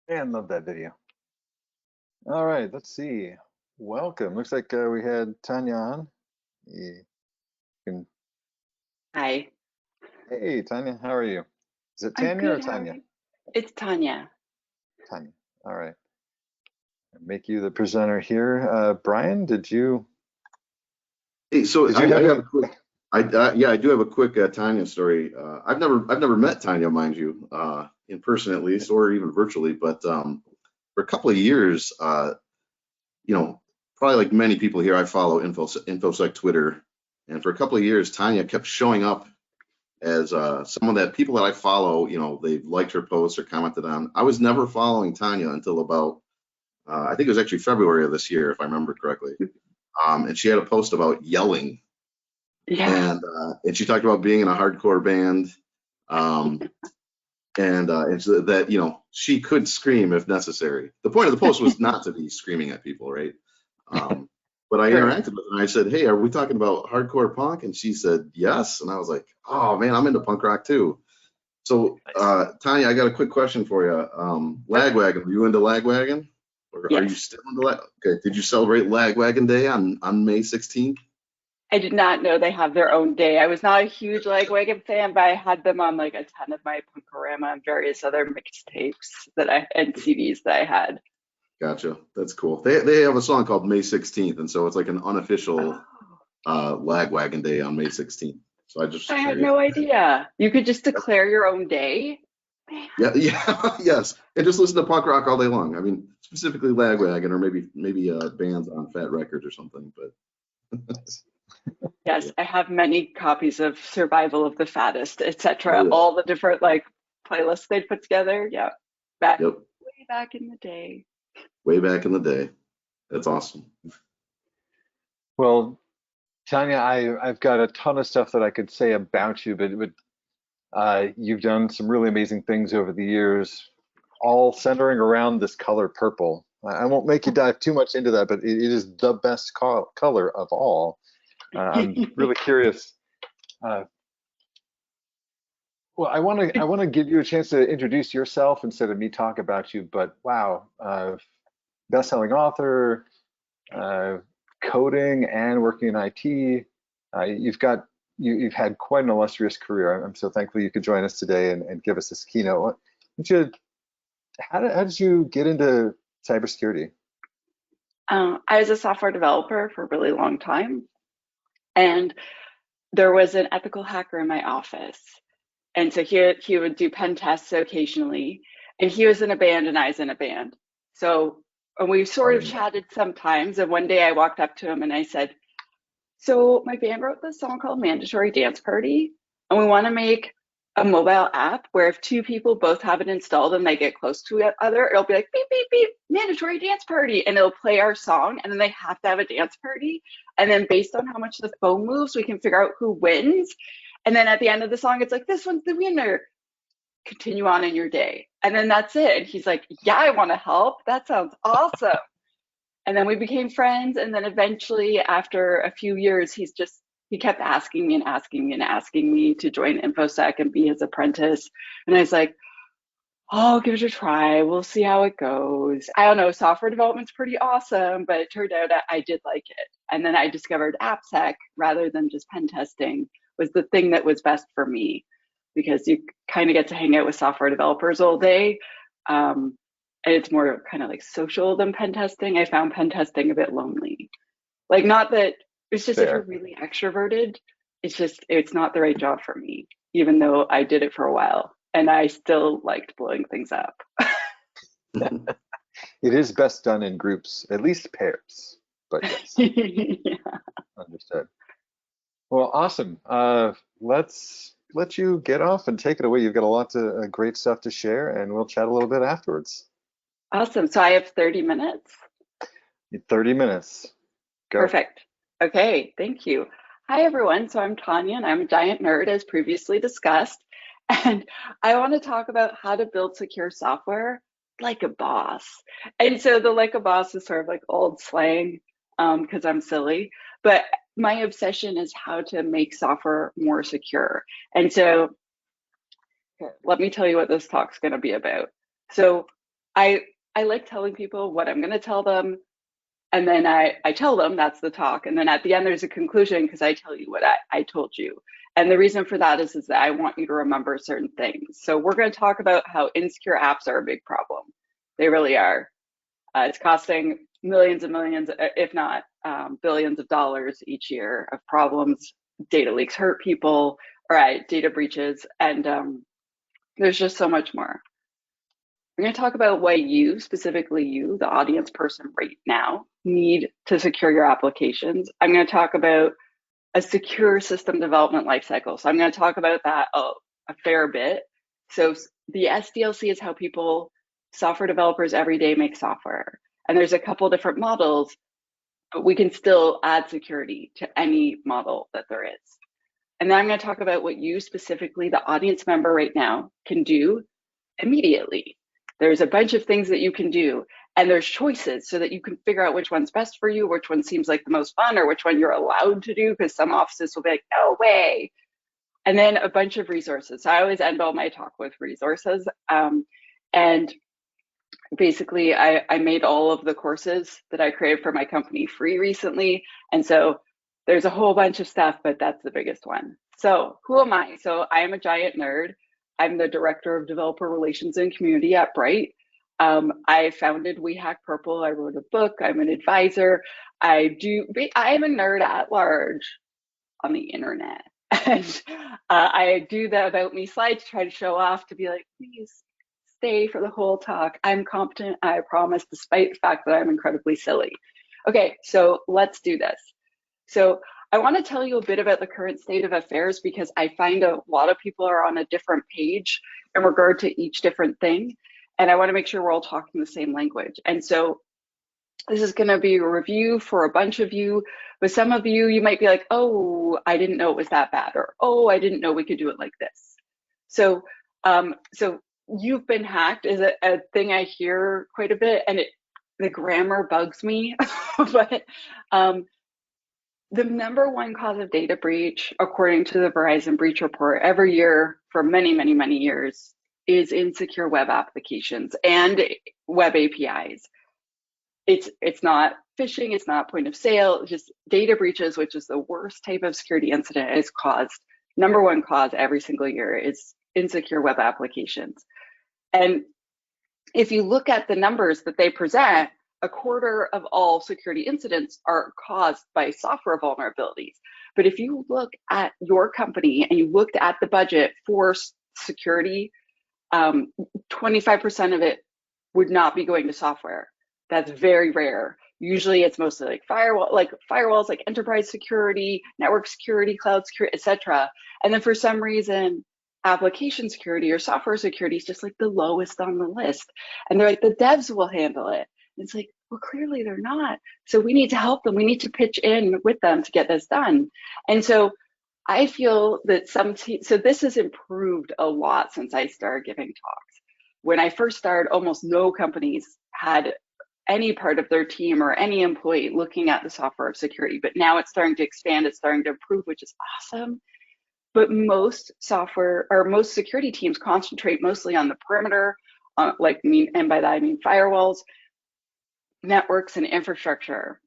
Man, love that video. All right, let's see. Welcome. Looks like we had Tanya on. You can, Hi, hey, Tanya, how are you? Is it I'm Tanya or good. How are Tanya? you? It's Tanya. Tanya. All right. Make you the presenter here. Brian, Hey, so did you have I have any? a quick, yeah, I do have a quick Tanya story. I've never met Tanya, mind you, in person at least, or even virtually. But for a couple of years, you know, probably like many people here, I follow InfoSec Twitter, and for a couple of years, Tanya kept showing up as someone that people that I follow, they liked her posts or commented on. I was never following Tanya until about, I think it was actually February of this year, if I remember correctly. And she had a post about yelling. Yeah. And she talked about being in a hardcore band, um, and so that she could scream if necessary. The point of the post was not to be screaming at people, right? But I True. interacted with her and I said, "Hey, are we talking about hardcore punk?" And she said, "Yes." And I was like, "Oh man, I'm into punk rock too." So Tanya, I got a quick question for you. Lagwagon, are you into Lagwagon, or are you Yes. still into Lag? Okay, did you celebrate Lagwagon Day on May 16th? I did not know they have their own day. I was not a huge Lagwagon fan, but I had them on like a ton of my Punkorama and various other mixtapes and CDs that I had. Gotcha. That's cool. They have a song called May 16th, and so it's like an unofficial Oh, Lagwagon Day on May 16th. So I just I had curious. no idea. You could just declare your own day. Man. Yeah, yeah, yes. And just listen to punk rock all day long. I mean, specifically Lagwagon, or maybe bands on Fat Records or something. But Nice. Yes, yeah. I have many copies of Survival of the Fattest, Oh etc. yeah. All the different like playlists they'd put together. Yeah. Back Yep. way back in the day. Way back in the day. That's awesome. Well, Tanya, I've got a ton of stuff that I could say about you, but you've done some really amazing things over the years, all centering around this color purple. I won't make you dive too much into that, but it is the best color of all. I'm really curious. Uh, well, I want to give you a chance to introduce yourself instead of me talk about you. But wow, best-selling author, uh, coding, and working in IT. You've had quite an illustrious career. I'm so thankful you could join us today and give us this keynote. How did you get into cybersecurity? I was a software developer for a really long time, and there was an ethical hacker in my office. And so he would do pen tests occasionally, and he was in a band and I was in a band. So and we sort of Funny. chatted sometimes. And one day I walked up to him and I said, "So my band wrote this song called Mandatory Dance Party, and we want to make a mobile app where if two people both have it installed and they get close to each other, it'll be like beep beep beep, Mandatory Dance Party, and it'll play our song, and then they have to have a dance party, and then based on how much the phone moves, we can figure out who wins, and then at the end of the song, it's like this one's the winner. Continue on in your day." And then that's it. And he's like, "Yeah, I want to help. That sounds awesome." And then we became friends. And then eventually, after a few years, he kept asking me and asking me and asking me to join InfoSec and be his apprentice. And I was like, "Oh, I'll give it a try. We'll see how it goes." I don't know. Software development's pretty awesome, but it turned out I did like it. And then I discovered AppSec rather than just pen testing was the thing that was best for me because you kind of get to hang out with software developers all day. And it's more kind of like social than pen testing. I found pen testing a bit lonely. Like, not that it's just if you're Fair. really extroverted, it's not the right job for me, even though I did it for a while and I still liked blowing things up. It is best done in groups, at least pairs. But yes, Yeah. understood. Well, awesome. Let's let you get off and take it away. You've got a lot of great stuff to share, and we'll chat a little bit afterwards. Awesome. So I have 30 minutes. 30 minutes. Go. Perfect. Okay, thank you. Hi, everyone. So I'm Tanya, and I'm a giant nerd, as previously discussed. And I want to talk about how to build secure software like a boss. And so the like a boss is sort of like old slang because I'm silly. But my obsession is how to make software more secure. And so let me tell you what this talk's going to be about. So I like telling people what I'm going to tell them, and then I tell them that's the talk, and then at the end there's a conclusion because I tell you what I told you. And the reason for that is that I want you to remember certain things. So we're going to talk about how insecure apps are a big problem. They really are. It's costing millions and millions, if not billions of dollars each year of problems. Data leaks hurt people, right? Data breaches, and there's just so much more. We're going to talk about why you, specifically you, the audience person right now, need to secure your applications. I'm going to talk about a secure system development lifecycle. So I'm going to talk about that a fair bit. So the SDLC is how people, software developers every day make software. And there's a couple different models, but we can still add security to any model that there is. And then I'm going to talk about what you specifically, the audience member right now, can do immediately. There's a bunch of things that you can do, and there's choices so that you can figure out which one's best for you, which one seems like the most fun, or which one you're allowed to do, because some offices will be like, no way. And then a bunch of resources. So I always end all my talk with resources. And basically, I made all of the courses that I created for my company free recently. And so there's a whole bunch of stuff, but that's the biggest one. So who am I? So I am a giant nerd. I'm the director of developer relations and community at Bright. I founded We Hack Purple. I wrote a book. I'm an advisor. I am a nerd at large on the internet. And I do the About Me slide to try to show off, to be like, please stay for the whole talk. I'm competent, I promise, despite the fact that I'm incredibly silly. Okay, so let's do this. So I want to tell you a bit about the current state of affairs, because I find a lot of people are on a different page in regard to each different thing. And I want to make sure we're all talking the same language. And so this is going to be a review for a bunch of you, but some of you, you might be like, oh, I didn't know it was that bad, or oh, I didn't know we could do it like this. So, so you've been hacked is a thing I hear quite a bit, and the grammar bugs me, but the #1 cause of data breach, according to the Verizon Breach Report, every year for many, many, many years, is insecure web applications and web APIs. It's not phishing, it's not point of sale, just data breaches, which is the worst type of security incident, is caused. #1 cause every single year is insecure web applications. And if you look at the numbers that they present, 1/4 of all security incidents are caused by software vulnerabilities. But if you look at your company and you looked at the budget for security, 25% of it would not be going to software. That's very rare. Usually it's mostly like firewalls, like enterprise security, network security, cloud security, etc. And then for some reason, application security or software security is just like the lowest on the list. And they're like, the devs will handle it. And it's like, well, clearly they're not. So we need to help them. We need to pitch in with them to get this done. And so I feel that so this has improved a lot since I started giving talks. When I first started, almost no companies had any part of their team or any employee looking at the software of security, but now it's starting to expand, it's starting to improve, which is awesome. But most software or most security teams concentrate mostly on the perimeter, and by that I mean firewalls, networks, and infrastructure.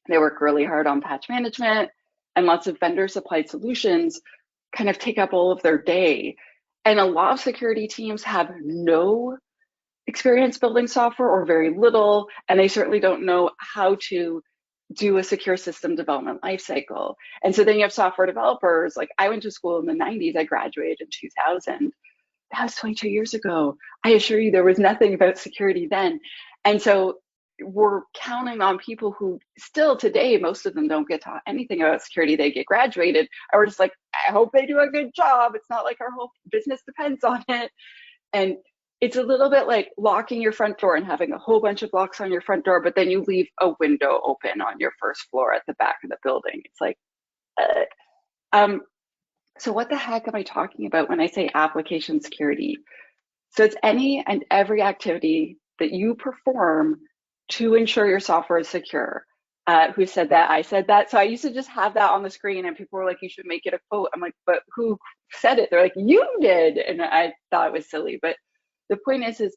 They work really hard on patch management, and lots of vendor supplied solutions kind of take up all of their day. And a lot of security teams have no experience building software or very little, and they certainly don't know how to do a secure system development lifecycle. And so then you have software developers. Like, I went to school in the 90s, I graduated in 2000. That was 22 years ago. I assure you there was nothing about security then. And so we're counting on people who still today, most of them don't get taught anything about security. They get graduated, and we're just like, I hope they do a good job. It's not like our whole business depends on it. And it's a little bit like locking your front door and having a whole bunch of locks on your front door, but then you leave a window open on your first floor at the back of the building. It's like, so what the heck am I talking about when I say application security? So it's any and every activity that you perform to ensure your software is secure. Who said that? I said that. So I used to just have that on the screen, and people were like, you should make it a quote. I'm like, but who said it? They're like, you did. And I thought it was silly. But the point is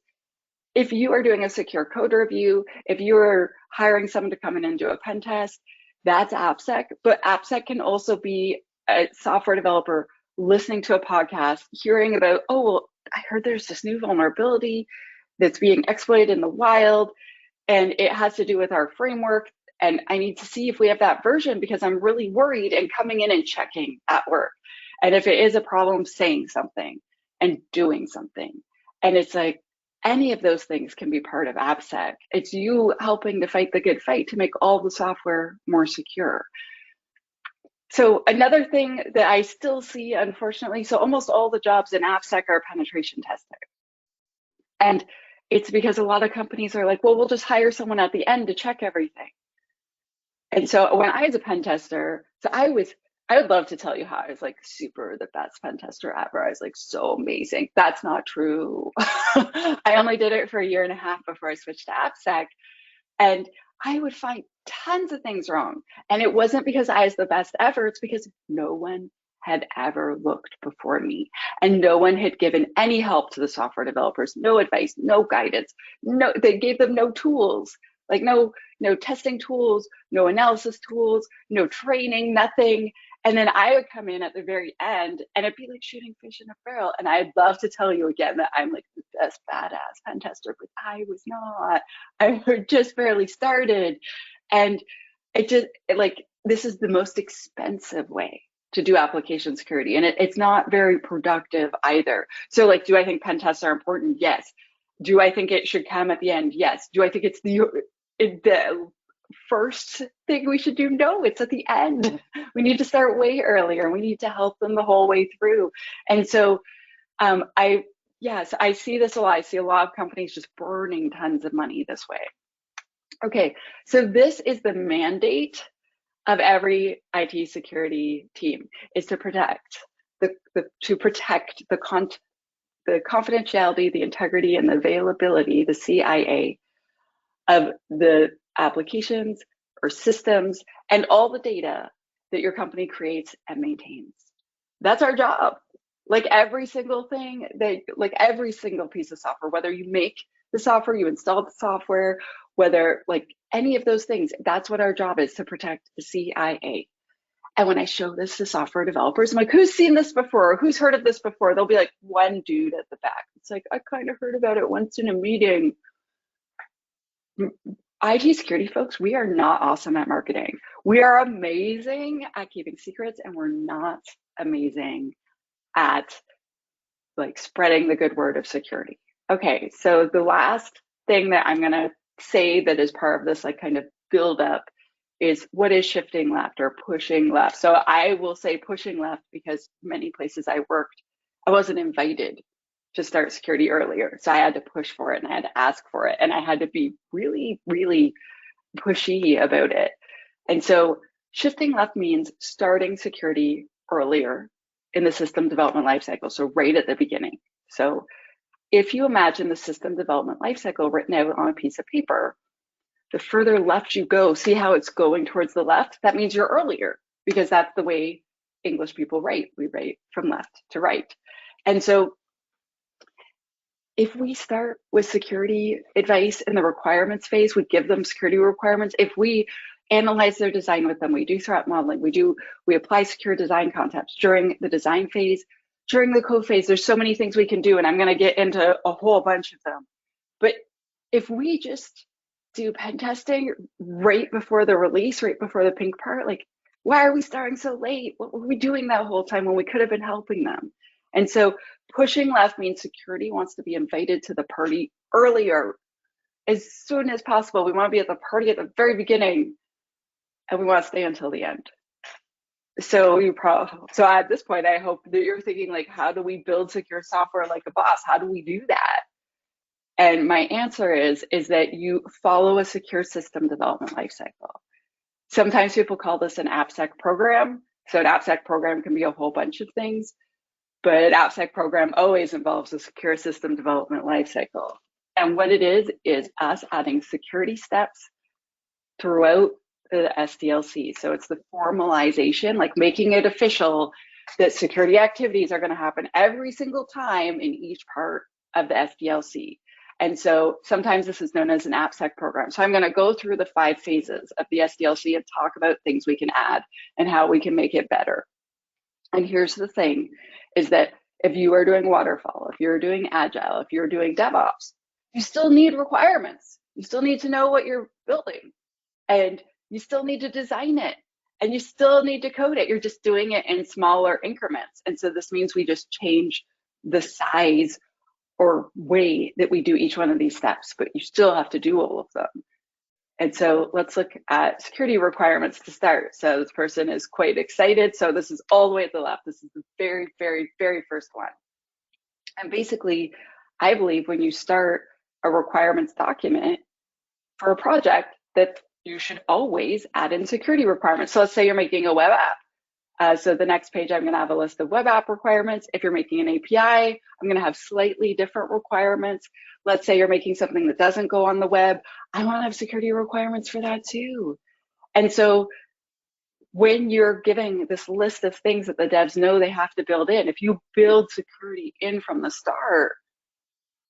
if you are doing a secure code review, if you're hiring someone to come in and do a pen test, that's AppSec. But AppSec can also be a software developer listening to a podcast, hearing about, oh, well, I heard there's this new vulnerability that's being exploited in the wild, and it has to do with our framework. And I need to see if we have that version because I'm really worried, and coming in and checking at work. And if it is a problem, saying something and doing something. And it's like, any of those things can be part of AppSec. It's you helping to fight the good fight to make all the software more secure. So another thing that I still see, unfortunately, so almost all the jobs in AppSec are penetration testing. And it's because a lot of companies are like, well, we'll just hire someone at the end to check everything. And so when I was a pen tester, so I would love to tell you how I was like super the best pen tester ever. I was like so amazing. That's not true. I only did it for a year and a half before I switched to AppSec. And I would find tons of things wrong. And it wasn't because I was the best ever, it's because no one had ever looked before me. And no one had given any help to the software developers, no advice, no guidance, no, they gave them no tools, like no testing tools, no analysis tools, no training, nothing. And then I would come in at the very end and it'd be like shooting fish in a barrel. And I'd love to tell you again that I'm like the best badass pen tester, but I was not. I just barely started. And it just like, this is the most expensive way to do application security. And it's not very productive either. So like, do I think pen tests are important? Yes. Do I think it should come at the end? Yes. Do I think it's the first thing we should do? No, it's at the end. We need to start way earlier. We need to help them the whole way through. And so I see this a lot. I see a lot of companies just burning tons of money this way. Okay, so this is the mandate of every IT security team, is to protect the confidentiality, the integrity, and the availability, the CIA, of the applications or systems and all the data that your company creates and maintains. That's our job. Like every single thing like every single piece of software, whether you make the software, you install the software, whether like any of those things, that's what our job is, to protect the CIA. And when I show this to software developers, I'm like, who's seen this before? Who's heard of this before? They'll be like, one dude at the back. It's like, I kind of heard about it once in a meeting. IT security folks, we are not awesome at marketing. We are amazing at keeping secrets, and we're not amazing at like spreading the good word of security. Okay, so the last thing that I'm gonna say that is part of this like kind of build up is, what is shifting left or pushing left? So I will say pushing left because many places I worked, I wasn't invited to start security earlier. So I had to push for it and I had to ask for it. And I had to be really, really pushy about it. And so shifting left means starting security earlier in the system development lifecycle. So right at the beginning. So if you imagine the system development lifecycle written out on a piece of paper, the further left you go, see how it's going towards the left? That means you're earlier, because that's the way English people write. We write from left to right. And so if we start with security advice in the requirements phase, we give them security requirements. If we analyze their design with them, we do threat modeling, we apply secure design concepts during the design phase, during the code phase. There's so many things we can do, and I'm going to get into a whole bunch of them. But if we just do pen testing right before the release, right before the pink part, like, why are we starting so late? What were we doing that whole time when we could have been helping them? And so pushing left means security wants to be invited to the party earlier, as soon as possible. We want to be at the party at the very beginning, and we want to stay until the end. So so at this point, I hope that you're thinking like, how do we build secure software like a boss? How do we do that? And my answer is that you follow a secure system development lifecycle. Sometimes people call this an AppSec program. So an AppSec program can be a whole bunch of things, but an AppSec program always involves a secure system development lifecycle. And what it is us adding security steps throughout the SDLC. So it's the formalization, like making it official that security activities are going to happen every single time in each part of the SDLC. And so sometimes this is known as an AppSec program. So I'm going to go through the 5 phases of the SDLC and talk about things we can add and how we can make it better. And here's the thing, is that if you are doing waterfall, if you're doing agile, if you're doing DevOps, you still need requirements. You still need to know what you're building, and you still need to design it, and you still need to code it. You're just doing it in smaller increments. And so this means we just change the size or way that we do each one of these steps, but you still have to do all of them. And so let's look at security requirements to start. So this person is quite excited. So this is all the way at the left. This is the very, very, very first one. And basically, I believe when you start a requirements document for a project, that you should always add in security requirements. So let's say you're making a web app. So the next page, I'm going to have a list of web app requirements. If you're making an API, I'm going to have slightly different requirements. Let's say you're making something that doesn't go on the web. I want to have security requirements for that too. And so when you're giving this list of things that the devs know they have to build in, if you build security in from the start,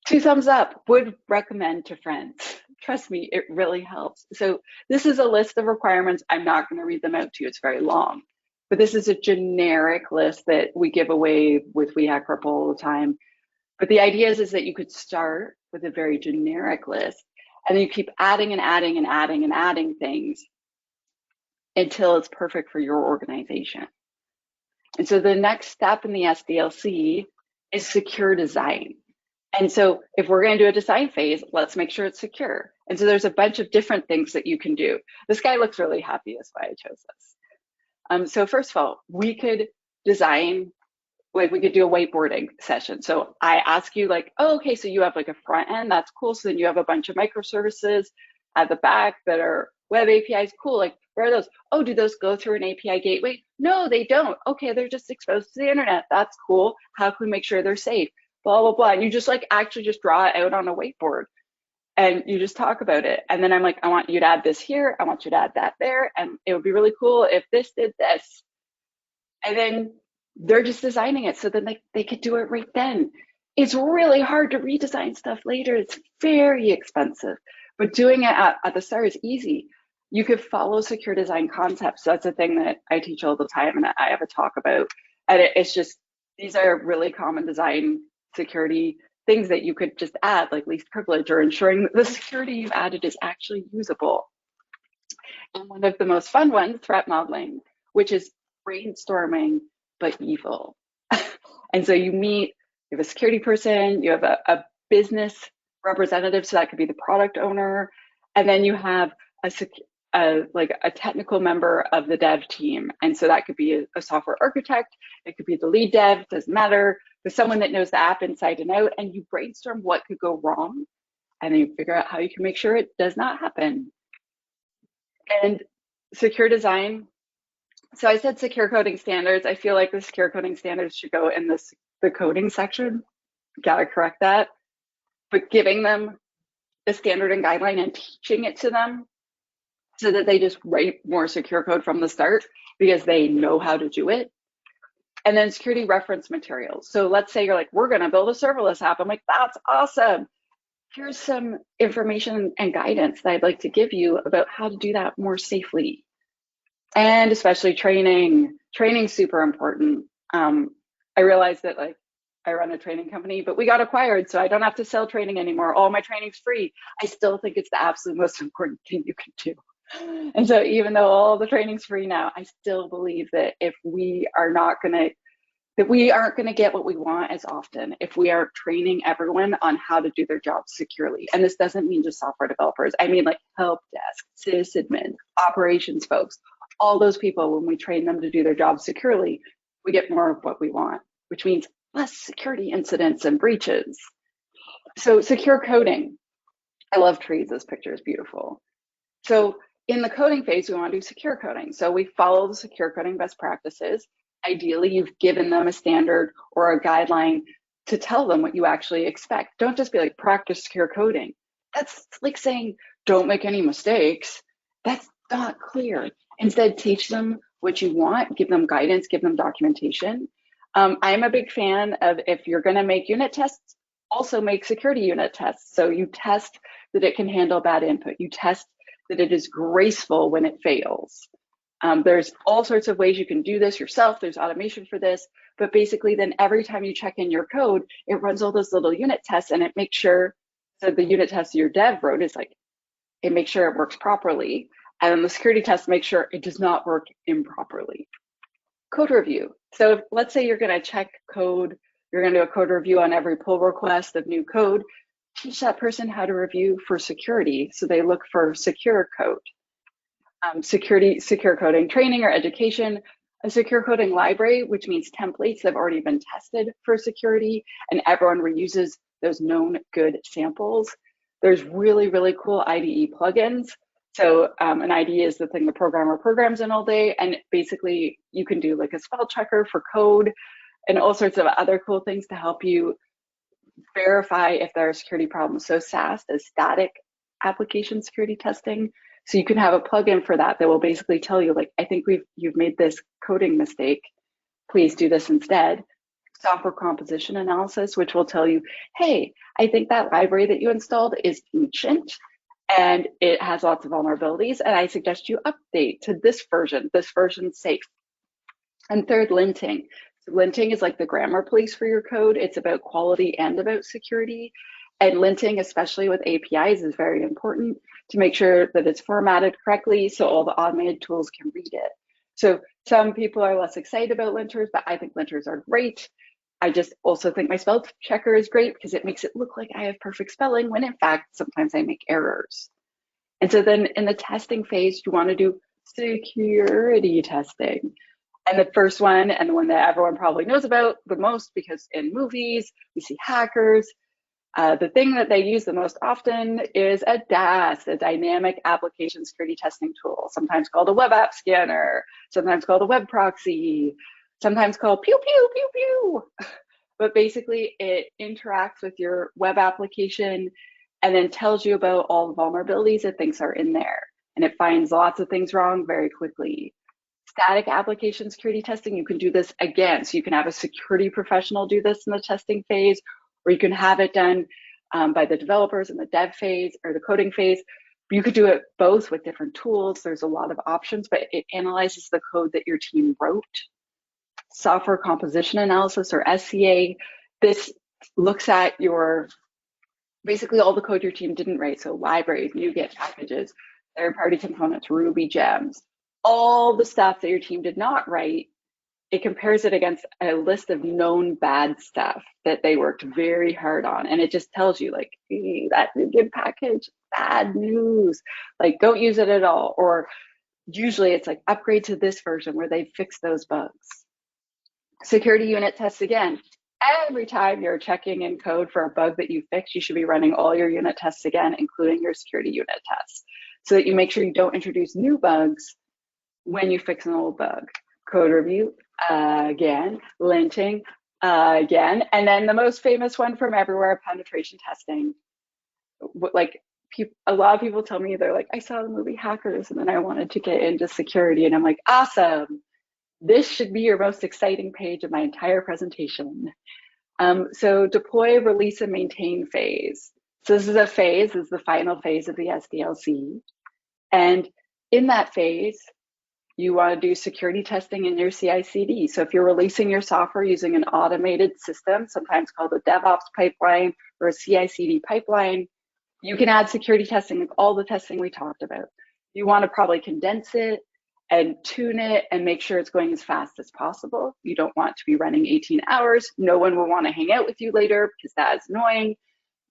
2 thumbs up, would recommend to friends. Trust me, it really helps. So this is a list of requirements. I'm not going to read them out to you. It's very long. But this is a generic list that we give away with WeHackRep all the time. But the idea is that you could start with a very generic list, and then you keep adding and adding and adding and adding things until it's perfect for your organization. And so the next step in the SDLC is secure design. And so if we're going to do a design phase, let's make sure it's secure. And so there's a bunch of different things that you can do. This guy looks really happy, that's why I chose this. So first of all, we could design, like we could do a whiteboarding session. So I ask you like, oh, okay, so you have like a front end, that's cool. So then you have a bunch of microservices at the back that are web APIs, cool. Like, where are those? Oh, do those go through an API gateway? No, they don't. Okay, they're just exposed to the internet. That's cool. How can we make sure they're safe? Blah, blah, blah. And you just like actually just draw it out on a whiteboard and you just talk about it. And then I'm like, I want you to add this here. I want you to add that there. And it would be really cool if this did this. And then they're just designing it so that they could do it right then. It's really hard to redesign stuff later. It's very expensive, but doing it at the start is easy. You could follow secure design concepts. That's a thing that I teach all the time and I have a talk about. And it's just, these are really common design security things that you could just add, like least privilege or ensuring that the security you've added is actually usable. And one of the most fun ones, threat modeling, which is brainstorming, but evil. And so you have a security person, you have a business representative, so that could be the product owner, and then you have a technical member of the dev team. And so that could be a software architect, it could be the lead dev, doesn't matter. There's someone that knows the app inside and out, and you brainstorm what could go wrong, and then you figure out how you can make sure it does not happen. And secure design. So I said secure coding standards. I feel like the secure coding standards should go in the coding section. Gotta correct that. But giving them a standard and guideline and teaching it to them so that they just write more secure code from the start because they know how to do it. And then security reference materials. So let's say you're like, we're gonna build a serverless app. I'm like, that's awesome. Here's some information and guidance that I'd like to give you about how to do that more safely. And especially training. Training's super important. I realized that like I run a training company, but we got acquired, so I don't have to sell training anymore. All my training's free. I still think it's the absolute most important thing you can do. And so even though all the training's free now, I still believe that if we are not gonna, that we aren't gonna get what we want as often if we are training everyone on how to do their jobs securely. And this doesn't mean just software developers. I mean like help desk, sysadmin, operations folks, all those people, when we train them to do their jobs securely, we get more of what we want, which means less security incidents and breaches. So secure coding. I love trees, this picture is beautiful. So in the coding phase, we want to do secure coding. So we follow the secure coding best practices. Ideally, you've given them a standard or a guideline to tell them what you actually expect. Don't just be like, practice secure coding. That's like saying, don't make any mistakes. That's not clear. Instead, teach them what you want, give them guidance, give them documentation. I'm a big fan of if you're going to make unit tests, also make security unit tests. So you test that it can handle bad input. You test that it is graceful when it fails. There's all sorts of ways you can do this yourself. There's automation for this, but basically then every time you check in your code, it runs all those little unit tests and it makes sure, so the unit test your dev wrote is like, it makes sure it works properly. And then the security test makes sure it does not work improperly. Code review. So let's say you're gonna check code, you're gonna do a code review on every pull request of new code. Teach that person how to review for security. So they look for secure code. Secure coding training or education, a secure coding library, which means templates that have already been tested for security and everyone reuses those known good samples. There's really, really cool IDE plugins. So an IDE is the thing the programmer programs in all day. And basically you can do like a spell checker for code and all sorts of other cool things to help you verify if there are security problems. So SAST is static application security testing. So you can have a plugin for that that will basically tell you, like, I think you've made this coding mistake. Please do this instead. Software composition analysis, which will tell you, hey, I think that library that you installed is ancient and it has lots of vulnerabilities, and I suggest you update to this version. This version's safe. And third, linting. So linting is like the grammar police for your code. It's about quality and about security. And linting, especially with APIs, is very important to make sure that it's formatted correctly so all the automated tools can read it. So some people are less excited about linters, but I think linters are great. I just also think my spell checker is great because it makes it look like I have perfect spelling when in fact, sometimes I make errors. And so then in the testing phase, you want to do security testing. And the first one, and the one that everyone probably knows about the most, because in movies, we see hackers, the thing that they use the most often is a DAS, a dynamic application security testing tool, sometimes called a web app scanner, sometimes called a web proxy, sometimes called pew, pew, pew, pew. But basically it interacts with your web application and then tells you about all the vulnerabilities it thinks are in there. And it finds lots of things wrong very quickly. Static application security testing, you can do this again. So you can have a security professional do this in the testing phase, or you can have it done by the developers in the dev phase or the coding phase. You could do it both with different tools. There's a lot of options, but it analyzes the code that your team wrote. Software composition analysis, or SCA. This looks at your, basically all the code your team didn't write. So libraries, NuGet packages, third-party components, Ruby gems, all the stuff that your team did not write. It compares it against a list of known bad stuff that they worked very hard on. And it just tells you, like, hey, that NuGet package, bad news, like don't use it at all. Or usually it's like upgrade to this version where they fix those bugs. Security unit tests again. Every time you're checking in code for a bug that you fixed, you should be running all your unit tests again, including your security unit tests, so that you make sure you don't introduce new bugs when you fix an old bug. Code review again, linting again, and then the most famous one from everywhere, penetration testing. Like a lot of people tell me, they're like, I saw the movie Hackers and then I wanted to get into security, and I'm like, awesome. This should be your most exciting page of my entire presentation. So deploy, release, and maintain phase. So this is a phase, this is the final phase of the SDLC. And in that phase, you want to do security testing in your CI/CD. So if you're releasing your software using an automated system, sometimes called a DevOps pipeline or a CI/CD pipeline, you can add security testing, like all the testing we talked about. You want to probably condense it and tune it and make sure it's going as fast as possible. You don't want to be running 18 hours. No one will want to hang out with you later because that is annoying.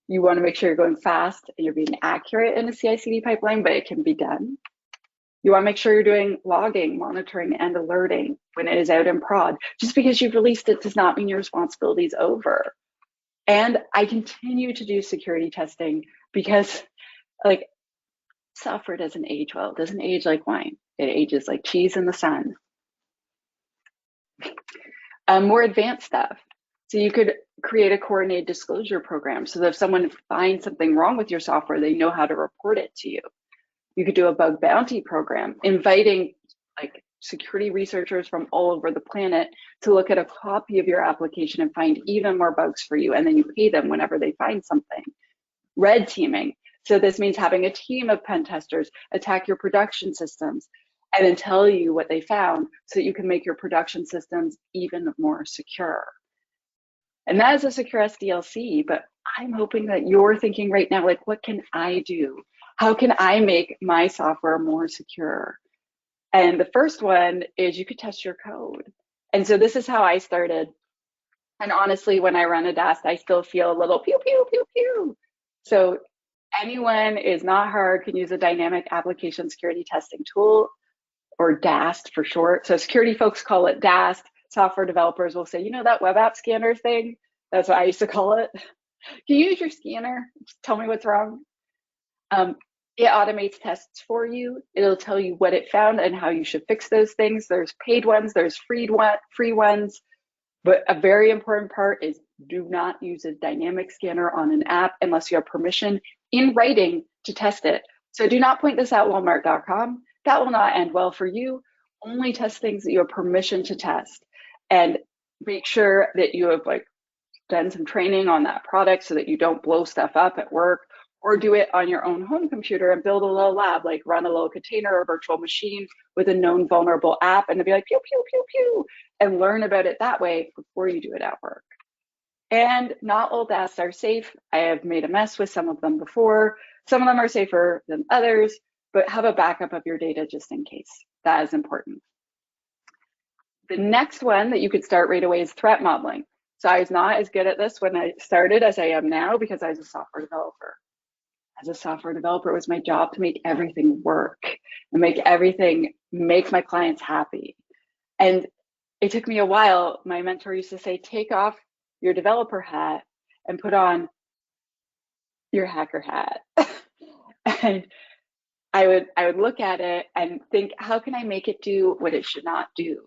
You want to make sure you're going fast and you're being accurate in a CI/CD pipeline, but it can be done. You want to make sure you're doing logging, monitoring, and alerting when it is out in prod. Just because you've released it does not mean your responsibility is over. And I continue to do security testing because, like, software doesn't age well. It doesn't age like wine. It ages like cheese in the sun. More advanced stuff. So you could create a coordinated disclosure program so that if someone finds something wrong with your software, they know how to report it to you. You could do a bug bounty program, inviting like security researchers from all over the planet to look at a copy of your application and find even more bugs for you. And then you pay them whenever they find something. Red teaming. So this means having a team of pen testers attack your production systems and then tell you what they found so that you can make your production systems even more secure. And that is a secure SDLC, but I'm hoping that you're thinking right now, like, what can I do? How can I make my software more secure? And the first one is you could test your code. And so this is how I started. And honestly, when I run a DAST, I still feel a little pew, pew, pew, pew. So anyone is not hard can use a dynamic application security testing tool, or DAST for short. So security folks call it DAST. Software developers will say, you know, that web app scanner thing? That's what I used to call it. Can you use your scanner? Just tell me what's wrong. It automates tests for you. It'll tell you what it found and how you should fix those things. There's paid ones, there's free ones. But a very important part is do not use a dynamic scanner on an app unless you have permission in writing to test it. So do not point this at Walmart.com. That will not end well for you. Only test things that you have permission to test, and make sure that you have like done some training on that product so that you don't blow stuff up at work, or do it on your own home computer and build a little lab, like run a little container or virtual machine with a known vulnerable app and be like, pew, pew, pew, pew, and learn about it that way before you do it at work. And not all DASTs are safe. I have made a mess with some of them before. Some of them are safer than others, but have a backup of your data just in case. That is important. The next one that you could start right away is threat modeling. So I was not as good at this when I started as I am now because I was a software developer. As a software developer, it was my job to make everything work and make my clients happy. And it took me a while. My mentor used to say, take off your developer hat and put on your hacker hat. And I would look at it and think, how can I make it do what it should not do?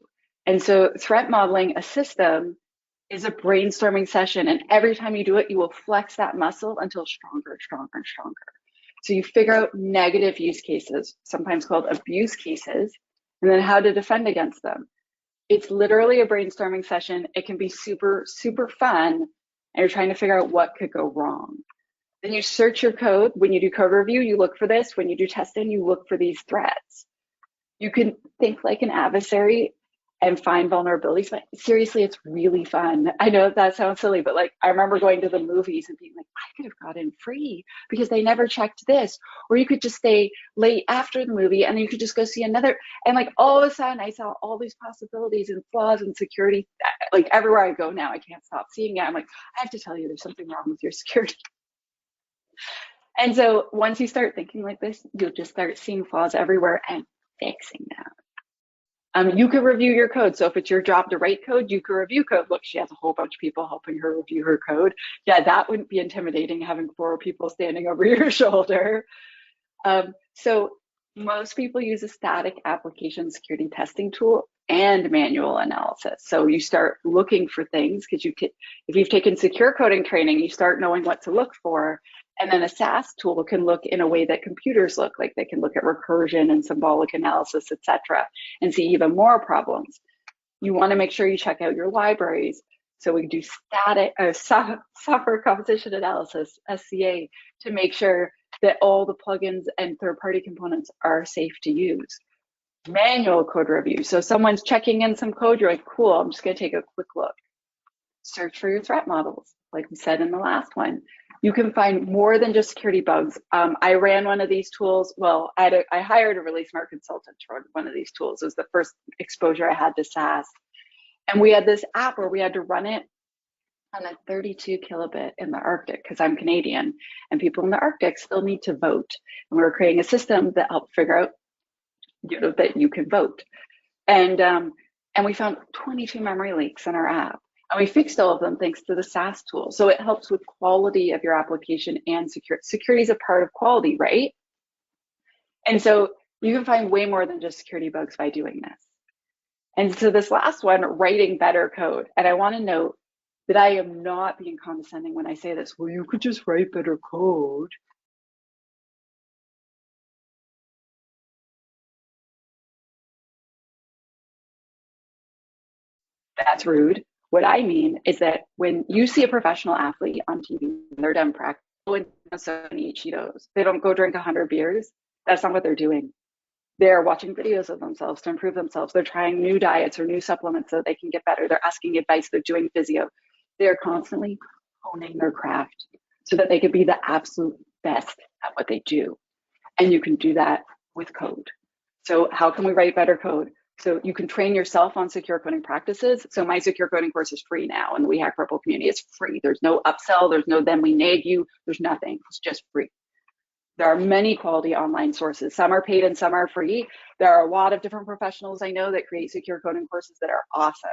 And so threat modeling a system is a brainstorming session. And every time you do it, you will flex that muscle until stronger, stronger, and stronger. So you figure out negative use cases, sometimes called abuse cases, and then how to defend against them. It's literally a brainstorming session. It can be super, super fun. And you're trying to figure out what could go wrong. Then you search your code. When you do code review, you look for this. When you do testing, you look for these threats. You can think like an adversary and find vulnerabilities, but seriously, it's really fun. I know that sounds silly, but like I remember going to the movies and being like, I could have got in free because they never checked this. Or you could just stay late after the movie and then you could just go see another. And like all of a sudden I saw all these possibilities and flaws in security. Like everywhere I go now, I can't stop seeing it. I'm like, I have to tell you, there's something wrong with your security. And so once you start thinking like this, you'll just start seeing flaws everywhere and fixing them. You could review your code. So if it's your job to write code, you could review code. Look, she has a whole bunch of people helping her review her code. Yeah, that wouldn't be intimidating, having 4 people standing over your shoulder. So most people use a static application security testing tool and manual analysis. So you start looking for things because if you've taken secure coding training, you start knowing what to look for. And then a SAS tool can look in a way that computers look, like they can look at recursion and symbolic analysis, etc., and see even more problems. You want to make sure you check out your libraries. So we do static software composition analysis, SCA, to make sure that all the plugins and third-party components are safe to use. Manual code review. So someone's checking in some code, you're like, cool, I'm just going to take a quick look. Search for your threat models, like we said in the last one. You can find more than just security bugs. I ran one of these tools. Well, I hired a really smart consultant to run one of these tools. It was the first exposure I had to SaaS. And we had this app where we had to run it on a 32 kilobit in the Arctic, because I'm Canadian, and people in the Arctic still need to vote. And we were creating a system that helped figure out, that you can vote. And we found 22 memory leaks in our app. And we fixed all of them thanks to the SAS tool. So it helps with quality of your application and security is a part of quality, right? And so you can find way more than just security bugs by doing this. And so this last one, writing better code. And I want to note that I am not being condescending when I say this. Well, you could just write better code. That's rude. What I mean is that when you see a professional athlete on TV, they're done practice, and eat Cheetos. They don't go drink 100 beers. That's not what they're doing. They're watching videos of themselves to improve themselves. They're trying new diets or new supplements so they can get better. They're asking advice. They're doing physio. They're constantly honing their craft so that they can be the absolute best at what they do. And you can do that with code. So how can we write better code? So you can train yourself on secure coding practices. So my secure coding course is free now in the We Hack Purple community. It's free. There's no upsell. There's no then we nag you. There's nothing. It's just free. There are many quality online sources. Some are paid and some are free. There are a lot of different professionals I know that create secure coding courses that are awesome.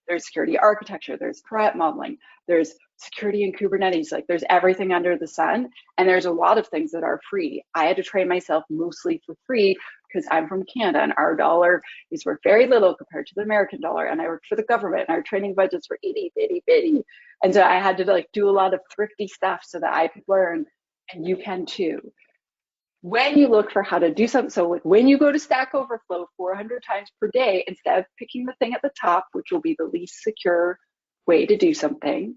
There's security architecture, there's threat modeling, there's security in Kubernetes, like there's everything under the sun. And there's a lot of things that are free. I had to train myself mostly for free because I'm from Canada and our dollar is worth very little compared to the American dollar. And I worked for the government and our training budgets were itty bitty bitty. And so I had to like do a lot of thrifty stuff so that I could learn, and you can too. When you look for how to do something, so when you go to Stack Overflow 400 times per day, instead of picking the thing at the top, which will be the least secure way to do something,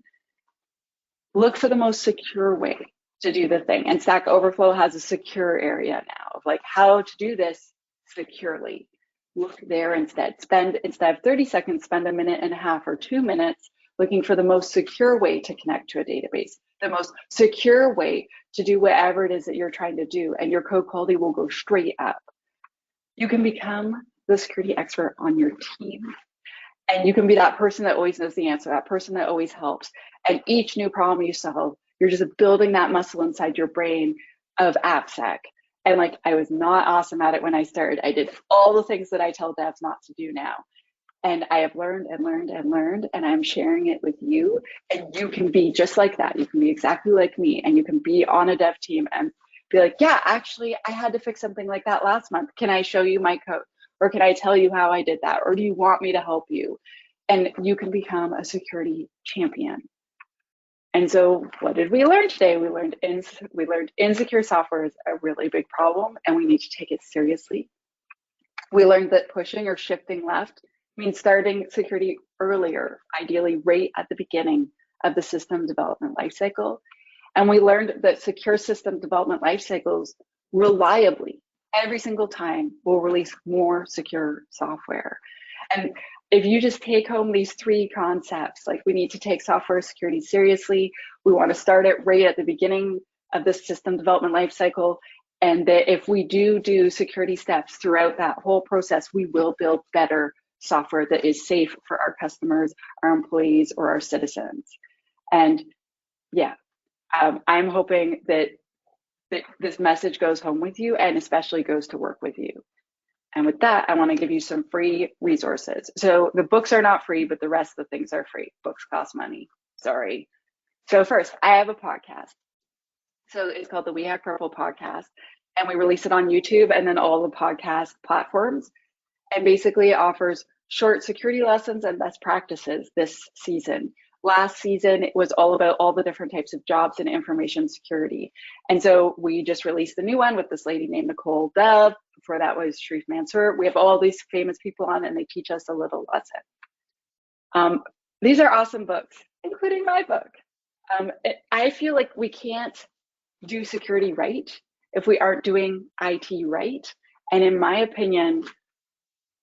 look for the most secure way to do the thing. And Stack Overflow has a secure area now of like how to do this securely. Look there instead. Instead of 30 seconds, spend a minute and a half or 2 minutes looking for the most secure way to connect to a database, the most secure way to do whatever it is that you're trying to do, and your code quality will go straight up. You can become the security expert on your team, and you can be that person that always knows the answer, that person that always helps. And each new problem you solve, you're just building that muscle inside your brain of AppSec. And like, I was not awesome at it when I started. I did all the things that I tell devs not to do now. And I have learned and learned and learned, and I'm sharing it with you. And you can be just like that. You can be exactly like me, and you can be on a dev team and be like, yeah, actually, I had to fix something like that last month. Can I show you my code? Or can I tell you how I did that? Or do you want me to help you? And you can become a security champion. And so what did we learn today? We learned insecure software is a really big problem, and we need to take it seriously. We learned that pushing or shifting left means starting security earlier, ideally right at the beginning of the system development lifecycle. And we learned that secure system development lifecycles reliably every single time will release more secure software. And if you just take home these 3 concepts, like we need to take software security seriously, we want to start it right at the beginning of the system development lifecycle, and that if we do security steps throughout that whole process, we will build better software that is safe for our customers, our employees, or our citizens. And yeah, I'm hoping that this message goes home with you and especially goes to work with you. And with that, I want to give you some free resources. So the books are not free, but the rest of the things are free. Books cost money, sorry. So first, I have a podcast. So it's called the We Hack Purple podcast, and we release it on YouTube and then all the podcast platforms. And basically it offers short security lessons and best practices this season. Last season, it was all about all the different types of jobs in information security. And so we just released a new one with this lady named Nicole Dove. Before that was Sharif Mansour. We have all these famous people on, and they teach us a little lesson. These are awesome books, including my book. I feel like we can't do security right if we aren't doing IT right. And in my opinion,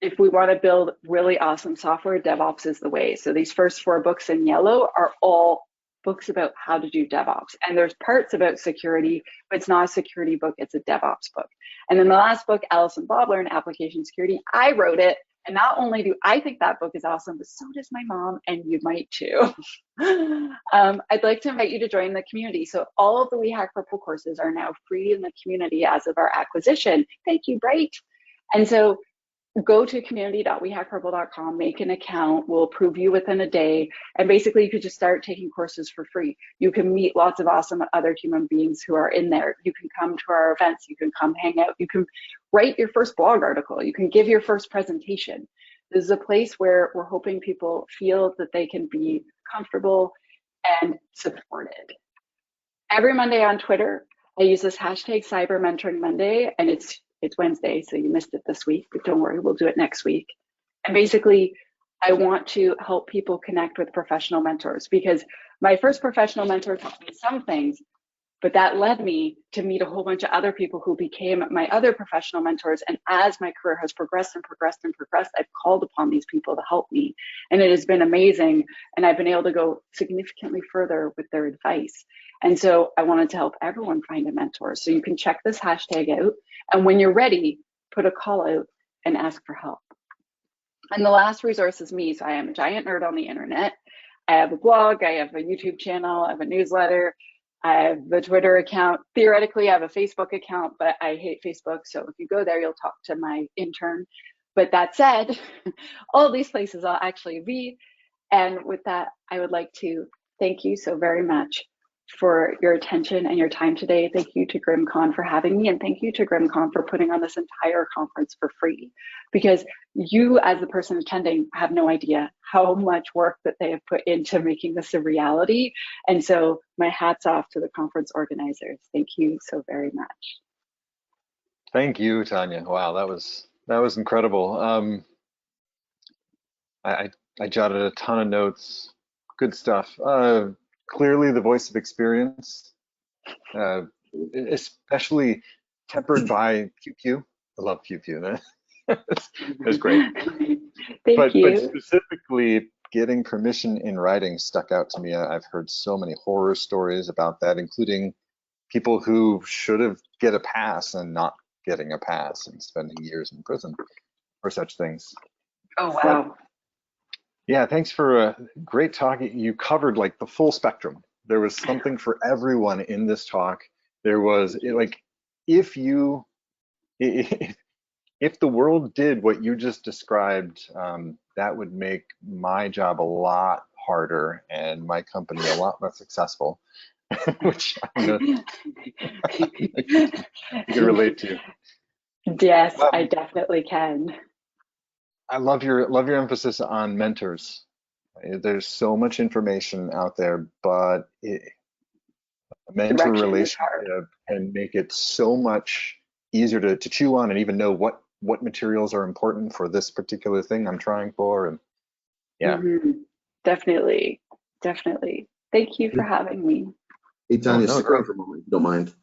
if we want to build really awesome software, DevOps is the way. So these first 4 books in yellow are all books about how to do DevOps. And there's parts about security, but it's not a security book, it's a DevOps book. And then the last book, Alice and Bob Learn Application Security, I wrote it. And not only do I think that book is awesome, but so does my mom, and you might too. I'd like to invite you to join the community. So all of the We Hack Purple courses are now free in the community as of our acquisition. Thank you, Bright. And so go to community.wehackpurple.com, make an account, we'll approve you within a day, and basically you could just start taking courses for free. You can meet lots of awesome other human beings who are in there. You can come to our events, you can come hang out, you can write your first blog article, you can give your first presentation. This is a place where we're hoping people feel that they can be comfortable and supported. Every Monday on Twitter, I use this hashtag Cyber Mentoring Monday, and it's Wednesday, so you missed it this week, but don't worry, we'll do it next week. And basically, I want to help people connect with professional mentors, because my first professional mentor taught me some things, but that led me to meet a whole bunch of other people who became my other professional mentors. And as my career has progressed and progressed and progressed, I've called upon these people to help me. And it has been amazing. And I've been able to go significantly further with their advice. And so I wanted to help everyone find a mentor. So you can check this hashtag out. And when you're ready, put a call out and ask for help. And the last resource is me. So I am a giant nerd on the internet. I have a blog, I have a YouTube channel, I have a newsletter, I have the Twitter account. Theoretically, I have a Facebook account, but I hate Facebook. So if you go there, you'll talk to my intern. But that said, all these places I'll actually be. And with that, I would like to thank you so very much for your attention and your time today. Thank you to GRIMMCon for having me, and thank you to GRIMMCon for putting on this entire conference for free, because you as the person attending have no idea how much work that they have put into making this a reality. And so my hat's off to the conference organizers. Thank you so very much. Thank you, Tanya. Wow, that was incredible. I jotted a ton of notes. Good stuff. Clearly the voice of experience, especially tempered by Pew Pew. I love Pew Pew. That's great. Thank you. But specifically, getting permission in writing stuck out to me. I've heard so many horror stories about that, including people who should have get a pass and not getting a pass and spending years in prison for such things. Oh, wow. But, yeah, thanks for a great talk. You covered like the full spectrum. There was something for everyone in this talk. There was like, if the world did what you just described, that would make my job a lot harder and my company a lot less successful, which I know you can relate to. Yes, I definitely can. I love your emphasis on mentors. There's so much information out there, but a mentor relationship can make it so much easier to chew on and even know what materials are important for this particular thing I'm trying for. And yeah. Definitely. Thank you for having me. Hey, Tanya, stick around for a moment if you don't mind.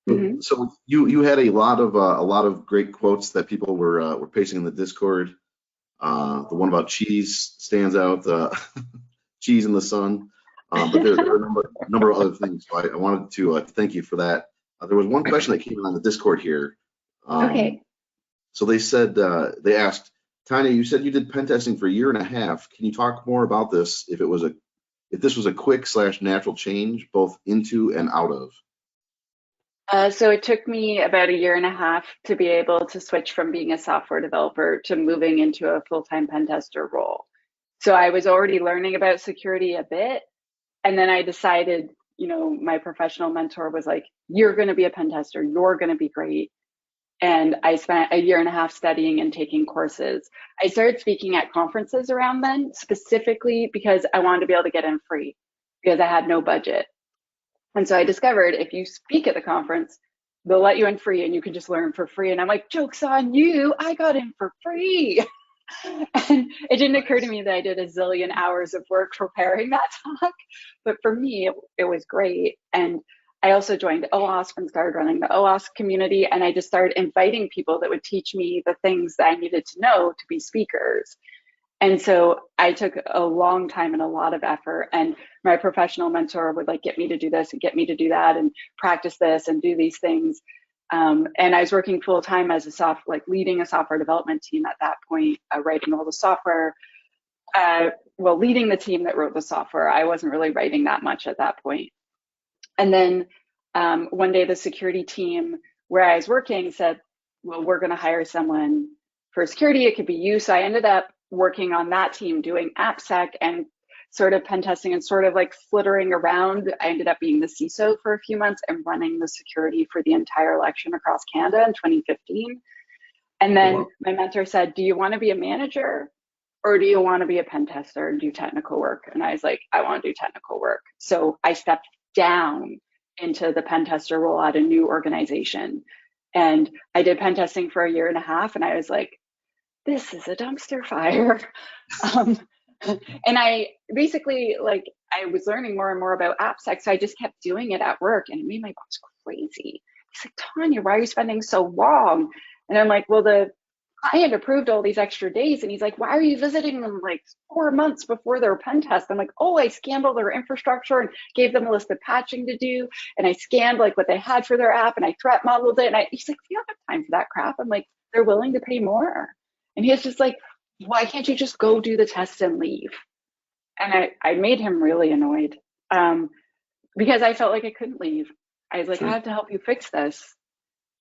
Mm-hmm. So you had a lot of great quotes that people were pasting in the Discord. The one about cheese stands out. Cheese in the sun. But there are a number of other things. So I wanted to thank you for that. There was one question that came in on the Discord here. Okay. So they said they asked, Tanya, you said you did pen testing for a year and a half. Can you talk more about this? If this was a quick / natural change, both into and out of? So it took me about a year and a half to be able to switch from being a software developer to moving into a full-time pen tester role. So I was already learning about security a bit. And then I decided, my professional mentor was like, you're going to be a pen tester. You're going to be great. And I spent a year and a half studying and taking courses. I started speaking at conferences around then, specifically because I wanted to be able to get in free because I had no budget. And so I discovered if you speak at the conference, they'll let you in free and you can just learn for free. And I'm like, joke's on you, I got in for free. And it didn't occur to me that I did a zillion hours of work preparing that talk. But for me, it was great. And I also joined OWASP and started running the OWASP community. And I just started inviting people that would teach me the things that I needed to know to be speakers. And so I took a long time and a lot of effort, and my professional mentor would get me to do this and get me to do that and practice this and do these things. And I was working full time as leading a software development team at that point, writing all the software, leading the team that wrote the software. I wasn't really writing that much at that point. And then one day the security team where I was working said, well, we're going to hire someone for security. It could be you. So I ended up working on that team doing AppSec and sort of pen testing and sort of flittering around. I ended up being the CISO for a few months and running the security for the entire election across Canada in 2015. And then my mentor said, do you want to be a manager or do you want to be a pen tester and do technical work? And I was like, I want to do technical work. So I stepped down into the pen tester role at a new organization. And I did pen testing for a year and a half. And I was like, this is a dumpster fire. Um, and I basically, like, I was learning more and more about AppSec, so I just kept doing it at work, and it made my boss crazy. He's like, Tanya, why are you spending so long? And I'm like, well, the client approved all these extra days, and he's like, why are you visiting them like 4 months before their pen test? I'm like, oh, I scanned all their infrastructure and gave them a list of patching to do, and I scanned like what they had for their app, and I threat modeled it. And he's like, we don't have time for that crap. I'm like, they're willing to pay more. And he's just like, why can't you just go do the test and leave? And I made him really annoyed, because I felt like I couldn't leave. I was like, Sure. I have to help you fix this.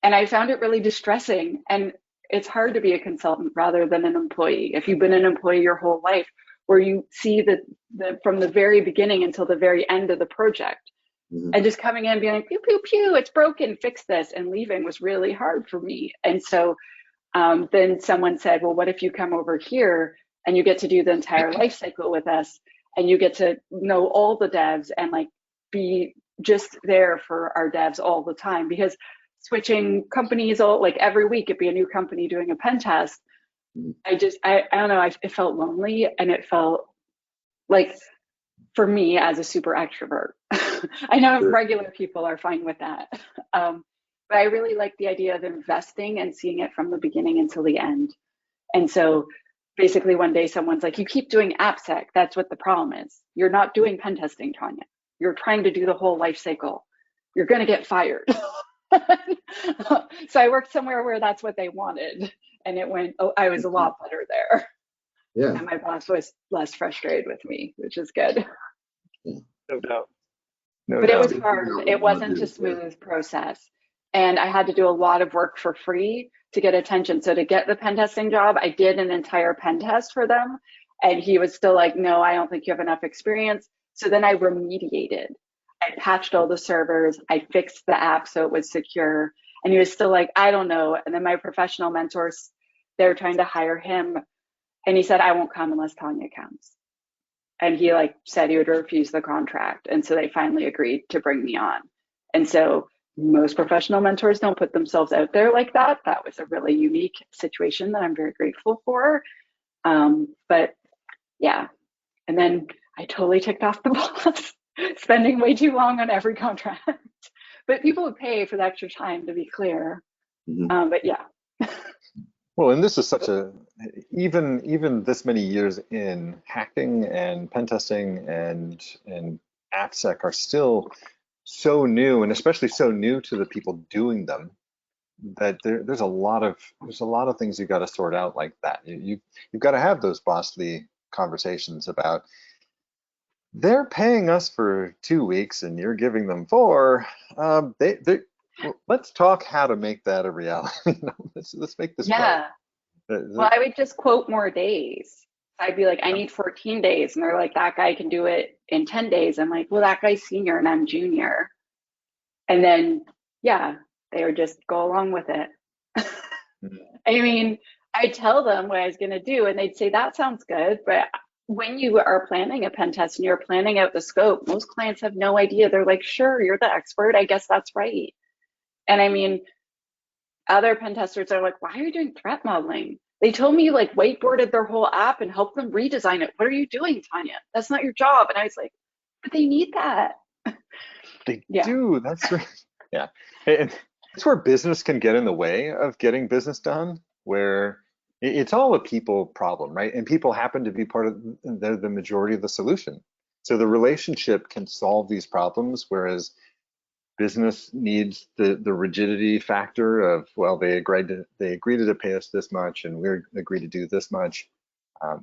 And I found it really distressing. And it's hard to be a consultant rather than an employee. If you've been an employee your whole life, where you see the from the very beginning until the very end of the project, and just coming in and being like, pew, pew, pew, it's broken, fix this, and leaving was really hard for me. And so then someone said, well, what if you come over here and you get to do the entire life cycle with us, and you get to know all the devs and like be just there for our devs all the time? Because switching companies all like every week, it'd be a new company doing a pen test. I don't know, it felt lonely, and it felt like, for me as a super extrovert, I know Sure. regular people are fine with that. But I really like the idea of investing and seeing it from the beginning until the end. And so basically one day someone's like, you keep doing AppSec. That's what the problem is. You're not doing pen testing, Tanya. You're trying to do the whole life cycle. You're going to get fired. So I worked somewhere where that's what they wanted. And it went, oh, I was a lot better there. Yeah. And my boss was less frustrated with me, which is good. No doubt. No But it was doubt. hard. It wasn't a smooth process. And I had to do a lot of work for free to get attention. So to get the pen testing job, I did an entire pen test for them. And he was still like, no, I don't think you have enough experience. So then I remediated. I patched all the servers. I fixed the app so it was secure. And he was still like, I don't know. And then my professional mentors, they were trying to hire him. And he said, I won't come unless Tanya comes. And he like said he would refuse the contract. And so they finally agreed to bring me on. And so most professional mentors don't put themselves out there like that. That was a really unique situation that I'm very grateful for. But yeah, and then I totally ticked off the boss, spending way too long on every contract. But people would pay for the extra time, to be clear. But yeah. Well, and this is such a, even this many years in, hacking and pen testing and AppSec are still so new, and especially so new to the people doing them, that there's a lot of things you got to sort out like that. You've got to have those bossly conversations about, they're paying us for 2 weeks and you're giving them 4. Well, let's talk how to make that a reality. Let's make this Yeah. work. Well, I would just quote more days. I'd be like, I need 14 days. And they're like, that guy can do it in 10 days. I'm like, well, that guy's senior and I'm junior. And then, yeah, they would just go along with it. I mean, I'd tell them what I was going to do, and they'd say, that sounds good. But when you are planning a pen test and you're planning out the scope, most clients have no idea. They're like, sure, you're the expert. I guess that's right. And I mean, other pen testers are like, why are you doing threat modeling? They told me you like whiteboarded their whole app and helped them redesign it. What are you doing, Tanya? That's not your job. And I was like, but they need that. They do. That's right. Yeah. And that's where business can get in the way of getting business done, where it's all a people problem, right? And people happen to be part of the majority of the solution. So the relationship can solve these problems, whereas business needs the rigidity factor of, well, they agreed to pay us this much and we agreed to do this much,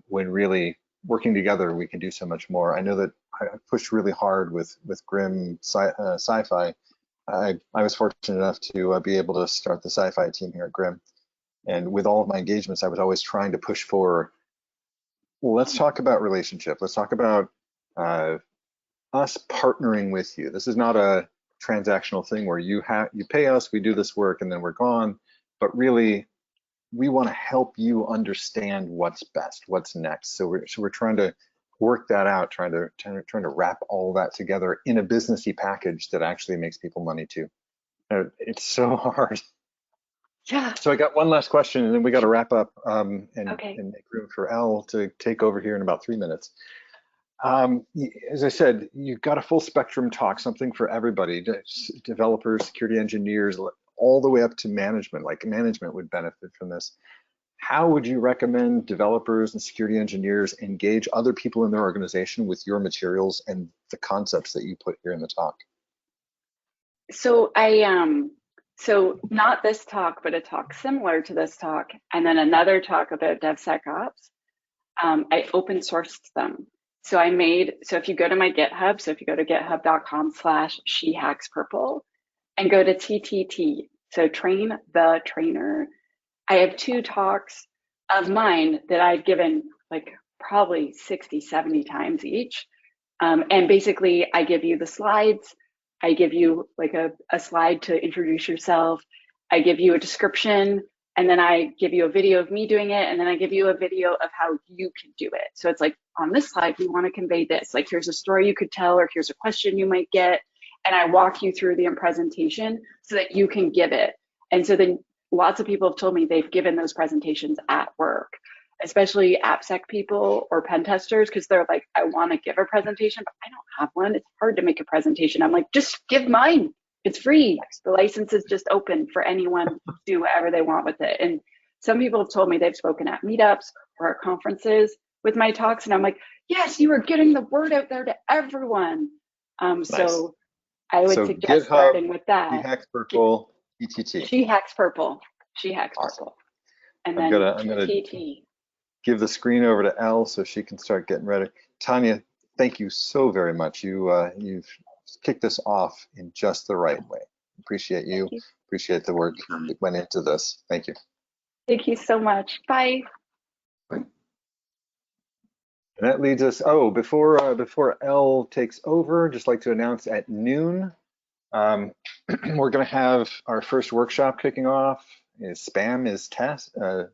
when really working together we can do so much more. I know that I pushed really hard with GRIMM sci-fi. I was fortunate enough to be able to start the sci-fi team here at GRIMM, and with all of my engagements I was always trying to push for, well, let's talk about relationship, let's talk about us partnering with you. This is not a transactional thing where you pay us, we do this work, and then we're gone. But really, we want to help you understand what's best, what's next. So we're trying to work that out, trying to wrap all that together in a businessy package that actually makes people money too. It's so hard. Yeah. So I got one last question, and then we got to wrap up Okay. and make room for Al to take over here in about 3 minutes. As I said, you've got a full spectrum talk, something for everybody, developers, security engineers, all the way up to management. Like management would benefit from this. How would you recommend developers and security engineers engage other people in their organization with your materials and the concepts that you put here in the talk? So so not this talk, but a talk similar to this talk, and then another talk about DevSecOps. I open sourced them. So if you go to my GitHub, so if you go to github.com/shehackspurple and go to TTT, so train the trainer, I have 2 talks of mine that I've given like probably 60, 70 times each. And basically I give you the slides. I give you like a slide to introduce yourself. I give you a description, and then I give you a video of me doing it, and then I give you a video of how you can do it. So it's like, on this slide, we want to convey this. Like, here's a story you could tell, or here's a question you might get. And I walk you through the presentation so that you can give it. And so then lots of people have told me they've given those presentations at work, especially AppSec people or pen testers, because they're like, I want to give a presentation, but I don't have one. It's hard to make a presentation. I'm like, just give mine. It's free. The license is just open for anyone to do whatever they want with it. And some people have told me they've spoken at meetups or at conferences with my talks, and I'm like, yes, you are getting the word out there to everyone. Nice. So I would suggest GitHub, starting with that. She Hacks Purple, TTT. She Hacks Purple. She Hacks Purple. And then I'm gonna TTT. Give the screen over to Elle so she can start getting ready. Tanya, thank you so very much. You've kicked this off in just the right way. Appreciate you. Appreciate the work that went into this. Thank you. Thank you so much. Bye. Bye. And that leads us, before Elle takes over, just like to announce at noon, we're going to have our first workshop kicking off. Spam is test. Did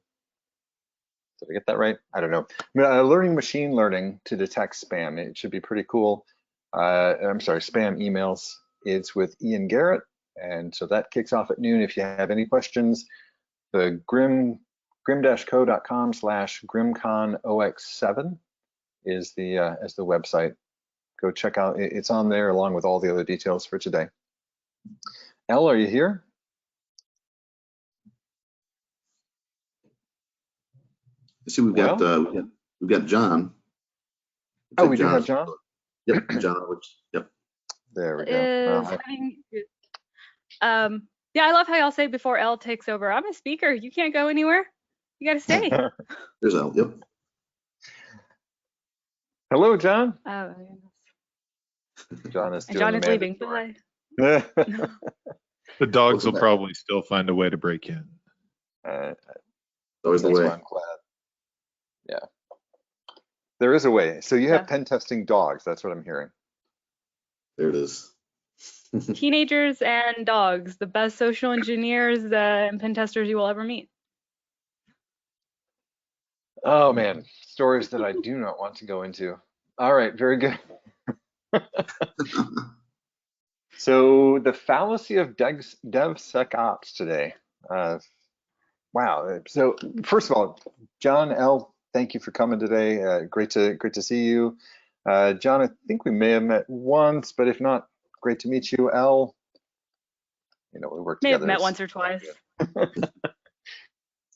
I get that right? I don't know. Learning machine learning to detect spam. It should be pretty cool. I'm sorry, spam emails. It's with Ian Garrett. And so that kicks off at noon. If you have any questions, the grim-co.com/GRIMMCon-OX7 is the website. Go check out. It's on there along with all the other details for today. Elle, are you here? See, we've got John. Oh, we do have John? Yep, John. Yep. There we go. Yeah, I love how y'all say before Elle takes over, I'm a speaker. You can't go anywhere. You got to stay. There's Elle. Yep. Hello, John. Oh, John is leaving. Bye. The dogs will probably still find a way to break in. Always the way. I'm glad. Yeah, there is a way. So you have pen testing dogs. That's what I'm hearing. There it is. Teenagers and dogs, the best social engineers and pen testers you will ever meet. Oh man, stories that I do not want to go into. All right, very good. So the fallacy of DevSecOps today. Wow. So first of all, John, Elle, thank you for coming today. Great to see you. John, I think we may have met once, but if not, great to meet you. Elle, we worked together. May have met once or twice.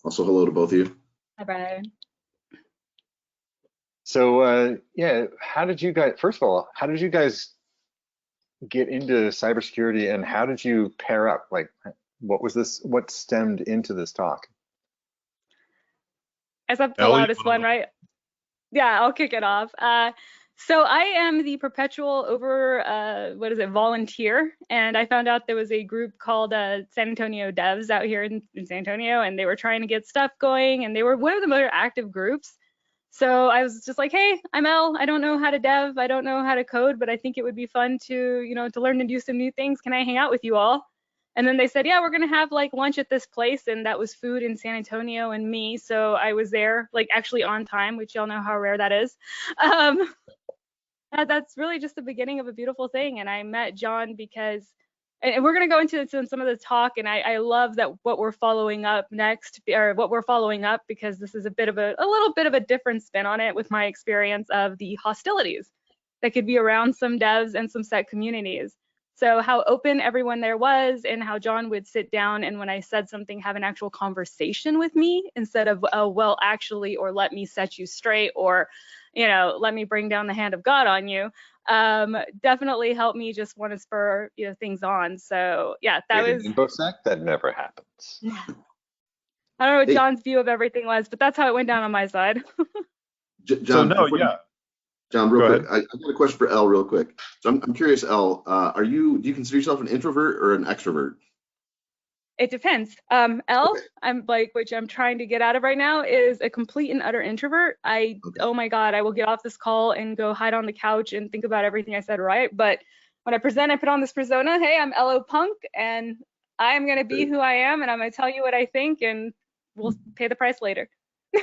Also, hello to both of you. Hi, Brian. So yeah, first of all, how did you guys get into cybersecurity, and how did you pair up? Like, what stemmed into this talk? As I'm the loudest one, right? Yeah, I'll kick it off. So I am the perpetual volunteer, and I found out there was a group called San Antonio Devs out here in San Antonio, and they were trying to get stuff going, and they were one of the more active groups. So I was just like, hey, I'm Elle. I don't know how to dev. I don't know how to code, but I think it would be fun to, to learn and do some new things. Can I hang out with you all? And then they said, yeah, we're going to have like lunch at this place. And that was food in San Antonio and me. So I was there like actually on time, which y'all know how rare that is. That's really just the beginning of a beautiful thing. And I met John because and we're going to go into this in some of the talk, and I love that what we're following up next, or what we're following up, because this is a little bit of a different spin on it with my experience of the hostilities that could be around some devs and some sec communities. So how open everyone there was, and how John would sit down and when I said something, have an actual conversation with me instead of, oh, well, actually, or let me set you straight, or, you know, let me bring down the hand of God on you. Definitely helped me just want to spur, you know, things on. So yeah, that Wait, was, in InfoSec, that never happens. I don't know what Hey. John's view of everything was, but that's how it went down on my side. John, So no, before- yeah. John, real Go quick, I got a question for Elle real quick. So I'm curious, Elle, do you consider yourself an introvert or an extrovert? It depends. Elle, I'm like, which I'm trying to get out of right now, is a complete and utter introvert. Okay. Oh my God, I will get off this call and go hide on the couch and think about everything I said, right? But when I present, I put on this persona, hey, I'm LO Punk, and I'm going to be who I am, and I'm going to tell you what I think, and we'll pay the price later.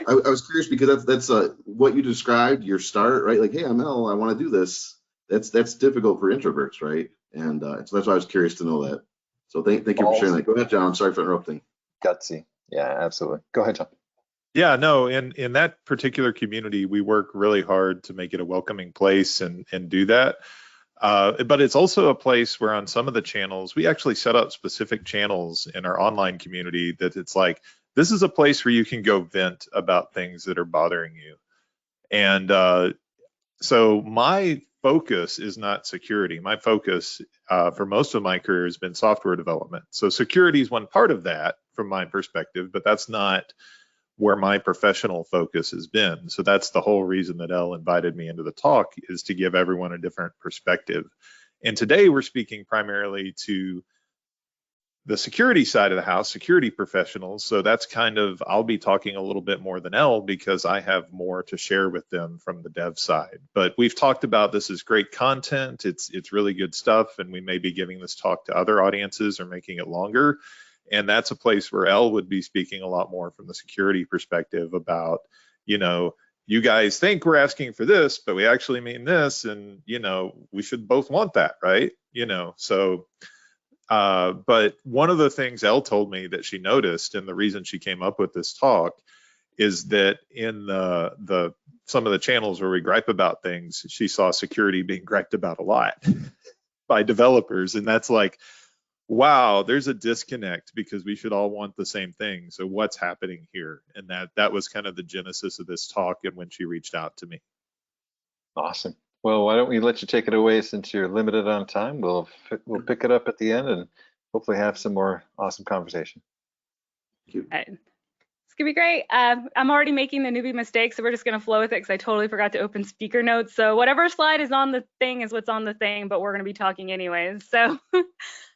I was curious because that's what you described, your start, right? Like, hey, I'm Elle, I want to do this. That's difficult for introverts, right? And so that's why I was curious to know that. So thank you for sharing that. Go ahead, John. I'm sorry for interrupting. Gutsy. Yeah, absolutely. Go ahead, John. Yeah, no, in that particular community, we work really hard to make it a welcoming place and do that. But it's also a place where on some of the channels, we actually set up specific channels in our online community that it's like, this is a place where you can go vent about things that are bothering you. And so my focus is not security. My focus for most of my career has been software development. So security is one part of that from my perspective, but that's not where my professional focus has been. So that's the whole reason that Elle invited me into the talk, is to give everyone a different perspective. And today we're speaking primarily to the security side of the house, security professionals. So that's kind of, I'll be talking a little bit more than Elle because I have more to share with them from the dev side. But we've talked about this is great content. It's really good stuff. And we may be giving this talk to other audiences or making it longer. And that's a place where Elle would be speaking a lot more from the security perspective about, you know, you guys think we're asking for this, but we actually mean this. And, you know, we should both want that, right? You know, so but one of the things Elle told me that she noticed, and the reason she came up with this talk, is that in the some of the channels where we gripe about things, she saw security being griped about a lot by developers, and that's like, wow, there's a disconnect because we should all want the same thing. So what's happening here? And that was kind of the genesis of this talk, and when she reached out to me. Awesome. Well, why don't we let you take it away since you're limited on time? We'll pick it up at the end and hopefully have some more awesome conversation. Thank you. It's gonna be great. I'm already making the newbie mistake, so we're just gonna flow with it because I totally forgot to open speaker notes. So whatever slide is on the thing is what's on the thing, but we're gonna be talking anyways. So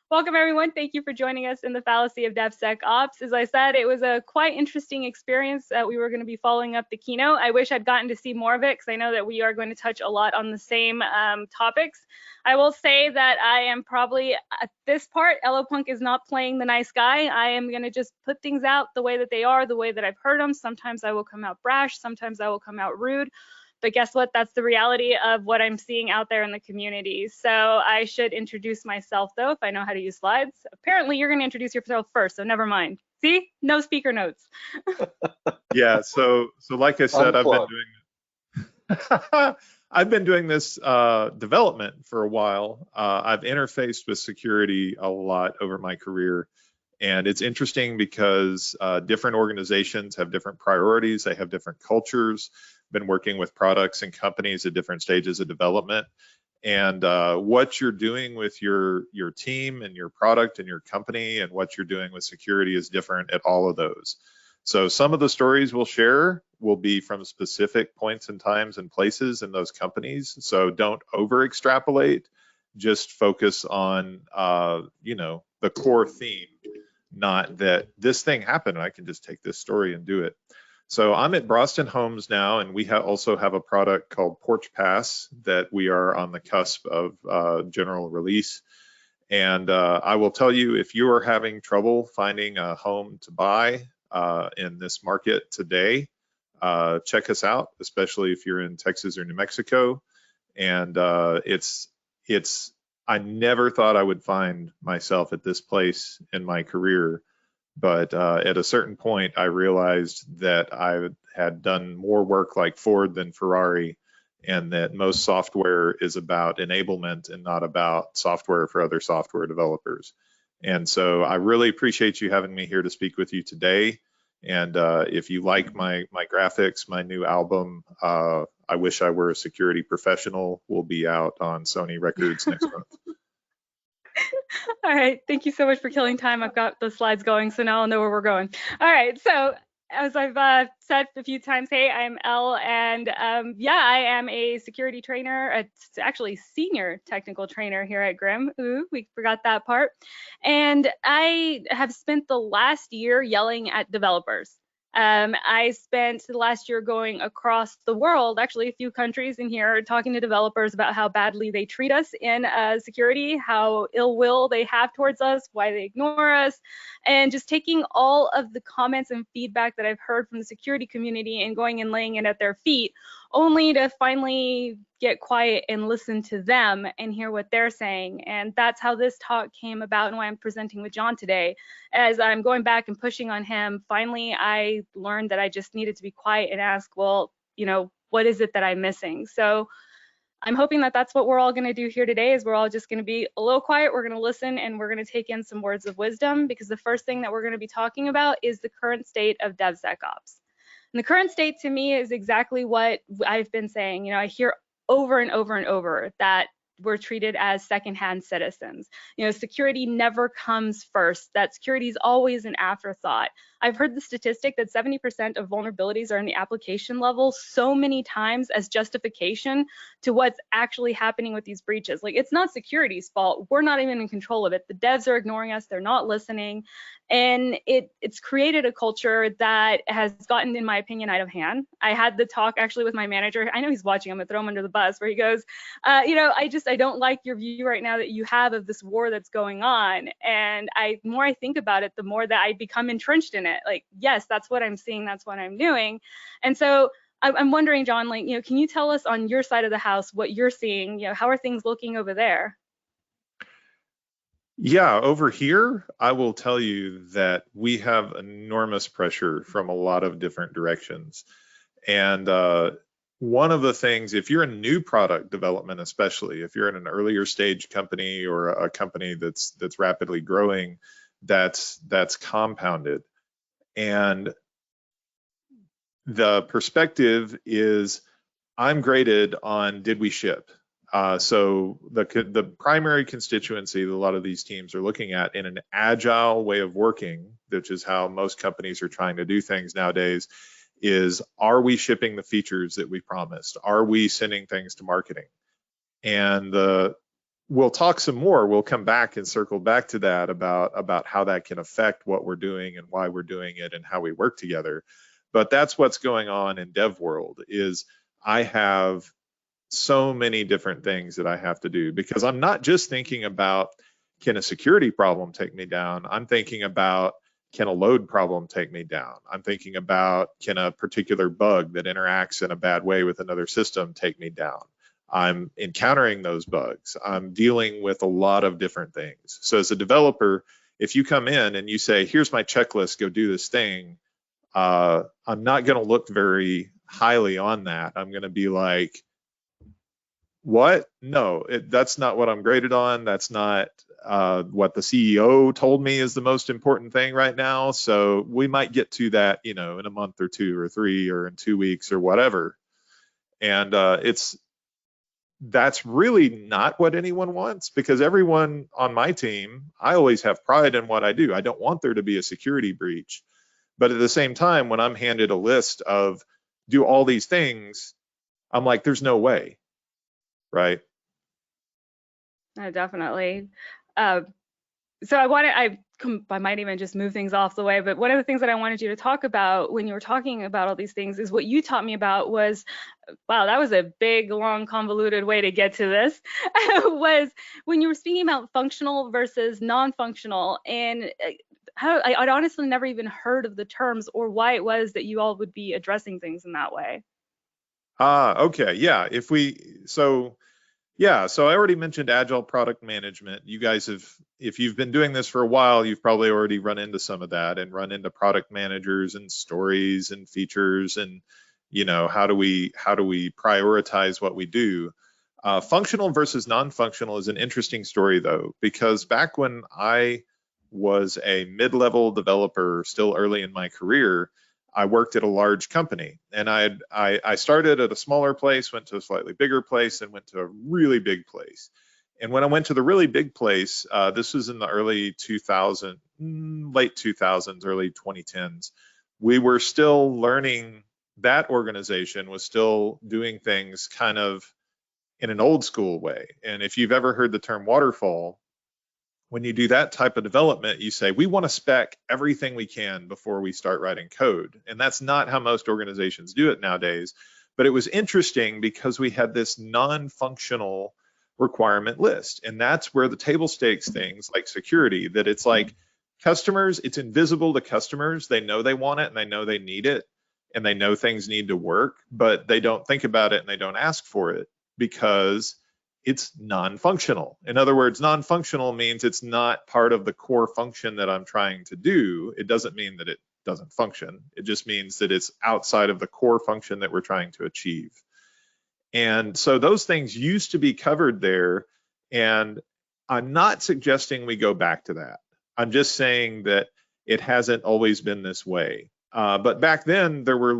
welcome everyone. Thank you for joining us in the fallacy of DevSecOps. As I said, it was a quite interesting experience that we were going to be following up the keynote. I wish I'd gotten to see more of it because I know that we are going to touch a lot on the same topics. I will say that I am probably at this part, LO Punk is not playing the nice guy. I am going to just put things out the way that they are, the way that I've heard them. Sometimes I will come out brash, sometimes I will come out rude. But guess what? That's the reality of what I'm seeing out there in the community. So I should introduce myself, though, if I know how to use slides. Apparently, you're going to introduce yourself first, so never mind. See? No speaker notes. Yeah, so like I said, I've been doing this development for a while. I've interfaced with security a lot over my career. And it's interesting because different organizations have different priorities. They have different cultures. Been working with products and companies at different stages of development. And what you're doing with your team and your product and your company and what you're doing with security is different at all of those. So some of the stories we'll share will be from specific points and times and places in those companies. So don't over extrapolate, just focus on, you know, the core theme, not that this thing happened and I can just take this story and do it. So I'm at Broston Homes now, and we also have a product called Porch Pass that we are on the cusp of general release. And I will tell you, if you are having trouble finding a home to buy in this market today, check us out, especially if you're in Texas or New Mexico. And it's I never thought I would find myself at this place in my career, but at a certain point, I realized that I had done more work like Ford than Ferrari, and that most software is about enablement and not about software for other software developers. And so I really appreciate you having me here to speak with you today. And if you like my graphics, my new album, I Wish I Were a Security Professional, will be out on Sony Records next month. All right, thank you so much for killing time. I've got the slides going, so now I'll know where we're going. All right, so as I've said a few times, hey, I'm Elle, and yeah, I am a security trainer, actually senior technical trainer here at GRIMM. Ooh, we forgot that part. And I have spent the last year yelling at developers. I spent the last year going across the world, actually a few countries in here, talking to developers about how badly they treat us in security, how ill will they have towards us, why they ignore us, and just taking all of the comments and feedback that I've heard from the security community and going and laying it at their feet, only to finally get quiet and listen to them and hear what they're saying. And that's how this talk came about and why I'm presenting with John today. As I'm going back and pushing on him, finally I learned that I just needed to be quiet and ask, well, you know, what is it that I'm missing? So I'm hoping that that's what we're all going to do here today, is we're all just going to be a little quiet, we're going to listen, and we're going to take in some words of wisdom, because the first thing that we're going to be talking about is the current state of DevSecOps. And the current state to me is exactly what I've been saying. You know, I hear over and over and over that we're treated as secondhand citizens. You know, security never comes first, that security is always an afterthought. I've heard the statistic that 70% of vulnerabilities are in the application level so many times as justification to what's actually happening with these breaches. Like, it's not security's fault. We're not even in control of it. The devs are ignoring us. They're not listening. And it's created a culture that has gotten, in my opinion, out of hand. I had the talk actually with my manager. I know he's watching. I'm gonna throw him under the bus, where he goes, you know, I don't like your view right now that you have of this war that's going on. And the more I think about it, the more that I become entrenched in it. Like, yes, that's what I'm seeing, that's what I'm doing. And so I'm wondering, John, like, you know, can you tell us on your side of the house what you're seeing? You know, how are things looking over there? Yeah, over here, I will tell you that we have enormous pressure from a lot of different directions. And one of the things, if you're in new product development, especially if you're in an earlier stage company or a company that's rapidly growing, that's compounded. And the perspective is, I'm graded on did we ship? So the primary constituency that a lot of these teams are looking at in an agile way of working, which is how most companies are trying to do things nowadays, is, are we shipping the features that we promised? Are we sending things to marketing? And we'll talk some more. We'll come back and circle back to that about how that can affect what we're doing and why we're doing it and how we work together. But that's what's going on in dev world, is I have so many different things that I have to do, because I'm not just thinking about, can a security problem take me down? I'm thinking about, can a load problem take me down? I'm thinking about, can a particular bug that interacts in a bad way with another system take me down? I'm encountering those bugs. I'm dealing with a lot of different things. So as a developer, if you come in and you say, here's my checklist, go do this thing, I'm not going to look very highly on that. I'm going to be like, what? No, that's not what I'm graded on. That's not what the CEO told me is the most important thing right now. So we might get to that, you know, in a month or 2 or 3 or in 2 weeks or whatever. And that's really not what anyone wants, because everyone on my team, I always have pride in what I do. I don't want there to be a security breach. But at the same time, when I'm handed a list of do all these things, I'm like, there's no way. Right. Definitely. So I might even just move things off the way, but one of the things that I wanted you to talk about when you were talking about all these things is what you taught me about was, wow, that was a big, long, convoluted way to get to this, was when you were speaking about functional versus non-functional. And I'd honestly never even heard of the terms or why it was that you all would be addressing things in that way. Okay, yeah. Yeah, so I already mentioned agile product management. You guys have, if you've been doing this for a while, you've probably already run into some of that and run into product managers and stories and features and, you know, how do we prioritize what we do? Functional versus non-functional is an interesting story though, because back when I was a mid-level developer, still early in my career, I worked at a large company, and I started at a smaller place, went to a slightly bigger place, and went to a really big place. And when I went to the really big place, this was in the early 2000s, late 2000s, early 2010s, we were still learning. That organization was still doing things kind of in an old school way. And if you've ever heard the term waterfall, when you do that type of development, you say, we want to spec everything we can before we start writing code. And that's not how most organizations do it nowadays. But it was interesting because we had this non-functional requirement list. And that's where the table stakes things like security, that it's like customers, it's invisible to customers. They know they want it and they know they need it and they know things need to work, but they don't think about it and they don't ask for it because it's non-functional. In other words, non-functional means it's not part of the core function that I'm trying to do. It doesn't mean that it doesn't function. It just means that it's outside of the core function that we're trying to achieve. And so those things used to be covered there. And I'm not suggesting we go back to that. I'm just saying that it hasn't always been this way. But back then there were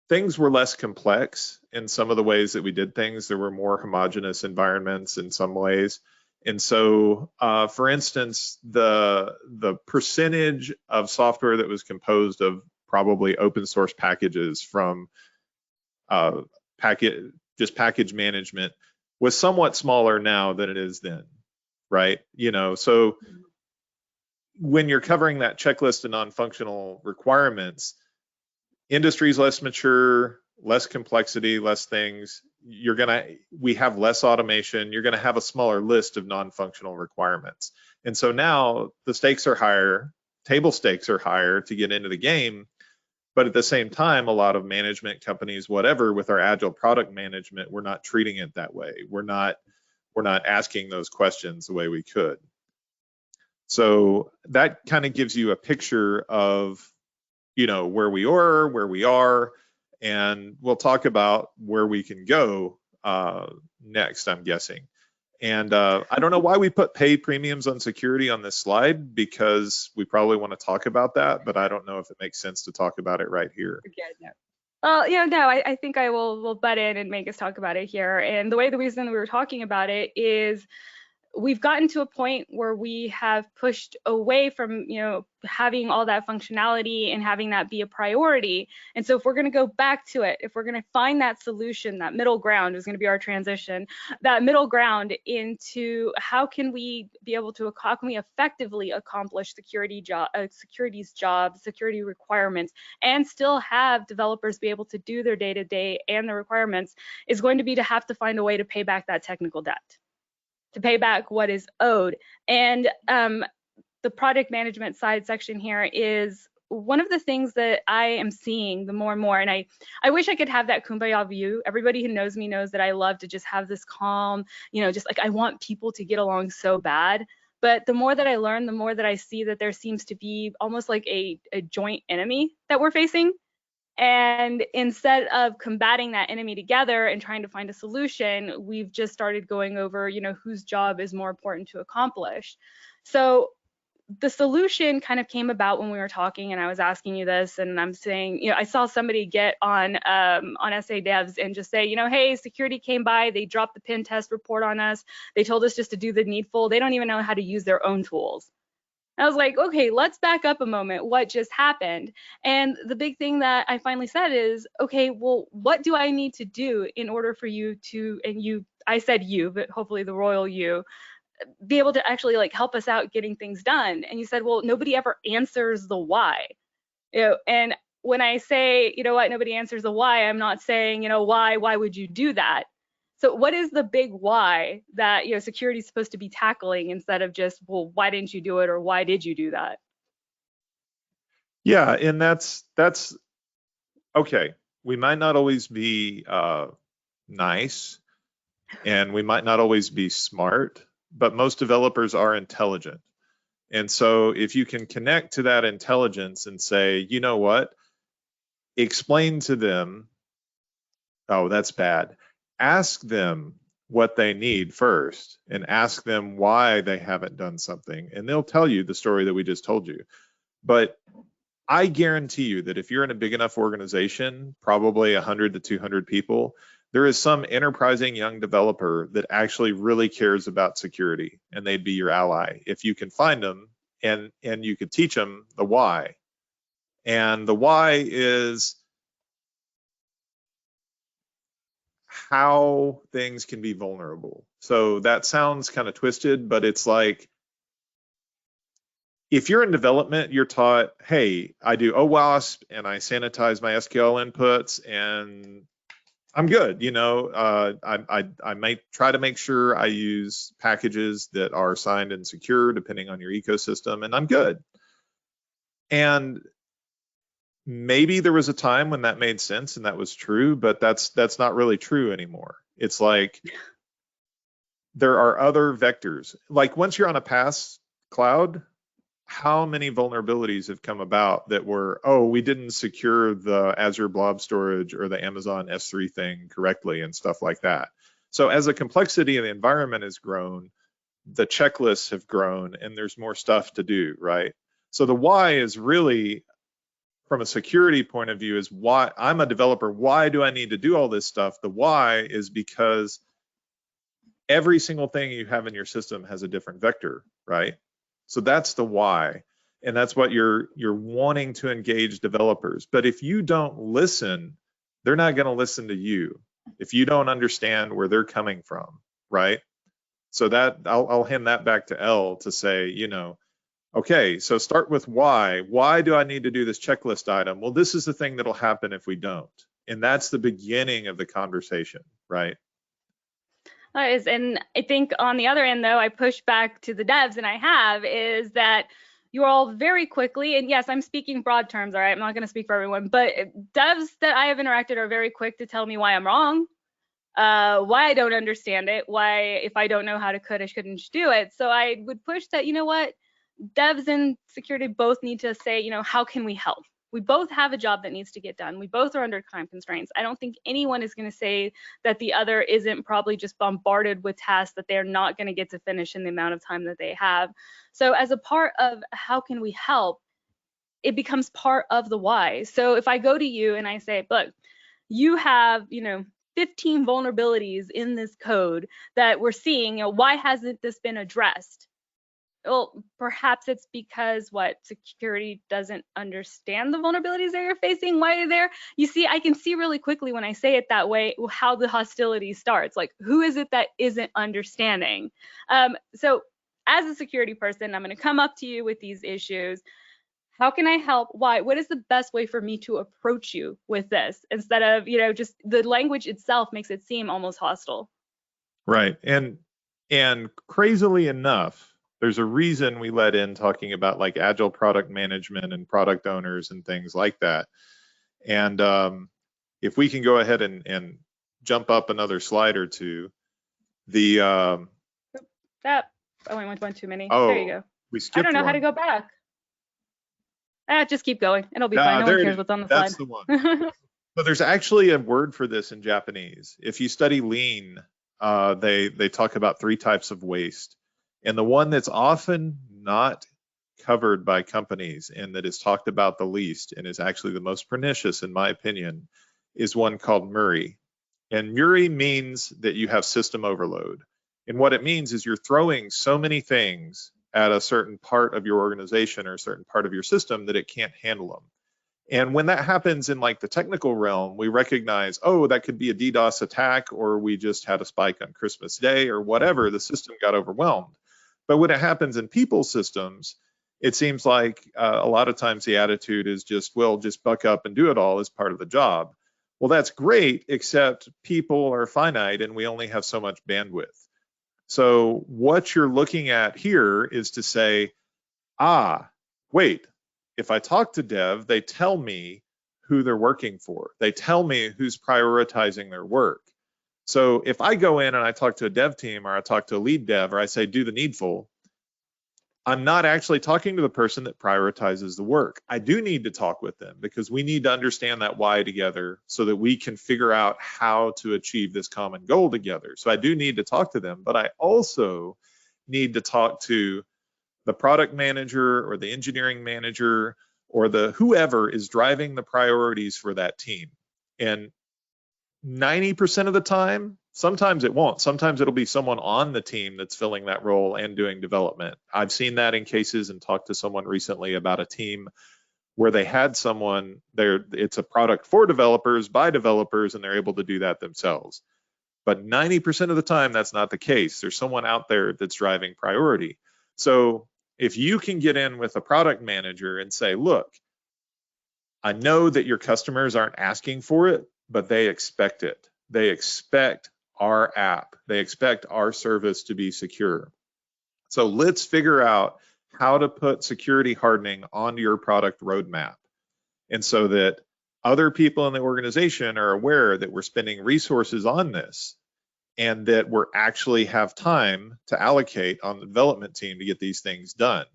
things were less complex in some of the ways that we did things. There were more homogeneous environments in some ways. And so, for instance, the percentage of software that was composed of probably open source packages from package management was somewhat smaller now than it is then, right? You know, so when you're covering that checklist of non-functional requirements, industry's less mature, less complexity, less things. We have less automation. You're gonna have a smaller list of non-functional requirements. And so now the stakes are higher, table stakes are higher to get into the game. But at the same time, a lot of management companies, whatever, with our agile product management, we're not treating it that way. We're not asking those questions the way we could. So that kind of gives you a picture of, you know, where we are, and we'll talk about where we can go next, I'm guessing. And I don't know why we put pay premiums on security on this slide, because we probably want to talk about that, but I don't know if it makes sense to talk about it right here. Well, you know, no, I think I will butt in and make us talk about it here. And the reason we were talking about it is we've gotten to a point where we have pushed away from, you know, having all that functionality and having that be a priority. And so if we're going to go back to it, if we're going to find that solution, that middle ground is going to be our transition, that middle ground into how can we effectively accomplish security's jobs, security requirements, and still have developers be able to do their day-to-day and the requirements, is going to be to have to find a way to pay back that technical debt, to pay back what is owed. And the product management side section here is one of the things that I am seeing the more and more. And I wish I could have that kumbaya view. Everybody who knows me knows that I love to just have this calm, you know, just like I want people to get along so bad. But the more that I learn, the more that I see that there seems to be almost like a joint enemy that we're facing. And instead of combating that enemy together and trying to find a solution, we've just started going over, you know, whose job is more important to accomplish. So the solution kind of came about when we were talking, and I was asking you this, and I'm saying, you know, I saw somebody get on SA Devs and just say, you know, hey, security came by, they dropped the pen test report on us, they told us just to do the needful, they don't even know how to use their own tools. I was like, okay, let's back up a moment. What just happened? And the big thing that I finally said is, okay, well, what do I need to do in order for you to, and you, I said you, but hopefully the royal you, be able to actually like help us out getting things done? And you said, well, nobody ever answers the why. You know, and when I say, you know what, nobody answers the why, I'm not saying, you know, why would you do that? So what is the big why that, you know, security is supposed to be tackling, instead of just, well, why didn't you do it, or why did you do that? Yeah, and that's okay. We might not always be nice, and we might not always be smart, but most developers are intelligent. And so if you can connect to that intelligence and say, you know what, explain to them, oh, that's bad. Ask them what they need first and ask them why they haven't done something. And they'll tell you the story that we just told you. But I guarantee you that if you're in a big enough organization, probably 100 to 200 people, there is some enterprising young developer that actually really cares about security, and they'd be your ally if you can find them and you could teach them the why. And the why is how things can be vulnerable. So that sounds kind of twisted, but it's like, if you're in development, you're taught, hey, I do OWASP and I sanitize my SQL inputs and I'm good. You know, I might try to make sure I use packages that are signed and secure depending on your ecosystem, and I'm good. And maybe there was a time when that made sense and that was true, but that's not really true anymore. It's like there are other vectors. Like once you're on a PaaS cloud, how many vulnerabilities have come about that were, oh, we didn't secure the Azure Blob Storage or the Amazon S3 thing correctly and stuff like that. So as the complexity of the environment has grown, the checklists have grown and there's more stuff to do, right? So the why is really, from a security point of view, is why I'm a developer. Why do I need to do all this stuff? The why is because every single thing you have in your system has a different vector, right? So that's the why, and that's what you're wanting to engage developers. But if you don't listen, they're not going to listen to you if you don't understand where they're coming from, right? So that I'll hand that back to Elle to say, you know, okay, so start with why. Why do I need to do this checklist item? Well, this is the thing that'll happen if we don't, and that's the beginning of the conversation, right? And I think on the other end, though, I push back to the devs, and I have, is that you all very quickly, and yes, I'm speaking broad terms, all right, I'm not going to speak for everyone, but devs that I have interacted are very quick to tell me why I'm wrong, why I don't understand it, why if I don't know how to code, I shouldn't do it. So I would push that, you know what, devs and security both need to say, you know, how can we help? We both have a job that needs to get done. We both are under time constraints. I don't think anyone is going to say that the other isn't probably just bombarded with tasks that they're not going to get to finish in the amount of time that they have. So as a part of how can we help, it becomes part of the why. So if I go to you and I say, look, you have, you know, 15 vulnerabilities in this code that we're seeing, you know, why hasn't this been addressed? Well, perhaps it's because security doesn't understand the vulnerabilities that you're facing. Why are there? You see, I can see really quickly when I say it that way how the hostility starts. Like, who is it that isn't understanding? So as a security person, I'm going to come up to you with these issues. How can I help? Why? What is the best way for me to approach you with this instead of, you know, just the language itself makes it seem almost hostile. Right. And crazily enough, there's a reason we let in talking about like agile product management and product owners and things like that. And if we can go ahead and jump up another slide or two, the that I went one too many. Oh, there you go. We skipped I don't know one. how to go back. Just keep going. It'll be No, fine. No one there it cares is. what's on the That's slide. the one. So there's actually a word for this in Japanese. If you study lean, they talk about 3 types of waste. And the one that's often not covered by companies and that is talked about the least and is actually the most pernicious, in my opinion, is one called MURI. And MURI means that you have system overload. And what it means is you're throwing so many things at a certain part of your organization or a certain part of your system that it can't handle them. And when that happens in like the technical realm, we recognize, oh, that could be a DDoS attack, or we just had a spike on Christmas Day or whatever, the system got overwhelmed. But when it happens in people systems, it seems like a lot of times the attitude is just, well, just buck up and do it all as part of the job. Well, that's great, except people are finite and we only have so much bandwidth. So what you're looking at here is to say, wait, if I talk to dev, they tell me who they're working for. They tell me who's prioritizing their work. So if I go in and I talk to a dev team, or I talk to a lead dev, or I say, do the needful, I'm not actually talking to the person that prioritizes the work. I do need to talk with them because we need to understand that why together so that we can figure out how to achieve this common goal together. So I do need to talk to them, but I also need to talk to the product manager or the engineering manager or the whoever is driving the priorities for that team. And 90% of the time, sometimes it won't. Sometimes it'll be someone on the team that's filling that role and doing development. I've seen that in cases and talked to someone recently about a team where they had someone there. It's a product for developers by developers, and they're able to do that themselves. But 90% of the time, that's not the case. There's someone out there that's driving priority. So if you can get in with a product manager and say, look, I know that your customers aren't asking for it, but they expect it. They expect our app. They expect our service to be secure. So let's figure out how to put security hardening onto your product roadmap. And so that other people in the organization are aware that we're spending resources on this and that we're actually have time to allocate on the development team to get these things done.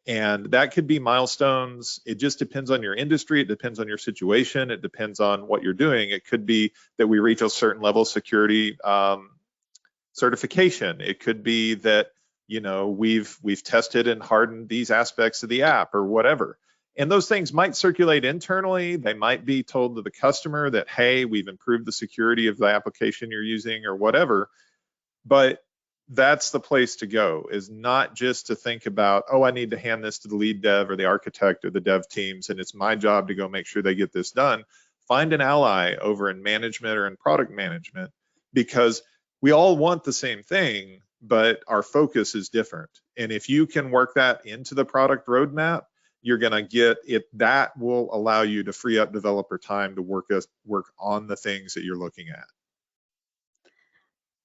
And that could be milestones. It just depends on your industry. It depends on your situation. It depends on what you're doing. It could be that we reach a certain level of security certification. It could be that, you know, we've tested and hardened these aspects of the app or whatever. And those things might circulate internally. They might be told to the customer that, hey, we've improved the security of the application you're using or whatever. But that's the place to go, is not just to think about, oh, I need to hand this to the lead dev or the architect or the dev teams, and it's my job to go make sure they get this done. Find an ally over in management or in product management, because we all want the same thing, but our focus is different. And if you can work that into the product roadmap, you're going to get it. That will allow you to free up developer time to work on the things that you're looking at.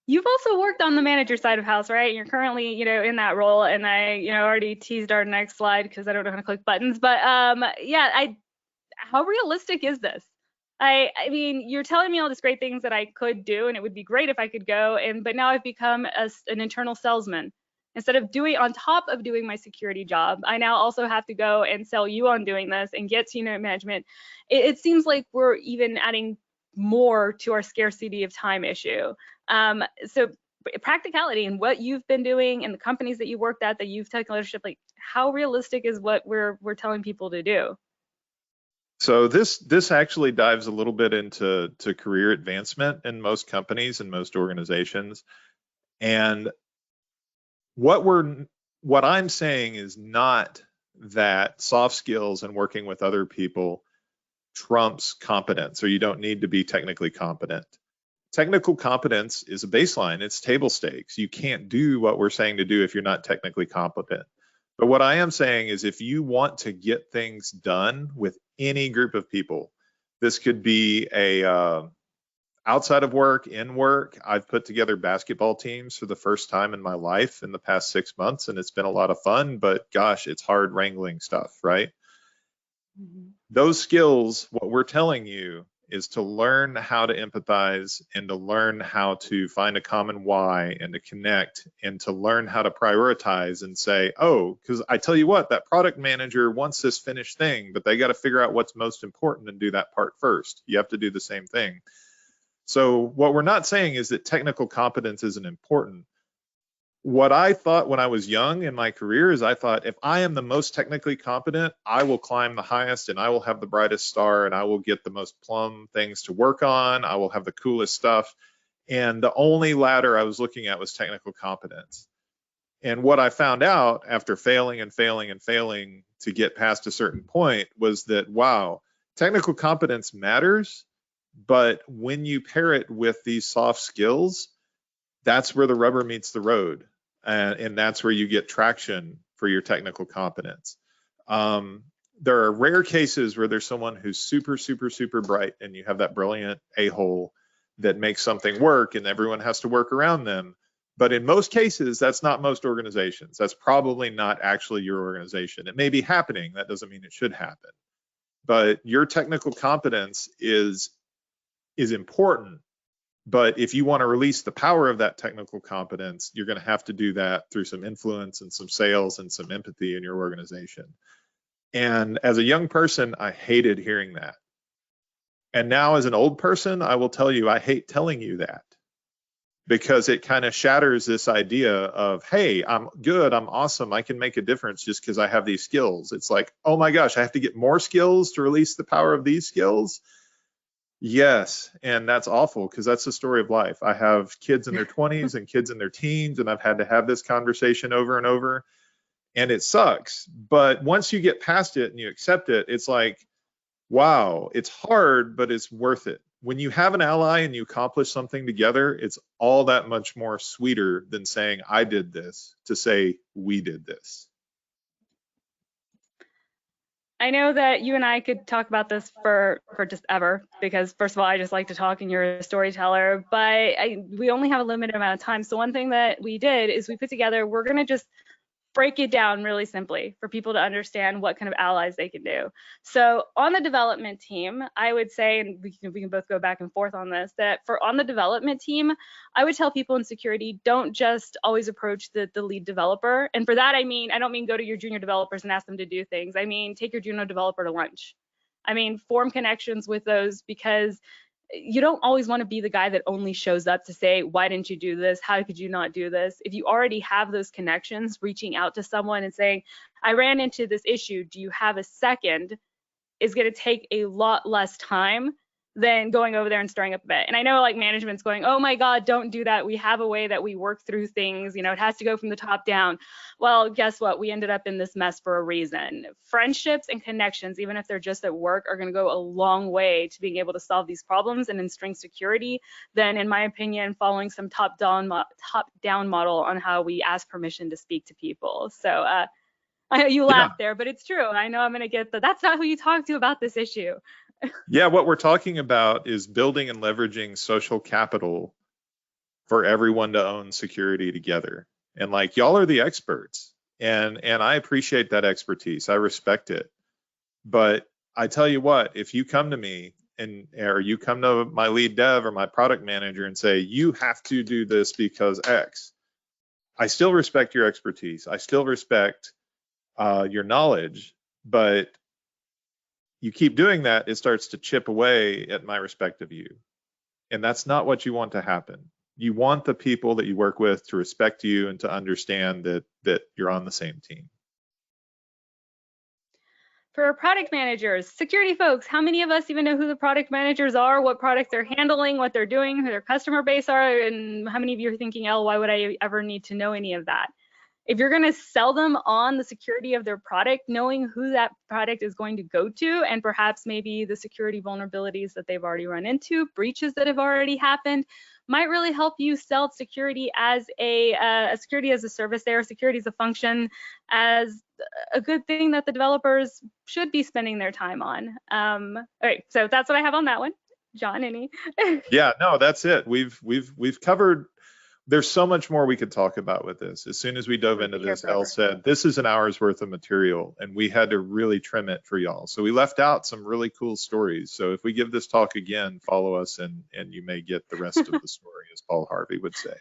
You've also worked on the manager side of house, right? You're currently, you know, in that role, and I, you know, already teased our next slide because I don't know how to click buttons. But yeah, how realistic is this? I mean, you're telling me all these great things that I could do, and it would be great if I could go. But now I've become an internal salesman. Instead of doing, on top of doing my security job, I now also have to go and sell you on doing this and get senior management. It seems like we're even adding more to our scarcity of time issue. So practicality and what you've been doing and the companies that you worked at, that you've taken leadership, like how realistic is what we're telling people to do? So this actually dives a little bit into career advancement in most companies and most organizations. And what I'm saying is not that soft skills and working with other people trumps competence, or you don't need to be technically competent. Technical competence is a baseline. It's table stakes. You can't do what we're saying to do if you're not technically competent. But what I am saying is, if you want to get things done with any group of people, this could be a outside of work, in work. I've put together basketball teams for the first time in my life in the past 6 months, and it's been a lot of fun, but gosh, it's hard wrangling stuff, right? Mm-hmm. Those skills, what we're telling you is to learn how to empathize and to learn how to find a common why and to connect and to learn how to prioritize and say, oh, because I tell you what, that product manager wants this finished thing, but they got to figure out what's most important and do that part first. You have to do the same thing. So what we're not saying is that technical competence isn't important. What I thought when I was young in my career is I thought, if I am the most technically competent, I will climb the highest and I will have the brightest star and I will get the most plum things to work on. I will have the coolest stuff. And the only ladder I was looking at was technical competence. And what I found out after failing and failing and failing to get past a certain point was that, wow, technical competence matters, but when you pair it with these soft skills, that's where the rubber meets the road. And that's where you get traction for your technical competence. There are rare cases where there's someone who's super, super, super bright and you have that brilliant a-hole that makes something work and everyone has to work around them. But in most cases, that's not most organizations. That's probably not actually your organization. It may be happening. That doesn't mean it should happen. But your technical competence is important, But if you want to release the power of that technical competence, you're going to have to do that through some influence and some sales and some empathy in your organization. And as a young person, I hated hearing that. And now as an old person, I will tell you, I hate telling you that, because it kind of shatters this idea of, hey, I'm good, I'm awesome, I can make a difference just because I have these skills. It's like, oh my gosh, I have to get more skills to release the power of these skills. Yes, and that's awful, because that's the story of life. I have kids in their 20s and kids in their teens, and I've had to have this conversation over and over, and it sucks. But once you get past it and you accept it, it's like, wow, it's hard, but it's worth it. When you have an ally and you accomplish something together, it's all that much more sweeter than saying, I did this, to say, we did this. I know that you and I could talk about this for just ever, because first of all, I just like to talk and you're a storyteller, but we only have a limited amount of time. So one thing that we did is we put together, we're going to just break it down really simply for people to understand what kind of allies they can do. So on the development team, I would say, and we can both go back and forth on this, that for on the development team, I would tell people in security, don't just always approach the lead developer. And for that, I don't mean go to your junior developers and ask them to do things. I mean, take your junior developer to lunch. I mean, form connections with those, because you don't always want to be the guy that only shows up to say, why didn't you do this? How could you not do this? If you already have those connections, reaching out to someone and saying, I ran into this issue, do you have a second, is going to take a lot less time than going over there and stirring up a bit. And I know like management's going, oh my God, don't do that. We have a way that we work through things. It has to go from the top down. Well, guess what? We ended up in this mess for a reason. Friendships and connections, even if they're just at work, are going to go a long way to being able to solve these problems and instilling security than, in my opinion, following some top-down model on how we ask permission to speak to people. So I know you laughed there, but it's true. I know I'm going to get that's not who you talk to about this issue. Yeah, what we're talking about is building and leveraging social capital for everyone to own security together. And like, y'all are the experts, and I appreciate that expertise. I respect it. But I tell you what, if you come to me or you come to my lead dev or my product manager and say, you have to do this because X, I still respect your expertise. I still respect your knowledge, but you keep doing that, it starts to chip away at my respect of you. And that's not what you want to happen. You want the people that you work with to respect you and to understand that you're on the same team. For product managers, security folks, how many of us even know who the product managers are, what products they're handling, what they're doing, who their customer base are, and how many of you are thinking, oh, why would I ever need to know any of that? If you're going to sell them on the security of their product, knowing who that product is going to go to, and perhaps maybe the security vulnerabilities that they've already run into, breaches that have already happened, might really help you sell security as a security as a service there, security as a function, as a good thing that the developers should be spending their time on. All right, so that's what I have on that one. John, any? Yeah, no, that's it. We've covered. There's so much more we could talk about with this. As soon as we dove into this, Elle said, this is an hour's worth of material, and we had to really trim it for y'all. So we left out some really cool stories. So if we give this talk again, follow us and you may get the rest of the story, as Paul Harvey would say.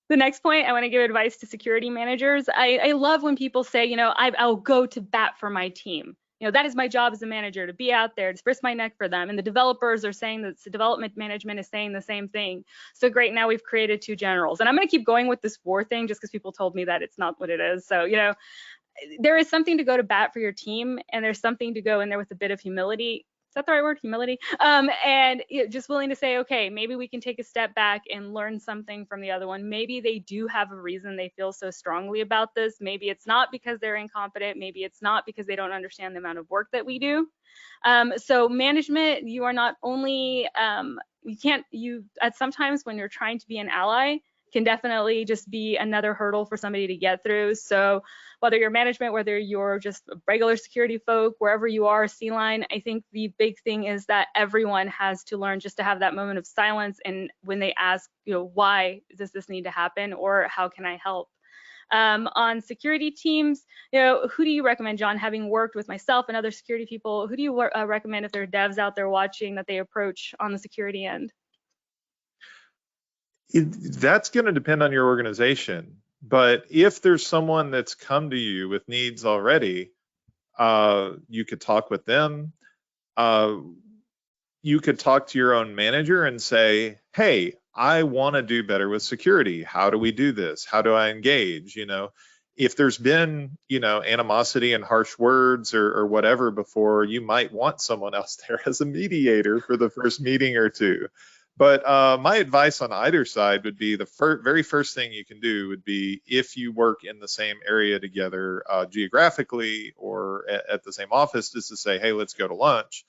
The next point, I want to give advice to security managers. I love when people say, I'll go to bat for my team. That is my job as a manager, to be out there, to risk my neck for them. And the developers are saying that the development management is saying the same thing. So great, now we've created two generals. And I'm going to keep going with this war thing just because people told me that it's not what it is. So, there is something to go to bat for your team, and there's something to go in there with a bit of humility. Is that the right word? Humility? And just willing to say, okay, maybe we can take a step back and learn something from the other one. Maybe they do have a reason they feel so strongly about this. Maybe it's not because they're incompetent. Maybe it's not because they don't understand the amount of work that we do. So management, you are not only, at sometimes when you're trying to be an ally, can definitely just be another hurdle for somebody to get through. So whether you're management, whether you're just regular security folk, wherever you are, C-line, I think the big thing is that everyone has to learn just to have that moment of silence. And when they ask, why does this need to happen, or how can I help? On security teams, who do you recommend, John, having worked with myself and other security people, who do you recommend if there are devs out there watching that they approach on the security end? That's going to depend on your organization. But if there's someone that's come to you with needs already, you could talk with them. You could talk to your own manager and say, hey, I want to do better with security. How do we do this? How do I engage? If there's been, animosity and harsh words or whatever before, you might want someone else there as a mediator for the first meeting or two. But my advice on either side would be the very first thing you can do would be, if you work in the same area together geographically or at the same office, is to say, hey, let's go to lunch.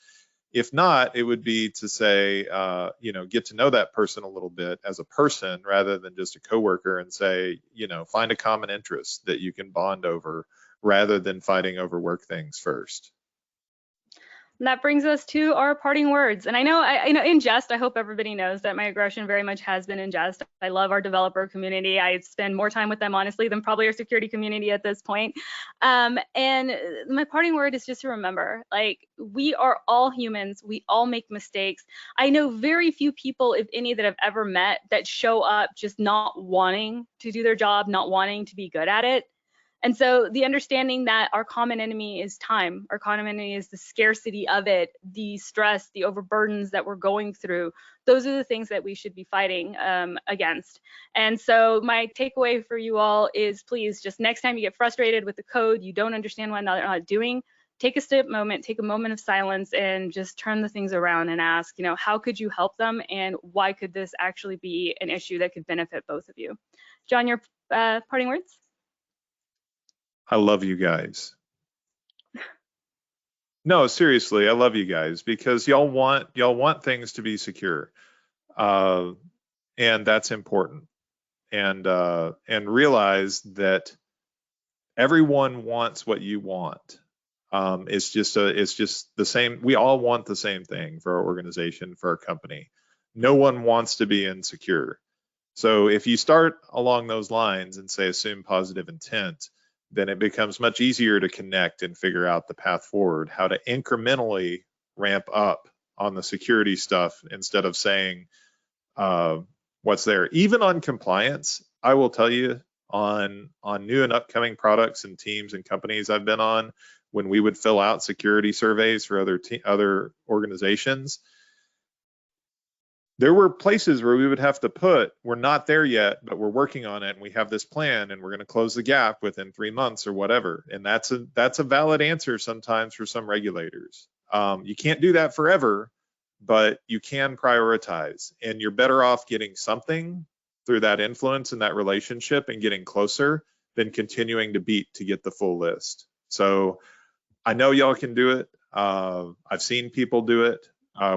If not, it would be to say, get to know that person a little bit as a person rather than just a coworker, and say, find a common interest that you can bond over rather than fighting over work things first. And that brings us to our parting words. And I know, in jest, I hope everybody knows that my aggression very much has been in jest. I love our developer community. I spend more time with them, honestly, than probably our security community at this point. And my parting word is just to remember, we are all humans. We all make mistakes. I know very few people, if any, that I've ever met that show up just not wanting to do their job, not wanting to be good at it. And so the understanding that our common enemy is time, our common enemy is the scarcity of it, the stress, the overburdens that we're going through, those are the things that we should be fighting against. And so my takeaway for you all is, please, just next time you get frustrated with the code, you don't understand what they're not doing, take a moment of silence and just turn the things around and ask, how could you help them, and why could this actually be an issue that could benefit both of you? John, your parting words? I love you guys. No, seriously, I love you guys because y'all want things to be secure, and that's important. And realize that everyone wants what you want. It's just the same. We all want the same thing for our organization, for our company. No one wants to be insecure. So if you start along those lines and say assume positive intent, then it becomes much easier to connect and figure out the path forward, how to incrementally ramp up on the security stuff instead of saying what's there. Even on compliance, I will tell you, on new and upcoming products and teams and companies I've been on, when we would fill out security surveys for other organizations, there were places where we would have to put, we're not there yet, but we're working on it, and we have this plan, and we're going to close the gap within 3 months or whatever. And that's a valid answer sometimes for some regulators. You can't do that forever, but you can prioritize, and you're better off getting something through that influence and that relationship and getting closer than continuing to beat to get the full list. So I know y'all can do it. I've seen people do it.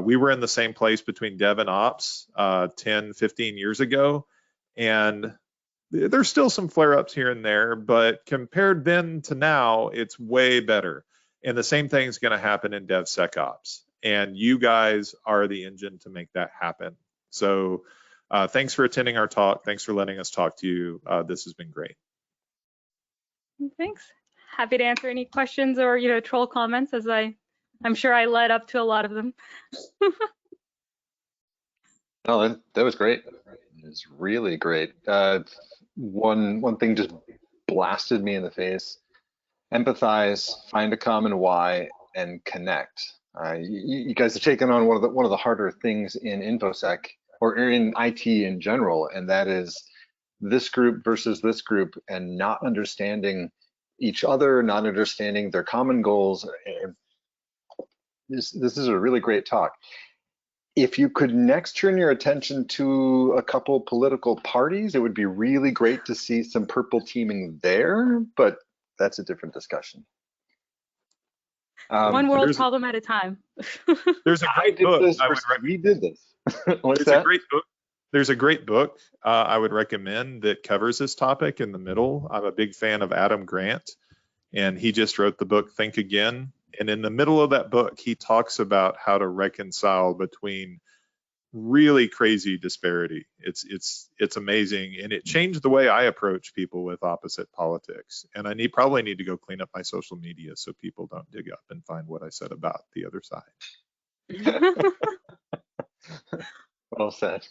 We were in the same place between dev and ops 10, 15 years ago, and there's still some flare-ups here and there, but compared then to now, it's way better. And the same thing's going to happen in DevSecOps, and you guys are the engine to make that happen. So thanks for attending our talk. Thanks for letting us talk to you. This has been great. Thanks. Happy to answer any questions or troll comments, as I'm sure I led up to a lot of them. No, that was great. It was really great. One thing just blasted me in the face: empathize, find a common why, and connect. You guys have taken on one of the harder things in InfoSec or in IT in general, and that is this group versus this group, and not understanding each other, not understanding their common goals. This is a really great talk. If you could next turn your attention to a couple political parties, it would be really great to see some purple teaming there, but that's a different discussion. One world problem at a time. There's a great book. We did this. What's It's that? a great book. There's a great book I would recommend that covers this topic in the middle. I'm a big fan of Adam Grant, and he just wrote the book Think Again. And in the middle of that book, he talks about how to reconcile between really crazy disparity. It's amazing, and it changed the way I approach people with opposite politics. And I probably need to go clean up my social media so people don't dig up and find what I said about the other side. Well said.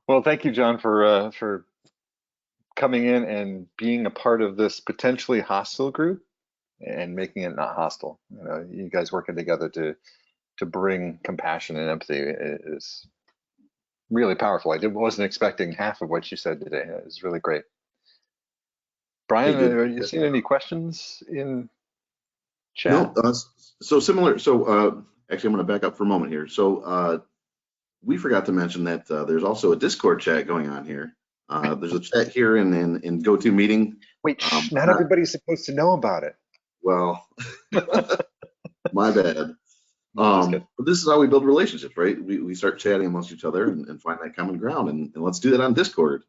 Well, thank you, John, for coming in and being a part of this potentially hostile group and making it not hostile. You know, you guys working together to bring compassion and empathy is really powerful. I wasn't expecting half of what you said today. It was really great. Brian, Hey, good. are you seeing any questions in chat? No, so similar. So actually, I'm going to back up for a moment here. So we forgot to mention that there's also a Discord chat going on here. There's a chat here in GoToMeeting. Wait, not everybody's supposed to know about it. Well, my bad. But But this is how we build relationships, right? We start chatting amongst each other and find that common ground, and let's do that on Discord.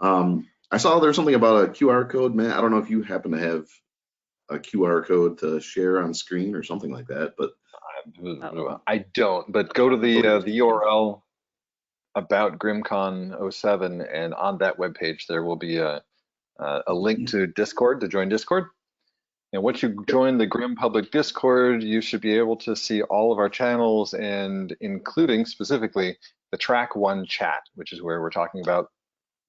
I saw there's something about a QR code, Matt. I don't know if you happen to have a QR code to share on screen or something like that, but I don't. But go to the URL about GRIMMCon 07, and on that webpage there will be a link to Discord to join Discord. And once you join the GRIMM public Discord, you should be able to see all of our channels, and including specifically the track 1 chat, which is where we're talking about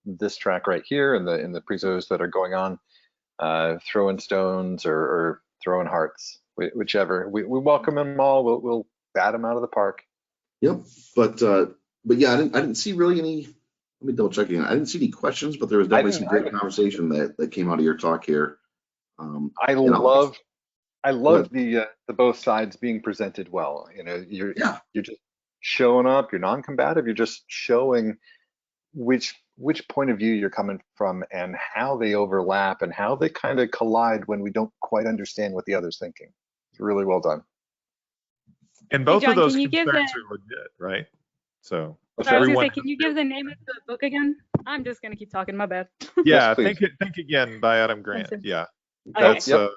this track right here in the prezos that are going on, throwing stones or throwing hearts, whichever. We welcome them all. We'll bat them out of the park. Yep. But yeah, I didn't see really any. Let me double check again. I didn't see any questions, but there was definitely some great conversation that came out of your talk here. I love the both sides being presented well. You know, you're just showing up. You're non-combative. You're just showing which point of view you're coming from and how they overlap and how they kind of collide when we don't quite understand what the other's thinking. It's really well done. And both John, of those can you give concerns are legit, right? So I was gonna say, can you give the name of the book again? I'm just gonna keep talking. My bad. Yeah, Yes, Think Again by Adam Grant. Awesome. Yeah, Okay.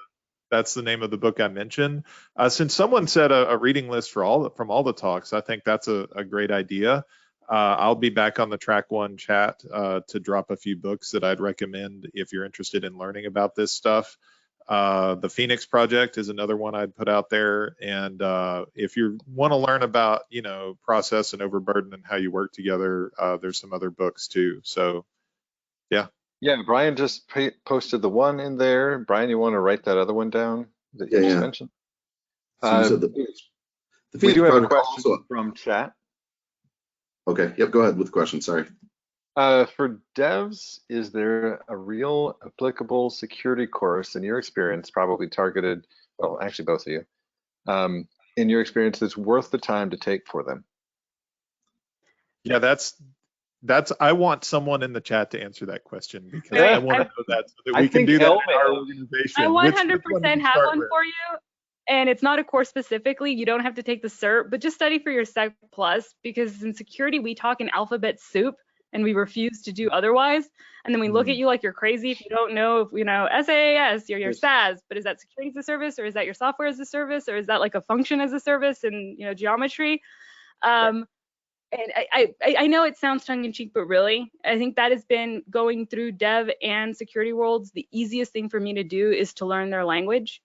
that's the name of the book I mentioned. Since someone said a reading list from all the talks, I think that's a great idea. I'll be back on the track 1 chat to drop a few books that I'd recommend if you're interested in learning about this stuff. The Phoenix Project is another one I'd put out there. And if you want to learn about, process and overburden and how you work together, there's some other books too. So, yeah. Yeah, Brian just posted the one in there. Brian, you want to write that other one down that you just mentioned? So you said the Phoenix we do have a Project question also, from chat. Okay, yep, go ahead with the question, sorry. For devs, is there a real applicable security course in your experience, probably targeted, well, actually both of you, in your experience that's worth the time to take for them? Yeah, that's I want someone in the chat to answer that question, because I want to know that so that we can do that in our organization. I 100% have one for you. And it's not a course specifically. You don't have to take the cert, but just study for your Sec Plus, because in security, we talk in alphabet soup and we refuse to do otherwise. And then we look at you like you're crazy if you don't know, if SaaS or your SaaS, but is that security as a service, or is that your software as a service, or is that like a function as a service in geometry? And I know it sounds tongue in cheek, but really, I think that has been, going through dev and security worlds, the easiest thing for me to do is to learn their language.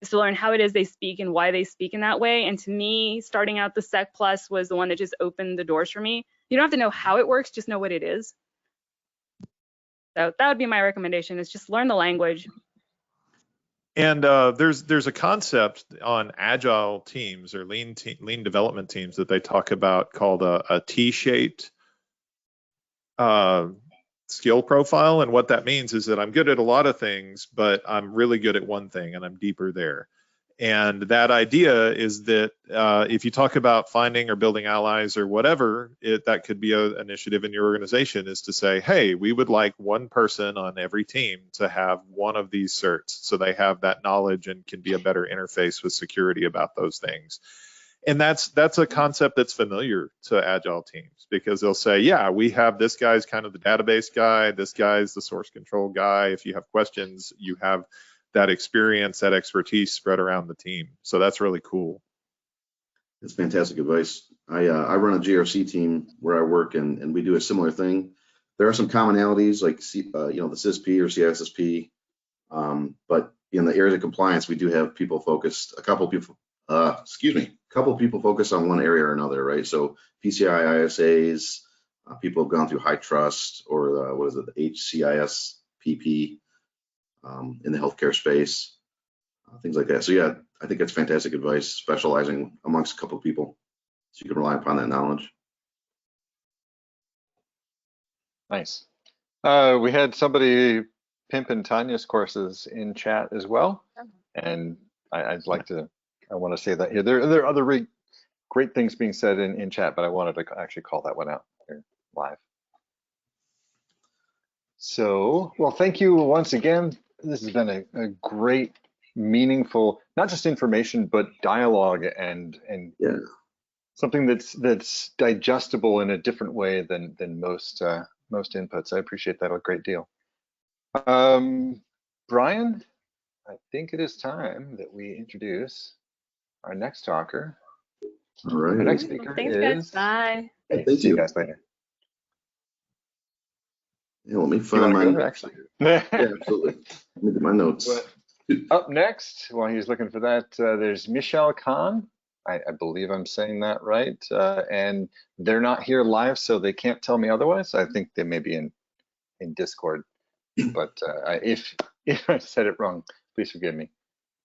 Is to learn how it is they speak and why they speak in that way. And to me, starting out the Sec Plus was the one that just opened the doors for me. You don't have to know how it works, just know what it is. So that would be my recommendation, is just learn the language. And there's a concept on agile teams or lean development teams that they talk about called a T-shaped skill profile. And what that means is that I'm good at a lot of things, but I'm really good at one thing and I'm deeper there. And that idea is that if you talk about finding or building allies or whatever, that could be an initiative in your organization, is to say, hey, we would like one person on every team to have one of these certs, so they have that knowledge and can be a better interface with security about those things. And that's a concept that's familiar to agile teams, because they'll say, yeah, we have this guy's kind of the database guy, this guy's the source control guy. If you have questions, you have that experience, that expertise spread around the team. So that's really cool. That's fantastic advice. I run a GRC team where I work, and we do a similar thing. There are some commonalities like the CISP or CISSP, but in the areas of compliance, we do have people focused. A couple people focused on one area or another, right? So PCI ISAs, People have gone through high trust or what is it, the HCISPP in the healthcare space, things like that. So yeah, I think that's fantastic advice, specializing amongst a couple of people so you can rely upon that knowledge. Nice. We had somebody pimping Tanya's courses in chat as well, and I want to say that here. There are other great things being said in chat, but I wanted to actually call that one out here live. So, well, thank you once again. This has been a great, meaningful, not just information, but dialogue and Yeah. something that's digestible in a different way than most inputs. I appreciate that a great deal. Brian, I think it is time that we introduce our next talker. All right. Our next speaker Thanks, is. guys. Bye. Thank See you you. guys later. Yeah, let me You find want to my. go there, actually? Yeah, absolutely. Let me get my notes. Well, up next, while he's looking for that, there's Michelle Khan. I believe I'm saying that right. And they're not here live, so they can't tell me otherwise. I think they may be in Discord. But if I said it wrong, please forgive me.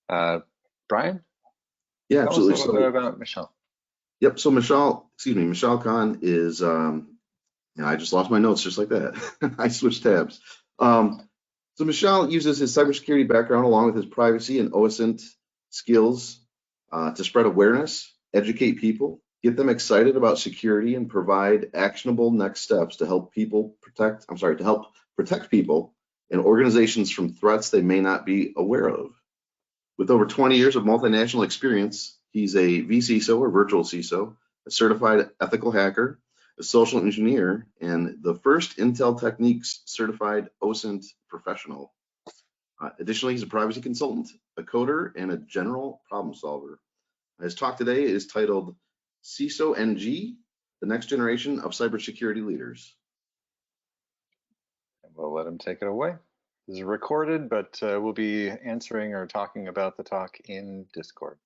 Brian? Yeah, Tell absolutely. us a little bit about Michelle. Yep. So Michelle Khan is, I just lost my notes just like that. I switched tabs. So Michelle uses his cybersecurity background along with his privacy and OSINT skills to spread awareness, educate people, get them excited about security, and provide actionable next steps to help protect people and organizations from threats they may not be aware of. With over 20 years of multinational experience, he's a vCISO or virtual CISO, a certified ethical hacker, a social engineer, and the first Intel Techniques certified OSINT professional. Additionally, he's a privacy consultant, a coder, and a general problem solver. His talk today is titled CISO NG, the next generation of cybersecurity leaders. And we'll let him take it away. This is recorded, but we'll be answering or talking about the talk in Discord.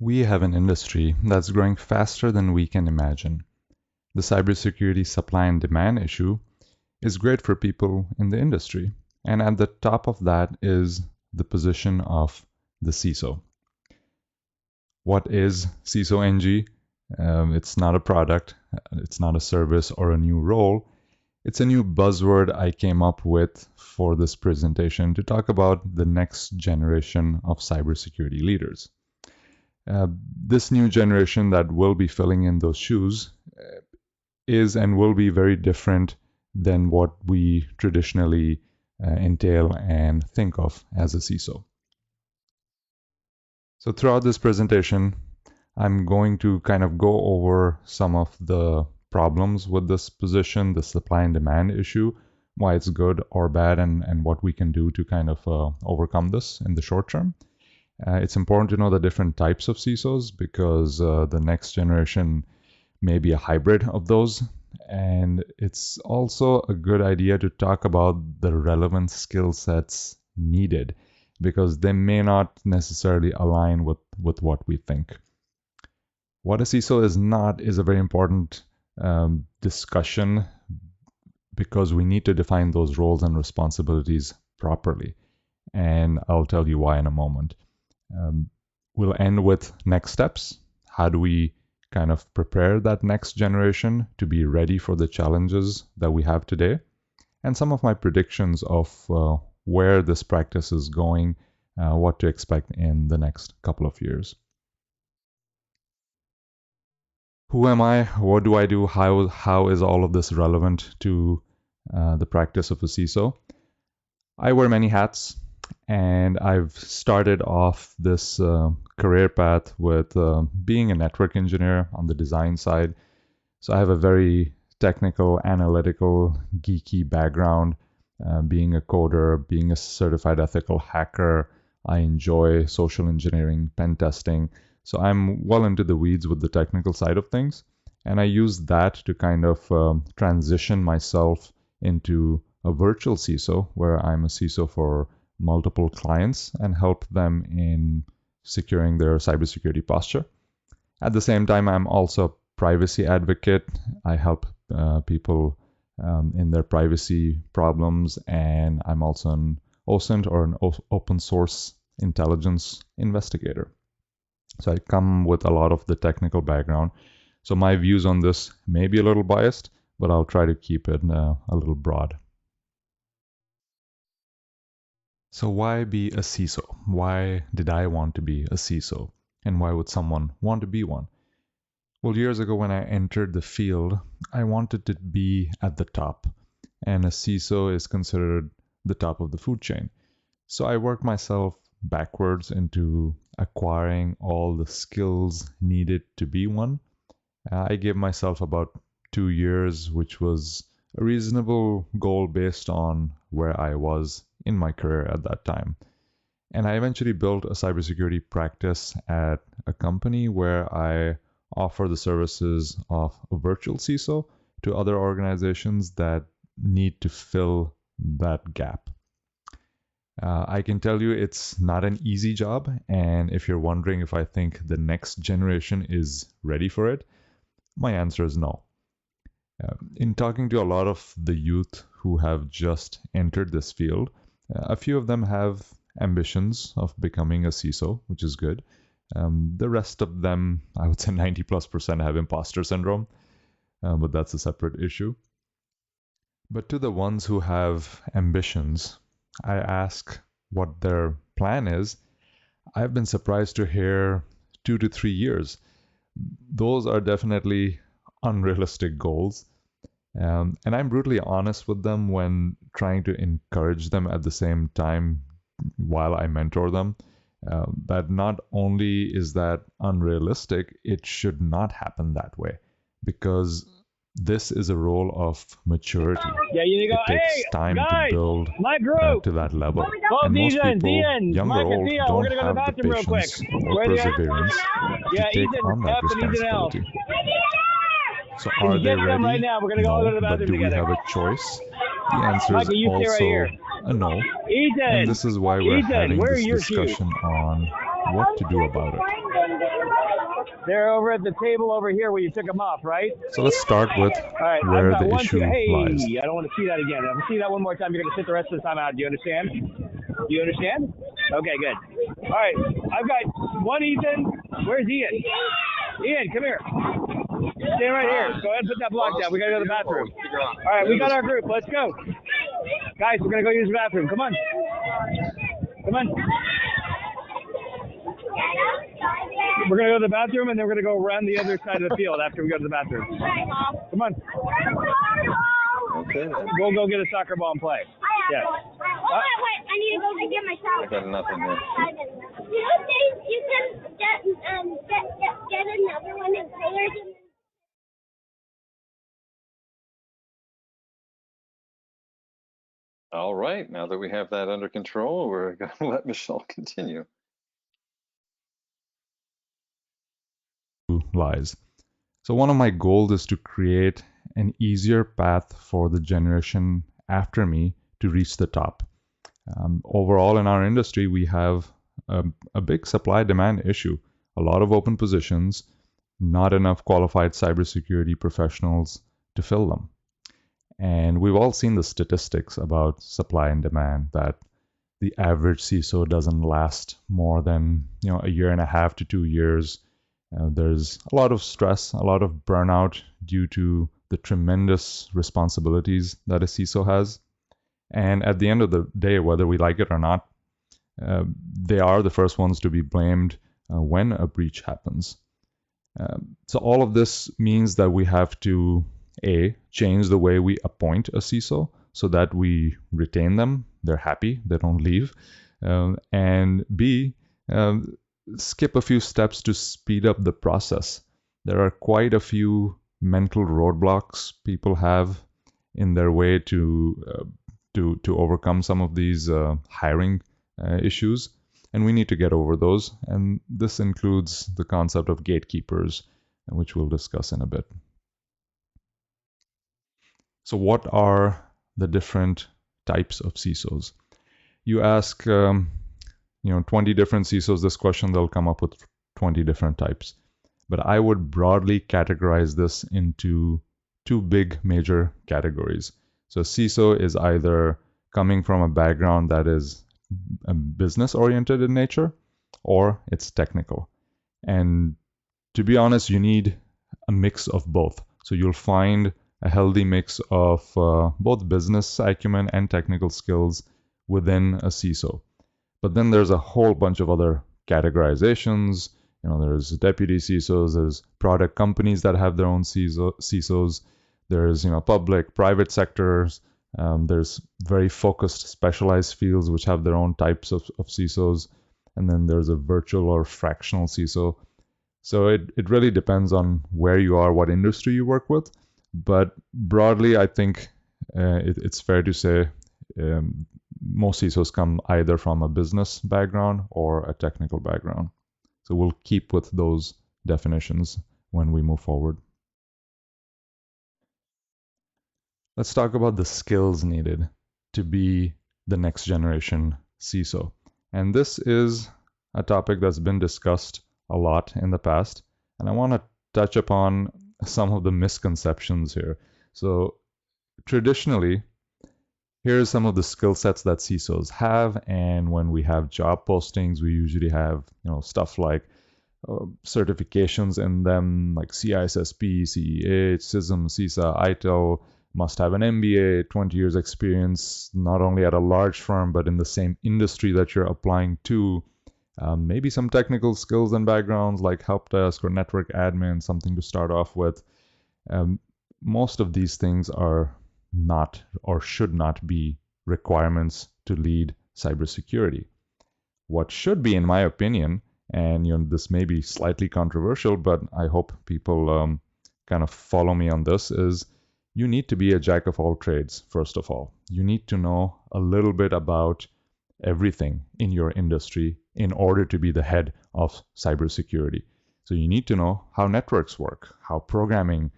We have an industry that's growing faster than we can imagine. The cybersecurity supply and demand issue is great for people in the industry. And at the top of that is the position of the CISO. What is CISO NG? It's not a product, it's not a service or a new role. It's a new buzzword I came up with for this presentation to talk about the next generation of cybersecurity leaders. This new generation that will be filling in those shoes is and will be very different than what we traditionally entail and think of as a CISO. So throughout this presentation, I'm going to kind of go over some of the problems with this position, the supply and demand issue, why it's good or bad, and what we can do to kind of overcome this in the short term. It's important to know the different types of CISOs because the next generation may be a hybrid of those. And it's also a good idea to talk about the relevant skill sets needed because they may not necessarily align with what we think. What a CISO is not is a very important discussion because we need to define those roles and responsibilities properly. And I'll tell you why in a moment. We'll end with next steps. How do we kind of prepare that next generation to be ready for the challenges that we have today? And some of my predictions of where this practice is going, what to expect in the next couple of years. Who am I? What do I do? How is all of this relevant to the practice of a CISO? I wear many hats, and I've started off this career path with being a network engineer on the design side. So I have a very technical, analytical, geeky background, being a coder, being a certified ethical hacker. I enjoy social engineering, pen testing. So I'm well into the weeds with the technical side of things. And I use that to kind of transition myself into a virtual CISO, where I'm a CISO for multiple clients and help them in securing their cybersecurity posture. At the same time, I'm also privacy advocate. I help people in their privacy problems, and I'm also an OSINT, or an open source intelligence investigator. So I come with a lot of the technical background. So my views on this may be a little biased, but I'll try to keep it a little broad. So why be a CISO? Why did I want to be a CISO? And why would someone want to be one? Well, years ago when I entered the field, I wanted to be at the top, and a CISO is considered the top of the food chain. So I worked myself backwards into acquiring all the skills needed to be one. I gave myself about 2 years, which was a reasonable goal based on where I was in my career at that time. And I eventually built a cybersecurity practice at a company where I offer the services of a virtual CISO to other organizations that need to fill that gap. I can tell you it's not an easy job, and if you're wondering if I think the next generation is ready for it, my answer is no. In talking to a lot of the youth who have just entered this field, a few of them have ambitions of becoming a CISO, which is good. The rest of them, I would say 90+% have imposter syndrome, but that's a separate issue. But to the ones who have ambitions, I ask what their plan is. I've been surprised to hear 2 to 3 years. Those are definitely unrealistic goals. And I'm brutally honest with them when trying to encourage them at the same time while I mentor them. That not only is that unrealistic, it should not happen that way, because this is a role of maturity. Yeah, you go, It takes hey, time guys, to build my group. to that level. Oh, And most Ethan, people, Ian, young Mike or and old, Theo, don't we're gonna go to the have the bathroom real quick. patience or Where they at? perseverance Yeah, to take Ethan, on that F, and Ethan L. responsibility. So are they Get them ready? right now. We're gonna go to No, the but bathroom do we together. have a choice? The answer is Michael, you stay right also here. a no. Ethan, And this is why we're Ethan, having where are this your shoes? discussion on what to do about it. They're over at the table over here where you took them off, right? So let's start with All right, I've where got the 1, 2. issue Hey, lies. I don't want to see that again. If I see that one more time, you're going to sit the rest of the time out. Do you understand? Do you understand? Okay, good. All right, I've got one Ethan. Where's Ian? Ian, come here. Stand right here. Go ahead and put that block down. We got to go to the bathroom. All right, we got our group. Let's go. Guys, we're going to go use the bathroom. Come on. Come on. We're going to go to the bathroom, and then we're going to go around the other side of the field after we go to the bathroom. Come on. Okay. We'll go get a soccer ball and play. Yeah. Wait, I need to go get my shower. I got nothing here. You know, you can get another one and play it. All right. Now that we have that under control, we're going to let Michelle continue. Lies. So one of my goals is to create an easier path for the generation after me to reach the top. Overall, in our industry, we have a big supply-demand issue. A lot of open positions, not enough qualified cybersecurity professionals to fill them. And we've all seen the statistics about supply and demand, that the average CISO doesn't last more than a year and a half to 2 years. There's a lot of stress, a lot of burnout due to the tremendous responsibilities that a CISO has. And at the end of the day, whether we like it or not, they are the first ones to be blamed when a breach happens. So all of this means that we have to, A, change the way we appoint a CISO so that we retain them, they're happy, they don't leave, and B, skip a few steps to speed up the process. There are quite a few mental roadblocks people have in their way to overcome some of these hiring issues, and we need to get over those. And this includes the concept of gatekeepers, which we'll discuss in a bit. So what are the different types of CISOs? You ask 20 different CISOs this question, they'll come up with 20 different types. But I would broadly categorize this into two big major categories. So CISO is either coming from a background that is business oriented in nature, or it's technical. And to be honest, you need a mix of both. So you'll find a healthy mix of both business acumen and technical skills within a CISO. But then there's a whole bunch of other categorizations. There's deputy CISOs, there's product companies that have their own CISOs, there's public, private sectors, there's very focused, specialized fields which have their own types of CISOs, and then there's a virtual or fractional CISO. So it really depends on where you are, what industry you work with. But broadly, I think it's fair to say most CISOs come either from a business background or a technical background. So we'll keep with those definitions when we move forward. Let's talk about the skills needed to be the next generation CISO. And this is a topic that's been discussed a lot in the past, and I want to touch upon some of the misconceptions here. So traditionally, here's some of the skill sets that CISOs have, and when we have job postings, we usually have stuff like certifications in them, like CISSP, CEH, CISM, CISA, ITIL, must have an MBA, 20 years experience, not only at a large firm, but in the same industry that you're applying to. Maybe some technical skills and backgrounds like help desk or network admin, something to start off with. Most of these things are not or should not be requirements to lead cybersecurity. What should be, in my opinion, and this may be slightly controversial, but I hope people kind of follow me on this, is you need to be a jack of all trades, first of all. You need to know a little bit about everything in your industry in order to be the head of cybersecurity. So you need to know how networks work, how programming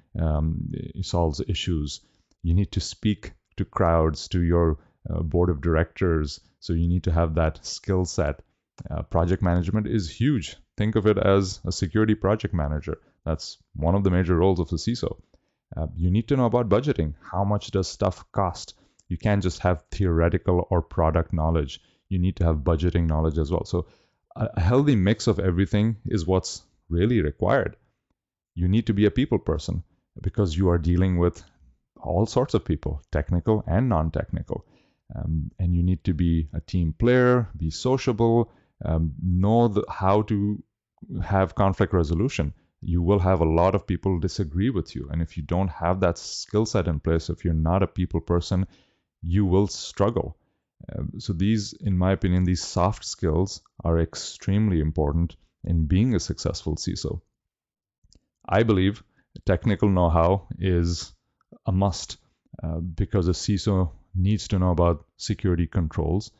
solves issues. You need to speak to crowds, to your board of directors. So you need to have that skill set. Project management is huge. Think of it as a security project manager. That's one of the major roles of a CISO. You need to know about budgeting. How much does stuff cost? You can't just have theoretical or product knowledge. You need to have budgeting knowledge as well. So a healthy mix of everything is what's really required. You need to be a people person because you are dealing with all sorts of people, technical and non-technical. And you need to be a team player, be sociable, know how to have conflict resolution. You will have a lot of people disagree with you. And if you don't have that skill set in place, if you're not a people person, you will struggle. So these, in my opinion, these soft skills are extremely important in being a successful CISO. I believe technical know-how is a must because a CISO needs to know about security controls.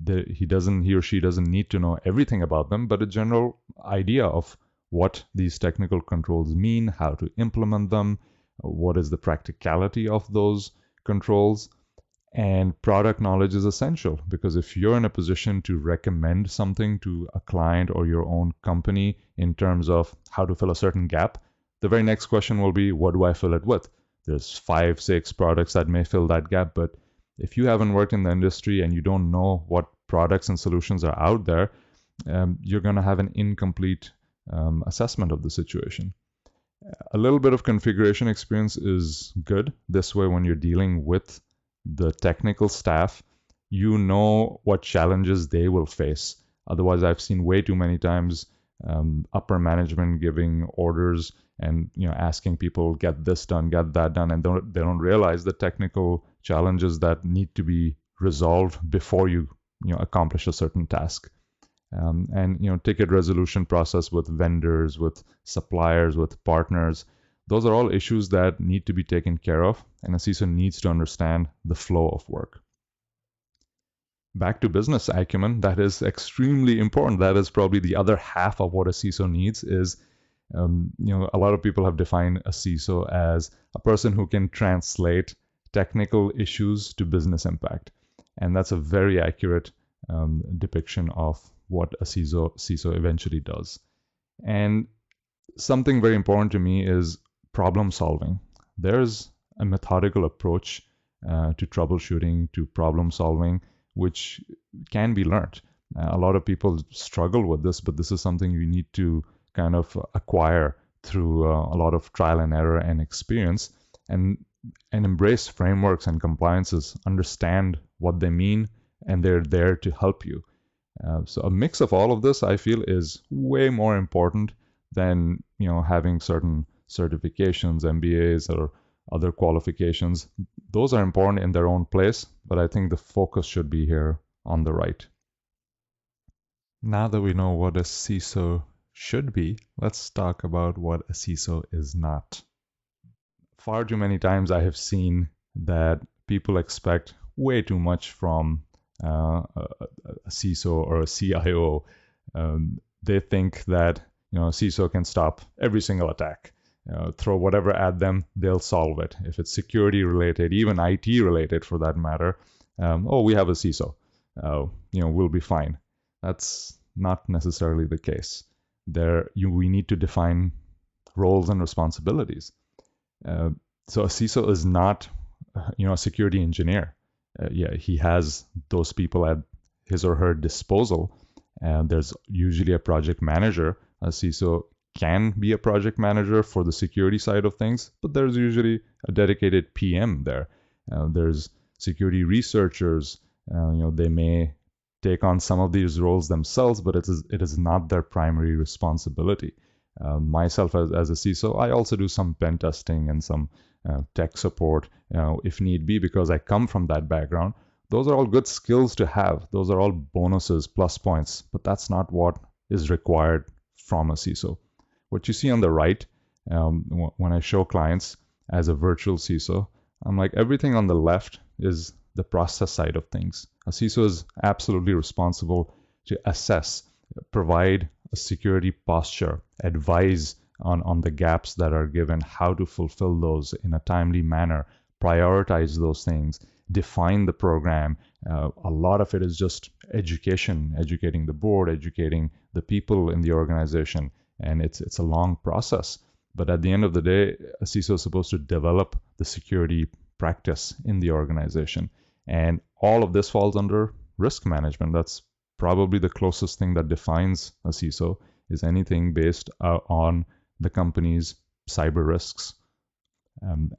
He or she doesn't need to know everything about them, but a general idea of what these technical controls mean, how to implement them, what is the practicality of those controls. And product knowledge is essential because if you're in a position to recommend something to a client or your own company in terms of how to fill a certain gap, the very next question will be, what do I fill it with? There's 5, 6 products that may fill that gap, but if you haven't worked in the industry and you don't know what products and solutions are out there, you're going to have an incomplete assessment of the situation. A little bit of configuration experience is good. This way, when you're dealing with the technical staff, you know what challenges they will face. Otherwise, I've seen way too many times upper management giving orders and asking people get this done, get that done, and they don't realize the technical challenges that need to be resolved before you accomplish a certain task. And ticket resolution process with vendors, with suppliers, with partners. Those are all issues that need to be taken care of, and a CISO needs to understand the flow of work. Back to business acumen, that is extremely important. That is probably the other half of what a CISO needs is, a lot of people have defined a CISO as a person who can translate technical issues to business impact. And that's a very accurate depiction of what a CISO eventually does. And something very important to me is problem solving. There's a methodical approach to troubleshooting, to problem solving, which can be learned. A lot of people struggle with this, but this is something you need to kind of acquire through a lot of trial and error and experience, and embrace frameworks and compliances, understand what they mean, and they're there to help you. So a mix of all of this, I feel, is way more important than having certain certifications, MBAs, or other qualifications. Those are important in their own place, but I think the focus should be here on the right. Now that we know what a CISO should be, let's talk about what a CISO is not. Far too many times I have seen that people expect way too much from a CISO or a CIO. They think that a CISO can stop every single attack. Throw whatever at them, they'll solve it. If it's security related, even IT related for that matter, we have a CISO. We'll be fine. That's not necessarily the case. We need to define roles and responsibilities. So a CISO is not, a security engineer. He has those people at his or her disposal. There's usually a project manager. A CISO can be a project manager for the security side of things, but there's usually a dedicated PM there. There's security researchers. They may take on some of these roles themselves, but it is not their primary responsibility. Myself as a CISO, I also do some pen testing and some tech support if need be, because I come from that background. Those are all good skills to have. Those are all bonuses, plus points, but that's not what is required from a CISO. What you see on the right, when I show clients as a virtual CISO, I'm like, everything on the left is the process side of things. A CISO is absolutely responsible to assess, provide a security posture, advise on the gaps that are given, how to fulfill those in a timely manner, prioritize those things, define the program. A lot of it is just education, educating the board, educating the people in the organization, and it's a long process. But at the end of the day, a CISO is supposed to develop the security practice in the organization. And all of this falls under risk management. That's probably the closest thing that defines a CISO, is anything based on the company's cyber risks.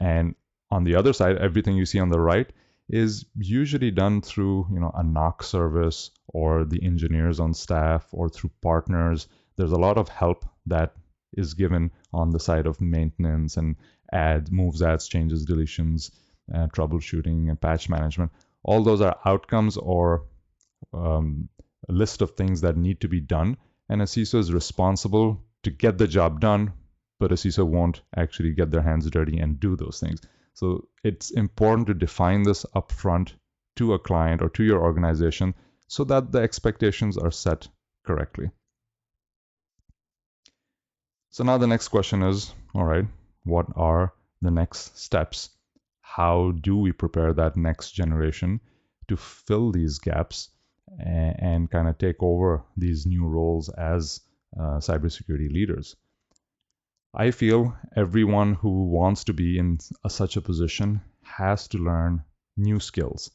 And on the other side, everything you see on the right is usually done through a NOC service or the engineers on staff or through partners. There's a lot of help that is given on the side of maintenance and moves, adds, changes, deletions, troubleshooting, and patch management. All those are outcomes or a list of things that need to be done, and a CISO is responsible to get the job done, but a CISO won't actually get their hands dirty and do those things. So it's important to define this upfront to a client or to your organization so that the expectations are set correctly. So now the next question is, all right, what are the next steps? How do we prepare that next generation to fill these gaps and kind of take over these new roles as cybersecurity leaders? I feel everyone who wants to be in such a position has to learn new skills.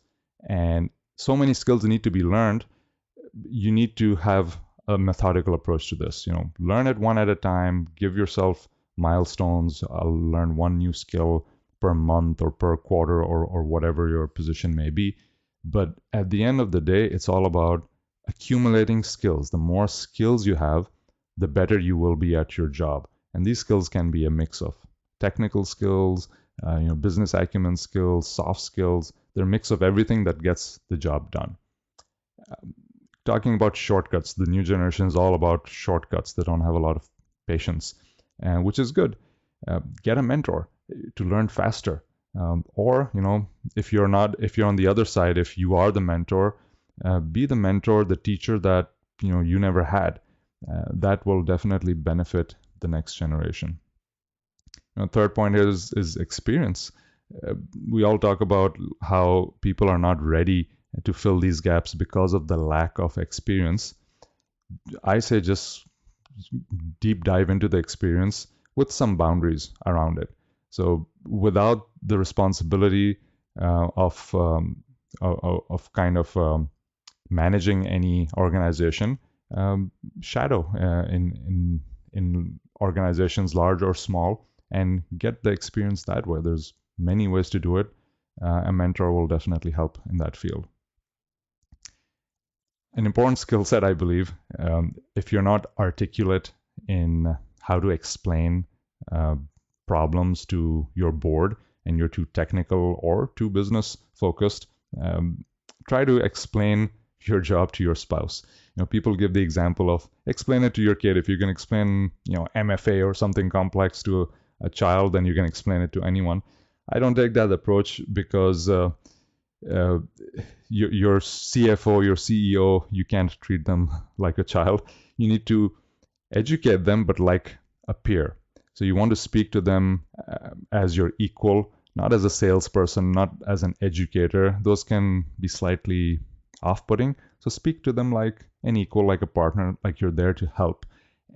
And so many skills need to be learned. You need to have a methodical approach to this. Learn it one at a time, give yourself milestones. I'll learn one new skill per month or per quarter or whatever your position may be. But at the end of the day, it's all about accumulating skills. The more skills you have, the better you will be at your job. And these skills can be a mix of technical skills, business acumen skills, soft skills. They're a mix of everything that gets the job done. Talking about shortcuts, the new generation is all about shortcuts. They don't have a lot of patience, which is good. Get a mentor to learn faster. Or if you're on the other side, if you are the mentor, be the mentor, the teacher that you never had. That will definitely benefit the next generation. Third point is experience. We all talk about how people are not ready to fill these gaps because of the lack of experience. I say just deep dive into the experience with some boundaries around it. So without the responsibility of kind of managing any organization, shadow in organizations large or small and get the experience that way. There's many ways to do it. A mentor will definitely help in that field. An important skill set, I believe, if you're not articulate in how to explain problems to your board and you're too technical or too business focused, try to explain your job to your spouse. People give the example of explain it to your kid. If you can explain, MFA or something complex to a child, then you can explain it to anyone. I don't take that approach because your CFO, your CEO, you can't treat them like a child. You need to educate them, but like a peer. So you want to speak to them as your equal, not as a salesperson, not as an educator. Those can be slightly off-putting. So speak to them like an equal, like a partner, like you're there to help.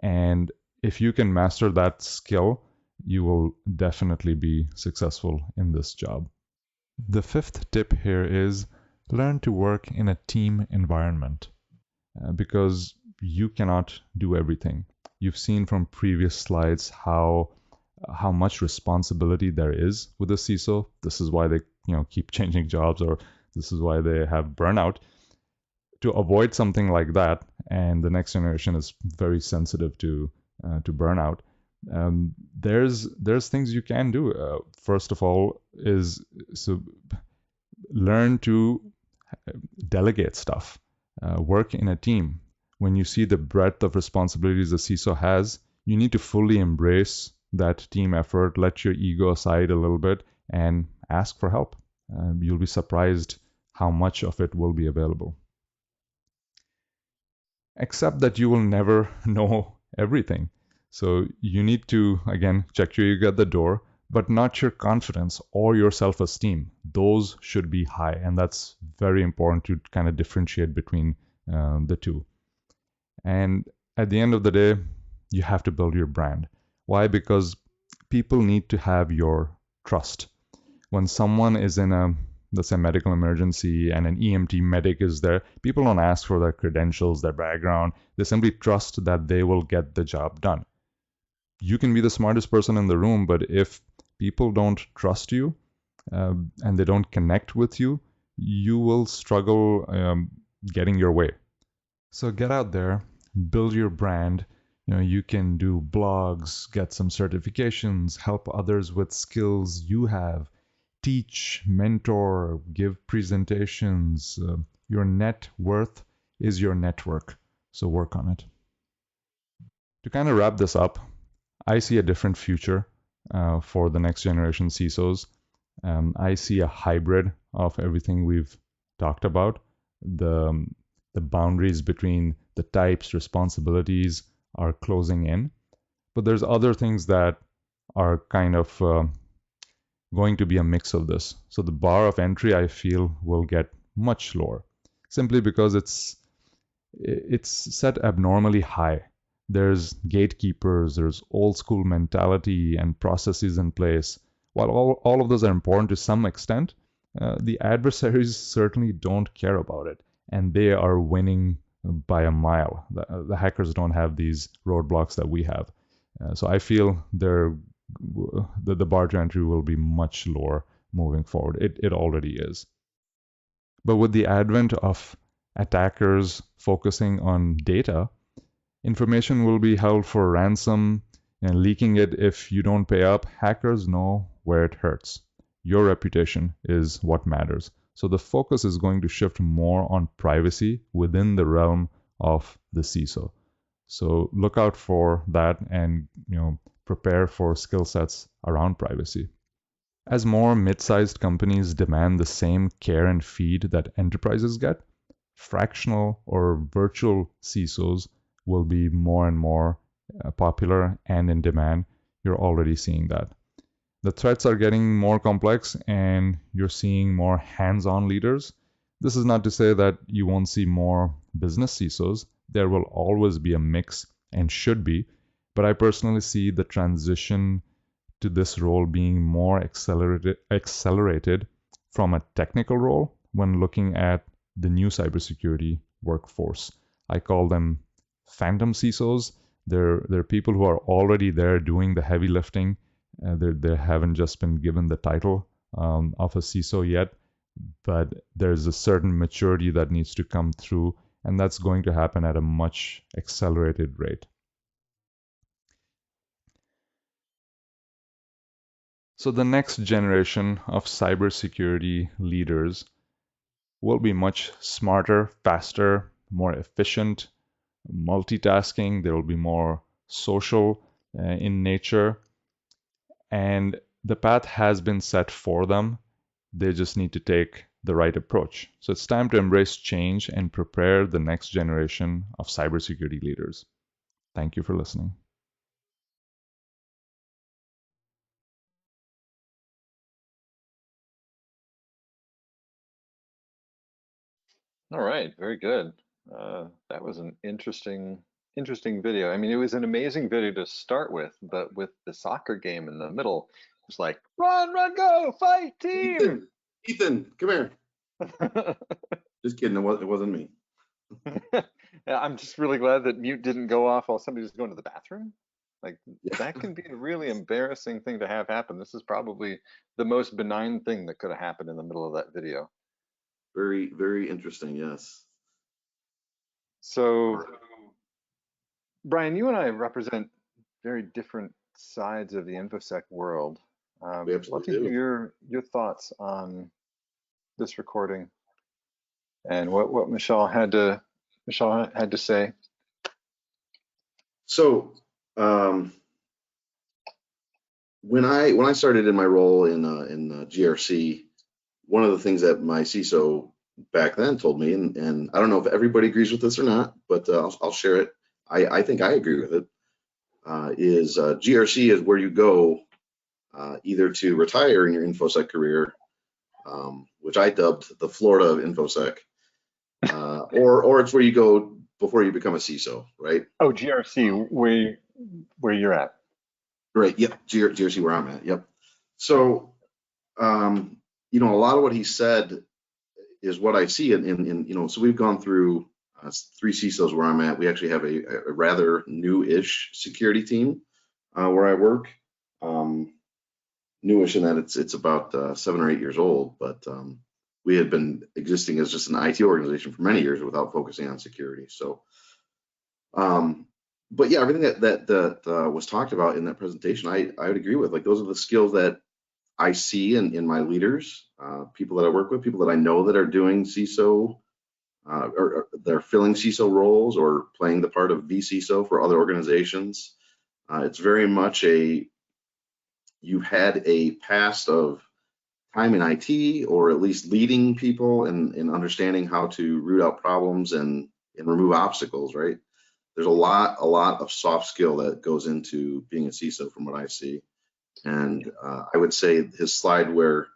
And if you can master that skill, you will definitely be successful in this job. The fifth tip here is learn to work in a team environment because you cannot do everything. You've seen from previous slides how much responsibility there is with a CISO. This is why they keep changing jobs, or this is why they have burnout. To avoid something like that, and the next generation is very sensitive to burnout, there's things you can do. First of all is learn to delegate stuff, work in a team. When you see the breadth of responsibilities a CISO has, you need to fully embrace that team effort, let your ego aside a little bit, and ask for help. You'll be surprised how much of it will be available. Except that you will never know everything. So you need to, again, check your ego at the door, but not your confidence or your self-esteem. Those should be high, and that's very important to kind of differentiate between the two. And at the end of the day, you have to build your brand. Why? Because people need to have your trust. When someone is in a, let's say, medical emergency and an EMT medic is there, people don't ask for their credentials, their background. They simply trust that they will get the job done. You can be the smartest person in the room, but if people don't trust you and they don't connect with you, you will struggle getting your way. So get out there, build your brand. You can do blogs, get some certifications, help others with skills you have, teach, mentor, give presentations. Your net worth is your network, so work on it. To kind of wrap this up, I see a different future for the next generation CISOs. I see a hybrid of everything we've talked about. The boundaries between the types, responsibilities are closing in. But there's other things that are kind of going to be a mix of this. So the bar of entry, I feel, will get much lower, simply because it's set abnormally high. There's gatekeepers, there's old school mentality and processes in place. While all of those are important to some extent, the adversaries certainly don't care about it, and they are winning by a mile. The hackers don't have these roadblocks that we have. So I feel the bar to entry will be much lower moving forward. It already is. But with the advent of attackers focusing on data, information will be held for ransom, and leaking it if you don't pay up. Hackers know where it hurts. Your reputation is what matters. So the focus is going to shift more on privacy within the realm of the CISO. So look out for that and prepare for skill sets around privacy. As more mid-sized companies demand the same care and feed that enterprises get, fractional or virtual CISOs will be more and more popular and in demand. You're already seeing that. The threats are getting more complex and you're seeing more hands-on leaders. This is not to say that you won't see more business CISOs. There will always be a mix and should be. But I personally see the transition to this role being more accelerated from a technical role when looking at the new cybersecurity workforce. I call them phantom CISOs. They're people who are already there doing the heavy lifting. They haven't just been given the title of a CISO yet, but there's a certain maturity that needs to come through, and that's going to happen at a much accelerated rate. So the next generation of cybersecurity leaders will be much smarter, faster, more efficient, multitasking. They will be more social in nature, and the path has been set for them. They just need to take the right approach. So it's time to embrace change and prepare the next generation of cybersecurity leaders. Thank you for listening. All right, very good. That was an interesting video. I mean, it was an amazing video to start with, but with the soccer game in the middle, it's like run, go, fight, team. Ethan, come here. Just kidding. It wasn't me. I'm just really glad that mute didn't go off while somebody was going to the bathroom. Like that can be a really embarrassing thing to have happen. This is probably the most benign thing that could have happened in the middle of that video. Very, very interesting. Yes. So, Brian, you and I represent very different sides of the InfoSec world. We I'd love to absolutely hear your thoughts on this recording and what Michelle had to say. So, when I started in my role in GRC, one of the things that my CISO back then told me, and I don't know if everybody agrees with this or not, but I'll share it. I think I agree with it. Is GRC is where you go either to retire in your InfoSec career, which I dubbed the Florida of InfoSec, or it's where you go before you become a CISO, right? Oh, GRC, where you're at. Right. Yep. GRC where I'm at. Yep. So, you know, a lot of what he said is what I see in you know, so we've gone through 3 CISOs where I'm at. We actually have a rather new-ish security team where I work. Newish in that it's about 7 or 8 years old, but we had been existing as just an IT organization for many years without focusing on security. So, but yeah, everything that was talked about in that presentation, I would agree with. Like those are the skills that I see in my leaders, people that I work with, people that I know that are doing CISO, or they're filling CISO roles or playing the part of vCISO for other organizations. It's very much you've had a past of time in IT, or at least leading people in understanding how to root out problems and remove obstacles, right? There's a lot of soft skill that goes into being a CISO from what I see. And I would say his slide where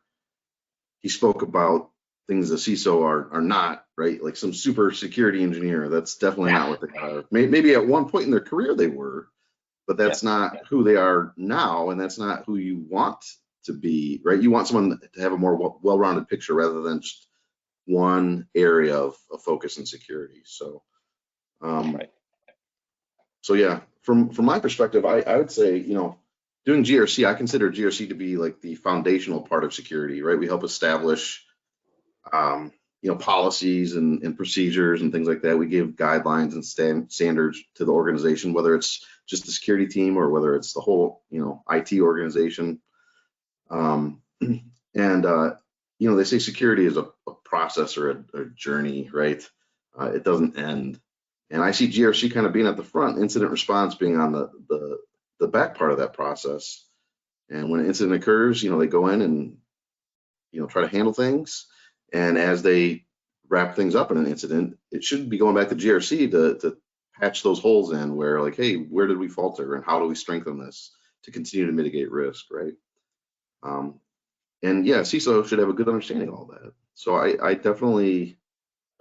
he spoke about things the CISO are not, right? Like some super security engineer, that's definitely not what they are. Maybe at one point in their career they were, but that's not who they are now, and that's not who you want to be, right? You want someone to have a more well-rounded picture rather than just one area of focus and security. So, so yeah, from my perspective, I would say, you know, doing GRC, I consider GRC to be like the foundational part of security, right? We help establish, you know, policies and procedures and things like that. We give guidelines and standards to the organization, whether it's just the security team or whether it's the whole, you know, IT organization. You know, they say security is a process or a journey, right? It doesn't end. And I see GRC kind of being at the front, incident response being on the back part of that process. And when an incident occurs, you know, they go in and, you know, try to handle things. And as they wrap things up in an incident, it should be going back to GRC to patch those holes in where, like, hey, where did we falter and how do we strengthen this to continue to mitigate risk, right? And yeah, CISO should have a good understanding of all that. So I definitely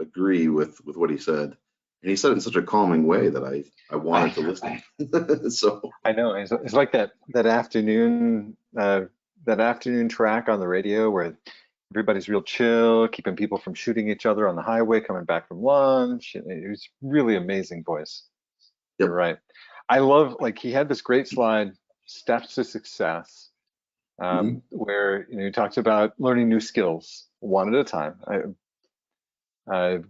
agree with what he said. And he said it in such a calming way that I wanted to listen. So I know it's like that afternoon track on the radio where everybody's real chill, keeping people from shooting each other on the highway coming back from lunch. It was really amazing voice. Yep. You're right. I love, like, he had this great slide, steps to success, where he talks about learning new skills one at a time.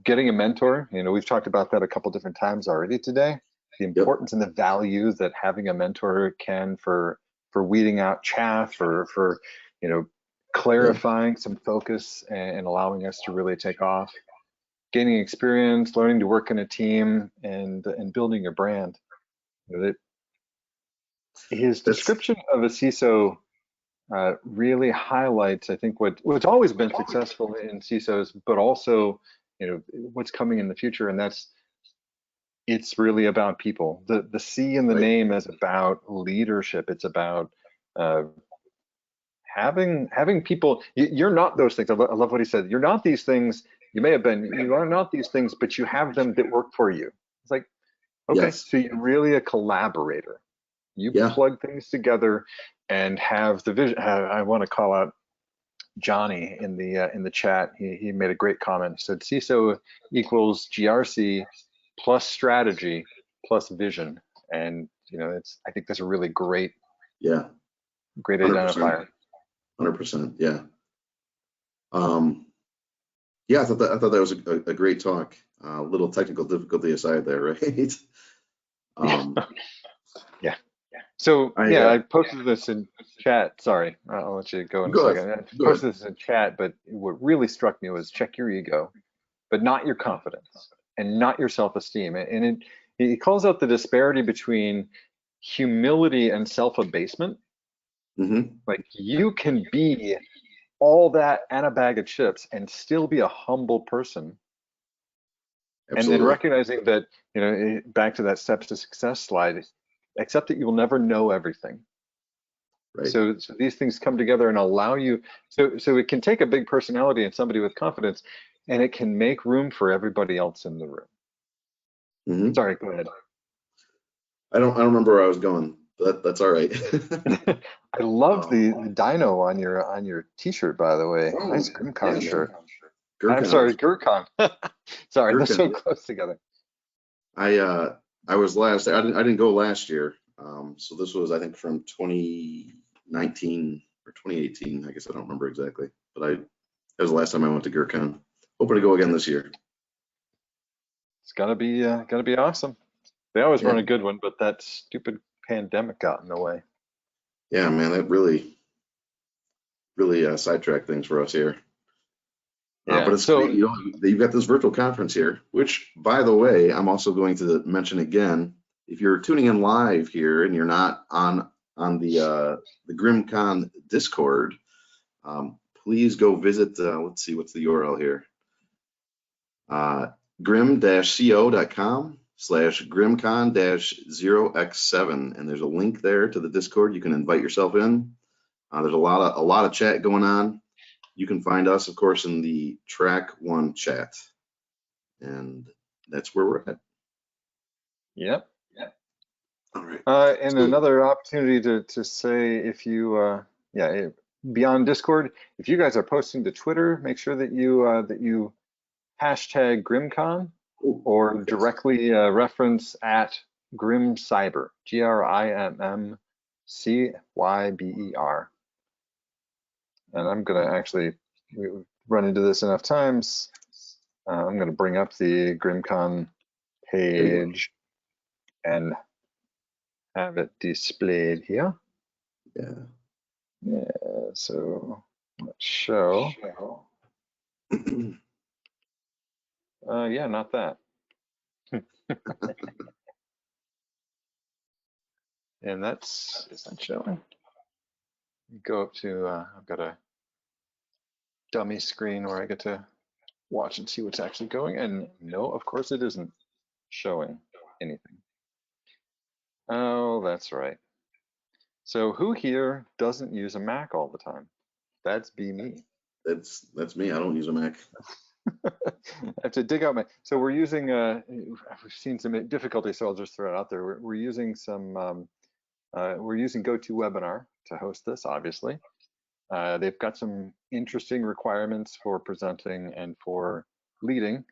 Getting a mentor, we've talked about that a couple different times already today. The importance and the value that having a mentor can for weeding out chaff, for clarifying some focus and allowing us to really take off. Gaining experience, learning to work in a team, and building your brand. His description of a CISO really highlights, I think, what's always been successful in CISOs, but also what's coming in the future, and it's really about people. The C in the name is about leadership. It's about having people. You're not those things. I love what he said. You're not these things. You may have been. You are not these things, but you have them that work for you. It's like, okay, so you're really a collaborator. You plug things together and have the vision. I want to call out Johnny in the chat. He made a great comment. He said CISO equals GRC plus strategy plus vision, and I think that's a really great great 100%. Identifier. 100%, yeah. I thought that was a great talk. Little technical difficulty aside there, right? Yeah. So I posted this in chat. Sorry, I'll let you go in a second. I posted this in chat, but what really struck me was check your ego, but not your confidence and not your self-esteem. And he calls out the disparity between humility and self-abasement. Like, you can be all that and a bag of chips and still be a humble person. Absolutely. And then recognizing that, back to that steps to success slide, accept that you will never know everything. Right. So these things come together and allow you, so it can take a big personality and somebody with confidence, and it can make room for everybody else in the room. Sorry, go ahead. I don't remember where I was going, but that's all right. I love the dino on your t-shirt, by the way. Nice GRIMMCon shirt. I'm sorry, GRIMMCon. Sorry, they're so close together. I was last. I didn't go last year. So this was, I think, from 2019 or 2018. I guess I don't remember exactly, but that was the last time I went to GRIMMCon. Hoping to go again this year. It's gotta be awesome. They always run a good one, but that stupid pandemic got in the way. Yeah, man, that really sidetracked things for us here. But it's great, you've got this virtual conference here, which, by the way, I'm also going to mention again. If you're tuning in live here and you're not on the GRIMMCon Discord, please go visit. Let's see, what's the URL here? grimm-co.com/GRIMMCon-0x7, and there's a link there to the Discord. You can invite yourself in. There's a lot of chat going on. You can find us, of course, in the Track 1 chat, and that's where we're at. Yep. All right. And another opportunity to say, if you, beyond Discord, if you guys are posting to Twitter, make sure that you hashtag GRIMMCon or directly reference at GRIMM Cyber, GRIMMCYBER. And I'm gonna actually, we've run into this enough times. I'm gonna bring up the GRIMMCon page and have it displayed here. Yeah, so let's show. Yeah, not that. And is that showing? Go up to, I've got a dummy screen where I get to watch and see what's actually going, and no, of course it isn't showing anything. Oh, that's right. So who here doesn't use a Mac all the time? That's me. That's me. I don't use a Mac. I have to dig out my. So we're using. We've seen some difficulty, so I'll just throw it out there. We're using some. We're using GoToWebinar to host this, obviously. They've got some interesting requirements for presenting and for leading,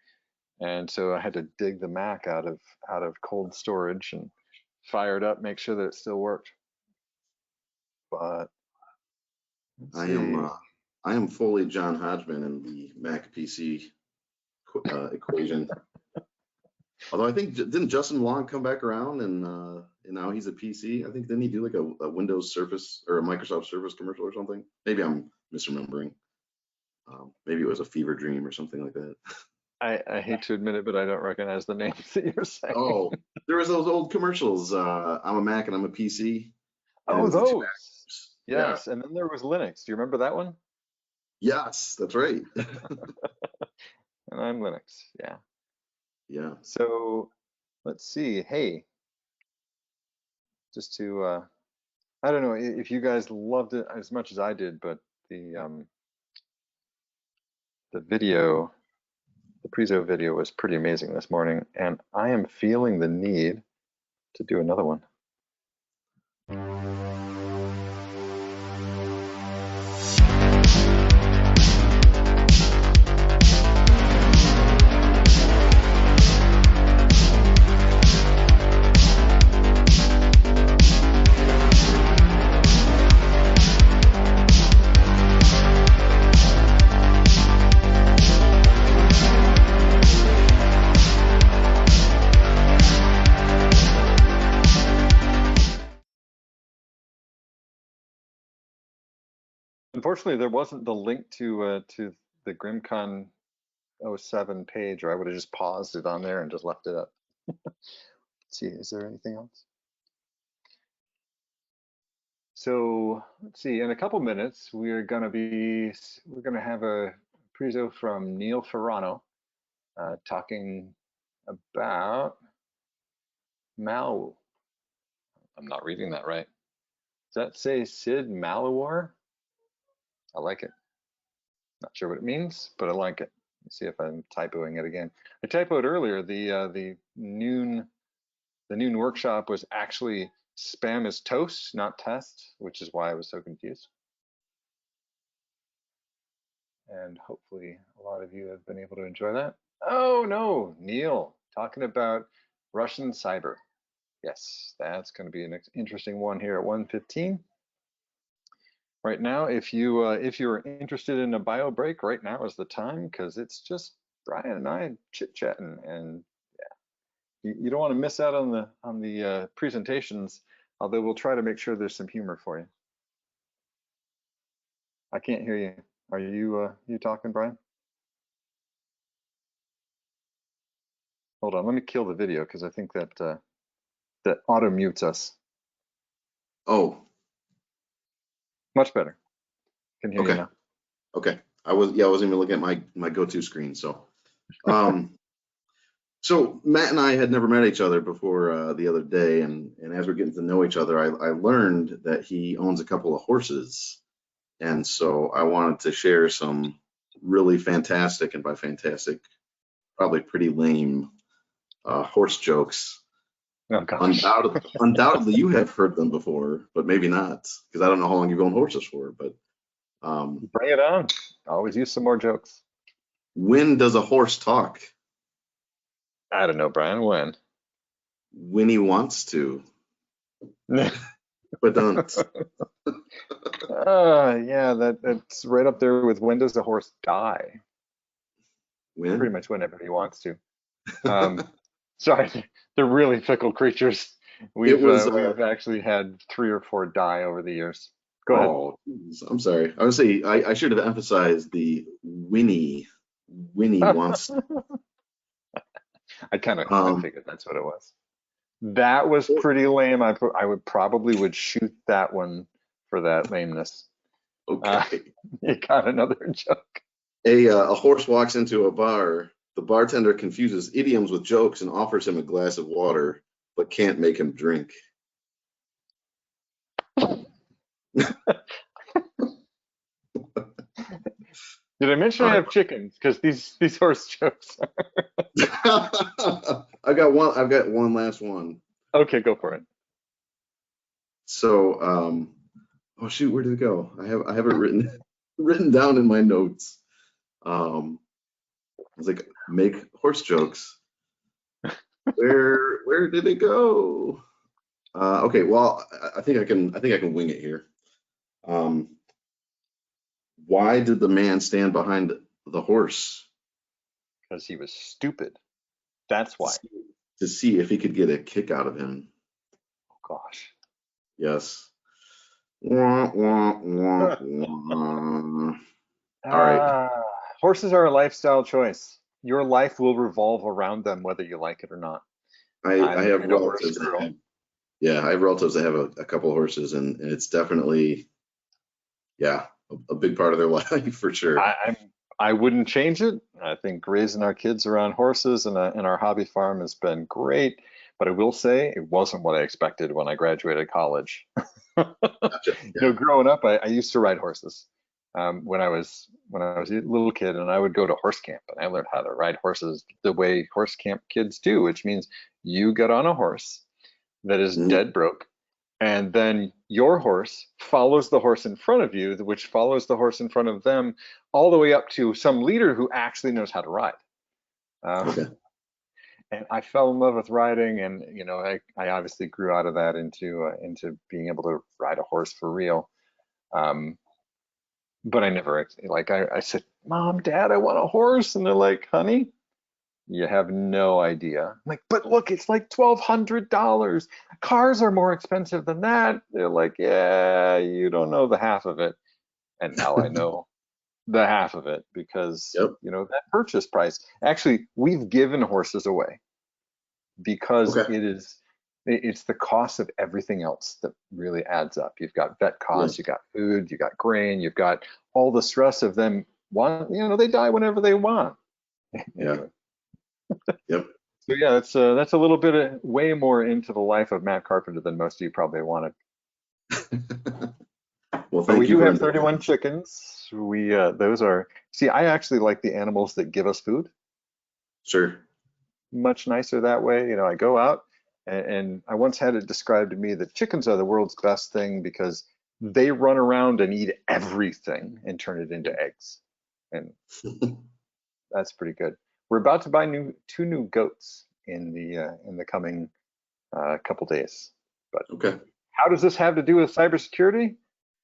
and so I had to dig the Mac out of cold storage and fire it up, make sure that it still worked. But I am fully John Hodgman in the Mac PC equation. Although I think, didn't Justin Long come back around and now he's a PC? I think, didn't he do like a Windows Surface or a Microsoft Surface commercial or something? Maybe I'm misremembering. Maybe it was a fever dream or something like that. I hate to admit it, but I don't recognize the names that you're saying. Oh, there was those old commercials. I'm a Mac and I'm a PC. Oh, those. Yes, Yeah. and then there was Linux. Do you remember that one? Yes, that's right. And I'm Linux. Yeah. Yeah. So let's see. Hey, just to I don't know if you guys loved it as much as I did, but the video, the Prezo video was pretty amazing this morning, and I am feeling the need to do another one. Unfortunately, there wasn't the link to the GRIMMCon 07 page, or I would have just paused it on there and just left it up. Let's see, is there anything else? So let's see, in a couple minutes, we're gonna have a prezo from Neil Ferrano talking about I'm not reading that right. Does that say Sid Malawar? I like it. Not sure what it means, but I like it. Let's see if I'm typoing it again. I typoed earlier. The noon workshop was actually spam is toast, not test, which is why I was so confused. And hopefully a lot of you have been able to enjoy that. Oh no, Neil, talking about Russian cyber. Yes, that's going to be an interesting one here at 1:15. Right now, if you're interested in a bio break, right now is the time, because it's just Brian and I chit-chatting, and yeah, you don't want to miss out on the presentations, although we'll try to make sure there's some humor for you. I can't hear you. Are you talking, Brian? Hold on, let me kill the video, because I think that that auto mutes us. Oh, much better. Can hear you okay. now. Okay. I wasn't even looking at my go-to screen. So, so Matt and I had never met each other before the other day, and as we're getting to know each other, I learned that he owns a couple of horses, and so I wanted to share some really fantastic, and by fantastic, probably pretty lame horse jokes. Oh, gosh. Undoubtedly, you have heard them before, but maybe not, because I don't know how long you've owned horses for. But bring it on. I always use some more jokes. When does a horse talk? I don't know, Brian. When he wants to. But don't. Yeah, that's right up there with when does a horse die? When? Pretty much whenever he wants to. Sorry, they're really fickle creatures. We've actually had 3 or 4 die over the years. Go ahead. Oh, I'm sorry. I would say I should have emphasized the Winnie wants. I kind of figured that's what it was. That was pretty lame. I probably would shoot that one for that lameness. Okay. You got another joke. A horse walks into a bar. The bartender confuses idioms with jokes and offers him a glass of water, but can't make him drink. Did I mention All I right. have chickens? Because these horse jokes. I've got one last one. Okay, go for it. So, oh shoot, where did it go? I have it written down in my notes. I was like, make horse jokes. Where did it go? Okay, well, I think I can wing it here. Why did the man stand behind the horse? Because he was stupid. That's why. To see if he could get a kick out of him. Oh gosh. Yes. Wah, wah, wah, wah. All right. Horses are a lifestyle choice. Your life will revolve around them, whether you like it or not. I have I'm a horse relatives that girl. have, yeah, I have relatives that have a couple horses, and it's definitely, yeah, a big part of their life for sure. I wouldn't change it. I think raising our kids around horses and our hobby farm has been great. But I will say it wasn't what I expected when I graduated college. Gotcha. You know, growing up, I used to ride horses when I was a little kid, and I would go to horse camp, and I learned how to ride horses the way horse camp kids do, which means you get on a horse that is Mhm. dead broke, and then your horse follows the horse in front of you, which follows the horse in front of them, all the way up to some leader who actually knows how to ride. Okay. And I fell in love with riding, and you know, I obviously grew out of that into being able to ride a horse for real. But I never like I said, Mom, Dad, I want a horse, and they're like, Honey, you have no idea. I'm like, but look, it's like $1,200. Cars are more expensive than that. They're like, yeah, you don't know the half of it. And now I know the half of it because, Yep. you know, that purchase price. Actually, we've given horses away because Okay. it's the cost of everything else that really adds up. You've got vet costs, you've got food, you've got grain, you've got all the stress of them they die whenever they want. Yeah. Yep. So yeah, that's a little bit of way more into the life of Matt Carpenter than most of you probably wanted. Well, But thank we you do for have 31 chickens. Those are, see, I actually like the animals that give us food. Sure. Much nicer that way. You know, I go out and I once had it described to me that chickens are the world's best thing because they run around and eat everything and turn it into eggs. And that's pretty good. We're about to buy two new goats in the coming couple days. But Okay. how does this have to do with cybersecurity?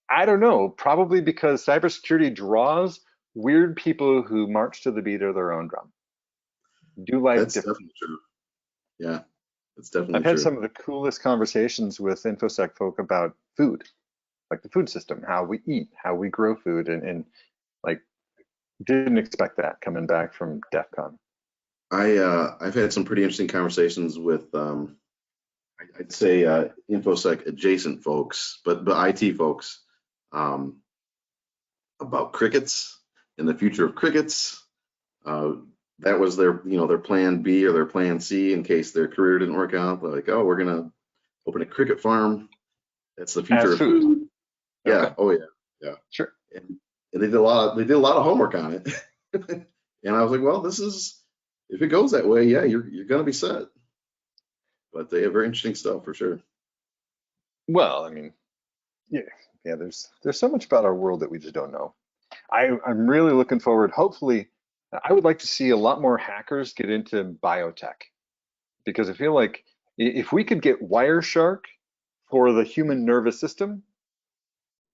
I don't know. Probably because cybersecurity draws weird people who march to the beat of their own drum. Do life That's differently. definitely true. Yeah, that's definitely I've had true. some of the coolest conversations with InfoSec folk about food, like the food system, how we eat, how we grow food, and like didn't expect that coming back from DEF CON. I've had some pretty interesting conversations with I'd say InfoSec adjacent folks, but IT folks, about crickets and the future of crickets. That was their plan B or their plan C in case their career didn't work out. They're like, oh, we're gonna open a cricket farm. That's the future of food. Yeah. Okay. Oh yeah. Yeah. Sure. And they did a lot of homework on it. And I was like, well, if it goes that way, yeah, you're gonna be set. But they have very interesting stuff for sure. Well, I mean, yeah. There's so much about our world that we just don't know. I'm really looking forward. Hopefully, I would like to see a lot more hackers get into biotech because I feel like if we could get Wireshark for the human nervous system,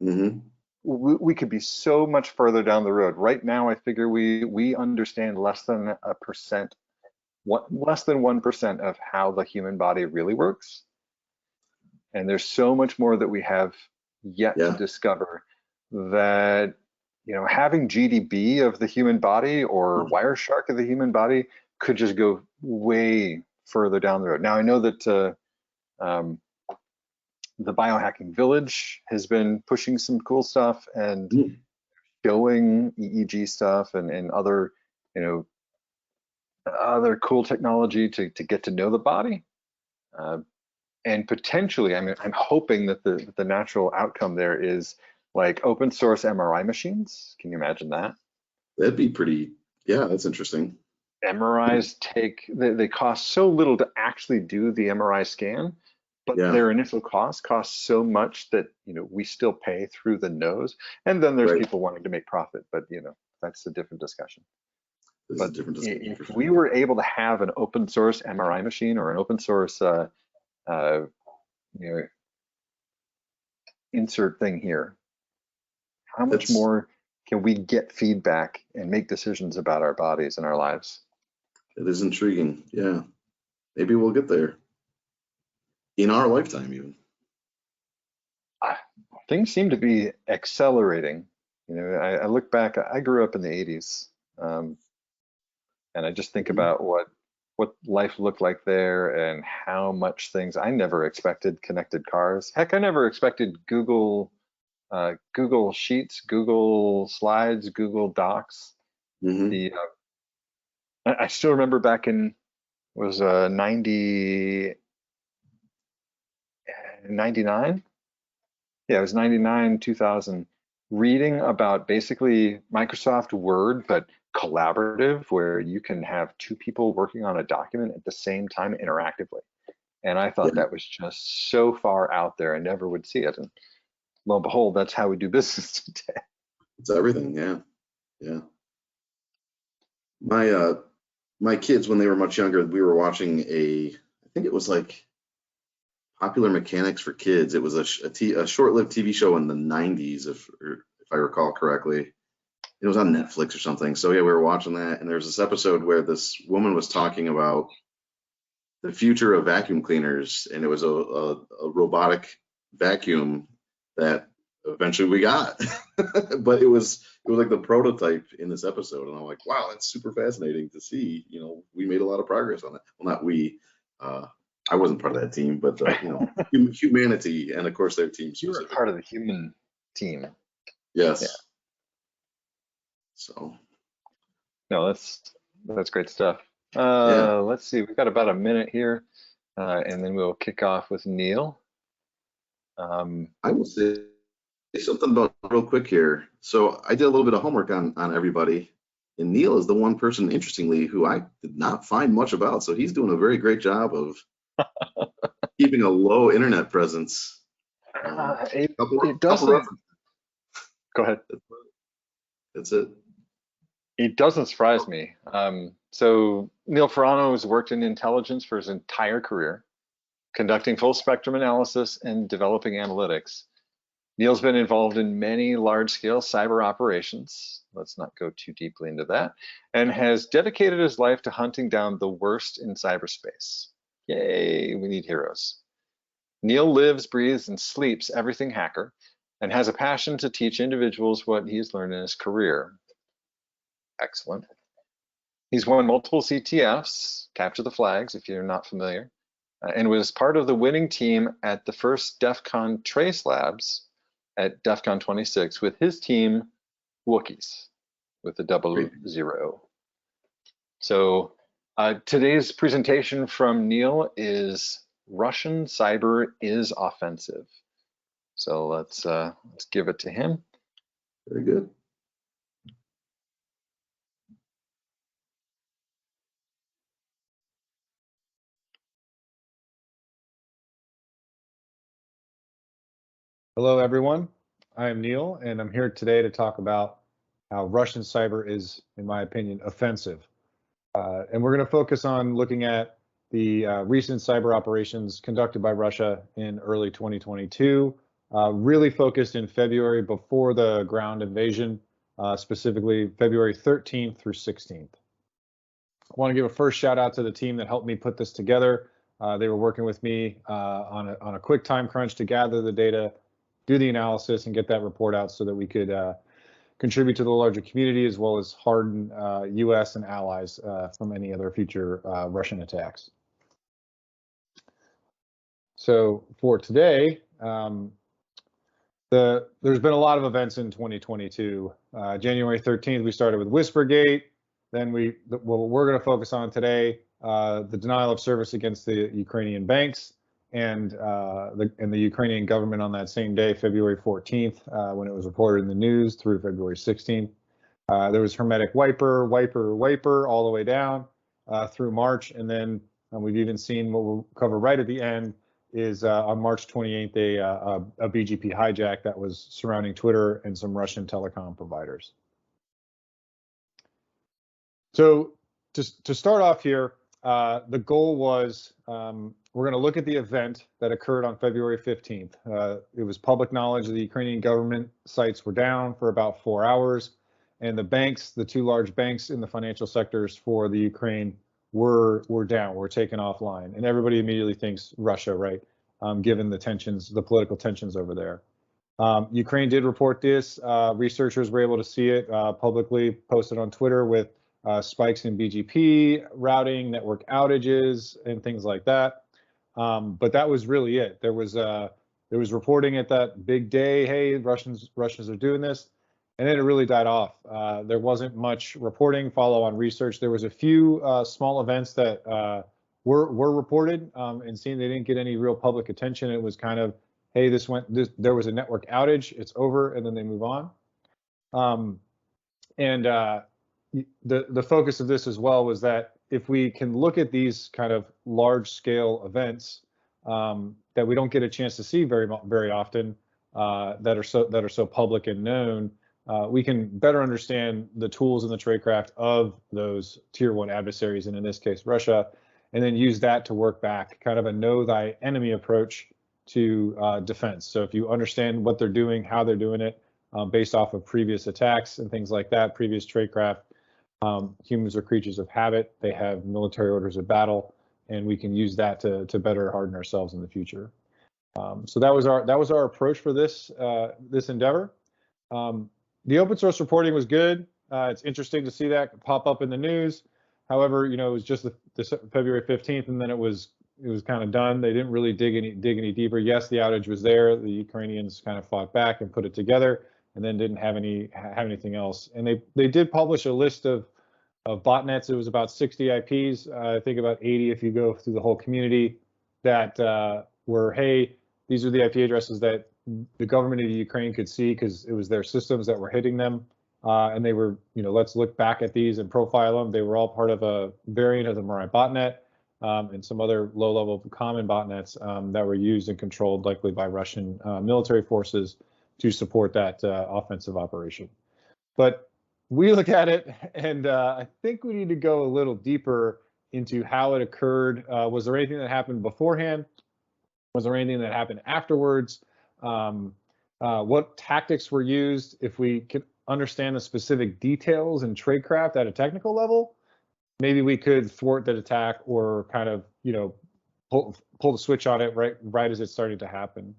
Mm-hmm. we could be so much further down the road. Right now, I figure we understand less than 1% of how the human body really works, and there's so much more that we have yet to discover. That having GDB of the human body or Wireshark of the human body could just go way further down the road. Now I know that the Biohacking Village has been pushing some cool stuff and showing EEG stuff and other other cool technology to get to know the body. And potentially, I'm hoping that the natural outcome there is like open source MRI machines. Can you imagine that? That'd be pretty, yeah, that's interesting. MRIs they cost so little to actually do the MRI scan, but Yeah, their initial cost costs so much that, we still pay through the nose. And then there's right. people wanting to make profit, but that's a different discussion. This is a But different discussion for if sure. we were able to have an open source MRI machine or an open source insert thing here, how much That's, more can we get feedback and make decisions about our bodies and our lives? it is intriguing. Yeah, maybe we'll get there in our lifetime even. Things seem to be accelerating. I look back, I grew up in the 80s, and I just think about what life looked like there and how much things I never expected connected cars. Heck, I never expected Google Sheets, Google Slides, Google Docs. Hmm. I still remember back in was 99. Yeah, it was 99, 2000, reading about basically Microsoft Word, but collaborative, where you can have two people working on a document at the same time interactively. And I thought Yeah, that was just so far out there, I never would see it. And lo and behold, that's how we do business today. it's everything. Yeah, yeah. My kids, when they were much younger, we were watching I think it was like Popular Mechanics for Kids. It was a short-lived TV show in the 90s, if I recall correctly. It was on Netflix or something. So yeah, we were watching that, and there's this episode where this woman was talking about the future of vacuum cleaners, and it was a robotic vacuum that eventually we got. But it was like the prototype in this episode, and I'm like, wow, that's super fascinating to see. We made a lot of progress on it. Well, not we. I wasn't part of that team, but humanity, and of course their team You were specifically. part of the human team. Yes. Yeah. So. No, that's great stuff. Yeah. Let's see, we've got about a minute here, and then we'll kick off with Neil. I will say something about real quick here. So I did a little bit of homework on everybody, and Neil is the one person, interestingly, who I did not find much about. So he's doing a very great job of keeping a low internet presence. It Couple doesn't. references. Go ahead. That's it. It doesn't surprise me. So Neil Ferrano has worked in intelligence for his entire career, conducting full spectrum analysis and developing analytics. Neil's been involved in many large-scale cyber operations. Let's not go too deeply into that, and has dedicated his life to hunting down the worst in cyberspace. Yay, we need heroes. Neil lives, breathes, and sleeps everything hacker, and has a passion to teach individuals what he's learned in his career. Excellent. He's won multiple CTFs, Capture the Flags, if you're not familiar, and was part of the winning team at the first DEF CON Trace Labs at DEF CON 26 with his team, Wookiees, with the 00. So today's presentation from Neil is Russian cyber is offensive. So let's give it to him. Very good. Hello, everyone. I am Neil, and I'm here today to talk about how Russian cyber is, in my opinion, offensive. And we're going to focus on looking at the recent cyber operations conducted by Russia in early 2022, really focused in February before the ground invasion, specifically February 13th through 16th. I want to give a first shout out to the team that helped me put this together. They were working with me on a quick time crunch to gather the data, do the analysis, and get that report out so that we could contribute to the larger community as well as harden US and allies from any other future Russian attacks. So for today, there's been a lot of events in 2022. January 13th, we started with Whispergate. Then what we're going to focus on today, the denial of service against the Ukrainian banks and the Ukrainian government on that same day, February 14th, when it was reported in the news through February 16th. There was hermetic wiper all the way down through March, and then we've even seen what we'll cover right at the end is on March 28th a BGP hijack that was surrounding Twitter and some Russian telecom providers. So to start off here, the goal was we're going to look at the event that occurred on February 15th. It was public knowledge that the Ukrainian government sites were down for about 4 hours, and the banks, the two large banks in the financial sectors for the Ukraine, were down, were taken offline, and everybody immediately thinks Russia, right? Given the tensions, the political tensions over there. Ukraine did report this. Researchers were able to see it publicly posted on Twitter with spikes in BGP routing, network outages, and things like that. But that was really it. There was reporting at that big day, hey, Russians are doing this, and then it really died off. There wasn't much reporting, follow-on research. There was a few small events that were reported and seen. They didn't get any real public attention. It was kind of, hey, there was a network outage, it's over, and then they move on. The focus of this as well was that if we can look at these kind of large-scale events that we don't get a chance to see very often, that are so public and known, we can better understand the tools and the tradecraft of those tier one adversaries, and in this case, Russia, and then use that to work back, kind of a know thy enemy approach to defense. So if you understand what they're doing, how they're doing it, based off of previous attacks and things like that, previous tradecraft, humans are creatures of habit. They have military orders of battle, and we can use that to better harden ourselves in the future. So that was our approach for this endeavor. The open source reporting was good. It's interesting to see that pop up in the news. However, it was just the February 15th, and then it was kind of done. They didn't really dig any deeper. Yes, the outage was there. The Ukrainians kind of fought back and put it together, and then didn't have anything else. And they did publish a list of botnets. It was about 60 IPs. I think about 80 if you go through the whole community that were, hey, these are the IP addresses that the government of the Ukraine could see because it was their systems that were hitting them. And they were, let's look back at these and profile them. They were all part of a variant of the Mirai botnet and some other low-level common botnets that were used and controlled likely by Russian military forces to support that offensive operation. But we look at it, and I think we need to go a little deeper into how it occurred. Was there anything that happened beforehand? Was there anything that happened afterwards? What tactics were used? If we could understand the specific details and tradecraft at a technical level, maybe we could thwart that attack or kind of, pull the switch on it right as it's starting to happen.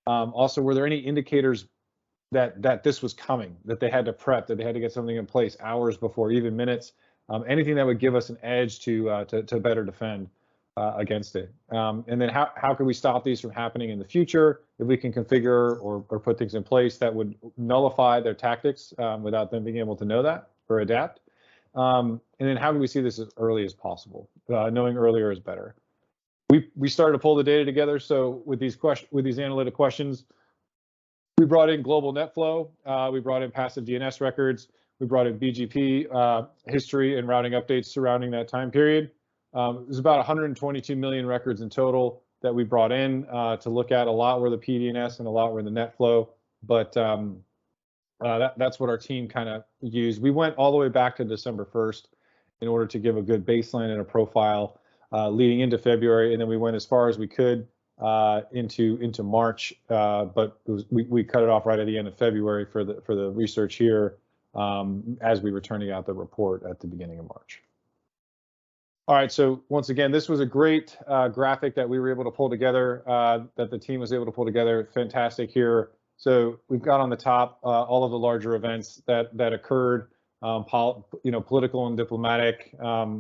Also, were there any indicators that this was coming, that they had to prep, that they had to get something in place hours before, even minutes, anything that would give us an edge to better defend against it? And then how can we stop these from happening in the future? If we can configure or put things in place that would nullify their tactics without them being able to know that or adapt. And then how can we see this as early as possible? Knowing earlier is better. We started to pull the data together. So with these analytic questions, we brought in global net flow. We brought in passive DNS records. We brought in BGP history and routing updates surrounding that time period. It was about 122 million records in total that we brought in to look at. A lot were the PDNS and a lot were the net flow, but that's what our team kind of used. We went all the way back to December 1st in order to give a good baseline and a profile leading into February, and then we went as far as we could into March, but we cut it off right at the end of February for the research here as we were turning out the report at the beginning of March. All right, so once again, this was a great graphic that we were able to pull together, that the team was able to pull together. Fantastic here. So we've got on the top all of the larger events that occurred, political and diplomatic.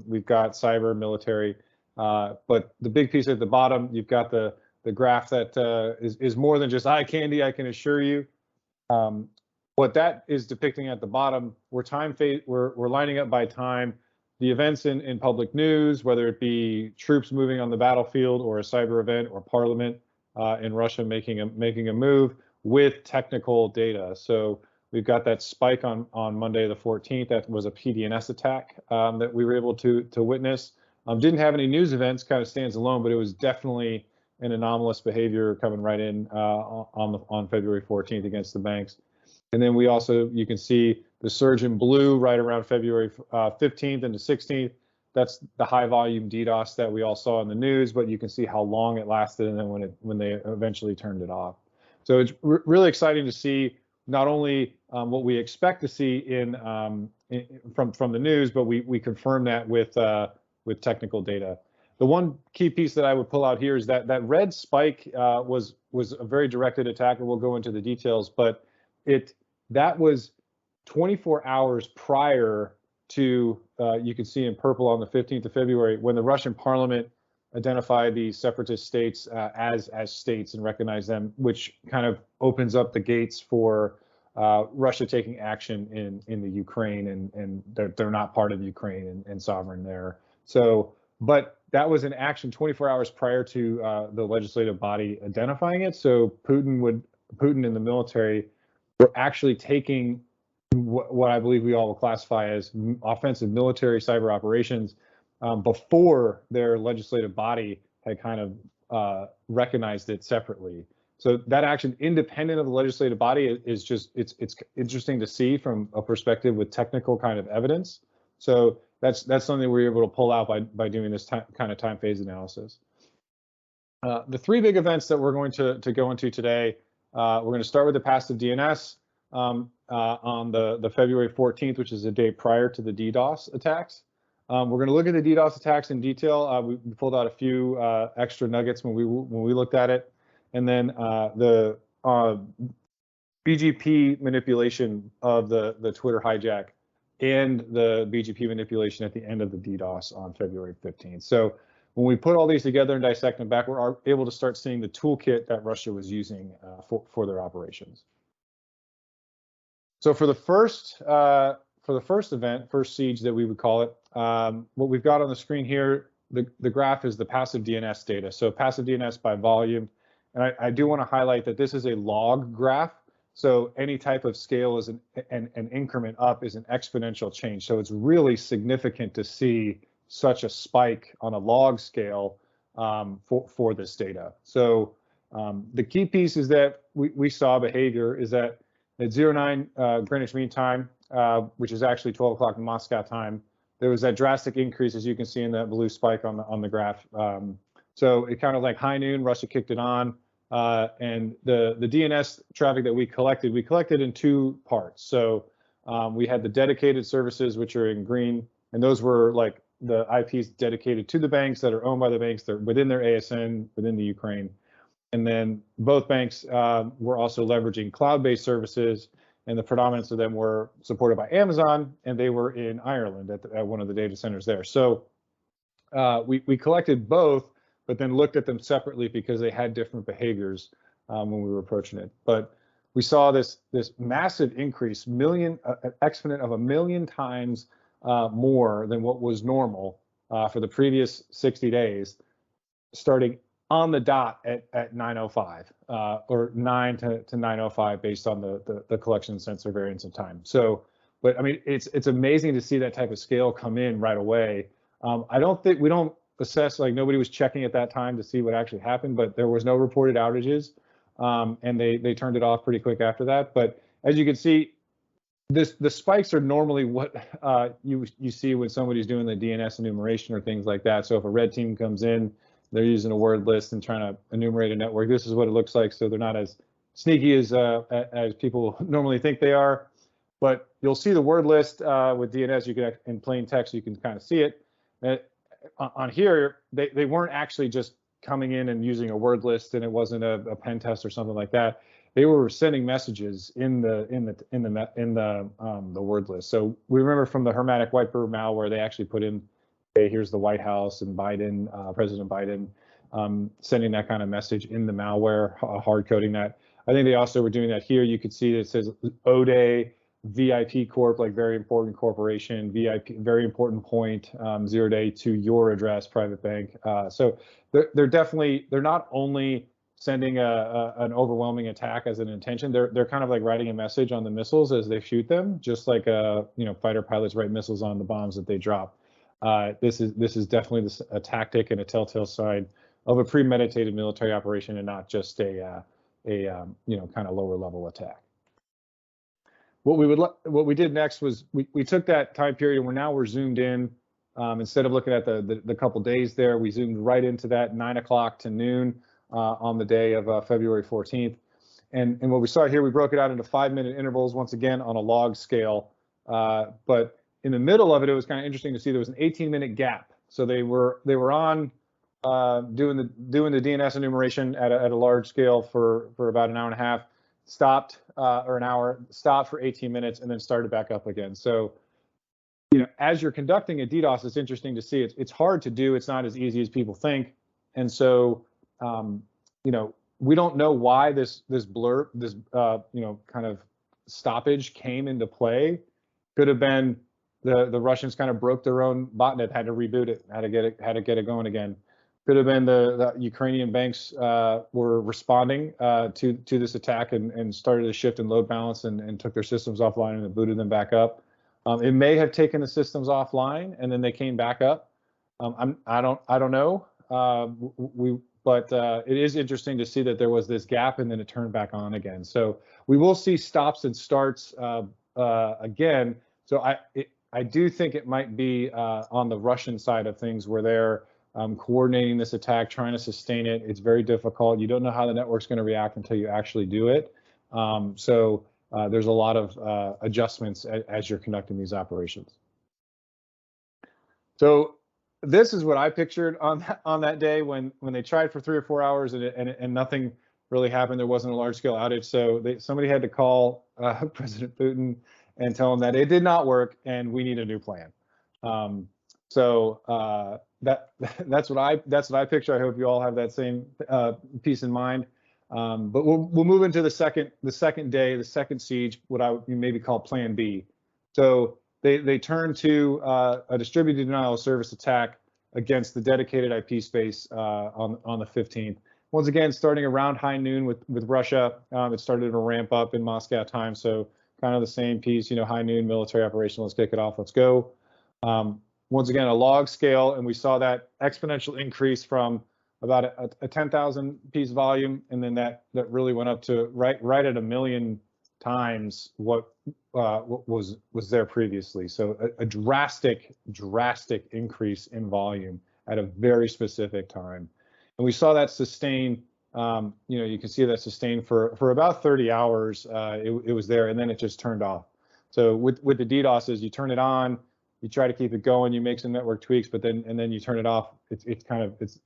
We've got cyber, military, but the big piece at the bottom, you've got the graph that is more than just eye candy, I can assure you. What that is depicting at the bottom, we're lining up by time. The events in public news, whether it be troops moving on the battlefield or a cyber event or parliament in Russia making a move with technical data. So We've got that spike on Monday the 14th. That was a PDNS attack that we were able to witness. Didn't have any news events, kind of stands alone, but it was definitely an anomalous behavior coming right in on February 14th against the banks. And then we also, you can see the surge in blue right around February 15th and the 16th. That's the high volume DDoS that we all saw in the news, but you can see how long it lasted and then when they eventually turned it off. So it's really exciting to see not only what we expect to see from the news, but we confirm that with technical data. The one key piece that I would pull out here is that red spike was a very directed attack, and we'll go into the details, but that was 24 hours prior to, you can see in purple on the 15th of February, when the Russian parliament identified the separatist states as states and recognized them, which kind of opens up the gates for Russia taking action in the Ukraine, and they're not part of Ukraine and sovereign there. So, but that was an action 24 hours prior to the legislative body identifying it. So Putin and the military were actually taking what I believe we all will classify as offensive military cyber operations before their legislative body had kind of recognized it separately. So that action, independent of the legislative body, is just it's interesting to see from a perspective with technical kind of evidence. So that's something we're able to pull out by doing this kind of time phase analysis. The three big events that we're going to go into today, we're going to start with the passive DNS on the February 14th, which is the day prior to the DDoS attacks. We're going to look at the DDoS attacks in detail. We pulled out a few extra nuggets when we looked at it, and then the BGP manipulation of the Twitter hijack and the BGP manipulation at the end of the DDoS on February 15th. So when we put all these together and dissect them back, we're able to start seeing the toolkit that Russia was using for their operations. So for the first event, first siege that we would call it, what we've got on the screen here, the graph is the passive DNS data. So passive DNS by volume, and I do want to highlight that this is a log graph. So any type of scale is an increment up is an exponential change. So it's really significant to see such a spike on a log scale for this data. So the key piece is that we saw behavior is that at 09 Greenwich Mean Time, which is actually 12 o'clock Moscow time, there was that drastic increase, as you can see in that blue spike on the graph. So it kind of like high noon, Russia kicked it on. And the DNS traffic that we collected in two parts. So we had the dedicated services, which are in green, and those were like the IPs dedicated to the banks that are owned by the banks. They're within their ASN, within the Ukraine. And then both banks were also leveraging cloud-based services, and the predominance of them were supported by Amazon, and they were in Ireland at one of the data centers there. So we collected both, but then looked at them separately because they had different behaviors when we were approaching it. But we saw this massive increase, an exponent of 1 million times more than what was normal for the previous 60 days, starting on the dot at 9:05 or 9 to 9:05 based on the collection sensor variance of time. So, but I mean, it's amazing to see that type of scale come in right away. I don't think we don't assess, like nobody was checking at that time to see what actually happened, but there was no reported outages, and they turned it off pretty quick after that. But as you can see, the spikes are normally what you see when somebody's doing the DNS enumeration or things like that. So if a red team comes in, they're using a word list and trying to enumerate a network. This is what it looks like. So they're not as sneaky as people normally think they are. But you'll see the word list with DNS. You can, in plain text, you can kind of see it. On here, they weren't actually just coming in and using a word list, and it wasn't a pen test or something like that. They were sending messages in the word list. So we remember from the hermetic wiper malware, they actually put in, hey, here's the White House and Biden, President Biden, sending that kind of message in the malware, hard coding that. I think they also were doing that here. You could see that it says ODE, VIP Corp, like very important corporation, VIP, very important point, 0-day to your address, private bank. So they're not only sending an overwhelming attack as an intention. They're kind of like writing a message on the missiles as they shoot them, just like fighter pilots write missiles on the bombs that they drop. This is definitely a tactic and a telltale sign of a premeditated military operation and not just a kind of lower level attack. What we did next was we took that time period and we're zoomed in. Instead of looking at the couple days there, we zoomed right into that 9 o'clock to noon on the day of February 14th. And what we saw here, we broke it out into 5-minute intervals, once again on a log scale. But in the middle of it, it was kind of interesting to see there was an 18-minute gap. So they were on doing the DNS enumeration at a large scale for about an hour and a half, stopped or an hour, stopped for 18 minutes, and then started back up again. So as you're conducting a DDoS, it's interesting to see. It's hard to do. It's not as easy as people think. And so, we don't know why this blur, this kind of stoppage came into play. Could have been the Russians kind of broke their own botnet, had to reboot it, had to get it going again. Could have been the Ukrainian banks were responding to this attack and started a shift in load balance and took their systems offline and booted them back up. It may have taken the systems offline and then they came back up. I don't know. But it is interesting to see that there was this gap and then it turned back on again. So we will see stops and starts again. So I do think it might be on the Russian side of things where they're coordinating this attack, trying to sustain it. It's very difficult. You don't know how the network's going to react until you actually do it. There's a lot of adjustments as you're conducting these operations. So this is what I pictured on that day when they tried for 3 or 4 hours and nothing really happened. There wasn't a large scale outage. So somebody had to call President Putin and tell him that it did not work and we need a new plan. That's what I picture. I hope you all have that same piece in mind. But we'll move into the second day, the second siege, what I would maybe call Plan B. So they turn to a distributed denial of service attack against the dedicated IP space on the 15th. Once again, starting around high noon with Russia, it started to ramp up in Moscow time. So kind of the same piece, high noon military operation. Let's kick it off. Let's go. Once again, a log scale, and we saw that exponential increase from about a 10,000 piece volume, and then that really went up to right at 1 million times what was there previously. So a drastic increase in volume at a very specific time, and we saw that sustain. You can see that sustained for about 30 hours. It was there, and then it just turned off. So with the DDoSes, you turn it on. You try to keep it going, you make some network tweaks, but then you turn it off.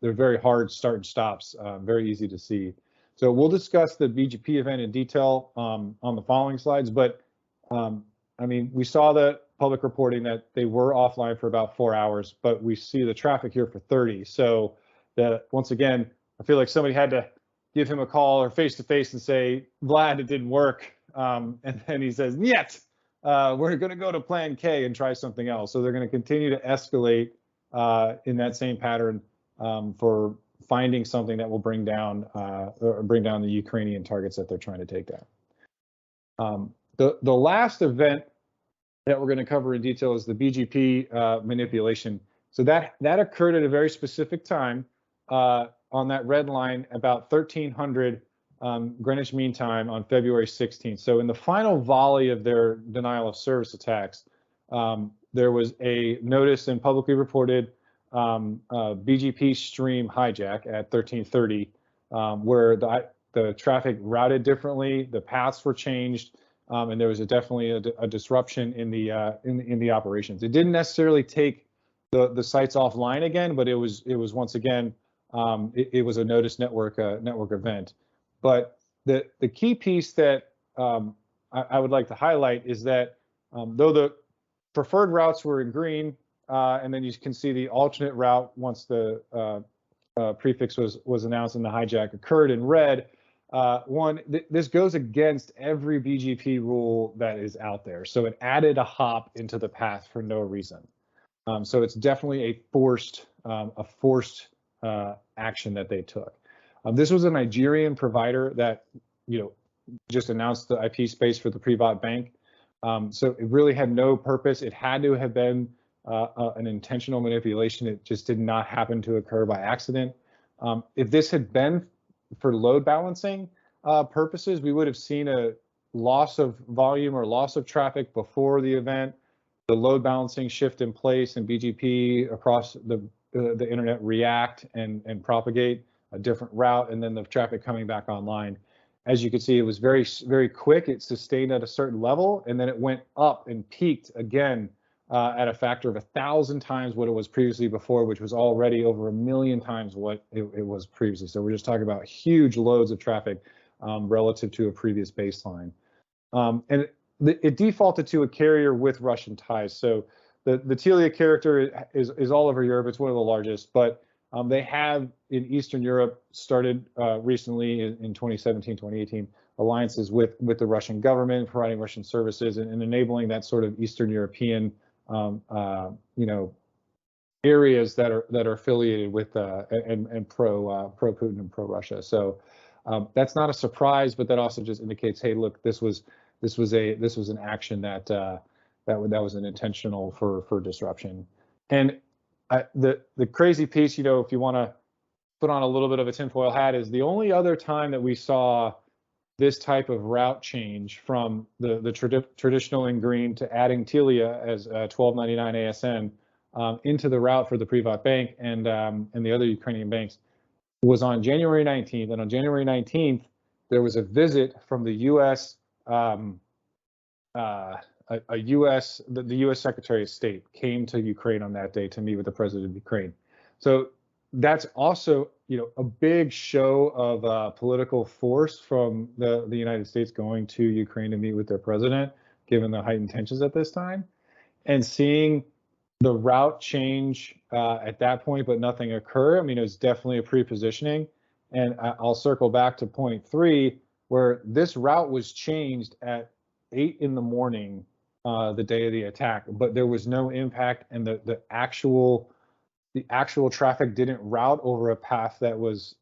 They're very hard start and stops, very easy to see. So we'll discuss the BGP event in detail on the following slides, but we saw the public reporting that they were offline for about 4 hours, but we see the traffic here for 30. So once again, I feel like somebody had to give him a call or face to face and say, Vlad, it didn't work. And then he says, "Yet. We're going to go to Plan K and try something else." So they're going to continue to escalate in that same pattern for finding something that will bring down the Ukrainian targets that they're trying to take down. The last event that we're going to cover in detail is the BGP manipulation. So that occurred at a very specific time on that red line, about 1300 Greenwich Mean Time on February 16th. So in the final volley of their denial of service attacks, there was a notice and publicly reported BGP stream hijack at 1330, where the traffic routed differently, the paths were changed, and there was definitely a disruption in the operations. It didn't necessarily take the sites offline again, but it was once again it was a notice network event. But the key piece that I would like to highlight is that though the preferred routes were in green, and then you can see the alternate route once the prefix was announced and the hijack occurred in red. This goes against every BGP rule that is out there. So it added a hop into the path for no reason. So it's definitely a forced action that they took. This was a Nigerian provider that, just announced the IP space for the Privat bank. So it really had no purpose. It had to have been an intentional manipulation. It just did not happen to occur by accident. If this had been for load balancing purposes, we would have seen a loss of volume or loss of traffic before the event, the load balancing shift in place, and BGP across the internet react and propagate a different route, and then the traffic coming back online. As you can see, it was very, very quick. It sustained at a certain level, and then it went up and peaked again at a factor of 1,000 times what it was previously before, which was already over 1 million times what it was previously. So we're just talking about huge loads of traffic relative to a previous baseline. And it defaulted to a carrier with Russian ties. So the Telia character is all over Europe. It's one of the largest, but they have in Eastern Europe started recently in 2017, 2018, alliances with the Russian government, providing Russian services and enabling that sort of Eastern European, areas that are affiliated with and pro Putin and pro Russia. So that's not a surprise, but that also just indicates, hey, look, this was an action that was an intentional for disruption. And the crazy piece, if you want to put on a little bit of a tinfoil hat, is the only other time that we saw this type of route change from the traditional in green to adding Telia as 1299 ASN into the route for the Privat bank and the other Ukrainian banks was on January 19th. And on January 19th, there was a visit from the U.S. The U.S. Secretary of State came to Ukraine on that day to meet with the president of Ukraine. So that's also, a big show of political force from the United States going to Ukraine to meet with their president, given the heightened tensions at this time, and seeing the route change at that point, but nothing occur. I mean, it was definitely a pre-positioning. And I'll circle back to point 3, where this route was changed at 8 in the morning the day of the attack, but there was no impact, and the actual traffic didn't route over a path that was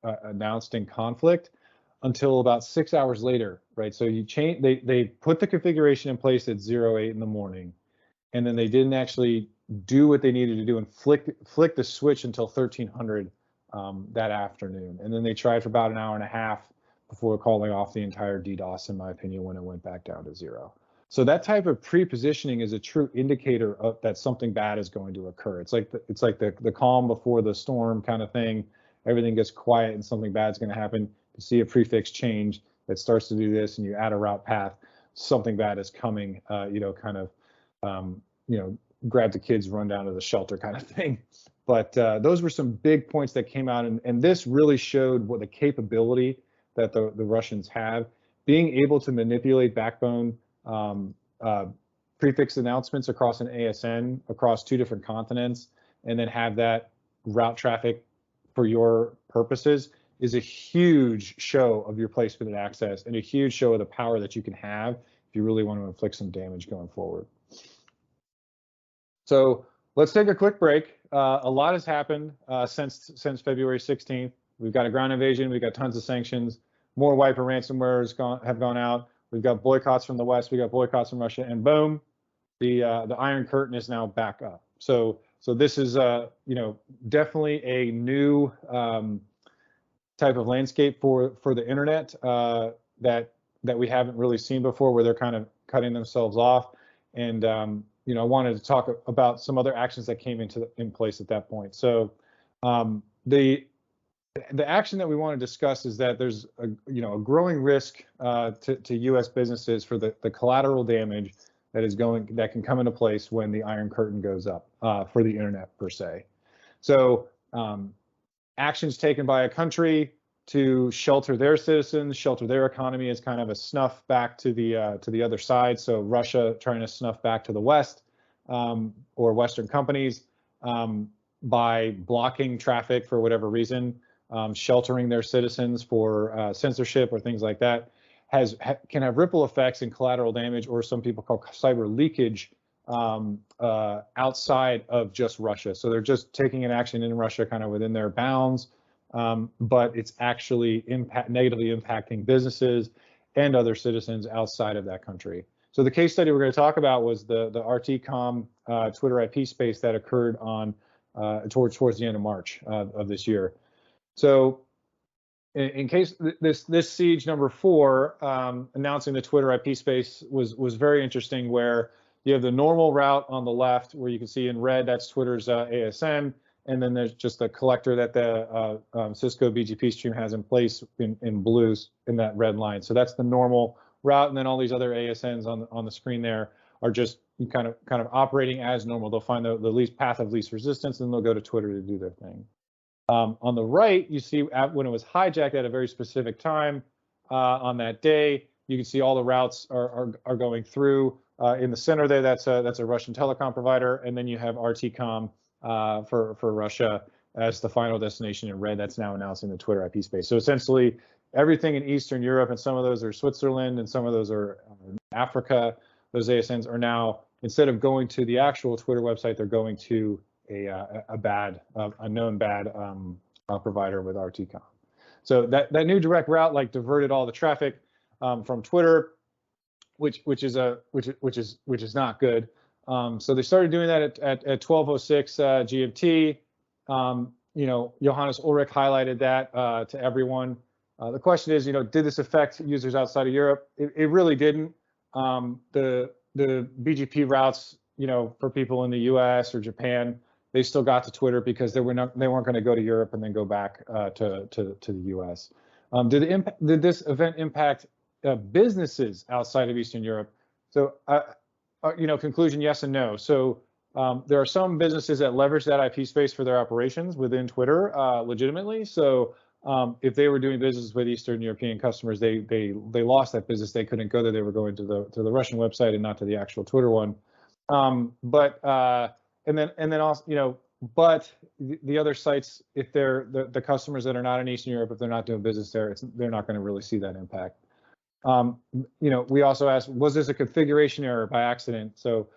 announced in conflict until about 6 hours later, right? So they put the configuration in place at 08 in the morning, and then they didn't actually do what they needed to do and flick the switch until 1300 that afternoon, and then they tried for about an hour and a half before calling off the entire DDoS, in my opinion, when it went back down to 0. So that type of pre-positioning is a true indicator of that something bad is going to occur. It's like the calm before the storm kind of thing. Everything gets quiet and something bad is going to happen. You see a prefix change that starts to do this, and you add a route path. Something bad is coming. Grab the kids, run down to the shelter kind of thing. But those were some big points that came out, and this really showed what the capability that the Russians have, being able to manipulate backbone prefix announcements across an ASN across 2 different continents, and then have that route traffic for your purposes is a huge show of your placement and access, and a huge show of the power that you can have if you really want to inflict some damage going forward. So let's take a quick break. A lot has happened since February 16th. We've got a ground invasion. We've got tons of sanctions. More wiper ransomwares have gone out. We've got boycotts from the West. We got boycotts from Russia, and boom, the Iron Curtain is now back up. So this is definitely a new type of landscape for the internet that we haven't really seen before, where they're kind of cutting themselves off. And I wanted to talk about some other actions that came in place at that point. So the action that we want to discuss is that there's a growing risk to U.S. businesses for the collateral damage that can come into place when the Iron Curtain goes up for the internet per se. So actions taken by a country to shelter their citizens, shelter their economy, is kind of a snuff back to the other side. So Russia trying to snuff back to the West or Western companies by blocking traffic for whatever reason, sheltering their citizens for censorship or things like that, can have ripple effects and collateral damage, or some people call cyber leakage, outside of just Russia. So they're just taking an action in Russia kind of within their bounds, but it's actually negatively impacting businesses and other citizens outside of that country. So the case study we're going to talk about was the RTCOM Twitter IP space that occurred on towards the end of March of this year. So in case this siege number 4, announcing the Twitter IP space was very interesting, where you have the normal route on the left, where you can see in red, that's Twitter's ASN, and then there's just the collector that the Cisco BGP stream has in place in blues in that red line. So that's the normal route, and then all these other ASNs on the screen there are just kind of operating as normal. They'll find the least path of least resistance, and they'll go to Twitter to do their thing. On the right, you see when it was hijacked at a very specific time on that day, you can see all the routes are going through. In the center there, that's a Russian telecom provider, and then you have RTCOM for Russia as the final destination in red. That's now announcing the Twitter IP space. So essentially, everything in Eastern Europe, and some of those are Switzerland, and some of those are Africa, those ASNs are now, instead of going to the actual Twitter website, they're going to a known bad provider with RTCOM. So that new direct route like diverted all the traffic from Twitter, which is not good. So they started doing that at 12:06 GMT. Johannes Ulrich highlighted that to everyone. The question is, did this affect users outside of Europe? It really didn't. The BGP routes, for people in the US or Japan, they still got to Twitter because they weren't going to go to Europe and then go back to the US. Did this event impact businesses outside of Eastern Europe? So, conclusion, yes and no. So there are some businesses that leverage that IP space for their operations within Twitter legitimately. So if they were doing business with Eastern European customers, they lost that business. They couldn't go there. They were going to the Russian website and not to the actual Twitter one. And then also, but the other sites, if they're the customers that are not in Eastern Europe, if they're not doing business there, they're not going to really see that impact. We also asked, was this a configuration error by accident? So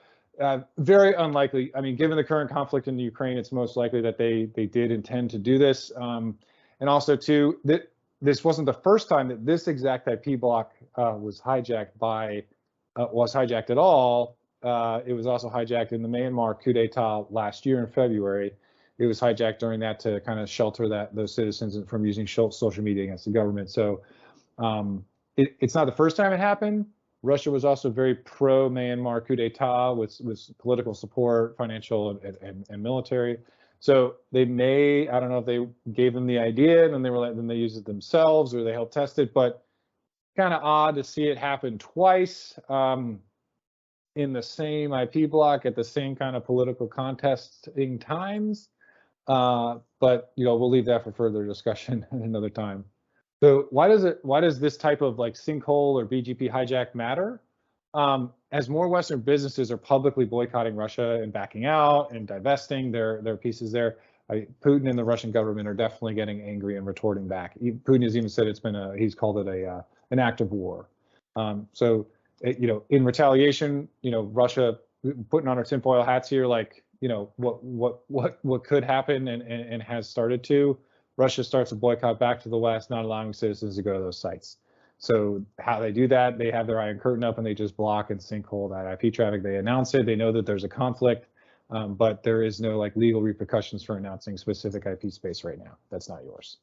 very unlikely. I mean, given the current conflict in the Ukraine, it's most likely that they did intend to do this. And also, too, this wasn't the first time that this exact IP block was hijacked at all. It was also hijacked in the Myanmar coup d'etat last year in February. It was hijacked during that to kind of shelter those citizens from using social media against the government. So it's not the first time it happened. Russia was also very pro-Myanmar coup d'etat with political support, financial and military. So they I don't know if they gave them the idea and then they used it themselves or they helped test it, but kind of odd to see it happen twice in the same IP block at the same kind of political contesting times. But we'll leave that for further discussion another time. So why does this type of like sinkhole or BGP hijack matter? As more Western businesses are publicly boycotting Russia and backing out and divesting their pieces there, Putin and the Russian government are definitely getting angry and retorting back. Putin has even said he's called it an act of war. So in retaliation, Russia putting on our tinfoil hats here, like what could happen and has started to. Russia starts a boycott back to the West, not allowing citizens to go to those sites. So how they do that, they have their iron curtain up and they just block and sinkhole that IP traffic. They announce it. They know that there's a conflict, but there is no legal repercussions for announcing specific IP space right now. That's not yours.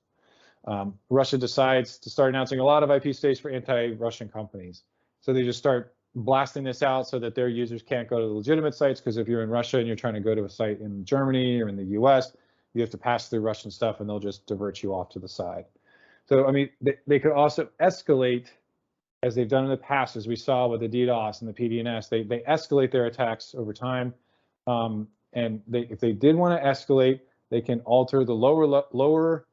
Russia decides to start announcing a lot of IP space for anti-Russian companies. So they just start blasting this out so that their users can't go to the legitimate sites, because if you're in Russia and you're trying to go to a site in Germany or in the US, you have to pass through Russian stuff and they'll just divert you off to the side. So, I mean, they could also escalate, as they've done in the past, as we saw with the DDoS and the PDNS. They escalate their attacks over time. And if they did want to escalate, they can alter the lower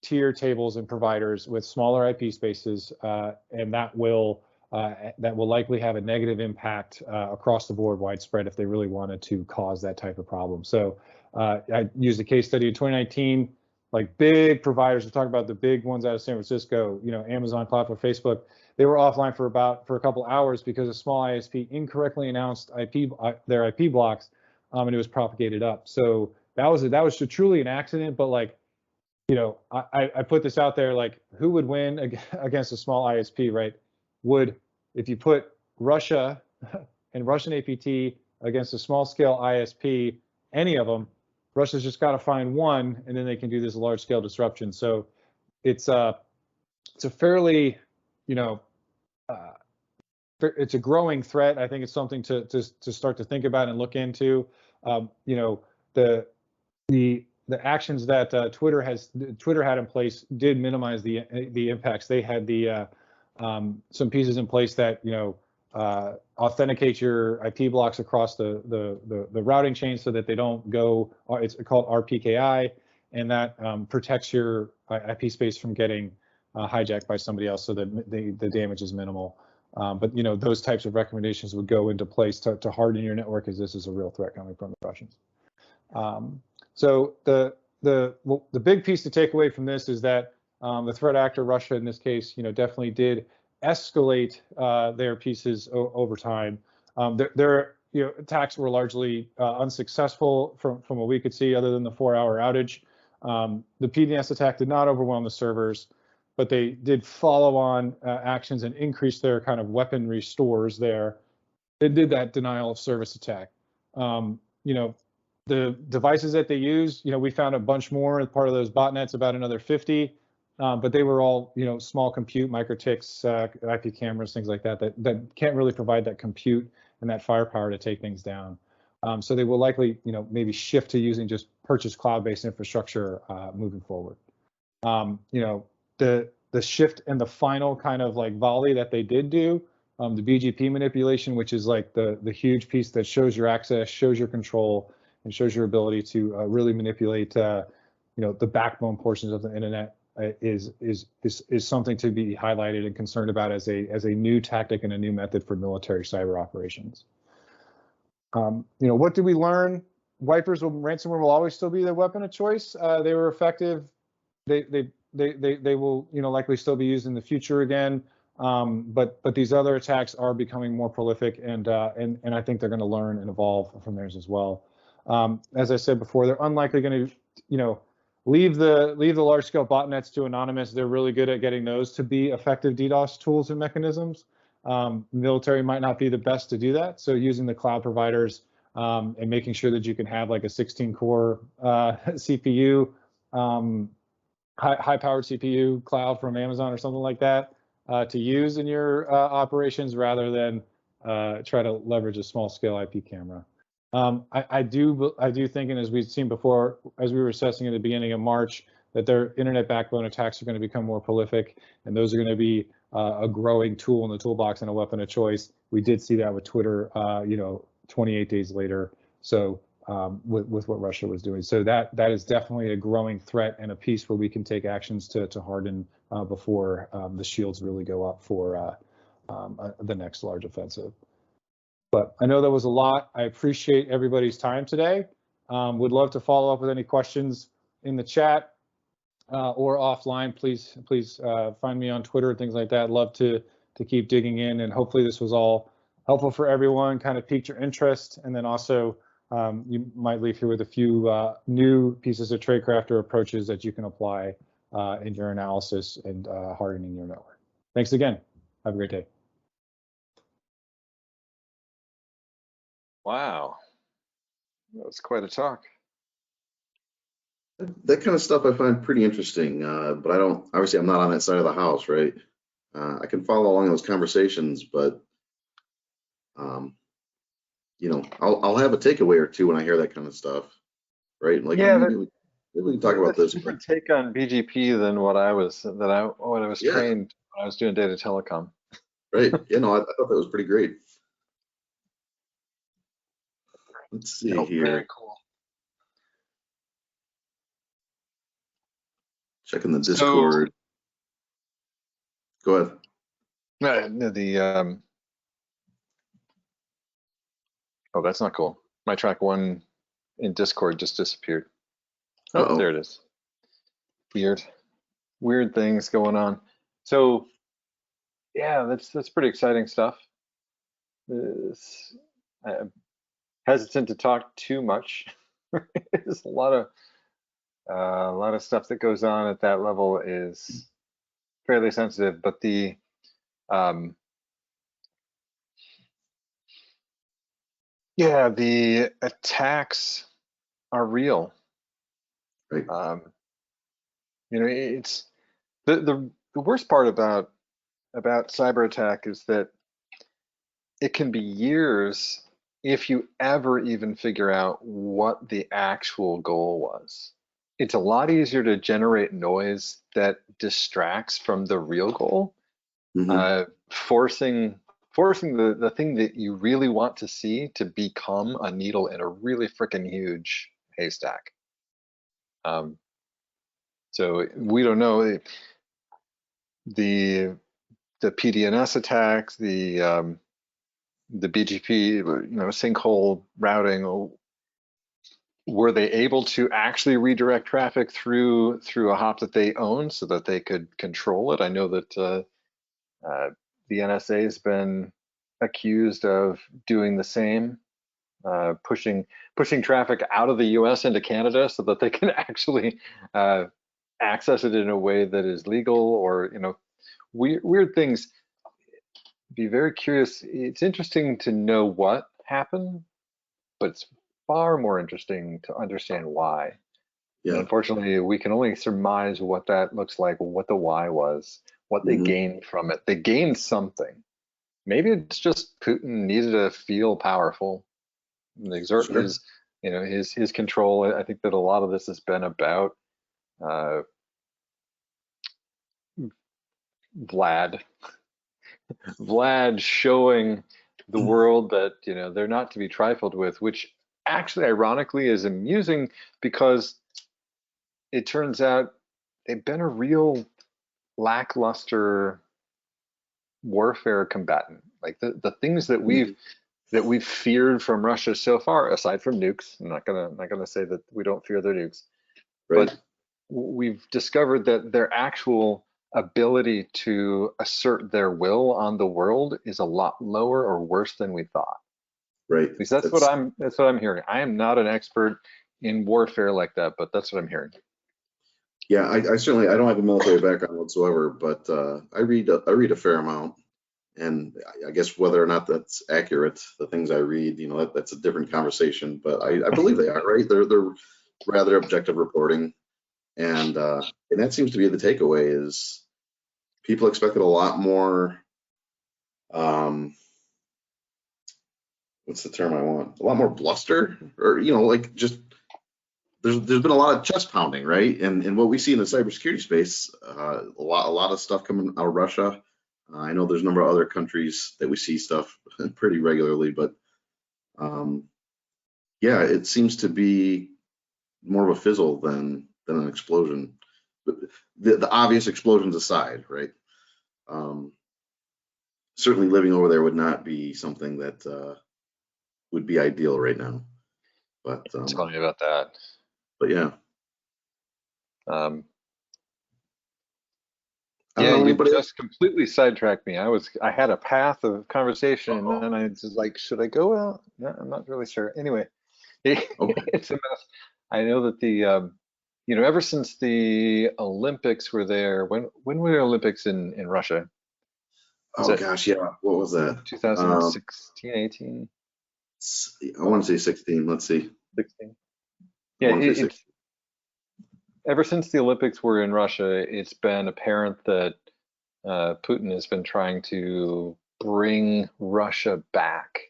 tier tables and providers with smaller IP spaces, and that will likely have a negative impact across the board, widespread, if they really wanted to cause that type of problem. So I used a case study in 2019, like big providers. We're talking about the big ones out of San Francisco, Amazon, Cloudflare, Facebook. They were offline for a couple hours because a small ISP incorrectly announced their IP blocks, and it was propagated up. So that was truly an accident. But you know, I put this out there, like, who would win against a small ISP, right? If you put Russia and Russian APT against a small scale ISP, any of them, Russia's just got to find one, and then they can do this large scale disruption. So it's a fairly, you know, it's a growing threat. I think it's something to start to think about and look into. You know, the actions that Twitter had in place did minimize the impacts. They had some pieces in place that, you know, authenticate your IP blocks across the routing chain so that they don't go. It's called RPKI, and that protects your IP space from getting hijacked by somebody else, so that the damage is minimal. But you know, those types of recommendations would go into place to harden your network, as this is a real threat coming from the Russians. So the big piece to take away from this is that the threat actor, Russia in this case, you know, definitely did escalate their pieces over time. Their you know, attacks were largely unsuccessful from what we could see, other than the 4-hour outage. The PDNS attack did not overwhelm the servers, but they did follow on actions and increase their kind of weaponry stores there. They did that denial of service attack. You know, the devices that they use, you know, we found a bunch more as part of those botnets, about another 50, but they were all, you know, small compute, microtics, IP cameras, things like that can't really provide that compute and that firepower to take things down. So they will likely, you know, maybe shift to using just purchased cloud-based infrastructure moving forward. You know, the shift and the final kind of like volley that they did do, the BGP manipulation, which is like the huge piece that shows your access, shows your control, and shows your ability to really manipulate, you know, the backbone portions of the internet, is something to be highlighted and concerned about as a new tactic and a new method for military cyber operations. You know, what did we learn? Ransomware will always still be the weapon of choice. They were effective. They will, you know, likely still be used in the future again. But these other attacks are becoming more prolific, and I think they're going to learn and evolve from theirs as well. As I said before, they're unlikely going to, you know, leave the large scale botnets to anonymous. They're really good at getting those to be effective DDoS tools and mechanisms. Military might not be the best to do that. So using the cloud providers and making sure that you can have like a 16-core CPU, high-powered CPU cloud from Amazon or something like that to use in your operations, rather than try to leverage a small-scale IP camera. I do think, and as we've seen before, as we were assessing at the beginning of March, that their internet backbone attacks are going to become more prolific, and those are going to be a growing tool in the toolbox and a weapon of choice. We did see that with Twitter, you know, 28 days later. So with what Russia was doing, so that is definitely a growing threat and a piece where we can take actions to harden before the shields really go up for the next large offensive. But I know that was a lot. I appreciate everybody's time today. Would love to follow up with any questions in the chat or offline. Please find me on Twitter and things like that. Love to keep digging in, and hopefully this was all helpful for everyone, kind of piqued your interest, and then also you might leave here with a few new pieces of tradecraft or approaches that you can apply in your analysis and hardening your network. Thanks again. Have a great day. Wow, that was quite a talk. That kind of stuff I find pretty interesting, but obviously I'm not on that side of the house, right? I can follow along those conversations, but you know, I'll have a takeaway or two when I hear that kind of stuff, right? Like, Yeah, maybe we can talk about this. Different take on BGP than what I was trained when I was doing data telecom. Right. You know, I thought that was pretty great. Let's see here. Very cool. Checking the Discord. Go ahead. Oh, that's not cool. My track 1 in Discord just disappeared. Oh, there it is. Weird things going on. So yeah, that's pretty exciting stuff. I'm hesitant to talk too much. There's a lot of A lot of stuff that goes on at that level is fairly sensitive, but the yeah, the attacks are real. Right. You know, it's the worst part about cyber attack is that it can be years if you ever even figure out what the actual goal was. It's a lot easier to generate noise that distracts from the real goal, forcing the thing that you really want to see to become a needle in a really freaking huge haystack. So we don't know the PDNS attacks, the BGP, you know, sinkhole routing. Were they able to actually redirect traffic through a hop that they own so that they could control it? I know that the NSA has been accused of doing the same, pushing traffic out of the U.S. into Canada so that they can actually access it in a way that is legal, or, you know, weird things. Be very curious. It's interesting to know what happened, but it's far more interesting to understand why. Yeah. And unfortunately, we can only surmise what that looks like, what the why was, what they gained from it. They gained something. Maybe it's just Putin needed to feel powerful and exert his, you know, his control. I think that a lot of this has been about Vlad showing the world that, you know, they're not to be trifled with, which actually ironically is amusing because it turns out they've been a real lackluster warfare combatant. Like the things that we've feared from Russia so far, aside from nukes, I'm not gonna say that we don't fear their nukes, but we've discovered that their actual ability to assert their will on the world is a lot lower or worse than we thought. Right. At least that's what I'm hearing. I am not an expert in warfare like that, but that's what I'm hearing. Yeah, I certainly, I don't have a military background whatsoever, but I read a fair amount, and I guess whether or not that's accurate, the things I read, you know, that's a different conversation. But I believe they are, right. They're rather objective reporting, and that seems to be the takeaway is people expected a lot more. What's the term I want? A lot more bluster, or, you know, like just there's been a lot of chest pounding, right? And what we see in the cybersecurity space, a lot of stuff coming out of Russia. I know there's a number of other countries that we see stuff pretty regularly, but yeah, it seems to be more of a fizzle than an explosion. But the obvious explosions aside, right? Certainly living over there would not be something that would be ideal right now. But tell me about that. But yeah. Yeah, you just completely sidetracked me. I had a path of conversation, and then I was like, should I go out? No, I'm not really sure. Anyway, it's a mess. I know that the you know, ever since the Olympics were there, when were the Olympics in Russia? Oh gosh, yeah. What was that? 2016, 18? I want to say 16. Let's see. 16. Yeah, it's ever since the Olympics were in Russia, it's been apparent that Putin has been trying to bring Russia back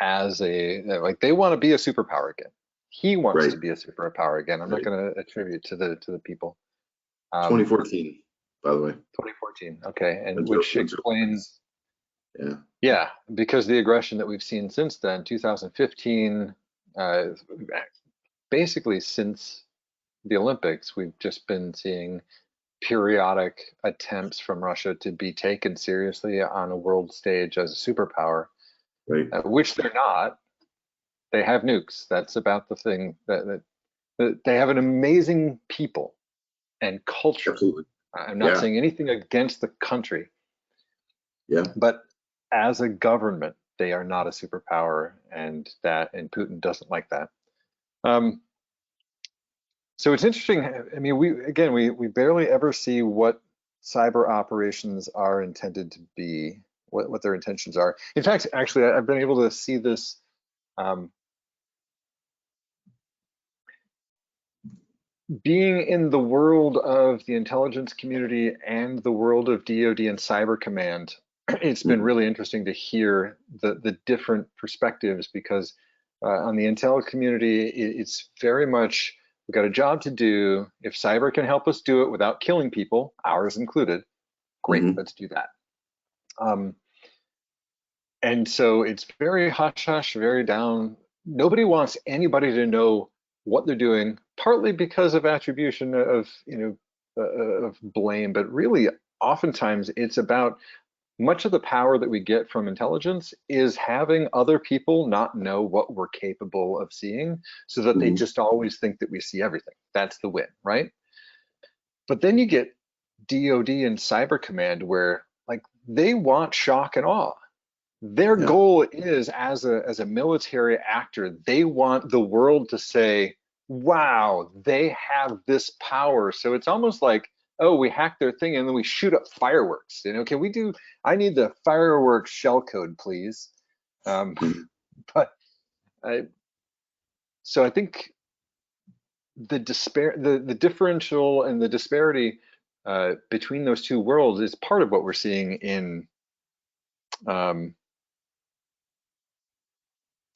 as like they want to be a superpower again. He wants to be a superpower again. I'm not going to attribute to the people. 2014, by the way. 2014. Okay, and which explains. Yeah, because the aggression that we've seen since then, 2015, basically since the Olympics, we've just been seeing periodic attempts from Russia to be taken seriously on a world stage as a superpower, which they're not. They have nukes. That's about the thing. That they have an amazing people and culture. Absolutely. I'm not saying anything against the country. Yeah. But as a government, they are not a superpower, and Putin doesn't like that. So it's interesting. I mean, we barely ever see what cyber operations are intended to be, what their intentions are. In fact, actually, I've been able to see this. Being in the world of the intelligence community and the world of DoD and Cyber Command, it's been really interesting to hear the different perspectives, because on the intel community, it's very much, we've got a job to do. If cyber can help us do it without killing people, ours included, great, let's do that. And so it's very hush hush, very down. Nobody wants anybody to know what they're doing, partly because of attribution of, of blame, but really oftentimes it's about much of the power that we get from intelligence is having other people not know what we're capable of seeing, so that they just always think that we see everything. That's the win, right? But then you get DoD and Cyber Command, where like they want shock and awe. Their goal is, as a military actor, they want the world to say, wow, they have this power. So it's almost like, oh, we hacked their thing and then we shoot up fireworks. Can we do, I need the fireworks shell code, please. So I think the differential and the disparity between those two worlds is part of what we're seeing in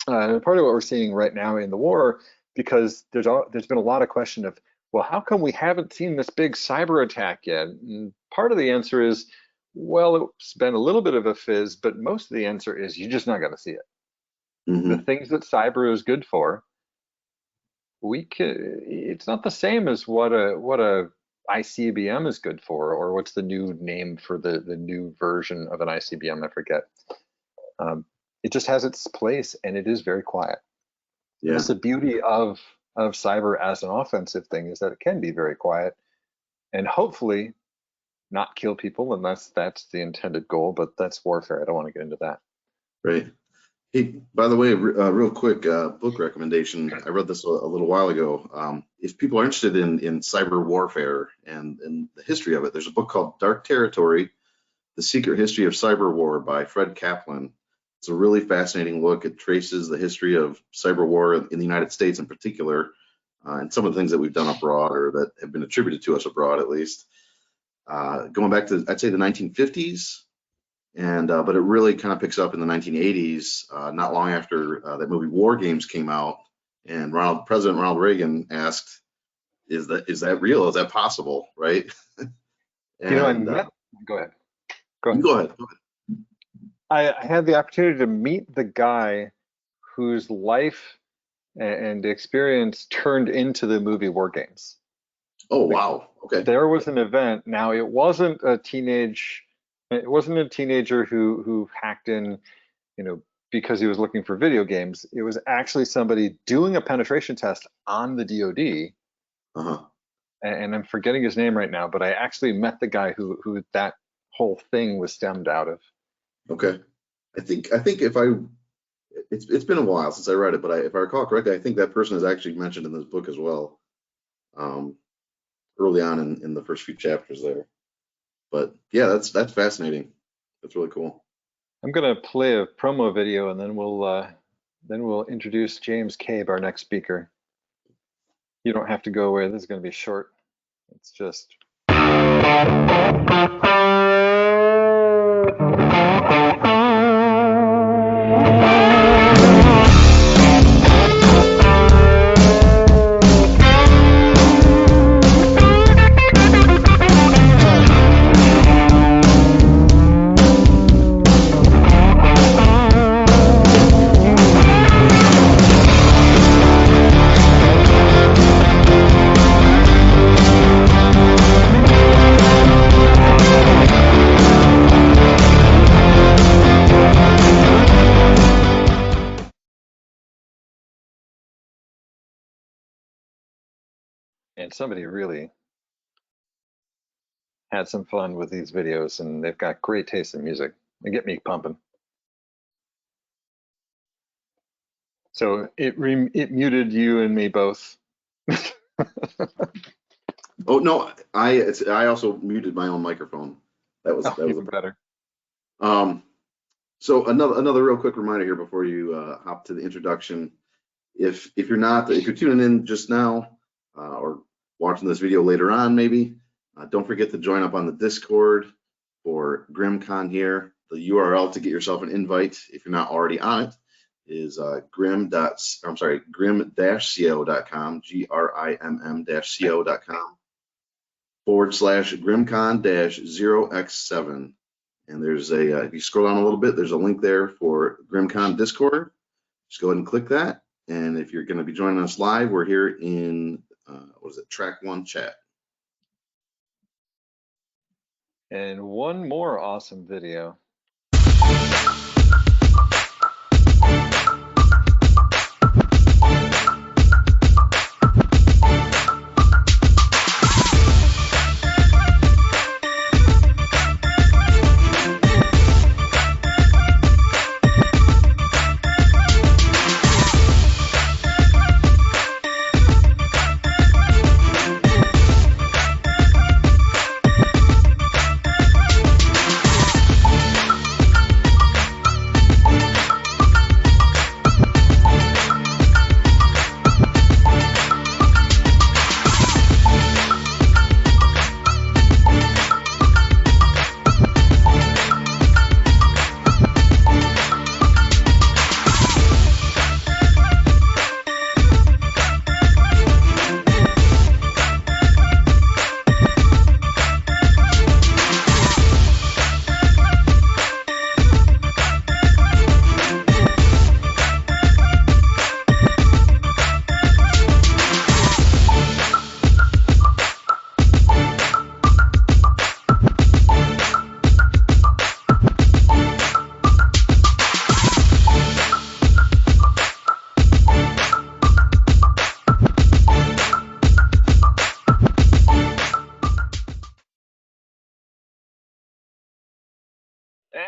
part of what we're seeing right now in the war, because there's been a lot of question of, well, how come we haven't seen this big cyber attack yet? And part of the answer is, well, it's been a little bit of a fizz, but most of the answer is you're just not going to see it. The things that cyber is good for, it's not the same as what a ICBM is good for, or what's the new name for the new version of an ICBM, I forget. It just has its place, and it is very quiet. Yeah. That's the beauty of cyber as an offensive thing, is that it can be very quiet and hopefully not kill people, unless that's the intended goal, but that's warfare. I don't want to get into that. Right. Hey, by the way, real quick book recommendation. I read this a little while ago. If people are interested in cyber warfare and the history of it, there's a book called Dark Territory, The Secret History of Cyber War by Fred Kaplan. It's a really fascinating look. It traces the history of cyber war in the United States in particular, and some of the things that we've done abroad, or that have been attributed to us abroad at least, going back to, I'd say, the 1950s. And but it really kind of picks up in the 1980s, not long after that movie War Games came out, and President Ronald Reagan asked, "Is that real? Is that possible?" Right? And, go ahead. Go ahead. I had the opportunity to meet the guy whose life and experience turned into the movie War Games. Oh, wow. Okay. There was an event. Now, it wasn't a teenager who hacked in, because he was looking for video games. It was actually somebody doing a penetration test on the DoD. And I'm forgetting his name right now, but I actually met the guy who that whole thing was stemmed out of. Okay. I think it's been a while since I read it, but if I recall correctly, I think that person is actually mentioned in this book as well, early on in the first few chapters there. But yeah, that's fascinating. That's really cool. I'm gonna play a promo video, and then we'll introduce James Cabe, our next speaker. You don't have to go away. This is gonna be short. It's just. And somebody really had some fun with these videos, and they've got great taste in music. They get me pumping. So it muted you and me both. Oh no, I also muted my own microphone. That was Even better. So another real quick reminder here before you hop to the introduction. If you're tuning in just now or watching this video later on, maybe don't forget to join up on the Discord for GRIMMCon here. The URL to get yourself an invite if you're not already on it is grimm-co.com, grimm-co.com /GRIMMCon-0x7. And there's if you scroll down a little bit, there's a link there for GRIMMCon Discord. Just go ahead and click that. And if you're going to be joining us live, we're here in, track 1 chat. And one more awesome video.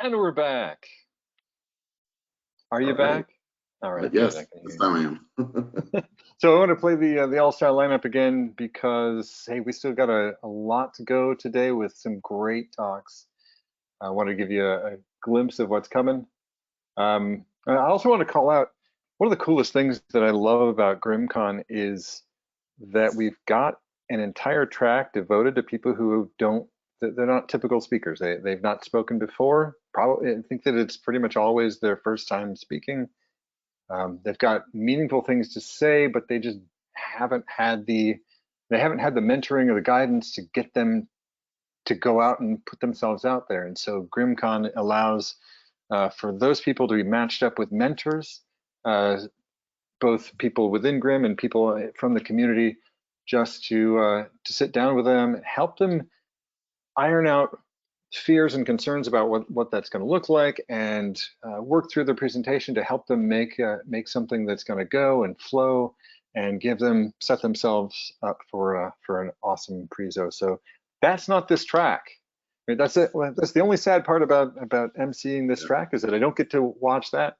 And we're back. Are you back? All right. Yes, good, this time I am. So I want to play the all-star lineup again because, hey, we still got a lot to go today with some great talks. I want to give you a glimpse of what's coming. I also want to call out one of the coolest things that I love about GRIMMCon is that we've got an entire track devoted to people who they're not typical speakers. They've not spoken before. Probably, I think that it's pretty much always their first time speaking. They've got meaningful things to say, but they just haven't had the mentoring or the guidance to get them to go out and put themselves out there. And so GRIMMCon allows for those people to be matched up with mentors, both people within GRIMM and people from the community, just to sit down with them, help them iron out fears and concerns about what that's going to look like, and work through their presentation to help them make something that's going to go and flow and set themselves up for an awesome prezo. So that's not this track. I mean, that's it. That's the only sad part about emceeing this track is that I don't get to watch that,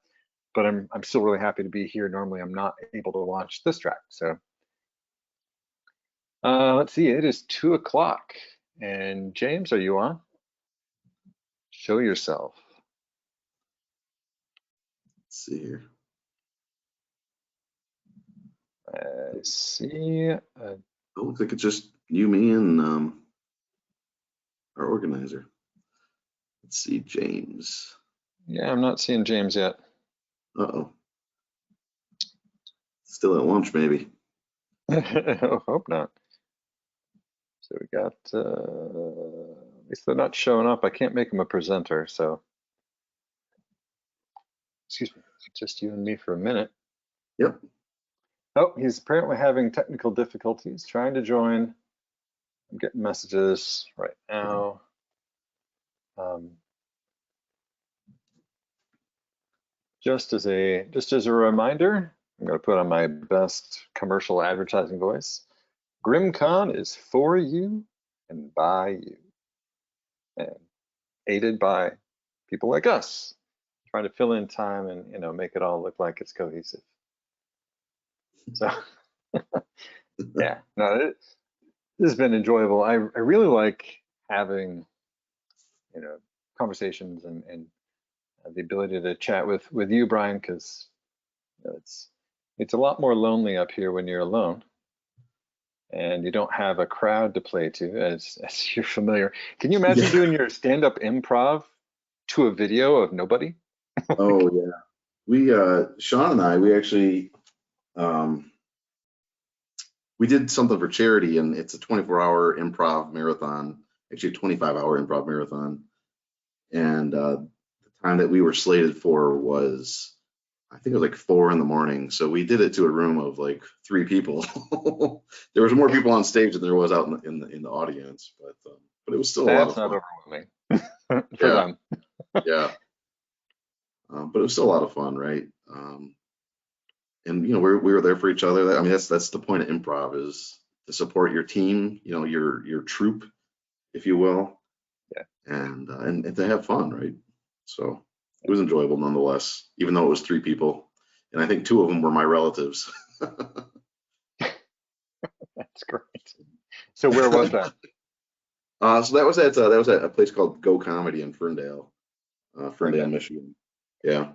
but I'm still really happy to be here. Normally, I'm not able to watch this track. So let's see. It is 2 o'clock, and James, are you on? Show yourself. Let's see here. I see. It looks like it's just you, me, and our organizer. Let's see, James. Yeah, I'm not seeing James yet. Uh-oh. Still at lunch, maybe. Hope not. So we got, at least they're not showing up. I can't make them a presenter, so. Excuse me, just you and me for a minute. Yep. Oh, he's apparently having technical difficulties trying to join. I'm getting messages right now. Just as a reminder, I'm going to put on my best commercial advertising voice. GRIMMCon is for you and by you, and aided by people like us, trying to fill in time and make it all look like it's cohesive. So Yeah, no, this has been enjoyable. I really like having, conversations and the ability to chat with you, Brian, because it's a lot more lonely up here when you're alone and you don't have a crowd to play to, as you're familiar. Can you imagine Yeah. doing your stand-up improv to a video of nobody? Oh yeah. We Sean and I, we actually we did something for charity, and it's a 24-hour improv marathon, actually a 25-hour improv marathon. And the time that we were slated for was, I think it was like 4 a.m. So we did it to a room of like 3 people. There was more people on stage than there was out in the audience, but it was still a lot of That's not fun. overwhelming for Yeah. them. Yeah. But it was still a lot of fun, right? And we were there for each other. I mean, that's the point of improv, is to support your team, your troupe, if you will. Yeah. And to have fun, right? So it was enjoyable nonetheless, even though it was 3 people, and I think 2 of them were my relatives. That's great. So where was that? So that was at a place called Go Comedy in Ferndale, Ferndale. Michigan. Yeah.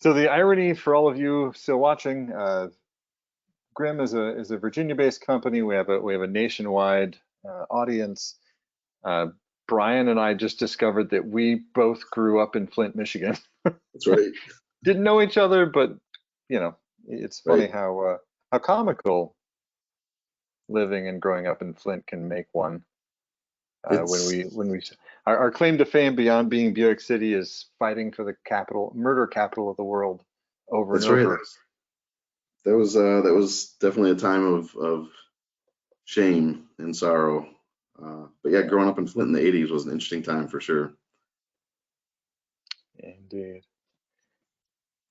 So the irony for all of you still watching, GRIMM is a Virginia-based company. We have a nationwide audience. Brian and I just discovered that we both grew up in Flint, Michigan. That's right. Didn't know each other, but it's funny Right. how comical living and growing up in Flint can make one. When we our claim to fame beyond being Buick City is fighting for the murder capital of the world over That's and right. over. That was definitely a time of shame and sorrow. But yeah, growing up in Flint in the 80s was an interesting time for sure. Indeed.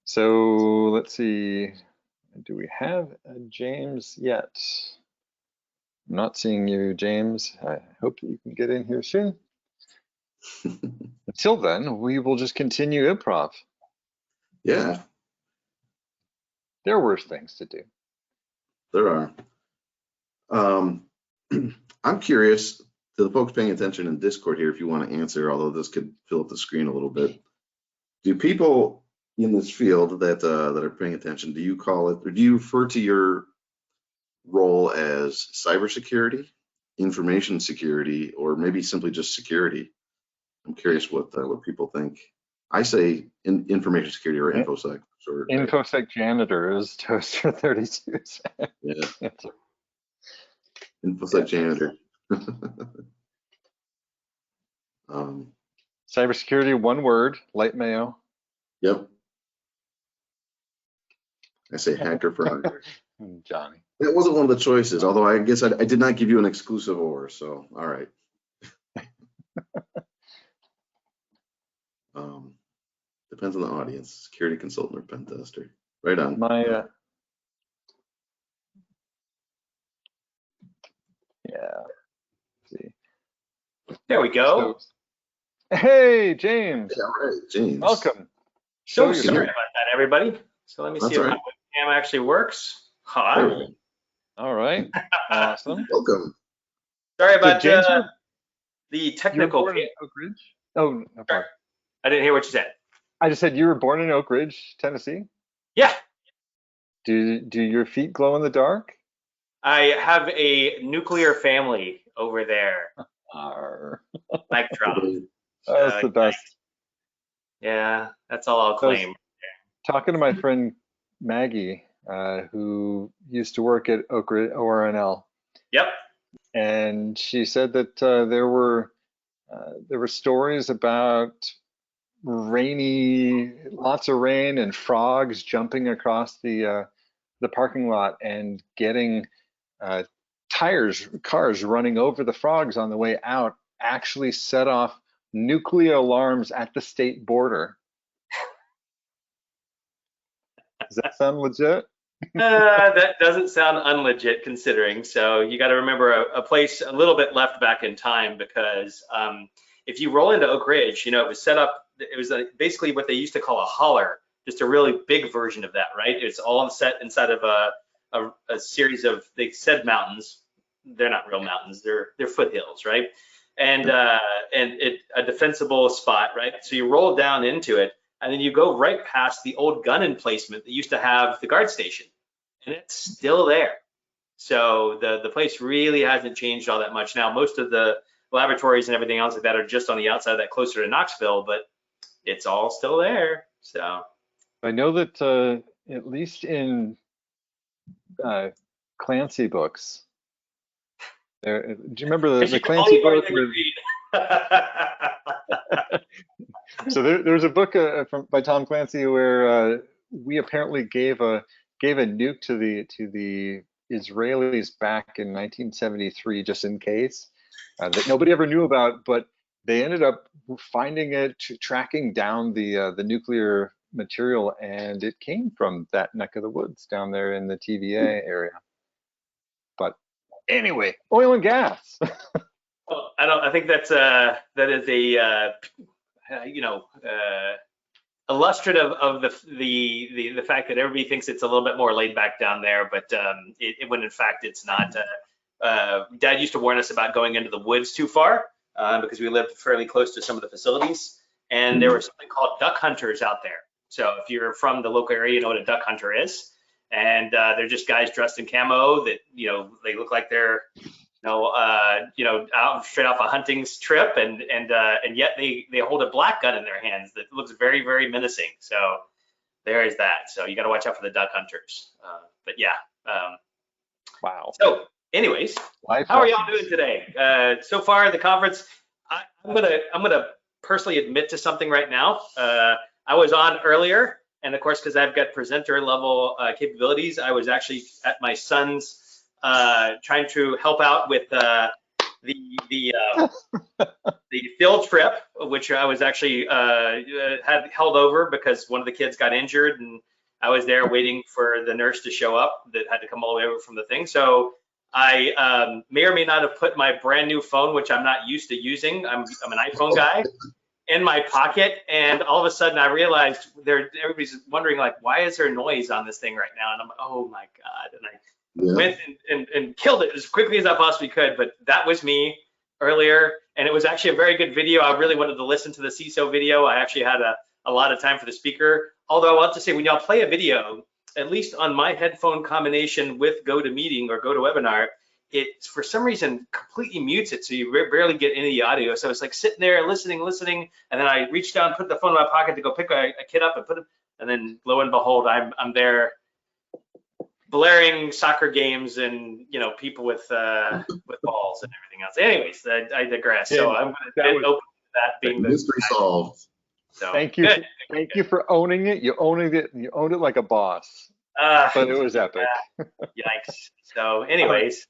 So let's see. Do we have a James yet? I'm not seeing you, James. I hope that you can get in here soon. Until then, we will just continue improv. Yeah, There are worse things to do. there are. I'm curious to the folks paying attention in Discord here, if you want to answer, although this could fill up the screen a little bit. Do people in this field that are paying attention, do you call it, or do you refer to your role as cybersecurity, information security, or maybe simply just security? I'm curious what people think. I say information security or infosec. Infosec janitor is Toaster 32. Yeah. Infosec janitor. Cybersecurity, one word, light mayo. Yep. I say hacker for hire. Johnny. That wasn't one of the choices, although I guess I did not give you an exclusive or, so all right. Depends on the audience. Security consultant or pen tester. Right on. Yeah. Let's see. There we go. Hey, James. Yeah, all right, James. Welcome. So sorry about that, everybody. So let me see if my webcam actually works. Hi. All right. Awesome. Welcome. Sorry about James, the technical. Oak Ridge? Oh, no, sorry. I didn't hear what you said. I just said you were born in Oak Ridge, Tennessee. Yeah. Do your feet glow in the dark? I have a nuclear family over there. Mic drop. That's the best. Yeah, that's all I'll claim. Talking to my friend Maggie, who used to work at Oak Ridge ORNL. Yep. And she said that there were stories about lots of rain and frogs jumping across the parking lot and getting cars running over the frogs on the way out actually set off nuclear alarms at the state border. Does that sound legit? That doesn't sound unlegit considering. So you got to remember a place a little bit left back in time, because if you roll into Oak Ridge, it was set up, it was basically what they used to call a holler, just a really big version of that, right? It's all set inside of a a series of, they said mountains. They're not real mountains. They're foothills, right? And a defensible spot, right? So you roll down into it, and then you go right past the old gun emplacement that used to have the guard station, and it's still there. So the place really hasn't changed all that much. Now, most of the laboratories and everything else like that are just on the outside of that, closer to Knoxville, but it's all still there. So I know that at least in Clancy books, do you remember the Clancy book? So there's a book by Tom Clancy where we apparently gave a nuke to the Israelis back in 1973 just in case, that nobody ever knew about, but they ended up finding it, tracking down the nuclear material, and it came from that neck of the woods down there in the TVA area. But anyway, oil and gas. Well, I think that is a illustrative of the fact that everybody thinks it's a little bit more laid back down there, but when in fact it's not. Dad used to warn us about going into the woods too far because we lived fairly close to some of the facilities, and there was something called duck hunters out there. So if you're from the local area, you know what a duck hunter is, and they're just guys dressed in camo that they look like they're out straight off a hunting trip, and yet they hold a black gun in their hands that looks very, very menacing. So there is that. So you got to watch out for the duck hunters. But yeah. Wow. So anyways, how are y'all doing today? So far the conference, I'm gonna personally admit to something right now. I was on earlier, and of course, because I've got presenter level capabilities, I was actually at my son's trying to help out with the field trip, which I was actually had held over because one of the kids got injured, and I was there waiting for the nurse to show up that had to come all the way over from the thing. So I may or may not have put my brand new phone, which I'm not used to using. I'm an iPhone guy, in my pocket, and all of a sudden I realized everybody's wondering, like, why is there noise on this thing right now? And I'm like, oh my God. And I went and killed it as quickly as I possibly could. But that was me earlier, and it was actually a very good video. I really wanted to listen to the CISO video. I actually had a lot of time for the speaker. Although I want to say, when y'all play a video, at least on my headphone combination with GoToMeeting or GoToWebinar, it for some reason completely mutes it, so you barely get any of the audio. So it's like sitting there listening, and then I reached down, put the phone in my pocket to go pick a kid up and put it, and then lo and behold, I'm there blaring soccer games and people with balls and everything else. Anyways, I digress. So I'm going to open that being the mystery solved. So thank you. Thank you for owning it. You owned it like a boss. But it was epic. Yikes. So anyways.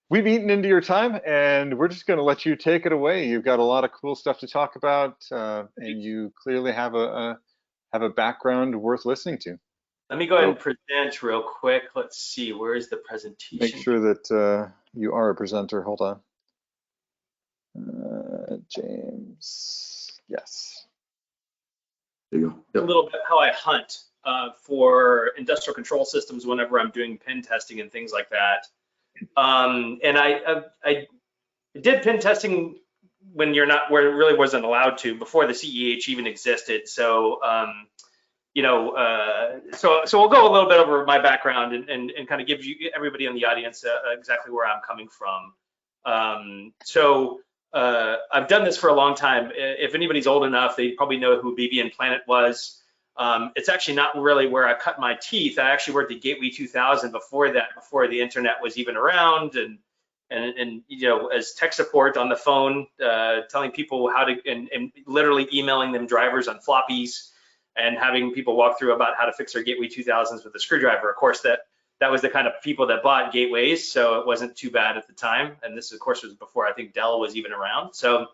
We've eaten into your time, and we're just going to let you take it away. You've got a lot of cool stuff to talk about, and you clearly have a background worth listening to. Let me go ahead and present real quick. Let's see, where is the presentation? Make sure that you are a presenter. Hold on. James, yes. There you go. Yep. A little bit how I hunt for industrial control systems whenever I'm doing pen testing and things like that. And I did pen testing where it really wasn't allowed to, before the CEH even existed. So so we'll go a little bit over my background and kind of give everybody in the audience exactly where I'm coming from. I've done this for a long time. If anybody's old enough, they probably know who BBN Planet was. It's actually not really where I cut my teeth. I actually worked at Gateway 2000 before that, before the internet was even around, and as tech support on the phone, telling people how to, and literally emailing them drivers on floppies, and having people walk through about how to fix their Gateway 2000s with a screwdriver. Of course, that was the kind of people that bought gateways, so it wasn't too bad at the time. And this, of course, was before I think Dell was even around. So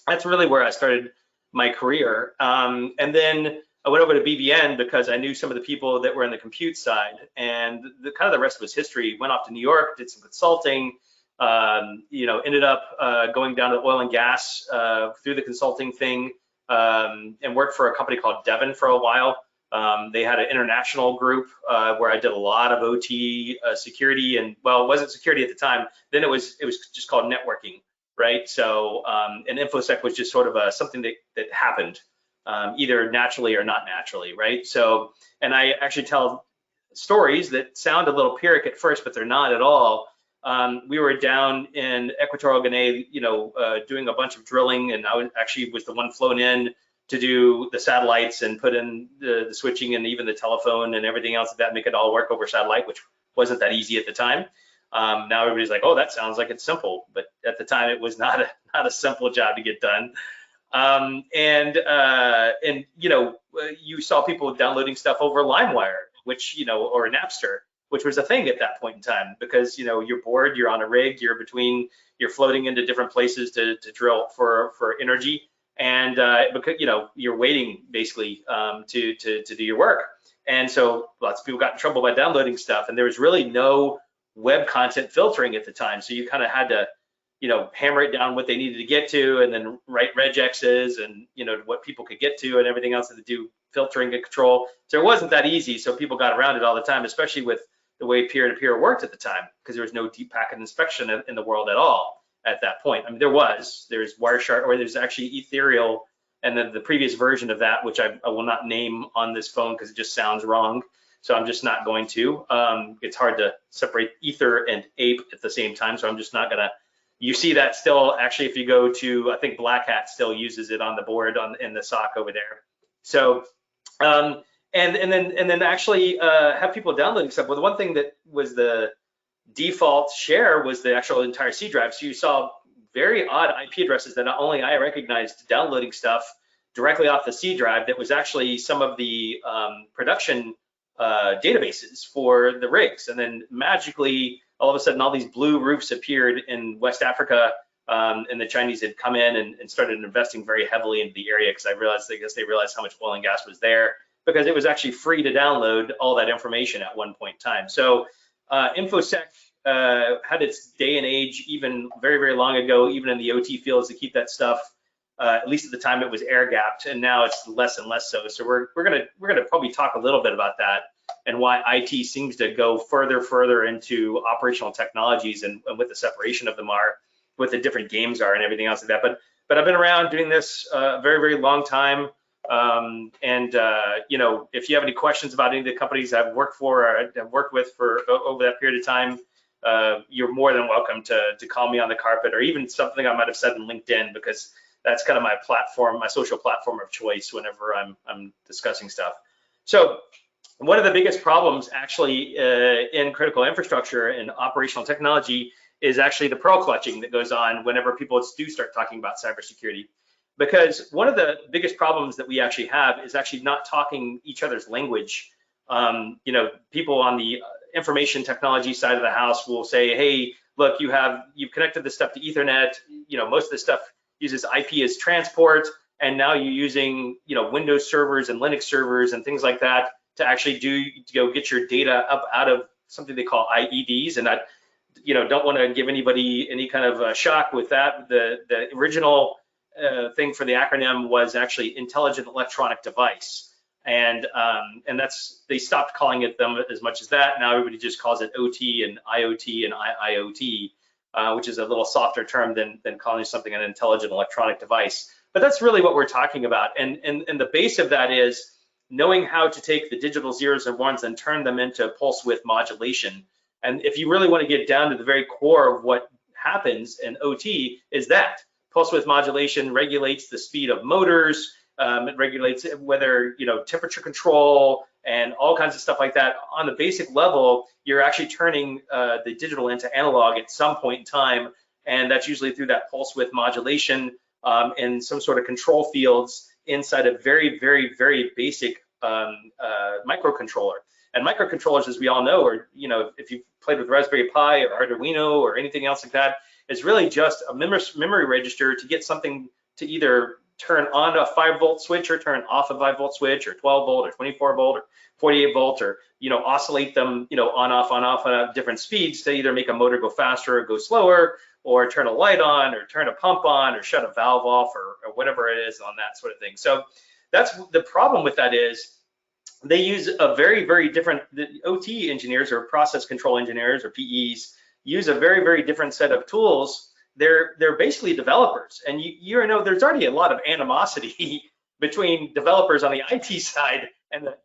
that's really where I started my career. And then I went over to BBN because I knew some of the people that were in the compute side, and the rest was history. Went off to New York, did some consulting, ended up going down to oil and gas through the consulting thing, and worked for a company called Devon for a while. They had an international group where I did a lot of OT security, and well, it wasn't security at the time. Then it was just called networking, right? So and InfoSec was just sort of something that happened either naturally or not naturally, right? So, and I actually tell stories that sound a little Pyrrhic at first, but they're not at all. We were down in Equatorial Guinea, doing a bunch of drilling, and I actually was the one flown in to do the satellites and put in the switching and even the telephone and everything else that make it all work over satellite, which wasn't that easy at the time. Now everybody's like, oh, that sounds like it's simple, but at the time it was not a simple job to get done. You saw people downloading stuff over LimeWire, which or Napster, which was a thing at that point in time, because you're bored, you're on a rig, you're floating into different places to drill for energy. And because you're waiting basically to do your work, and so lots of people got in trouble by downloading stuff, and there was really no web content filtering at the time, so you kind of had to hammer it down what they needed to get to, and then write regexes and what people could get to and everything else to do filtering and control. So it wasn't that easy, so people got around it all the time, especially with the way peer-to-peer worked at the time, because there was no deep packet inspection in the world at all. At that point, I mean, there's Wireshark, or there's actually Ethereal, and then the previous version of that, which I will not name on this phone because it just sounds wrong, so I'm just not going to. It's hard to separate Ether and Ape at the same time, so I'm just not gonna. You see that still, actually, if you go to, I think Black Hat still uses it on the board in the SOC over there. So, and then actually have people downloading stuff. Well, the one thing that was the default share was the actual entire C drive. So you saw very odd IP addresses that not only I recognized downloading stuff directly off the C drive, that was actually some of the production databases for the rigs. And then magically, all of a sudden, all these blue roofs appeared in West Africa, and the Chinese had come in and started investing very heavily into the area, because I guess they realized how much oil and gas was there, because it was actually free to download all that information at one point in time. So InfoSec had its day and age even very, very long ago, even in the OT fields, to keep that stuff, at least at the time it was air gapped, and now it's less and less so. So we're gonna probably talk a little bit about that and why IT seems to go further into operational technologies, and with the separation of them are, what the different games are and everything else like that. But I've been around doing this a very, very long time. If you have any questions about any of the companies I've worked for or have worked with for over that period of time, you're more than welcome to call me on the carpet, or even something I might have said in LinkedIn, because that's kind of my platform, my social platform of choice whenever I'm discussing stuff. So one of the biggest problems actually in critical infrastructure and operational technology is actually the pearl clutching that goes on whenever people do start talking about cybersecurity. Because one of the biggest problems that we actually have is actually not talking each other's language. People on the information technology side of the house will say, hey, look, you've connected this stuff to Ethernet. Most of this stuff uses IP as transport, and now you're using Windows servers and Linux servers and things like that to actually go get your data up out of something they call IEDs. And I don't want to give anybody any kind of shock with that. The original thing for the acronym was actually Intelligent Electronic Device, and they stopped calling it them as much as that. Now everybody just calls it OT and IoT and IIoT, which is a little softer term than calling something an intelligent electronic device. But that's really what we're talking about, and the base of that is knowing how to take the digital zeros and ones and turn them into pulse width modulation. And if you really want to get down to the very core of what happens in OT, is that pulse width modulation regulates the speed of motors, it regulates whether, temperature control and all kinds of stuff like that. On the basic level, you're actually turning the digital into analog at some point in time, and that's usually through that pulse width modulation and some sort of control fields inside a very, very, very basic microcontroller. And microcontrollers, as we all know, or if you've played with Raspberry Pi or Arduino or anything else like that, it's really just a memory register to get something to either turn on a 5-volt switch or turn off a 5-volt switch, or 12 volt or 24 volt or 48 volt, or oscillate them on off at different speeds to either make a motor go faster or go slower, or turn a light on or turn a pump on or shut a valve off, or whatever it is on that sort of thing. So that's the problem with that, is they use a very, very different, the OT engineers or process control engineers or PEs use a very, very different set of tools. They're basically developers, and you know there's already a lot of animosity between developers on the IT side and the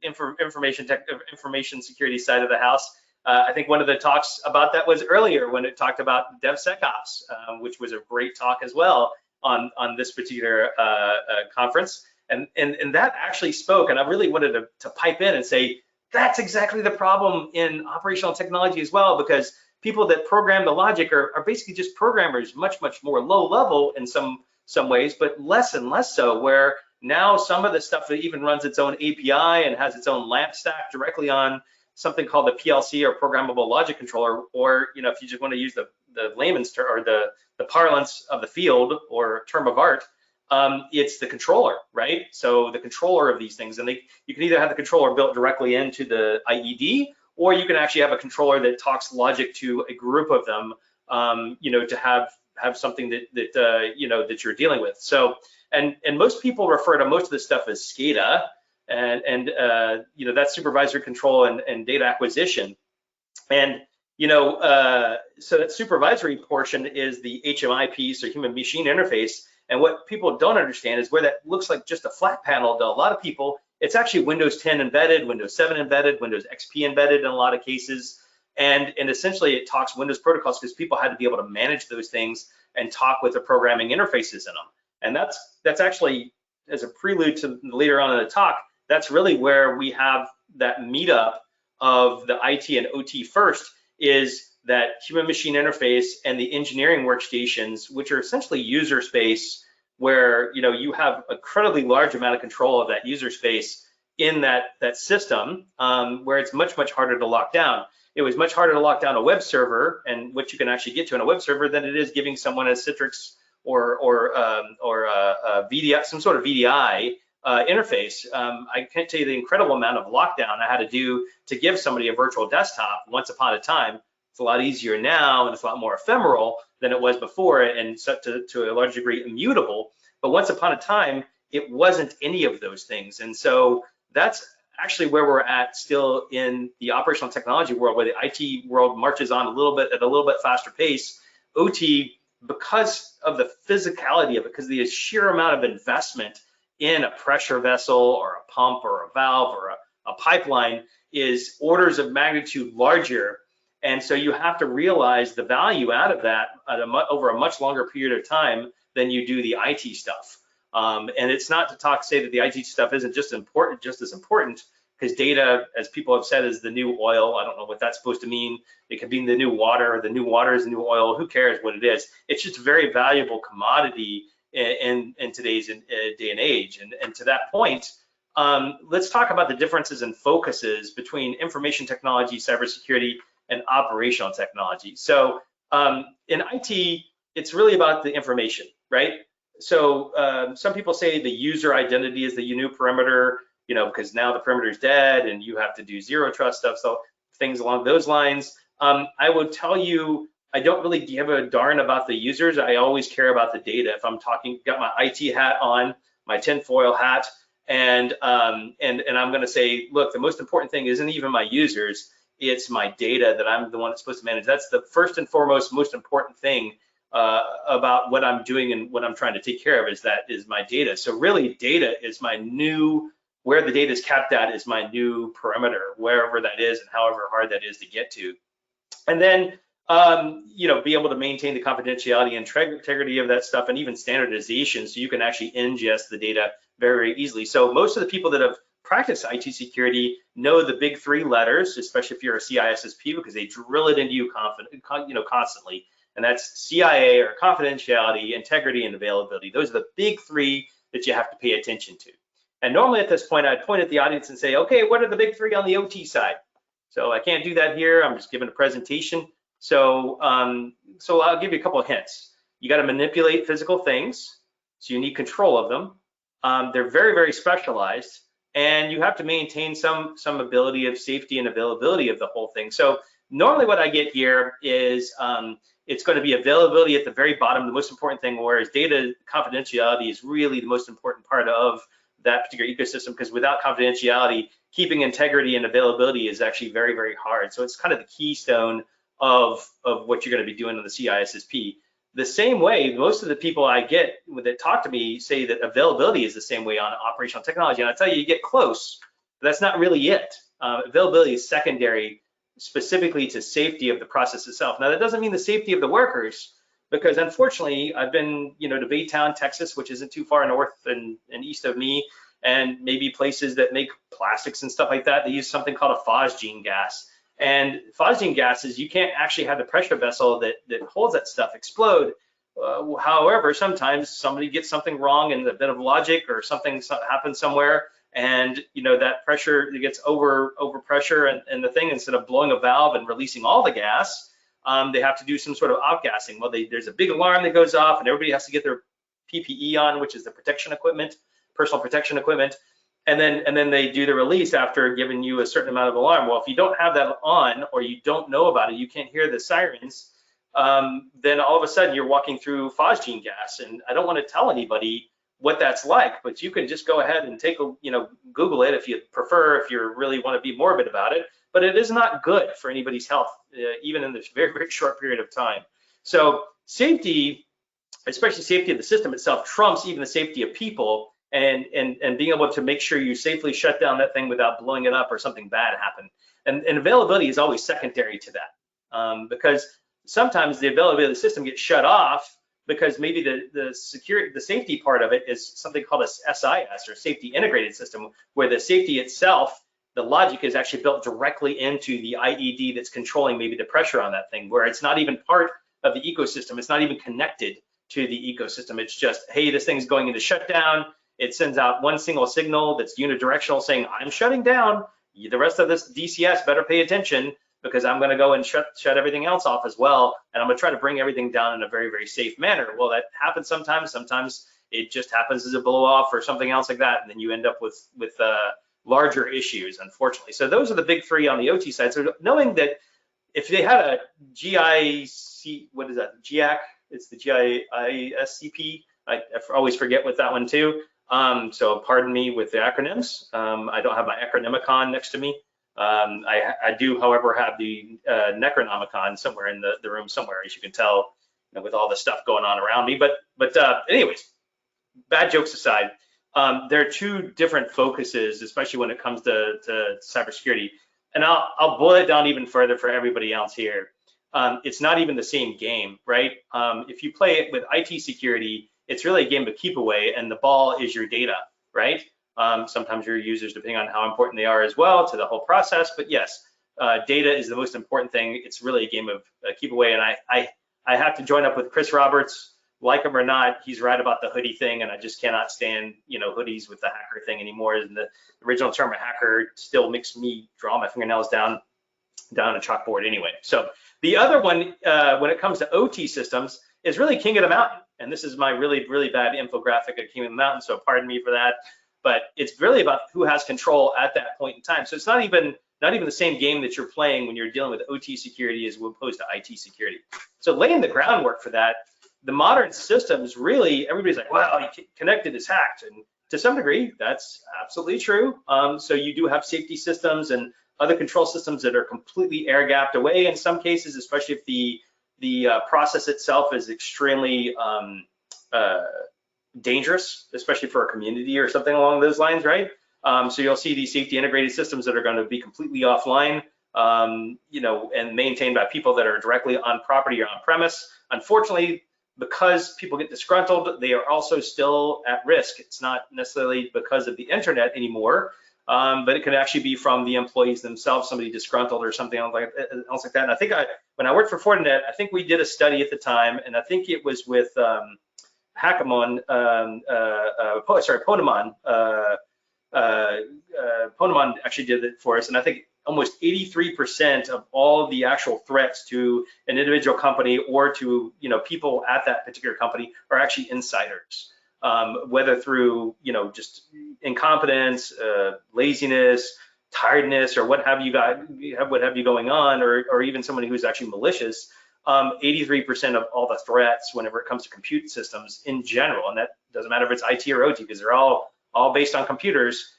information security side of the house. I think one of the talks about that was earlier when it talked about DevSecOps, which was a great talk as well on this particular conference. And that actually spoke, and I really wanted to pipe in and say, that's exactly the problem in operational technology as well, because people that program the logic are basically just programmers, much, much more low level in some ways, but less and less so, where now some of the stuff that even runs its own API and has its own LAMP stack directly on something called the PLC or programmable logic controller, or if you just want to use the layman's term or the parlance of the field or term of art, it's the controller, right? So the controller of these things, and you can either have the controller built directly into the IED, or you can actually have a controller that talks logic to a group of them, to have something that you're dealing with. So, and most people refer to most of this stuff as SCADA, and that's supervisory control and data acquisition. And so that supervisory portion is the HMI piece or human machine interface. And what people don't understand is where that looks like just a flat panel to a lot of people, it's actually Windows 10 embedded, Windows 7 embedded, Windows XP embedded in a lot of cases. And essentially it talks Windows protocols because people had to be able to manage those things and talk with the programming interfaces in them. And that's actually, as a prelude to later on in the talk, that's really where we have that meetup of the IT and OT first, is that human machine interface and the engineering workstations, which are essentially user space, where you have an incredibly large amount of control of that user space in that system, where it's much, much harder to lock down. It was much harder to lock down a web server and what you can actually get to in a web server than it is giving someone a Citrix or a VDI, some sort of VDI interface. I can't tell you the incredible amount of lockdown I had to do to give somebody a virtual desktop once upon a time. It's a lot easier now, and it's a lot more ephemeral than it was before, and set to a large degree immutable. But once upon a time, it wasn't any of those things. And so that's actually where we're at still in the operational technology world, where the IT world marches on a little bit at a little bit faster pace. OT, because of the physicality of it, because of the sheer amount of investment in a pressure vessel or a pump or a valve or a pipeline, is orders of magnitude larger. And so you have to realize the value out of that over a much longer period of time than you do the IT stuff. And it's not to say that the IT stuff isn't just as important, because data, as people have said, is the new oil. I don't know what that's supposed to mean. It could be the new water, or the new water is the new oil. Who cares what it is? It's just a very valuable commodity in today's day and age. And to that point, let's talk about the differences and focuses between information technology, cybersecurity, and operational technology. So in IT, it's really about the information, right? So some people say the user identity is the new perimeter, because now the perimeter is dead and you have to do zero trust stuff. So things along those lines. I would tell you, I don't really give a darn about the users. I always care about the data. If I'm got my IT hat on, my tinfoil hat, and I'm going to say, look, the most important thing isn't even my users. It's my data that I'm the one that's supposed to manage. That's the first and foremost, most important thing about what I'm doing and what I'm trying to take care of, is my data. So really, data is where the data is kept at is my new perimeter, wherever that is and however hard that is to get to. And then, be able to maintain the confidentiality and integrity of that stuff, and even standardization, so you can actually ingest the data very, very easily. So most of the people that have practiced IT security know the big three letters, especially if you're a CISSP, because they drill it into you constantly. And that's CIA, or confidentiality, integrity, and availability. Those are the big three that you have to pay attention to. And normally at this point, I'd point at the audience and say, okay, what are the big three on the OT side? So I can't do that here. I'm just giving a presentation. So I'll give you a couple of hints. You got to manipulate physical things, so you need control of them. They're very, very specialized, and you have to maintain some ability of safety and availability of the whole thing. So normally what I get here is it's going to be availability at the very bottom, the most important thing, whereas data confidentiality is really the most important part of that particular ecosystem, because without confidentiality, keeping integrity and availability is actually very, very hard. So it's kind of the keystone of what you're going to be doing on the CISSP. The same way, most of the people I get that talk to me say that availability is the same way on operational technology. And I tell you, you get close, but that's not really it. Availability is secondary, specifically to safety of the process itself. Now, that doesn't mean the safety of the workers, because unfortunately, I've been, to Baytown, Texas, which isn't too far north and east of me, and maybe places that make plastics and stuff like that. They use something called a phosgene gas. And phosgene gases, you can't actually have the pressure vessel that holds that stuff explode. However, sometimes somebody gets something wrong in a bit of logic, or something happens somewhere, and that pressure gets over pressure, and the thing, instead of blowing a valve and releasing all the gas, they have to do some sort of outgassing. Well, there's a big alarm that goes off, and everybody has to get their PPE on, which is the protection equipment, personal protection equipment. And then they do the release after giving you a certain amount of alarm. Well, if you don't have that on, or you don't know about it, you can't hear the sirens, then all of a sudden you're walking through phosgene gas. And I don't want to tell anybody what that's like, but you can just go ahead and Google it if you prefer, if you really want to be morbid about it. But it is not good for anybody's health, even in this very, very short period of time. So safety, especially safety of the system itself, trumps even the safety of people. And being able to make sure you safely shut down that thing without blowing it up or something bad happen. And availability is always secondary to that, because sometimes the availability of the system gets shut off because maybe the safety part of it is something called a SIS, or safety integrated system, where the safety itself, the logic is actually built directly into the IED that's controlling maybe the pressure on that thing, where it's not even part of the ecosystem. It's not even connected to the ecosystem. It's just, hey, this thing's going into shutdown. It sends out one single signal that's unidirectional saying, I'm shutting down. The rest of this DCS better pay attention, because I'm going to go and shut everything else off as well. And I'm going to try to bring everything down in a very, very safe manner. Well, that happens sometimes. Sometimes it just happens as a blow off or something else like that. And then you end up with larger issues, unfortunately. So those are the big three on the OT side. So knowing that if they had a GIC, what is that? GIAC, it's the GISCP. I always forget with that one too. So pardon me with the acronyms. I don't have my acronymicon next to me. I do, however, have the Necronomicon somewhere in the room somewhere, as you can tell, with all the stuff going on around me. But anyways, bad jokes aside, there are two different focuses, especially when it comes to cybersecurity. And I'll boil it down even further for everybody else here. It's not even the same game, right? If you play it with IT security, it's really a game of keep away, and the ball is your data, right? Sometimes your users, depending on how important they are as well to the whole process. But yes, data is the most important thing. It's really a game of keep away. And I have to join up with Chris Roberts, like him or not. He's right about the hoodie thing, and I just cannot stand hoodies with the hacker thing anymore. And the original term of hacker still makes me draw my fingernails down a chalkboard anyway. So the other one, when it comes to OT systems, is really King of the Mountain. And this is my really, really bad infographic of King of the Mountain, so pardon me for that. But it's really about who has control at that point in time. So it's not even the same game that you're playing when you're dealing with OT security as opposed to IT security. So laying the groundwork for that, the modern systems really, everybody's like, well, connected is hacked. And to some degree, that's absolutely true. So you do have safety systems and other control systems that are completely air gapped away in some cases, especially if the process itself is extremely dangerous, especially for a community or something along those lines, right? So you'll see these safety integrated systems that are going to be completely offline, and maintained by people that are directly on property or on premise. Unfortunately, because people get disgruntled, they are also still at risk. It's not necessarily because of the internet anymore, but it could actually be from the employees themselves, somebody disgruntled or something else like that. And I think when I worked for Fortinet, I think we did a study at the time, and I think it was with Ponemon. Ponemon actually did it for us, and I think almost 83% of all the actual threats to an individual company or to people at that particular company are actually insiders, whether through just incompetence, laziness, tiredness, or what have you going on, or even somebody who's actually malicious. 83% of all the threats whenever it comes to compute systems in general, and that doesn't matter if it's IT or OT, because they're all based on computers,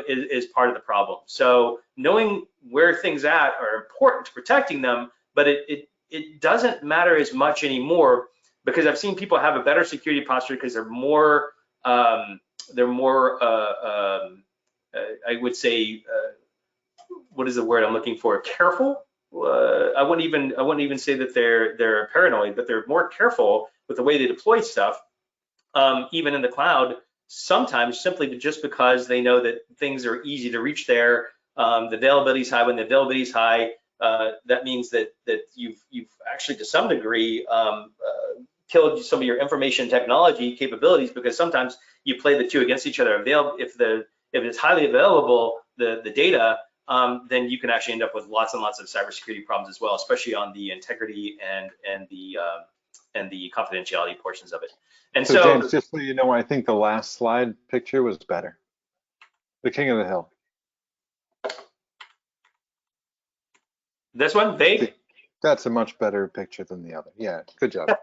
is part of the problem. So knowing where things are important to protecting them, but it doesn't matter as much anymore, because I've seen people have a better security posture because they're more I would say, what is the word I'm looking for? Careful. I wouldn't even say that they're paranoid, but they're more careful with the way they deploy stuff, even in the cloud. Sometimes simply just because they know that things are easy to reach there. The availability is high. When the availability is high, that means that you've actually to some degree killed some of your information technology capabilities, because sometimes you play the two against each other. If it's highly available, the data, then you can actually end up with lots and lots of cybersecurity problems as well, especially on the integrity and the confidentiality portions of it. And so James, just so you know, I think the last slide picture was better. The king of the hill. This one, vague? That's a much better picture than the other. Yeah, good job.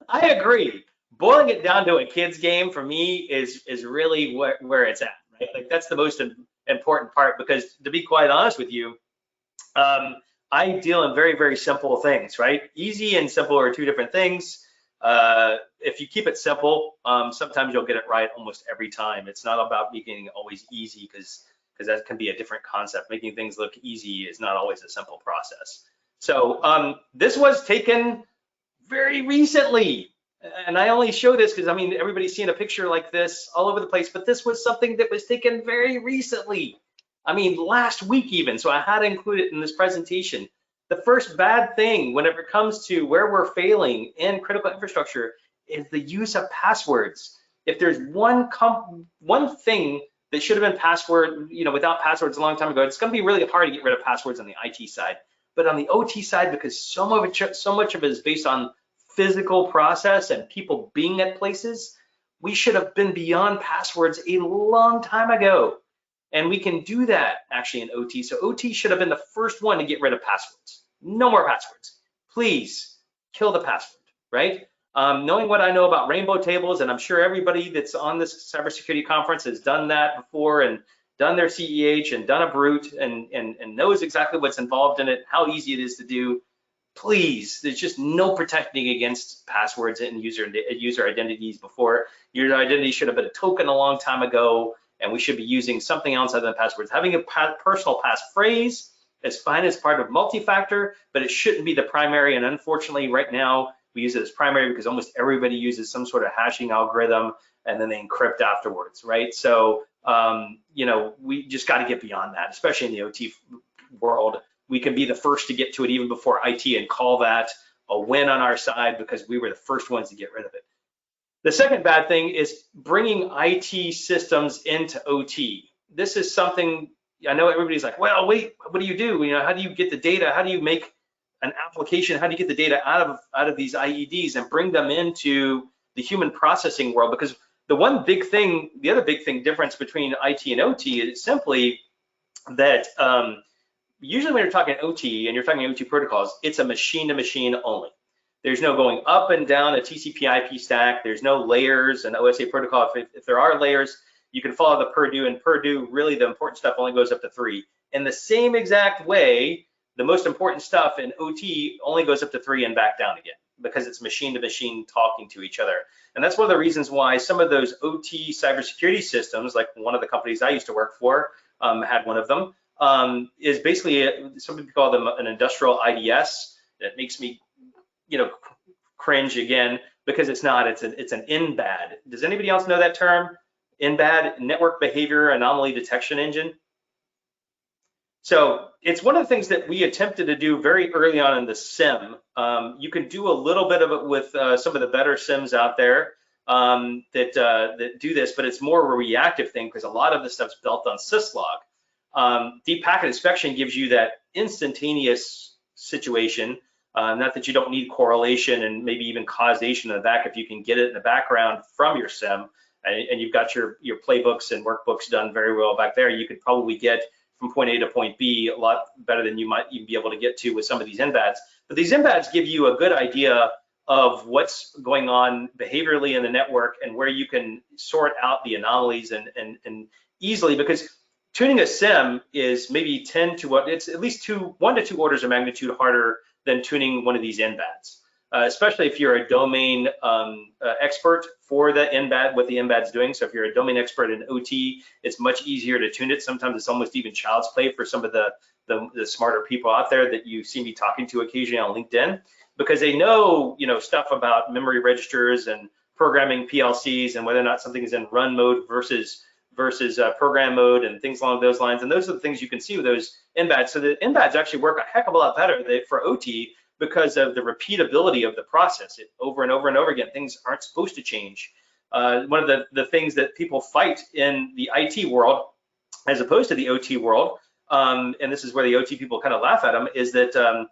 I agree. Boiling it down to a kid's game for me is really where it's at, right? Like that's the most important part, because to be quite honest with you, I deal in very, very simple things, right? Easy and simple are two different things. If you keep it simple, sometimes you'll get it right almost every time. It's not about making it always easy, because that can be a different concept. Making things look easy is not always a simple process. So this was taken very recently, and I only show this because I mean everybody's seen a picture like this all over the place, but this was something that was taken very recently. I mean last week even, so I had to include it in this presentation. The first bad thing whenever it comes to where we're failing in critical infrastructure is the use of passwords. If there's one thing that should have been password, without passwords a long time ago, it's going to be really hard to get rid of passwords on the IT side. But on the OT side, because so much of it is based on physical process and people being at places, we should have been beyond passwords a long time ago. And we can do that actually in OT. So OT should have been the first one to get rid of passwords. No more passwords. Please kill the password, right? Knowing what I know about rainbow tables, and I'm sure everybody that's on this cybersecurity conference has done that before and done their CEH and done a brute and knows exactly what's involved in it, how easy it is to do. Please, there's just no protecting against passwords and user identities before. Your identity should have been a token a long time ago, and we should be using something else other than passwords. Having a personal passphrase is fine as part of multi-factor, but it shouldn't be the primary. And unfortunately, right now, we use it as primary because almost everybody uses some sort of hashing algorithm and then they encrypt afterwards, right? So, we just got to get beyond that, especially in the OT world. We can be the first to get to it even before IT and call that a win on our side because we were the first ones to get rid of it. The second bad thing is bringing IT systems into OT. This is something, I know everybody's like, well, wait, what do you do? How do you get the data? How do you make an application? How do you get the data out of these IEDs and bring them into the human processing world? Because the other big thing difference between IT and OT is simply that usually when you're talking OT and you're talking OT protocols, it's a machine-to-machine only. There's no going up and down a TCP/IP stack. There's no layers. An OSA protocol, if there are layers, you can follow the Purdue, and Purdue, really the important stuff only goes up to 3. In the same exact way, the most important stuff in OT only goes up to 3 and back down again, because it's machine-to-machine talking to each other. And that's one of the reasons why some of those OT cybersecurity systems, like one of the companies I used to work for, had one of them, is basically, some people call them an industrial IDS. That makes me, cringe again, because it's not, it's an INBAD. Does anybody else know that term? INBAD, Network Behavior Anomaly Detection Engine. So it's one of the things that we attempted to do very early on in the SIM. You can do a little bit of it with some of the better SIMs out there that do this, but it's more of a reactive thing because a lot of this stuff's built on syslog. Deep packet inspection gives you that instantaneous situation. Not that you don't need correlation and maybe even causation in the back if you can get it in the background from your SIM, and you've got your playbooks and workbooks done very well back there. You could probably get from point A to point B a lot better than you might even be able to get to with some of these INBADs. But these INBADs give you a good idea of what's going on behaviorally in the network and where you can sort out the anomalies and easily, because tuning a SIM is maybe 10 to what, it's at least 1 to 2 orders of magnitude harder than tuning one of these embeds. Especially if you're a domain expert for the embed, what the embed's doing. So if you're a domain expert in OT, it's much easier to tune it. Sometimes it's almost even child's play for some of the smarter people out there that you see me talking to occasionally on LinkedIn, because they know, stuff about memory registers and programming PLCs and whether or not something is in run mode versus program mode and things along those lines. And those are the things you can see with those embeds. So the embeds actually work a heck of a lot better for OT because of the repeatability of the process. Over and over and over again, things aren't supposed to change. One of the things that people fight in the IT world, as opposed to the OT world, and this is where the OT people kind of laugh at them, is that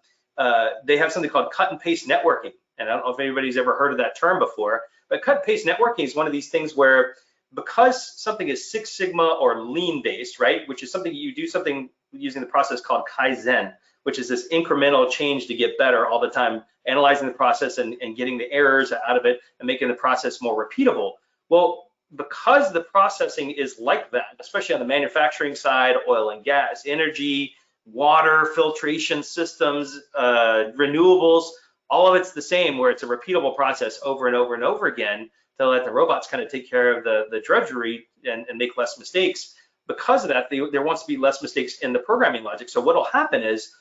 they have something called cut and paste networking. And I don't know if anybody's ever heard of that term before, but cut and paste networking is one of these things where, because something is Six Sigma or lean based, right, which is something you do something using the process called Kaizen, which is this incremental change to get better all the time, analyzing the process and getting the errors out of it and making the process more repeatable. Well, because the processing is like that, especially on the manufacturing side, oil and gas, energy, water, filtration systems, renewables, all of it's the same, where it's a repeatable process over and over and over again to let the robots kind of take care of the drudgery and make less mistakes. Because of that, there wants to be less mistakes in the programming logic. So what'll happen is,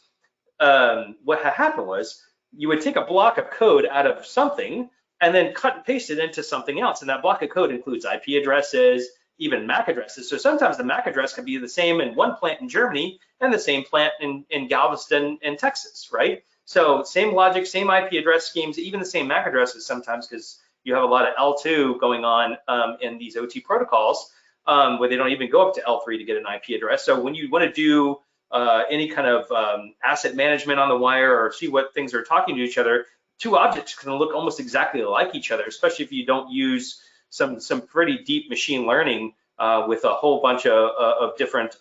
what had happened was you would take a block of code out of something and then cut and paste it into something else. And that block of code includes IP addresses, even MAC addresses. So sometimes the MAC address could be the same in one plant in Germany and the same plant in Galveston in Texas, right? So same logic, same IP address schemes, even the same MAC addresses sometimes, because you have a lot of L2 going on in these OT protocols where they don't even go up to L3 to get an IP address. So when you want to do any kind of asset management on the wire or see what things are talking to each other, two objects can look almost exactly like each other, especially if you don't use some pretty deep machine learning with a whole bunch of different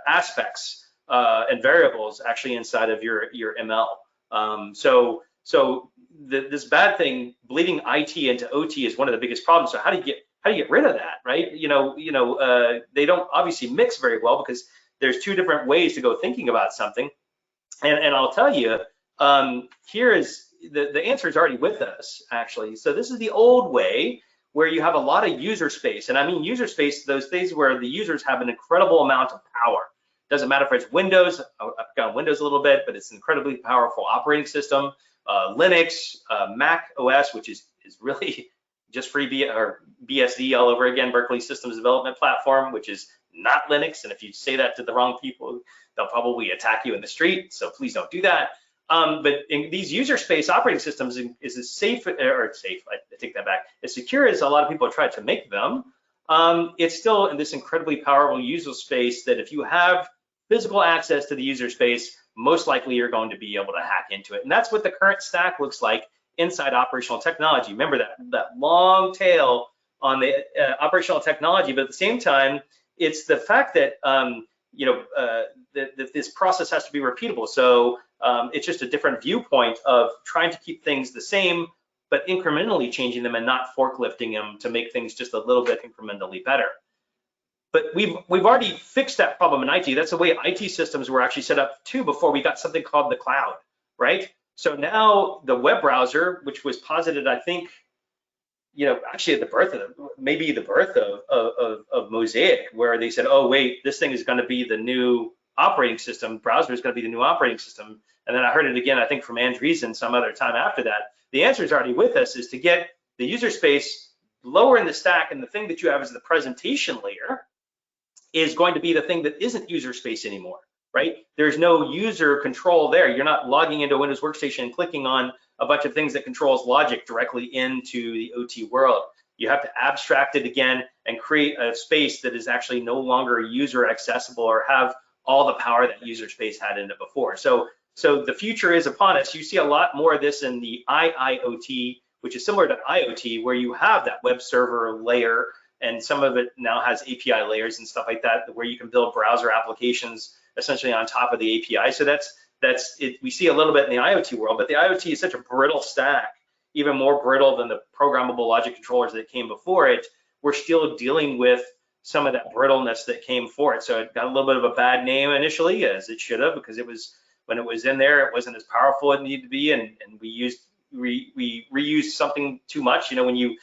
aspects and variables actually inside of your ML. So this bad thing, bleeding IT into OT, is one of the biggest problems. So how do you get rid of that, right? They don't obviously mix very well, because there's two different ways to go thinking about something. And I'll tell you, here is the answer is already with us, actually. So this is the old way, where you have a lot of user space. And I mean user space, those things where the users have an incredible amount of power. Doesn't matter if it's Windows, I've got Windows a little bit, but it's an incredibly powerful operating system. Linux, Mac OS, which is really just free BSD all over again, Berkeley Systems Development Platform, which is not Linux. And if you say that to the wrong people, they'll probably attack you in the street. So please don't do that. But in these user space operating systems is as safe, I take that back, as secure as a lot of people try to make them. It's still in this incredibly powerful user space that if you have physical access to the user space, most likely you're going to be able to hack into it. And that's what the current stack looks like inside operational technology. Remember that long tail on the operational technology, but at the same time, it's the fact that that this process has to be repeatable. So it's just a different viewpoint of trying to keep things the same, but incrementally changing them and not forklifting them to make things just a little bit incrementally better. But we've already fixed that problem in IT. That's the way IT systems were actually set up too before we got something called the cloud, right? So now the web browser, which was posited, I think, actually at the birth of Mosaic, where they said, oh wait, this thing is going to be the new operating system. Browser is going to be the new operating system. And then I heard it again, I think from Andreessen some other time after that. The answer is already with us, is to get the user space lower in the stack, and the thing that you have as the presentation layer is going to be the thing that isn't user space anymore, right? There's no user control there. You're not logging into a Windows Workstation and clicking on a bunch of things that controls logic directly into the OT world. You have to abstract it again and create a space that is actually no longer user accessible or have all the power that user space had in it before. So the future is upon us. You see a lot more of this in the IIoT, which is similar to IoT, where you have that web server layer, and some of it now has API layers and stuff like that, where you can build browser applications essentially on top of the API. So that's we see a little bit in the IoT world, but the IoT is such a brittle stack, even more brittle than the programmable logic controllers that came before it. We're still dealing with some of that brittleness that came for it. So it got a little bit of a bad name initially, as it should have, because it was, when it was in there, it wasn't as powerful as it needed to be, and we reused something too much. You know, when you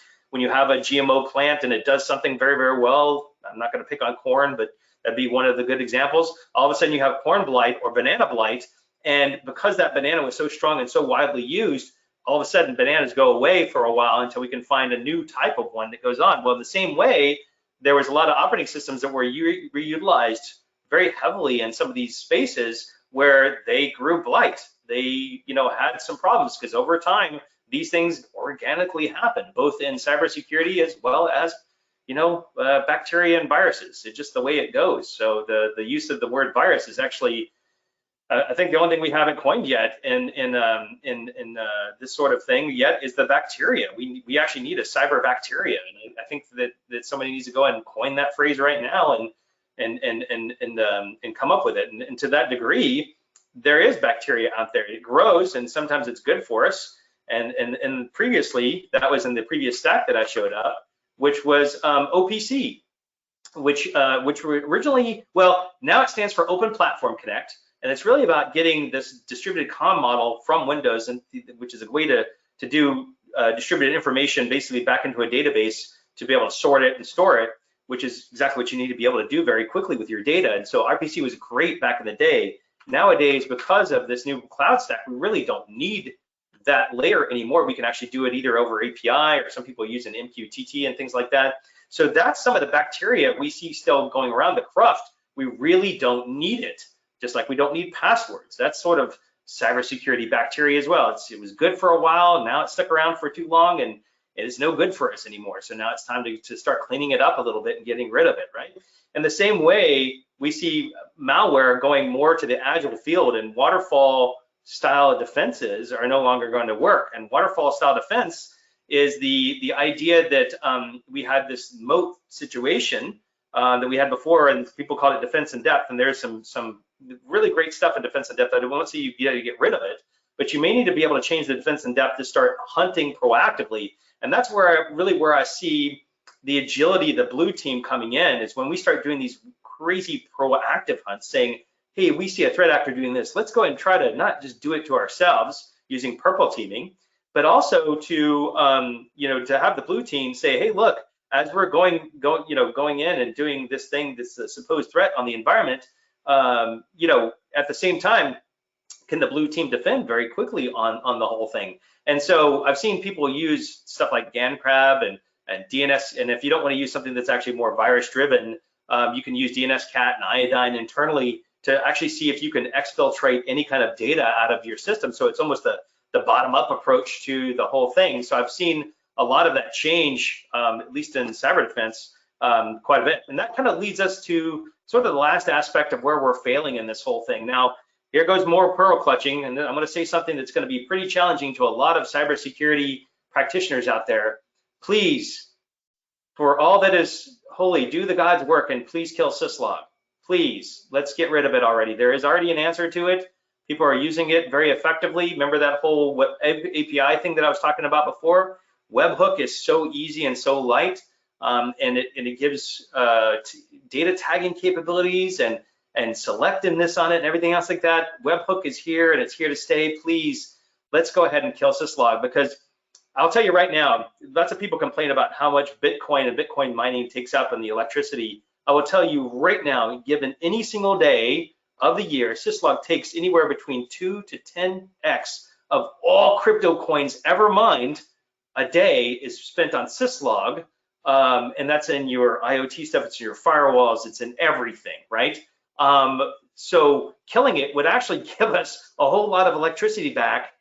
have a GMO plant and it does something very, very well, I'm not going to pick on corn, but that'd be one of the good examples. All of a sudden you have corn blight or banana blight, and because that banana was so strong and so widely used, all of a sudden bananas go away for a while until we can find a new type of one that goes on. Well, the same way, there was a lot of operating systems that were reutilized very heavily in some of these spaces where they grew blight. They, you know, had some problems because over time, these things organically happen, both in cybersecurity as well as, you know, bacteria and viruses. It's just the way it goes. So the use of the word virus is actually, I think the only thing we haven't coined yet in this sort of thing yet is the bacteria. We actually need a cyber bacteria, and I think that somebody needs to go ahead and coin that phrase right now and come up with it. And to that degree, there is bacteria out there. It grows, and sometimes it's good for us. And previously, that was in the previous stack that I showed up, which was OPC, which were originally, well, now it stands for Open Platform Connect. And it's really about getting this distributed comm model from Windows, and which is a way to do distributed information basically back into a database to be able to sort it and store it, which is exactly what you need to be able to do very quickly with your data. And so RPC was great back in the day. Nowadays, because of this new cloud stack, we really don't need that layer anymore. We can actually do it either over API, or some people use an MQTT and things like that. So that's some of the bacteria we see still going around the cruft. We really don't need it. Just like we don't need passwords. That's sort of cybersecurity bacteria as well. It was good for a while, now it's stuck around for too long, and it is no good for us anymore. So now it's time to start cleaning it up a little bit and getting rid of it, right? And the same way, we see malware going more to the agile field, and waterfall style defenses are no longer going to work. And waterfall style defense is the idea that we had this moat situation that we had before, and people called it defense in depth, and there's some really great stuff in defense in depth. I won't say you get rid of it, but you may need to be able to change the defense in depth to start hunting proactively. And that's where I see the agility of the blue team coming in, is when we start doing these crazy proactive hunts, saying, hey, we see a threat actor doing this. Let's go ahead and try to not just do it to ourselves using purple teaming, but also to to have the blue team say, hey, look, as we're going in and doing this thing, this supposed threat on the environment, at the same time, can the blue team defend very quickly on the whole thing? And so I've seen people use stuff like GANCrab and DNS, and if you don't want to use something that's actually more virus driven, you can use DNSCat and Iodine internally to actually see if you can exfiltrate any kind of data out of your system. So it's almost the bottom up approach to the whole thing. So I've seen a lot of that change, at least in cyber defense, quite a bit. And that kind of leads us to sort of the last aspect of where we're failing in this whole thing. Now, here goes more pearl clutching, and I'm going to say something that's going to be pretty challenging to a lot of cybersecurity practitioners out there. Please, for all that is holy, do the God's work and please kill syslog. Please, let's get rid of it already. There is already an answer to it. People are using it very effectively. Remember that whole API thing that I was talking about before? Webhook is so easy and so light, and it gives data tagging capabilities and selectiveness on it and everything else like that. Webhook is here and it's here to stay. Please, let's go ahead and kill syslog, because I'll tell you right now, lots of people complain about how much Bitcoin and Bitcoin mining takes up in the electricity. I will tell you right now, given any single day of the year, syslog takes anywhere between 2 to 10x of all crypto coins ever mined a day is spent on syslog, and that's in your IoT stuff, it's in your firewalls, it's in everything, right? So killing it would actually give us a whole lot of electricity back,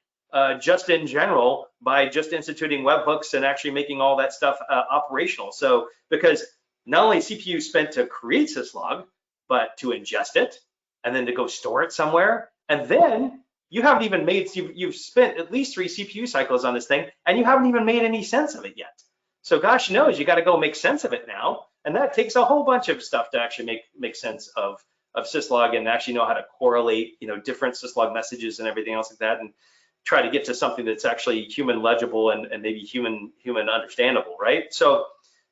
just in general, by just instituting webhooks and actually making all that stuff operational. So because not only CPU spent to create syslog, but to ingest it and then to go store it somewhere, and then you haven't even made, you've spent at least 3 CPU cycles on this thing, and you haven't even made any sense of it yet. So gosh knows, you got to go make sense of it now, and that takes a whole bunch of stuff to actually make sense of syslog and actually know how to correlate, different syslog messages and everything else like that, and try to get to something that's actually human legible and maybe human understandable, right? So,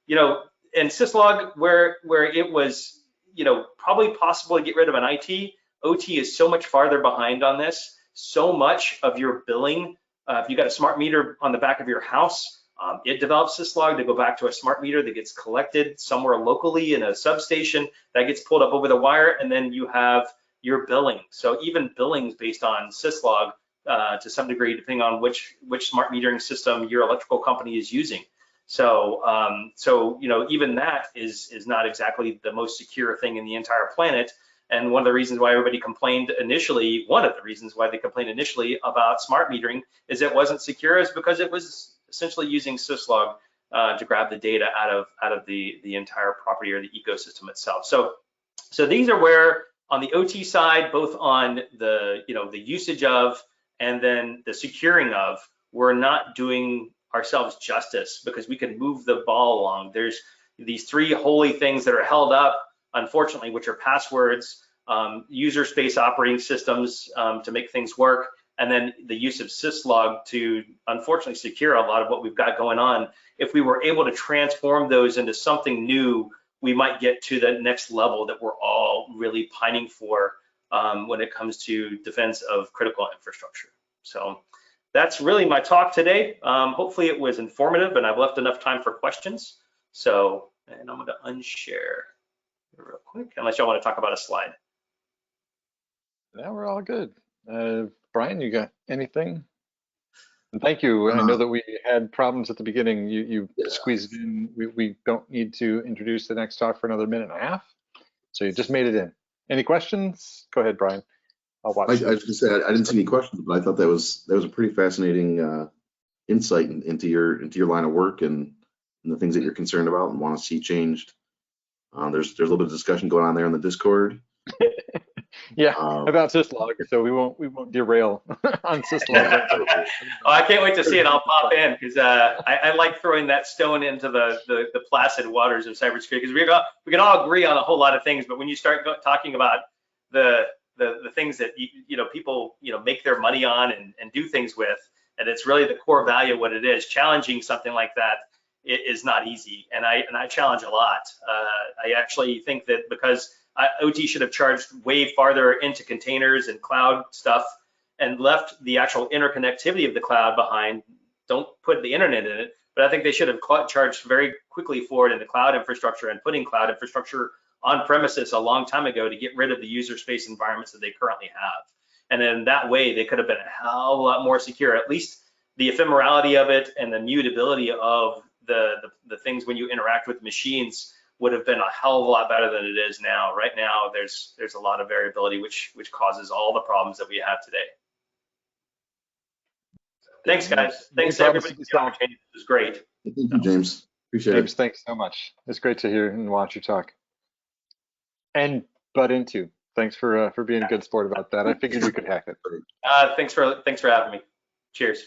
in syslog, where it was, probably possible to get rid of an IT, OT is so much farther behind on this. So much of your billing, if you got a smart meter on the back of your house, it develops syslog to go back to a smart meter that gets collected somewhere locally in a substation that gets pulled up over the wire, and then you have your billing. So even billings based on syslog to some degree, depending on which smart metering system your electrical company is using. So even that is not exactly the most secure thing in the entire planet. And one of the reasons why everybody complained initially, about smart metering is it wasn't secure, is because it was essentially using syslog to grab the data out of the entire property or the ecosystem itself. So these are where on the OT side, both on the the usage of and then the securing of, we're not doing ourselves justice because we can move the ball along. There's these three holy things that are held up, unfortunately, which are passwords, user space operating systems to make things work, and then the use of syslog to unfortunately secure a lot of what we've got going on. If we were able to transform those into something new, we might get to the next level that we're all really pining for when it comes to defense of critical infrastructure. So that's really my talk today. Hopefully it was informative and I've left enough time for questions. So, and I'm going to unshare real quick, unless y'all want to talk about a slide. Now we're all good. Brian, you got anything? And thank you. I know that we had problems at the beginning. You squeezed in. We don't need to introduce the next talk for another minute and a half. So you just made it in. Any questions? Go ahead, Brian. I'll watch. I was going to say I didn't see any questions, but I thought that was a pretty fascinating insight into your line of work and the things that you're concerned about and want to see changed. There's a little bit of discussion going on there in the Discord. Yeah, about syslog, so we won't derail on syslog. Oh, I can't wait to see it. I'll pop in because I like throwing that stone into the placid waters of cybersecurity, because we can all agree on a whole lot of things, but when you start talking about the things that people make their money on and do things with, and it's really the core value of what it is, challenging something like that is not easy, and I challenge a lot. I actually think that because OT should have charged way farther into containers and cloud stuff and left the actual interconnectivity of the cloud behind. Don't put the internet in it, but I think they should have charged very quickly forward into cloud infrastructure and putting cloud infrastructure on premises a long time ago to get rid of the user space environments that they currently have. And then that way they could have been a hell of a lot more secure. At least the ephemerality of it and the mutability of the things when you interact with machines would have been a hell of a lot better than it is now. Right now, there's a lot of variability, which causes all the problems that we have today. Thanks, guys. Thanks everybody for the opportunity. It was great. Thank you, James. Appreciate James, it. thanks so much. It's great to hear and watch you talk. And butt into. Thanks for being a good sport about that. I figured you could hack it. Thanks for having me. Cheers.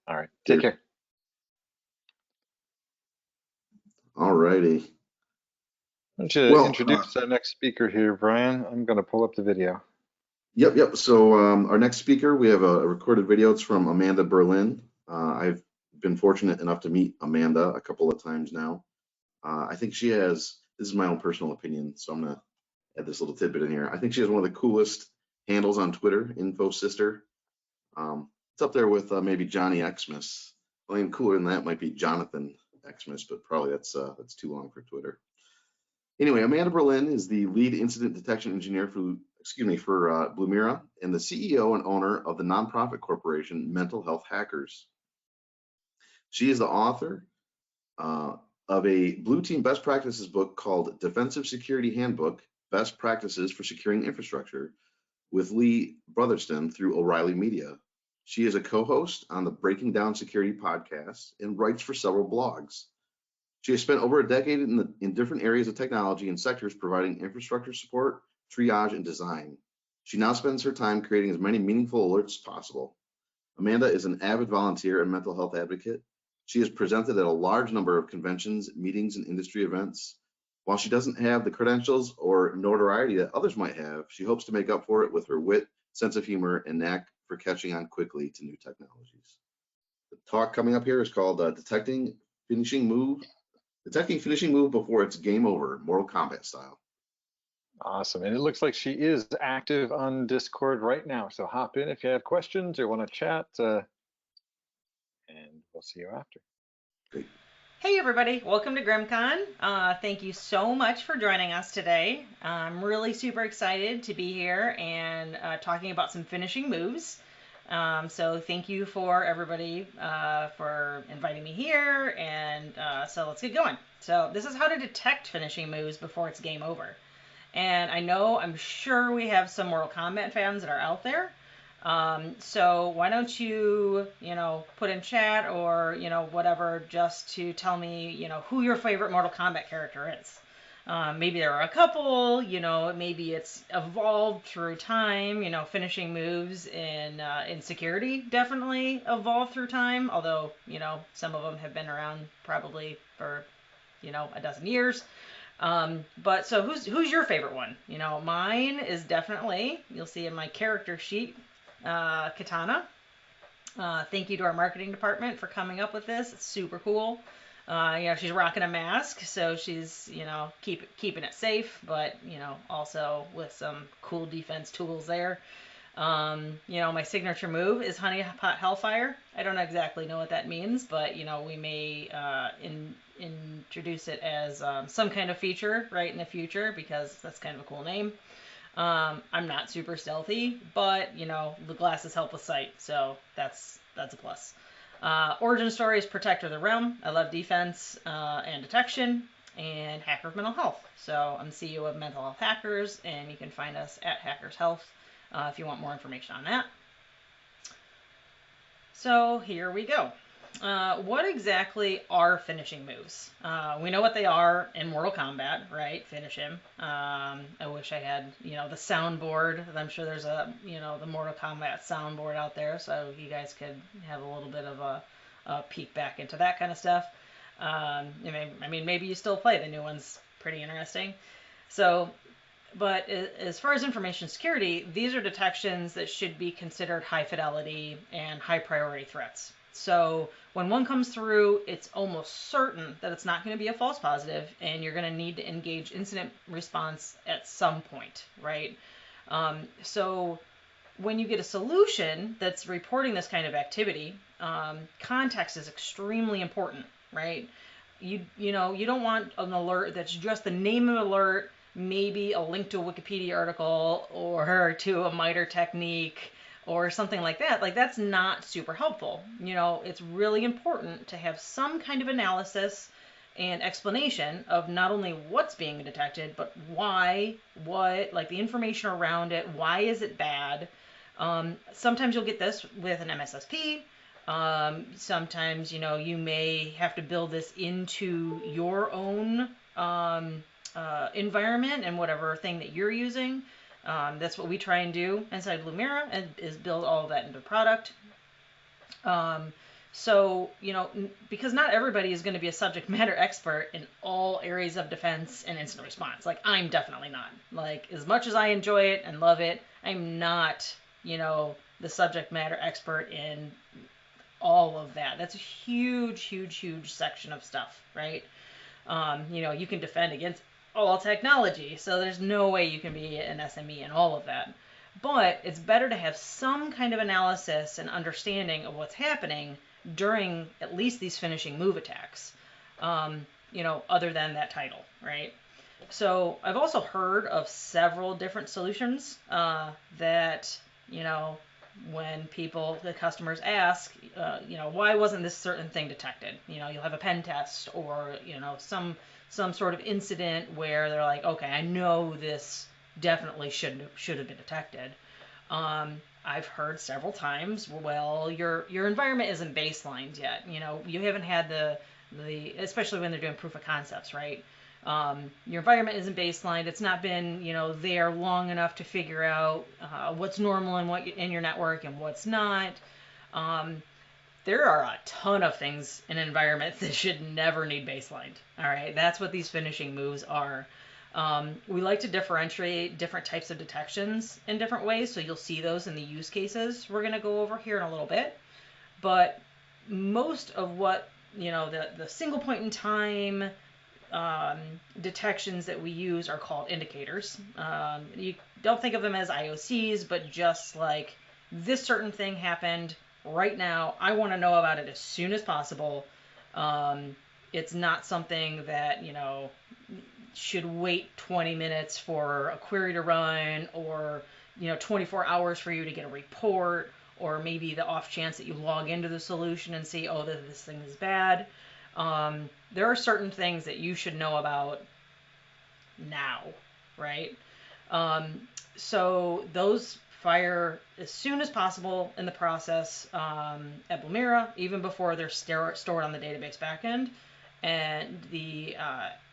All right. Take care. All righty. Why don't you introduce our next speaker here, Brian? I'm going to pull up the video. Yep. So our next speaker, we have a recorded video. It's from Amanda Berlin. I've been fortunate enough to meet Amanda a couple of times now. I think she has, this is my own personal opinion, so I'm going to add this little tidbit in here. I think she has one of the coolest handles on Twitter, InfoSister. It's up there with maybe Johnny Xmas. Well, even cooler than that might be Jonathan Xmas, but probably that's too long for Twitter. Anyway, Amanda Berlin is the lead incident detection engineer for Blumira and the CEO and owner of the nonprofit corporation Mental Health Hackers. She is the author of a Blue Team Best Practices book called Defensive Security Handbook, Best Practices for Securing Infrastructure with Lee Brotherston through O'Reilly Media. She is a co-host on the Breaking Down Security podcast and writes for several blogs. She has spent over a decade in different areas of technology and sectors providing infrastructure support, triage, and design. She now spends her time creating as many meaningful alerts as possible. Amanda is an avid volunteer and mental health advocate. She has presented at a large number of conventions, meetings, and industry events. While she doesn't have the credentials or notoriety that others might have, she hopes to make up for it with her wit, sense of humor, and knack for catching on quickly to new technologies. The talk coming up here is called Detecting Finishing Move Before It's Game Over, Mortal Kombat style. Awesome. And it looks like she is active on Discord right now. So hop in if you have questions or want to chat, and we'll see you after. Great. Hey everybody, welcome to GRIMMCon. Thank you so much for joining us today. I'm really super excited to be here and talking about some finishing moves. So thank you for everybody for inviting me here, and so let's get going. So this is how to detect finishing moves before it's game over. And I'm sure we have some Mortal Kombat fans that are out there. So why don't you, put in chat or, whatever, just to tell me, who your favorite Mortal Kombat character is. Maybe there are a couple, maybe it's evolved through time, finishing moves in security definitely evolved through time, although, some of them have been around probably for, a dozen years. But so who's your favorite one? Mine is definitely, you'll see in my character sheet, Katana. Thank you to our marketing department for coming up with this. It's super cool. She's rocking a mask, so she's, keeping it safe, but, also with some cool defense tools there. My signature move is Honey Pot Hellfire. I don't exactly know what that means, but, we may introduce it as some kind of feature right in the future, because that's kind of a cool name. I'm not super stealthy, but the glasses help with sight, so that's a plus. Origin story is Protector of the Realm. I love defense and detection, and Hacker of Mental Health. So I'm CEO of Mental Health Hackers, and you can find us at Hackers Health if you want more information on that. So here we go. What exactly are finishing moves? We know what they are in Mortal Kombat, right? Finish him. I wish I had, the soundboard. I'm sure there's the Mortal Kombat soundboard out there, so you guys could have a little bit of a peek back into that kind of stuff. Maybe you still play the new ones. Pretty interesting. So, but as far as information security, these are detections that should be considered high fidelity and high priority threats. So when one comes through, it's almost certain that it's not going to be a false positive, and you're going to need to engage incident response at some point, right? So when you get a solution that's reporting this kind of activity, context is extremely important, right? You don't want an alert that's just the name of the alert, maybe a link to a Wikipedia article or to a MITRE technique or something like that. Like, that's not super helpful. It's really important to have some kind of analysis and explanation of not only what's being detected, but why, like the information around it, why is it bad? Sometimes you'll get this with an MSSP. Sometimes, you may have to build this into your own environment and whatever thing that you're using. That's what we try and do inside Lumira, is build all of that into product. So, because not everybody is going to be a subject matter expert in all areas of defense and incident response. Like, I'm definitely not. Like, as much as I enjoy it and love it, I'm not, the subject matter expert in all of that. That's a huge, huge, huge section of stuff, right? You can defend against all technology, so there's no way you can be an SME in all of that. But it's better to have some kind of analysis and understanding of what's happening during at least these finishing move attacks, other than that title, right? So I've also heard of several different solutions that, when the customers ask, why wasn't this certain thing detected? You'll have a pen test or, some sort of incident where they're like, okay, I know this definitely should have been detected. I've heard several times, well, your environment isn't baselined yet. You haven't had the especially when they're doing proof of concepts, right? Your environment isn't baselined. It's not been, there long enough to figure out what's normal and what in your network and what's not. there are a ton of things in an environment that should never need baselined. All right, that's what these finishing moves are. We like to differentiate different types of detections in different ways, so you'll see those in the use cases we're going to go over here in a little bit. But most of what, the single point in time detections that we use are called indicators. You don't think of them as IOCs, but just like this certain thing happened right now, I want to know about it as soon as possible. It's not something that, should wait 20 minutes for a query to run, or 24 hours for you to get a report, or maybe the off chance that you log into the solution and see, oh, this thing is bad. There are certain things that you should know about now, right? So those fire as soon as possible in the process at Blumira, even before they're stored on the database backend. And the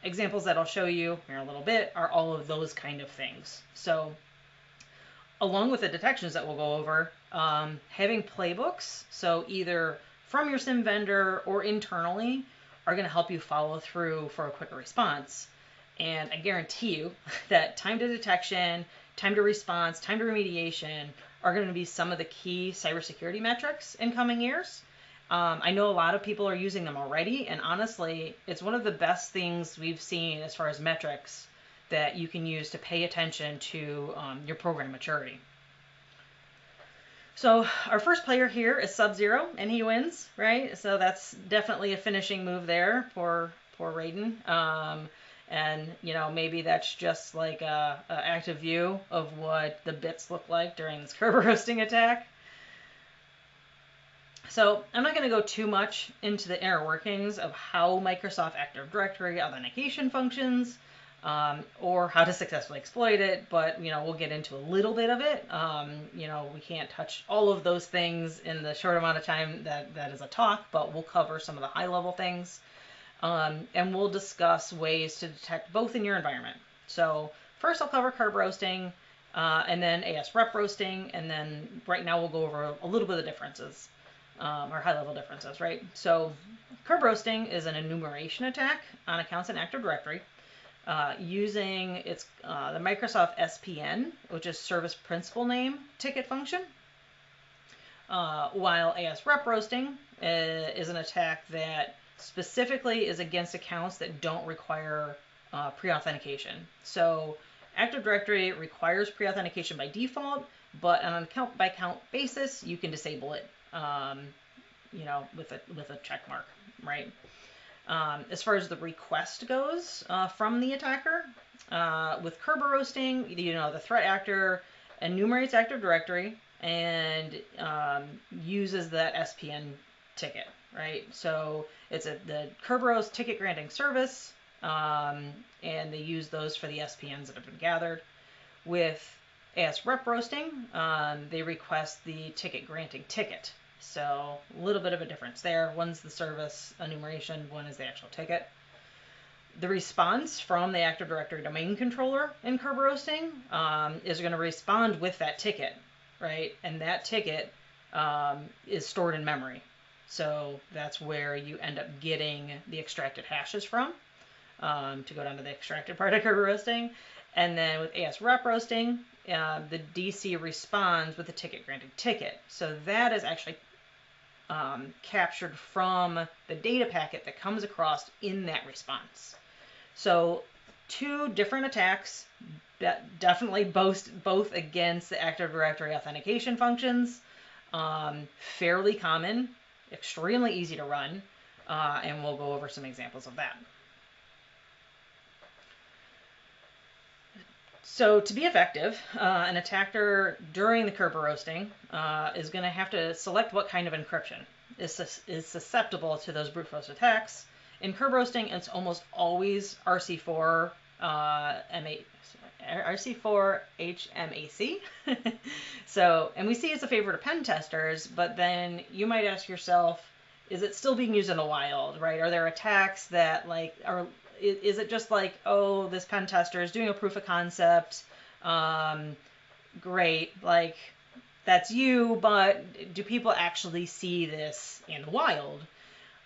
examples that I'll show you here in a little bit are all of those kind of things. So along with the detections that we'll go over, having playbooks, so either from your SIM vendor or internally, are going to help you follow through for a quicker response. And I guarantee you that time to detection, time to response, time to remediation are going to be some of the key cybersecurity metrics in coming years. I know a lot of people are using them already, and honestly, it's one of the best things we've seen as far as metrics that you can use to pay attention to your program maturity. So our first player here is Sub-Zero, and he wins, right? So that's definitely a finishing move there for Raiden. And, maybe that's just like a active view of what the bits look like during this Kerber roasting attack. So I'm not going to go too much into the inner workings of how Microsoft Active Directory authentication functions, or how to successfully exploit it, but we'll get into a little bit of it. We can't touch all of those things in the short amount of time that is a talk, but we'll cover some of the high-level things, and we'll discuss ways to detect both in your environment. So first I'll cover Kerb roasting, and then AS rep roasting, and then right now we'll go over a little bit of differences. Or high-level differences, right? So Kerb roasting is an enumeration attack on accounts in Active Directory using the Microsoft SPN, which is Service Principal Name ticket function, while AS rep roasting is an attack that specifically is against accounts that don't require pre-authentication. So Active Directory requires pre-authentication by default, but on an account-by-account basis, you can disable it. With a check mark, right? As far as the request goes from the attacker, with Kerber roasting, the threat actor enumerates Active Directory and uses that SPN ticket, right? So it's the Kerberos ticket granting service, and they use those for the SPNs that have been gathered. With AS rep roasting, they request the ticket granting ticket. So a little bit of a difference there. One's the service enumeration, one is the actual ticket. The response from the Active Directory domain controller in Kerber roasting is going to respond with that ticket, right? And that ticket is stored in memory. So that's where you end up getting the extracted hashes from, to go down to the extracted part of Kerber roasting. And then with AS rep roasting, the DC responds with the ticket granting ticket. So that is actually captured from the data packet that comes across in that response. So two different attacks that definitely both against the Active Directory authentication functions. Fairly common, extremely easy to run, and we'll go over some examples of that. So to be effective, an attacker during the Kerber roasting is going to have to select what kind of encryption is susceptible to those brute force attacks. In Kerber roasting, it's almost always RC4 HMAC. So, and we see it's a favorite of pen testers, but then you might ask yourself, is it still being used in the wild, right? Are there attacks that is it just like, oh, this pen tester is doing a proof of concept, great, that's you, but do people actually see this in the wild?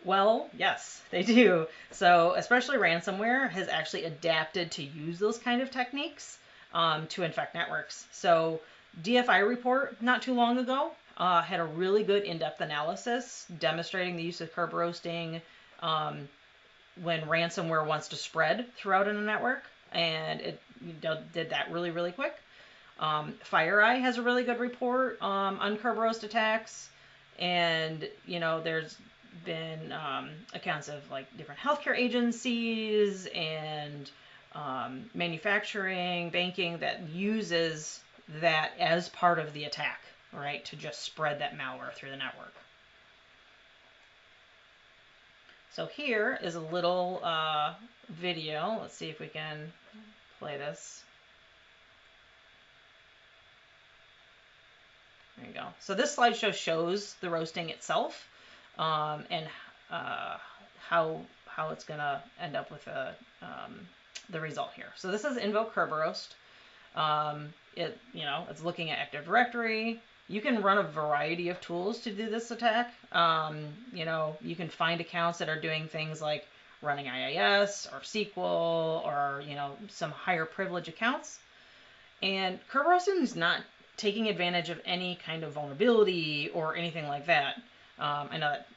Well, yes, they do. So especially ransomware has actually adapted to use those kind of techniques to infect networks. So DFI report not too long ago had a really good in-depth analysis demonstrating the use of curb roasting when ransomware wants to spread throughout in a network, and it did that really, really quick. FireEye has a really good report on curb roast attacks, and there's been accounts of like different healthcare agencies and manufacturing, banking that uses that as part of the attack, right, to just spread that malware through the network. So here is a little video. Let's see if we can play this. There you go. So this slideshow shows the roasting itself and how it's going to end up with the result here. So this is invoke curb roast. It's looking at Active Directory. You can run a variety of tools to do this attack. You can find accounts that are doing things like running IIS or SQL or some higher privilege accounts. And curb roasting is not taking advantage of any kind of vulnerability or anything like that. I know that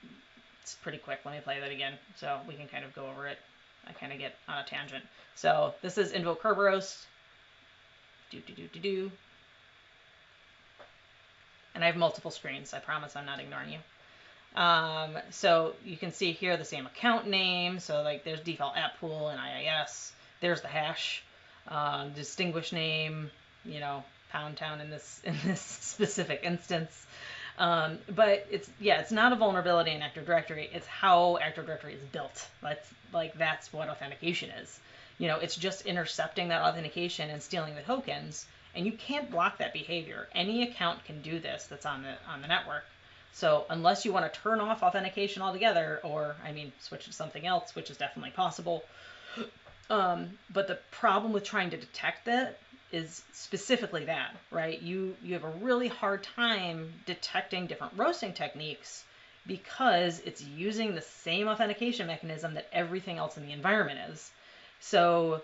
it's pretty quick. Let me play that again so we can kind of go over it. I kind of get on a tangent. So this is invoke curb roast. And I have multiple screens. I promise I'm not ignoring you. So you can see here the same account name. So like there's default app pool and IIS. There's the hash, distinguished name, pound town in this specific instance. But it's not a vulnerability in Active Directory. It's how Active Directory is built. That's what authentication is. It's just intercepting that authentication and stealing the tokens, and you can't block that behavior. Any account can do this that's on the network. So unless you want to turn off authentication altogether, or switch to something else, which is definitely possible. But the problem with trying to detect that is specifically that, right? You have a really hard time detecting different roasting techniques because it's using the same authentication mechanism that everything else in the environment is. So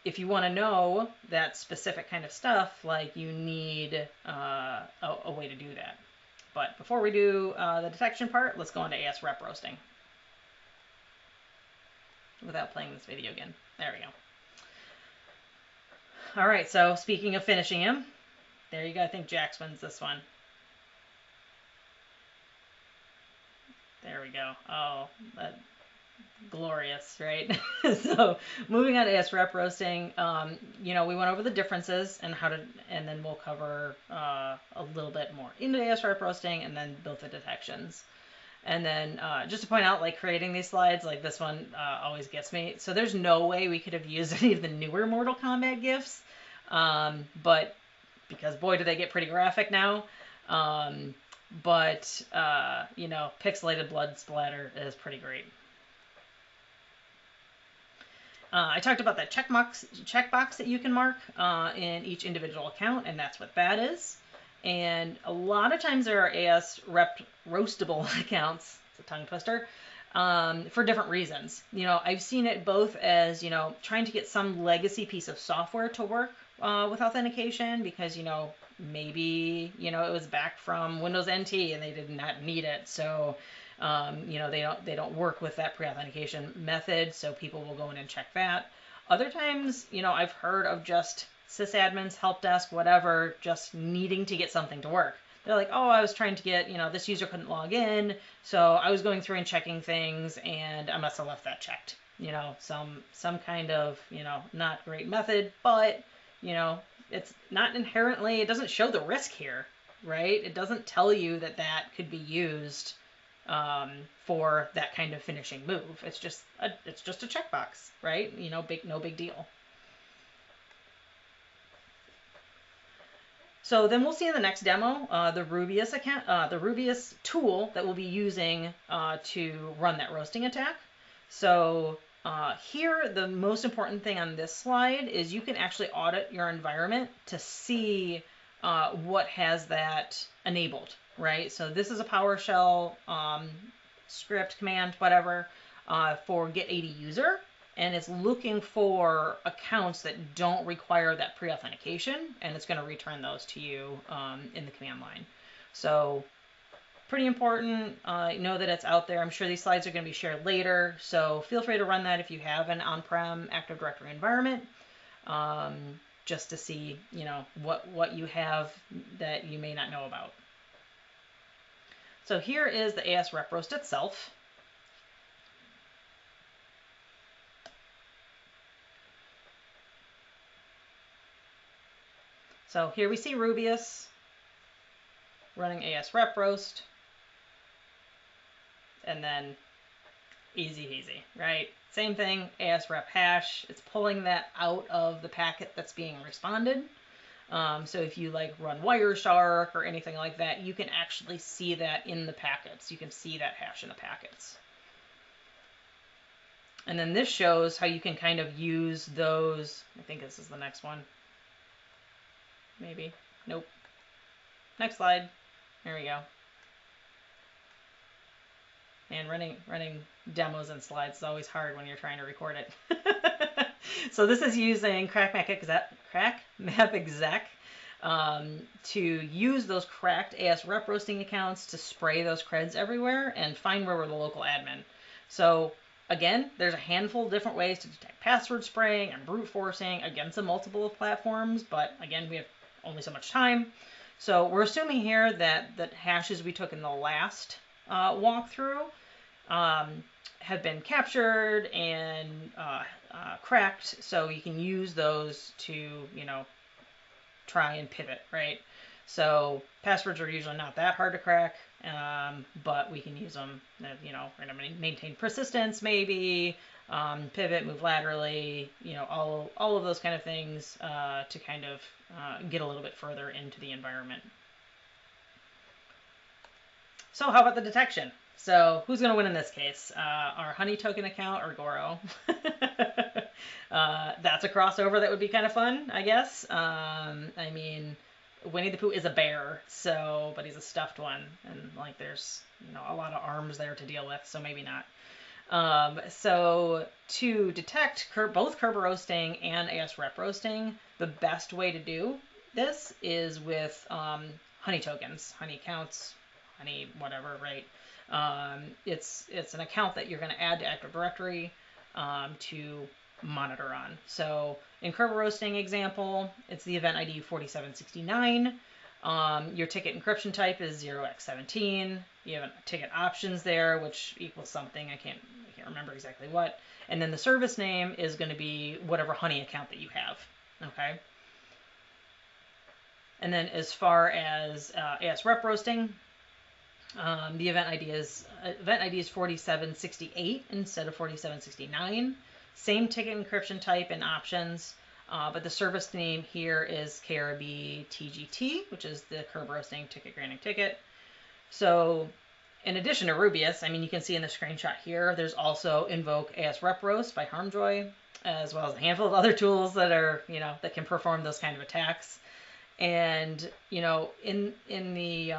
if you want to know that specific kind of stuff, you need a way to do that. But before we do the detection part, let's go on to AS rep roasting without playing this video again. There we go. All right, so speaking of finishing him, there you go. I think Jax wins this one. There we go. Oh, that glorious, right? So moving on to AS rep roasting, we went over the differences and and then we'll cover a little bit more into AS rep roasting and then build the detections. And then just to point out, creating these slides, this one always gets me. So there's no way we could have used any of the newer Mortal Kombat GIFs, but because boy, do they get pretty graphic now. Pixelated blood splatter is pretty great. I talked about that checkbox that you can mark in each individual account, and that's what that is. And a lot of times there are AS rep roastable accounts, it's a tongue twister, for different reasons. I've seen it both as, trying to get some legacy piece of software to work with authentication because, maybe, it was back from Windows NT and they did not need it. So, they don't work with that pre-authentication method. So people will go in and check that. Other times, I've heard of just sysadmins, help desk, whatever, just needing to get something to work. They're like, oh, I was trying to get, this user couldn't log in, so I was going through and checking things, and I must have left that checked. Some kind of, not great method, but, it's not inherently, it doesn't show the risk here, right? It doesn't tell you that that could be used for that kind of finishing move. It's just a checkbox, right? No big deal. So then we'll see in the next demo the Rubius account, the Rubius tool that we'll be using to run that roasting attack. So here, the most important thing on this slide is you can actually audit your environment to see what has that enabled, right? So this is a PowerShell script, command, whatever, for get AD user, and it's looking for accounts that don't require that pre-authentication, and it's going to return those to you in the command line. So pretty important. Know that it's out there. I'm sure these slides are going to be shared later, so feel free to run that if you have an on-prem Active Directory environment, just to see, you know, what you have that you may not know about. So here is the AS rep roast itself. So here we see Rubius running AS rep roast, and then easy peasy, right? Same thing, AS rep hash. It's pulling that out of the packet that's being responded. So if you like run Wireshark or anything like that, you can actually see that in the packets. You can see that hash in the packets. And then this shows how you can kind of use those. I think this is the next one. Maybe. Nope. Next slide. There we go. And running demos and slides is always hard when you're trying to record it. So this is using CrackMap Exec to use those cracked AS rep roasting accounts to spray those creds everywhere and find where we're the local admin. So again, there's a handful of different ways to detect password spraying and brute forcing against a multiple of platforms, but again, we have only so much time. So we're assuming here that the hashes we took in the last walkthrough have been captured and cracked, so you can use those to, you know, try and pivot, right? So passwords are usually not that hard to crack, but we can use them, you know, we're going to maintain persistence maybe, pivot, move laterally, you know, all of those kind of things to kind of get a little bit further into the environment. So how about the detection? So who's going to win in this case? Our Honey token account or Goro? That's a crossover that would be kind of fun, I guess. I mean, Winnie the Pooh is a bear, so, but he's a stuffed one, and like there's, you know, a lot of arms there to deal with, so maybe not. So to detect both Kerber roasting and AS rep roasting, the best way to do this is with Honey tokens, Honey accounts, Honey whatever, right? It's an account that you're going to add to Active Directory to monitor on. So in Kerber roasting example, it's the event ID 4769. Your ticket encryption type is 0x17. You have ticket options there, which equals something. I can't remember exactly what. And then the service name is going to be whatever Honey account that you have. Okay. And then as far as AS rep roasting, the event ID is 4768 instead of 4769. Same ticket encryption type and options, but the service name here is KRB TGT, which is the Kerber roasting ticket granting ticket. So in addition to Rubius, I mean, you can see in the screenshot here, there's also Invoke AS Rep Roast by Harmjoy, as well as a handful of other tools that are, you know, that can perform those kind of attacks. And, you know, in the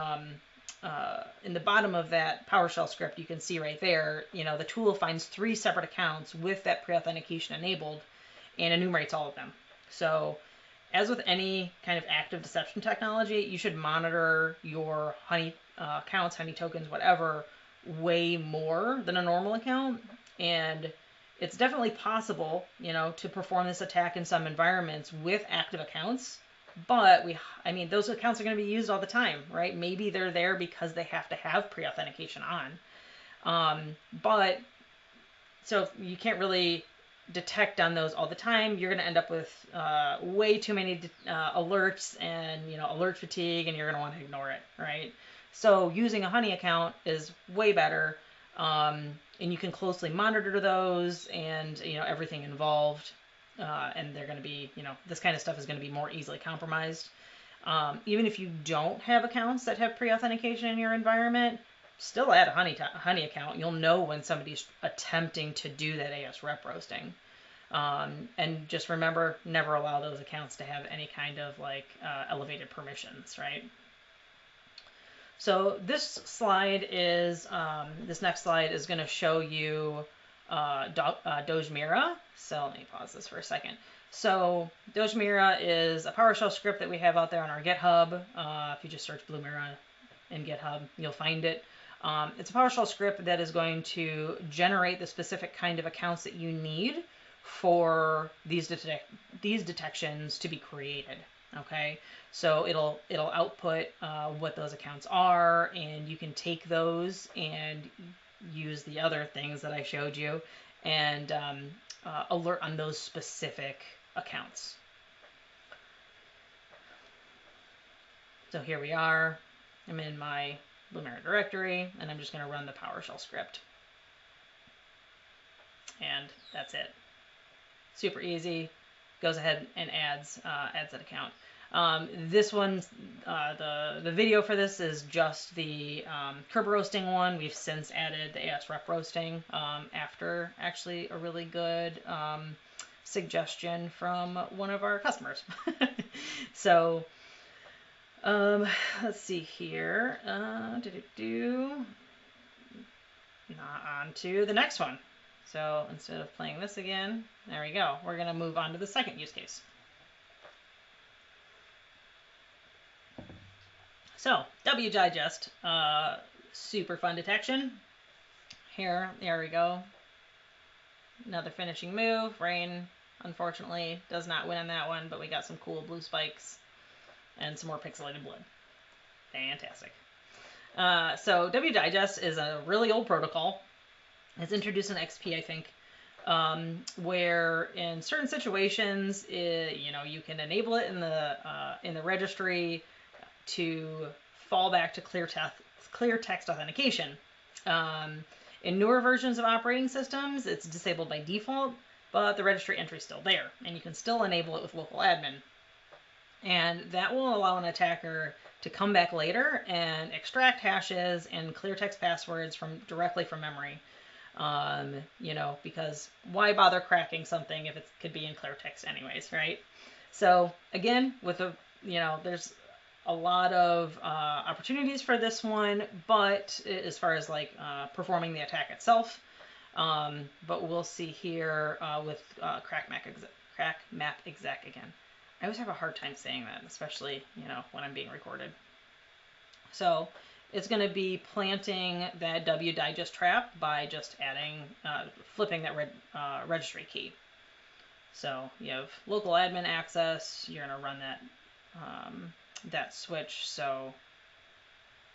bottom of that PowerShell script, you can see right there, you know, the tool finds 3 separate accounts with that pre-authentication enabled and enumerates all of them. So as with any kind of active deception technology, you should monitor your Honey accounts, Honey tokens, whatever, way more than a normal account. And it's definitely possible, you know, to perform this attack in some environments with active accounts. But I mean, those accounts are going to be used all the time, right? Maybe they're there because they have to have pre-authentication on. But so you can't really detect on those all the time. You're going to end up with way too many alerts and, you know, alert fatigue, and you're going to want to ignore it, right? So using a Honey account is way better, and you can closely monitor those and, you know, everything involved. And they're going to be, you know, this kind of stuff is going to be more easily compromised. Even if you don't have accounts that have pre-authentication in your environment, still add a Honey account. You'll know when somebody's attempting to do that AS rep roasting. And just remember, never allow those accounts to have any kind of like elevated permissions, right? So this next slide is going to show you Dojmira. So let me pause this for a second. So Dojmira is a PowerShell script that we have out there on our GitHub. If you just search Bluemira in GitHub, you'll find it. It's a PowerShell script that is going to generate the specific kind of accounts that you need for these detections to be created. Okay, so it'll output what those accounts are, and you can take those and use the other things that I showed you and alert on those specific accounts. So here we are. I'm in my Bluemira directory, and I'm just going to run the PowerShell script. And that's it. Super easy. Goes ahead and adds that account. This one, the video for this is just the curb roasting one. We've since added the AS rep roasting after actually a really good suggestion from one of our customers. So let's see here. Not on to the next one. So instead of playing this again, there we go. We're going to move on to the second use case. So W-Digest, super fun detection. There we go. Another finishing move. Rain, unfortunately, does not win on that one, but we got some cool blue spikes and some more pixelated blood. Fantastic. So W-Digest is a really old protocol. It's introduced in XP, I think, where in certain situations, you can enable it in the registry to fall back to clear text authentication. In newer versions of operating systems, it's disabled by default, but the registry entry is still there, and you can still enable it with local admin. And that will allow an attacker to come back later and extract hashes and clear text passwords directly from memory. Because why bother cracking something if it could be in clear text anyways, right? So again, there's a lot of opportunities for this one, but as far as like performing the attack itself, but we'll see here with crack map exec again. I always have a hard time saying that, especially when I'm being recorded. So it's going to be planting that W-Digest trap by just flipping that registry key. So you have local admin access. You're going to run that switch. So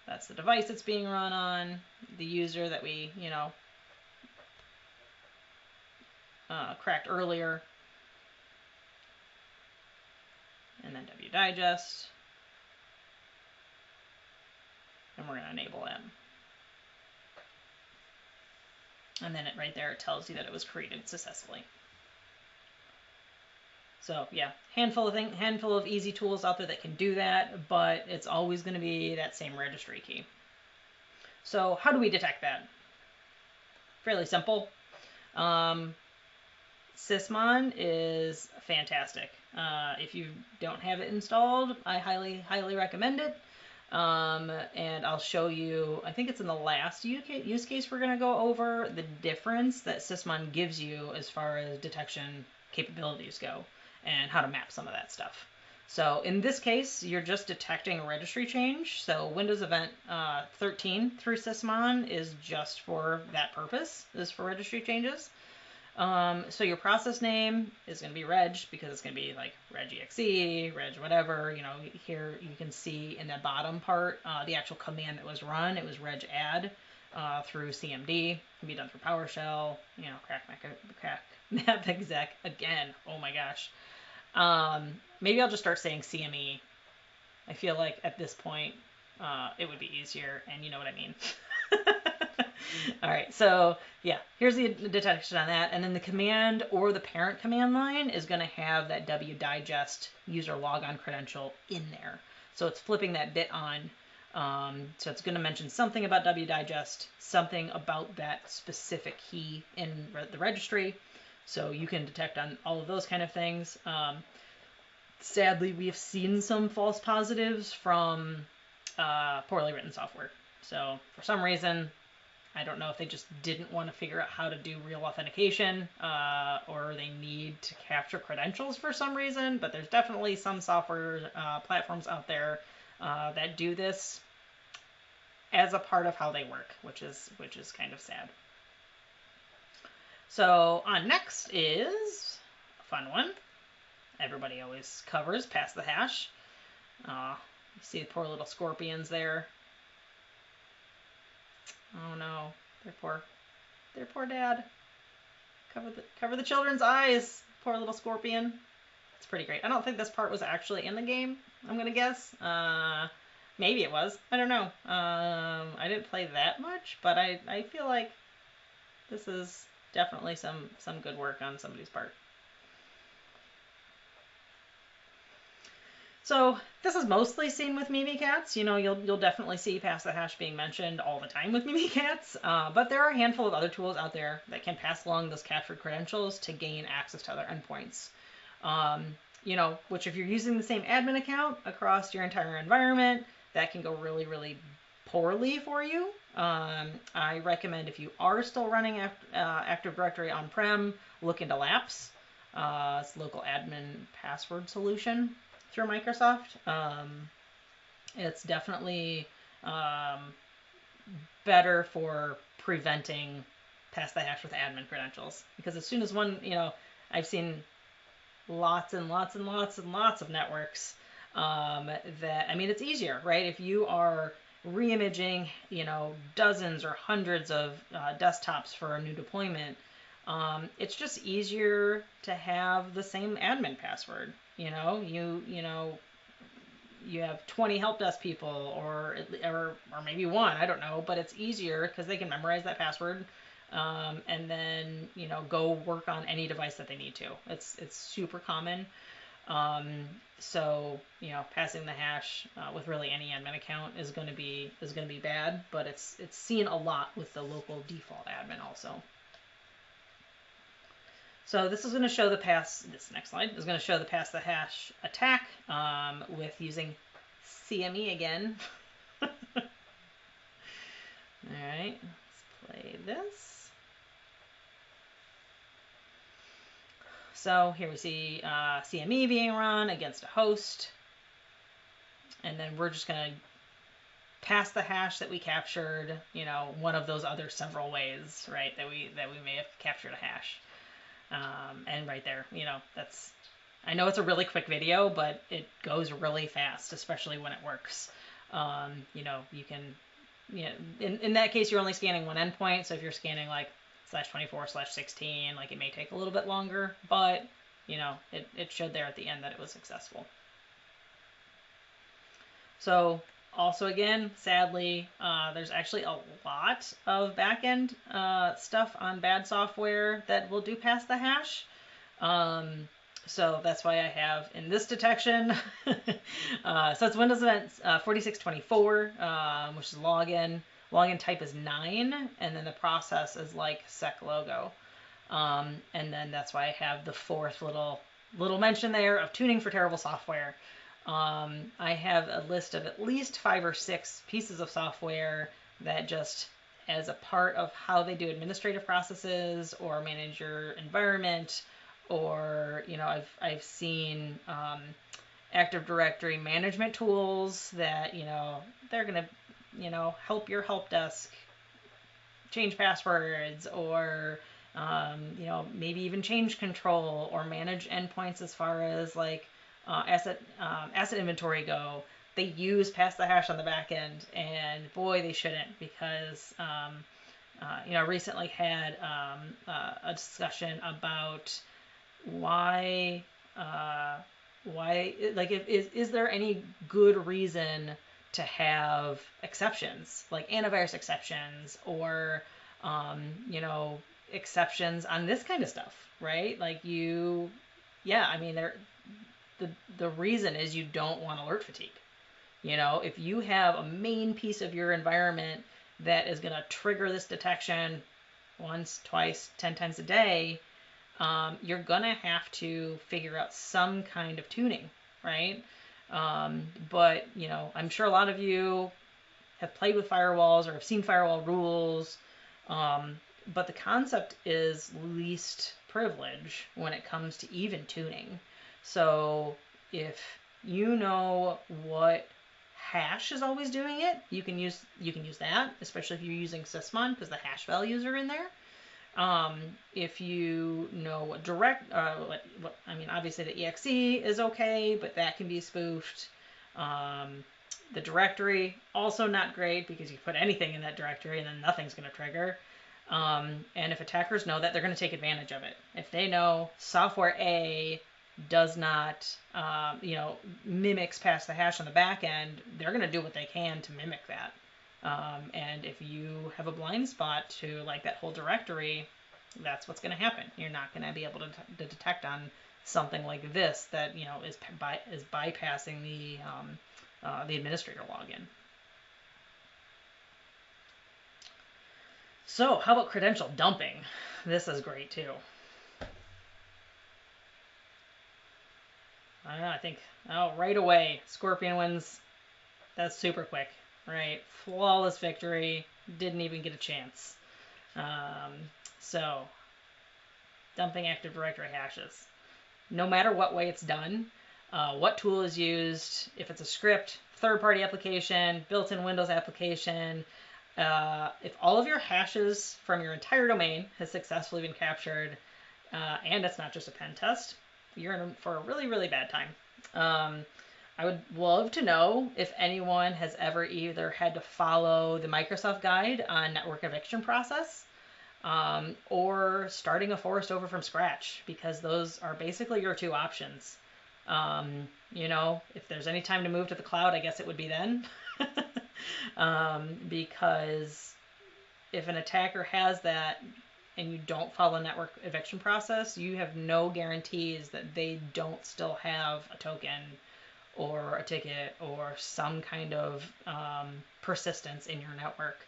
that's the device that's being run on, the user that we cracked earlier, and then W-Digest. And we're going to enable it. And then right there, it tells you that it was created successfully. So yeah, handful of easy tools out there that can do that, but it's always going to be that same registry key. So how do we detect that? Fairly simple. Sysmon is fantastic. If you don't have it installed, I highly recommend it. And I'll show you, I think it's in the last use case we're going to go over, the difference that Sysmon gives you as far as detection capabilities go and how to map some of that stuff. So in this case, you're just detecting a registry change. So Windows Event 13 through Sysmon is just for that purpose, is for registry changes. So your process name is going to be reg, because it's going to be like regexe, reg whatever. Here you can see in the bottom part the actual command that was run. It was reg add through CMD. It can be done through PowerShell. Crack map exec again. Oh my gosh. Maybe I'll just start saying CME. I feel like at this point it would be easier, and you know what I mean. All right, so yeah, here's the detection on that. And then the command or the parent command line is going to have that W-Digest user logon credential in there. So it's flipping that bit on. So it's going to mention something about W-Digest, something about that specific key in the registry. So you can detect on all of those kind of things. Sadly, we have seen some false positives from poorly written software. So for some reason, I don't know if they just didn't want to figure out how to do real authentication, or they need to capture credentials for some reason, but there's definitely some software platforms out there that do this as a part of how they work, which is kind of sad. So on next is a fun one. Everybody always covers, pass the hash. You see the poor little scorpions there. Oh no, their poor dad. Cover the children's eyes. Poor little scorpion. It's pretty great. I don't think this part was actually in the game, I'm gonna guess. Maybe it was. I don't know. I didn't play that much, but I feel like this is definitely some good work on somebody's part. So this is mostly seen with Mimikatz. You know, you'll definitely see pass the hash being mentioned all the time with Mimikatz. But there are a handful of other tools out there that can pass along those captured credentials to gain access to other endpoints. You know, which if you're using the same admin account across your entire environment, that can go really, really poorly for you. I recommend if you are still running Active Directory on-prem, look into LAPS. It's local admin password solution through Microsoft. It's definitely better for preventing pass the hash with admin credentials, because as soon as one, you know, I've seen lots and lots and lots and lots of networks that, I mean, it's easier, right? If you are reimaging, you know, dozens or hundreds of desktops for a new deployment, it's just easier to have the same admin password. You know, you have 20 help desk people, or maybe one, I don't know, but it's easier because they can memorize that password, and then, you know, go work on any device that they need to. It's super common. So, you know, passing the hash with really any admin account is going to be bad, but it's seen a lot with the local default admin also. So this is going to show the this next slide is going to show the pass the hash attack with using CME again. All right, let's play this. So here we see CME being run against a host. And then we're just going to pass the hash that we captured, you know, one of those other several ways, right, that we may have captured a hash. And right there, you know, I know it's a really quick video, but it goes really fast, especially when it works. You know, you can, you know, in that case, you're only scanning one endpoint. So if you're scanning like /24/16, like it may take a little bit longer, but, you know, it showed there at the end that it was successful. So also, again, sadly, there's actually a lot of backend stuff on bad software that will do pass the hash. So that's why I have in this detection. So it's Windows Event 4624, which is login. Login type is 9, and then the process is like sec logo. And then that's why I have the fourth little mention there of tuning for terrible software. I have a list of at least 5 or 6 pieces of software that just as a part of how they do administrative processes or manage your environment, or, you know, I've seen Active Directory management tools that, you know, they're going to, you know, help your help desk change passwords, or, you know, maybe even change control or manage endpoints as far as like asset inventory go. They use pass the hash on the back end, and boy, they shouldn't, because you know, I recently had a discussion about why like, is there any good reason to have exceptions, like antivirus exceptions, or you know, exceptions on this kind of stuff, right? Like yeah, I mean, the reason is you don't want alert fatigue. You know, if you have a main piece of your environment that is going to trigger this detection once, twice, 10 times a day, you're gonna have to figure out some kind of tuning, right? But I'm sure a lot of you have played with firewalls or have seen firewall rules, but the concept is least privilege when it comes to even tuning. So if you know what hash is always doing it, you can use that, especially if you're using sysmon, because the hash values are in there. If you know what obviously the exe is okay, but that can be spoofed. The directory, also not great, because you put anything in that directory and then nothing's going to trigger. And if attackers know that, they're going to take advantage of it. If they know software A does not, mimics past the hash on the back end, they're going to do what they can to mimic that. And if you have a blind spot to like that whole directory, that's what's going to happen. You're not going to be able to detect on something like this that is bypassing the administrator login. So how about credential dumping? This is great too. I don't know, I think right away Scorpion wins. That's super quick, right? Flawless victory. Didn't even get a chance. So dumping Active Directory hashes. No matter what way it's done, what tool is used, if it's a script, third-party application, built-in Windows application, if all of your hashes from your entire domain has successfully been captured, and it's not just a pen test, you're in for a really, really bad time. I would love to know if anyone has ever either had to follow the Microsoft guide on network eviction process, or starting a forest over from scratch, because those are basically your two options. If there's any time to move to the cloud, I guess it would be then. Because if an attacker has that and you don't follow network eviction process, you have no guarantees that they don't still have a token or a ticket or some kind of persistence in your network.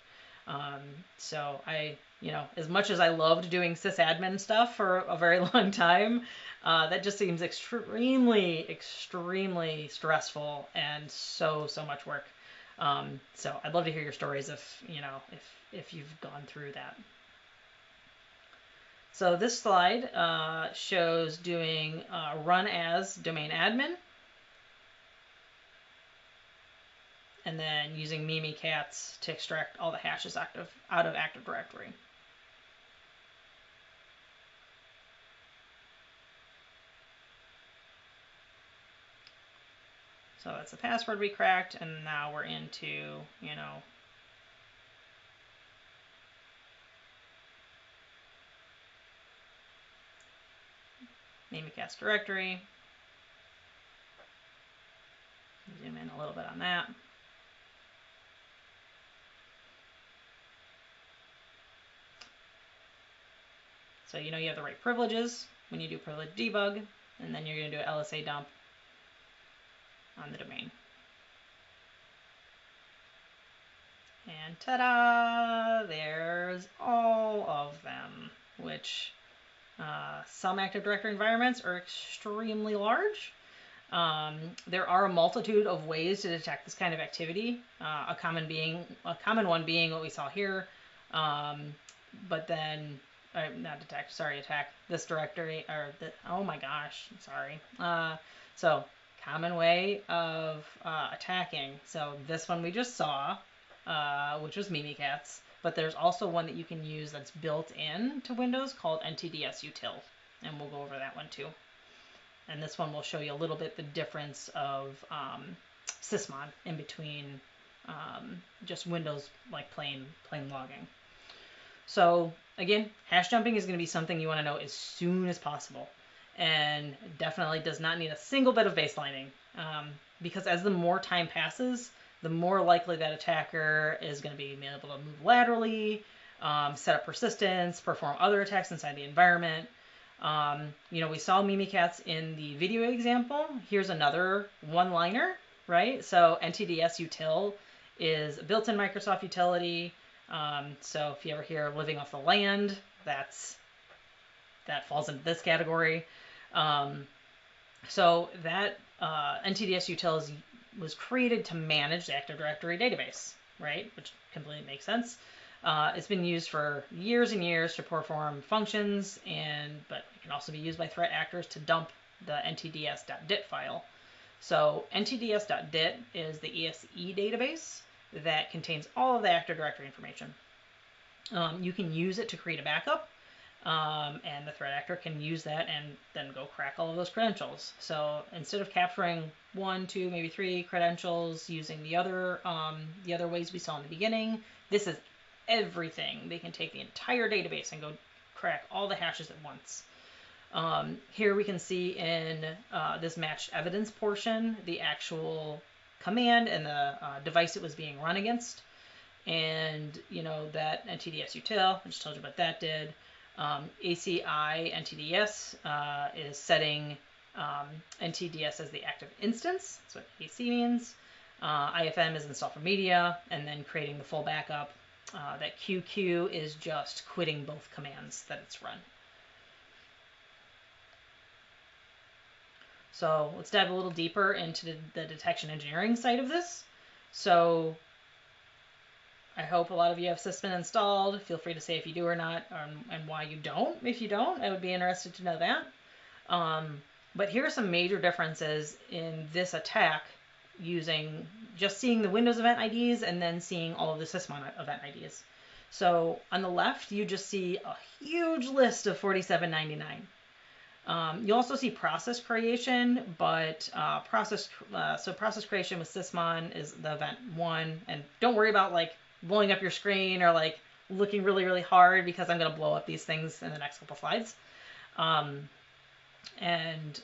So as much as I loved doing sysadmin stuff for a very long time, that just seems extremely, extremely stressful and so much work. So I'd love to hear your stories if you've gone through that. So this slide shows doing run as domain admin, and then using Mimikatz to extract all the hashes out of Active Directory. So that's the password we cracked, and now we're into, Mimikatz directory. Zoom in a little bit on that. So you have the right privileges when you do privilege debug, and then you're going to do an LSA dump on the domain. And ta-da! There's all of them, which some Active Directory environments are extremely large. There are a multitude of ways to detect this kind of activity. A common one being what we saw here, but then attack this directory, or oh my gosh, sorry. So common way of attacking. So this one we just saw, which was Mimikatz, but there's also one that you can use that's built in to Windows called NTDS util, and we'll go over that one too. And this one will show you a little bit the difference of sysmon in between just Windows like plain logging. So again, hash jumping is going to be something you want to know as soon as possible, and definitely does not need a single bit of baselining, because as the more time passes, the more likely that attacker is going to be able to move laterally, set up persistence, perform other attacks inside the environment. We saw Mimikatz in the video example. Here's another one-liner, right? So NTDS util is a built-in Microsoft utility. So if you ever hear living off the land, that's that falls into this category. So that NTDS util was created to manage the Active Directory database, right? Which completely makes sense. It's been used for years and years to perform functions, but it can also be used by threat actors to dump the ntds.dit file. So ntds.dit is the ESE database that contains all of the Active Directory information. You can use it to create a backup, and the threat actor can use that and then go crack all of those credentials. So instead of capturing 1, 2, maybe 3 credentials using the other ways we saw in the beginning, this is everything. They can take the entire database and go crack all the hashes at once. Here we can see in this matched evidence portion the actual command and the device it was being run against. And, you know, that NTDS util, I just told you what that did. ACI NTDS is setting NTDS as the active instance. That's what AC means. IFM is install for media, and then creating the full backup. That QQ is just quitting both commands that it's run. So let's dive a little deeper into the detection engineering side of this. So I hope a lot of you have Sysmin installed. Feel free to say if you do or not, and why you don't. If you don't, I would be interested to know that. But here are some major differences in this attack using just seeing the Windows event IDs and then seeing all of the Sysmon event IDs. So on the left, you just see a huge list of 4799. You also see process creation, but process creation with Sysmon is the event 1, and don't worry about like blowing up your screen or like looking really, really hard, because I'm going to blow up these things in the next couple slides. And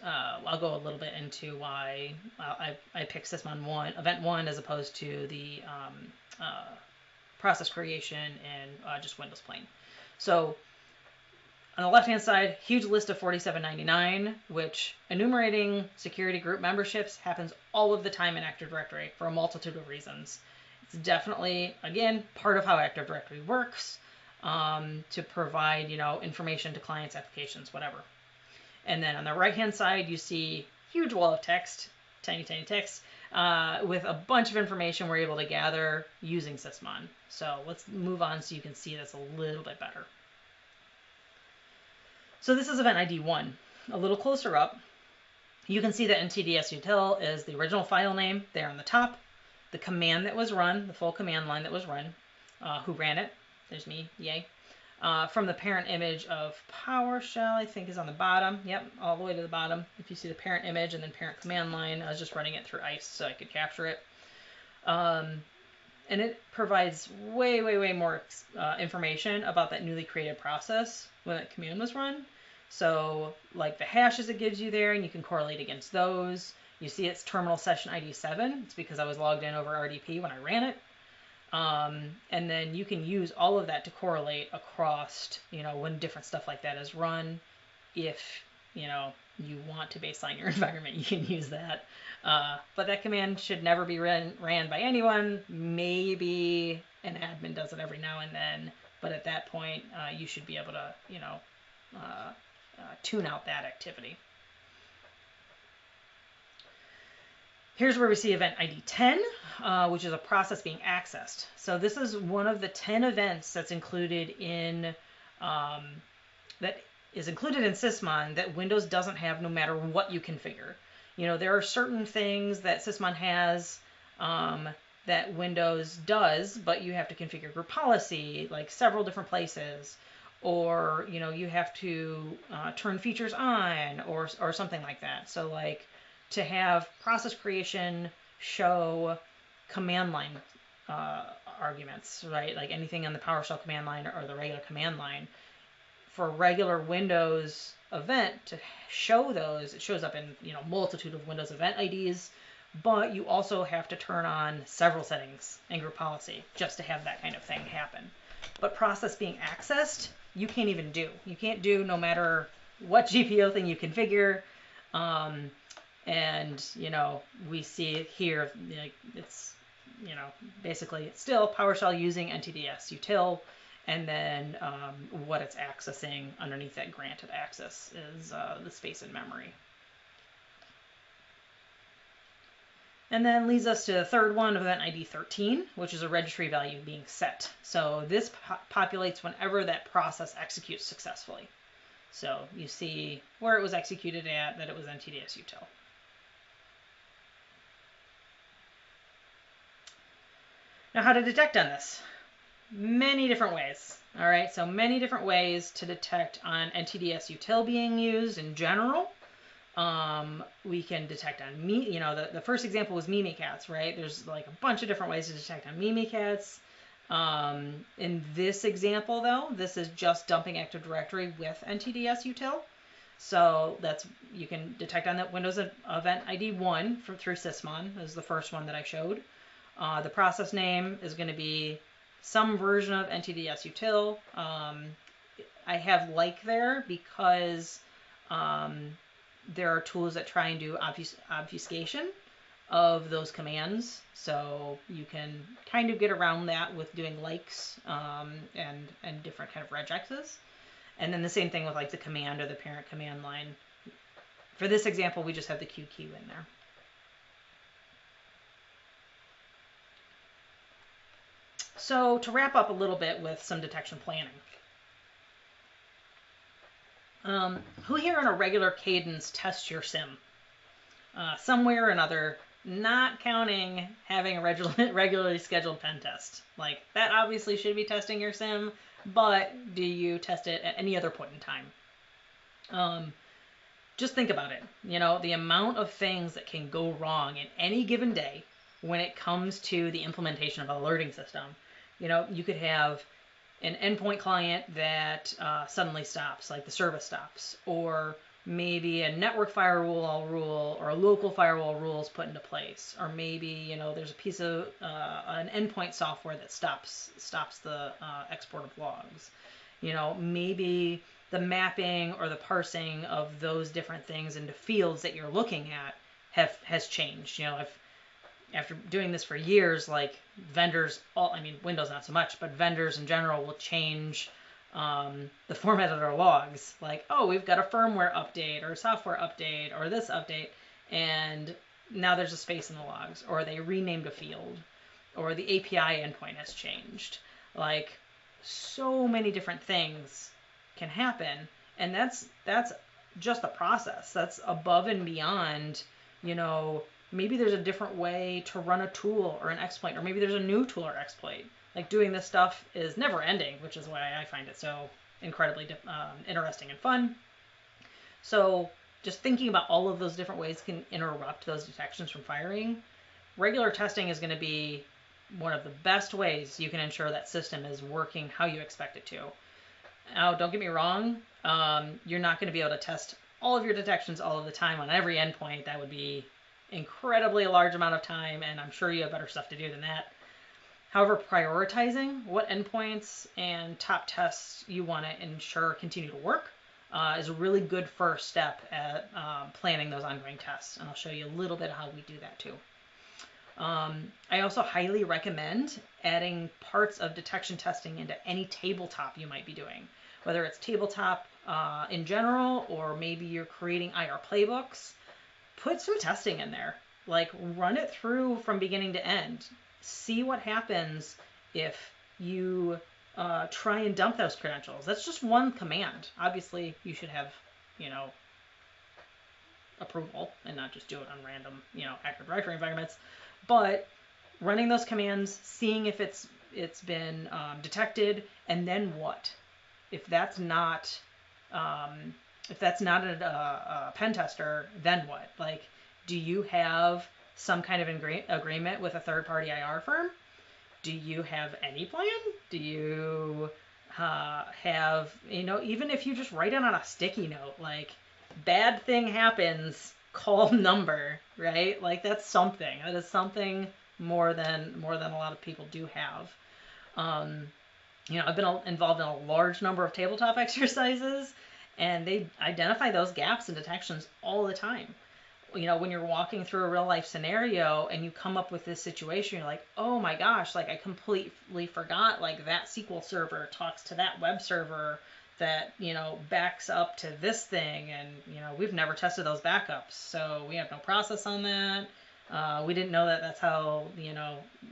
I'll go a little bit into why I picked Sysmon 1, event 1, as opposed to the process creation and just Windows plain. So on the left-hand side, huge list of 4799, which enumerating security group memberships happens all of the time in Active Directory for a multitude of reasons. It's definitely, again, part of how Active Directory works, to provide, you know, information to clients, applications, whatever. And then on the right-hand side, you see huge wall of text, tiny, tiny text, with a bunch of information we're able to gather using Sysmon. So let's move on so you can see this a little bit better. So this is event ID 1. A little closer up, you can see that NTDS util is the original file name there on the top, the command that was run, the full command line that was run, who ran it, there's me, yay. From the parent image of PowerShell, I think is on the bottom. Yep, all the way to the bottom. If you see the parent image and then parent command line, I was just running it through ICE so I could capture it. And it provides way, way, way more information about that newly created process when that command was run. So like the hashes it gives you there, and you can correlate against those. You see it's terminal session ID 7. It's because I was logged in over RDP when I ran it. And then you can use all of that to correlate across, you know, when different stuff like that is run. If, you know, you want to baseline your environment, you can use that. But that command should never be ran by anyone. Maybe an admin does it every now and then, but at that point, you should be able to, you know, tune out that activity. Here's where we see event ID 10, which is a process being accessed. So this is one of the 10 events that's included in Sysmon that Windows doesn't have no matter what you configure. You know, there are certain things that Sysmon has that Windows does, but you have to configure group policy like several different places, or you know, you have to turn features on or something like that. So like to have process creation show command line arguments, right? Like anything on the PowerShell command line or the regular command line. For a regular Windows event to show those, it shows up in, you know, multitude of Windows event IDs, but you also have to turn on several settings in group policy just to have that kind of thing happen. But process being accessed, you can't even do. You can't do no matter what GPO thing you configure. And, you know, we see it here, like it's, you know, basically it's still PowerShell using NTDS util, and then what it's accessing underneath that granted access is the space and memory. And then leads us to the third one, event ID 13, which is a registry value being set. So this populates whenever that process executes successfully. So you see where it was executed at, that it was NTDS util. Now, how to detect on this? Many different ways. All right, so many different ways to detect on NTDS util being used in general. We can detect on the first example was Mimikatz, right? There's like a bunch of different ways to detect on Mimikatz. In this example, though, this is just dumping Active Directory with NTDS util. So you can detect on that Windows Event ID 1 through Sysmon. This is the first one that I showed. The process name is going to be some version of NTDS util. I have like there because there are tools that try and do obfuscation of those commands. So you can kind of get around that with doing likes and different kind of regexes. And then the same thing with like the command or the parent command line. For this example, we just have the QQ in there. So to wrap up a little bit with some detection planning. Who here on a regular cadence tests your SIM? Some way or another, not counting having a regularly scheduled pen test. Like, that obviously should be testing your SIM, but do you test it at any other point in time? Just think about it. The amount of things that can go wrong in any given day when it comes to the implementation of an alerting system. You could have an endpoint client that suddenly stops, like the service stops, or maybe a network firewall rule or a local firewall rule is put into place, or maybe there's a piece of an endpoint software that stops the export of logs. Maybe the mapping or the parsing of those different things into fields that you're looking at has changed. After doing this for years, like vendors, Windows not so much, but vendors in general will change the format of their logs. Like, oh, we've got a firmware update or a software update or this update, and now there's a space in the logs, or they renamed a field, or the API endpoint has changed. Like, so many different things can happen, and that's just the process. That's above and beyond, maybe there's a different way to run a tool or an exploit, or maybe there's a new tool or exploit. Like, doing this stuff is never ending, which is why I find it so incredibly interesting and fun. So just thinking about all of those different ways can interrupt those detections from firing. Regular testing is going to be one of the best ways you can ensure that system is working how you expect it to. Now, don't get me wrong, you're not going to be able to test all of your detections all of the time on every endpoint. That would be incredibly large amount of time, and I'm sure you have better stuff to do than that. However, prioritizing what endpoints and top tests you want to ensure continue to work is a really good first step at planning those ongoing tests, and I'll show you a little bit of how we do that too. I also highly recommend adding parts of detection testing into any tabletop you might be doing, whether it's tabletop in general, or maybe you're creating IR playbooks. Put some testing in there. Like, run it through from beginning to end. See what happens if you try and dump those credentials. That's just one command. Obviously, you should have, approval and not just do it on random, Active Directory environments. But running those commands, seeing if it's been detected, and then what? If that's not a pen tester, then what? Like, do you have some kind of agreement with a third-party IR firm? Do you have any plan? Do you have, even if you just write it on a sticky note, like, bad thing happens, call number, right? Like, that's something. That is something more than a lot of people do have. I've been involved in a large number of tabletop exercises, and they identify those gaps in detections all the time. when you're walking through a real life scenario and you come up with this situation, you're like, oh my gosh, like I completely forgot, like that SQL server talks to that web server that, backs up to this thing. And, we've never tested those backups. So we have no process on that. We didn't know that that's how,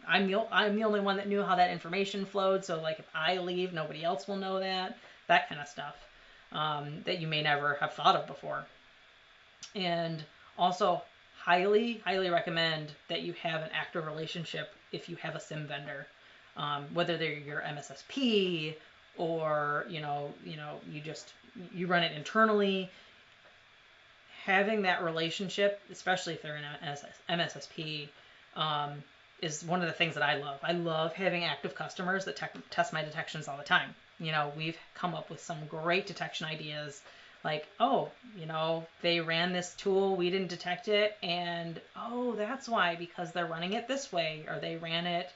I'm the only one that knew how that information flowed. So like if I leave, nobody else will know that kind of stuff, that you may never have thought of before. And also highly, highly recommend that you have an active relationship if you have a SIM vendor, whether they're your MSSP or, you run it internally. Having that relationship, especially if they're in an MSSP, is one of the things that I love. I love having active customers that test my detections all the time. We've come up with some great detection ideas like, oh, they ran this tool, we didn't detect it, and oh, that's why, because they're running it this way, or they ran it,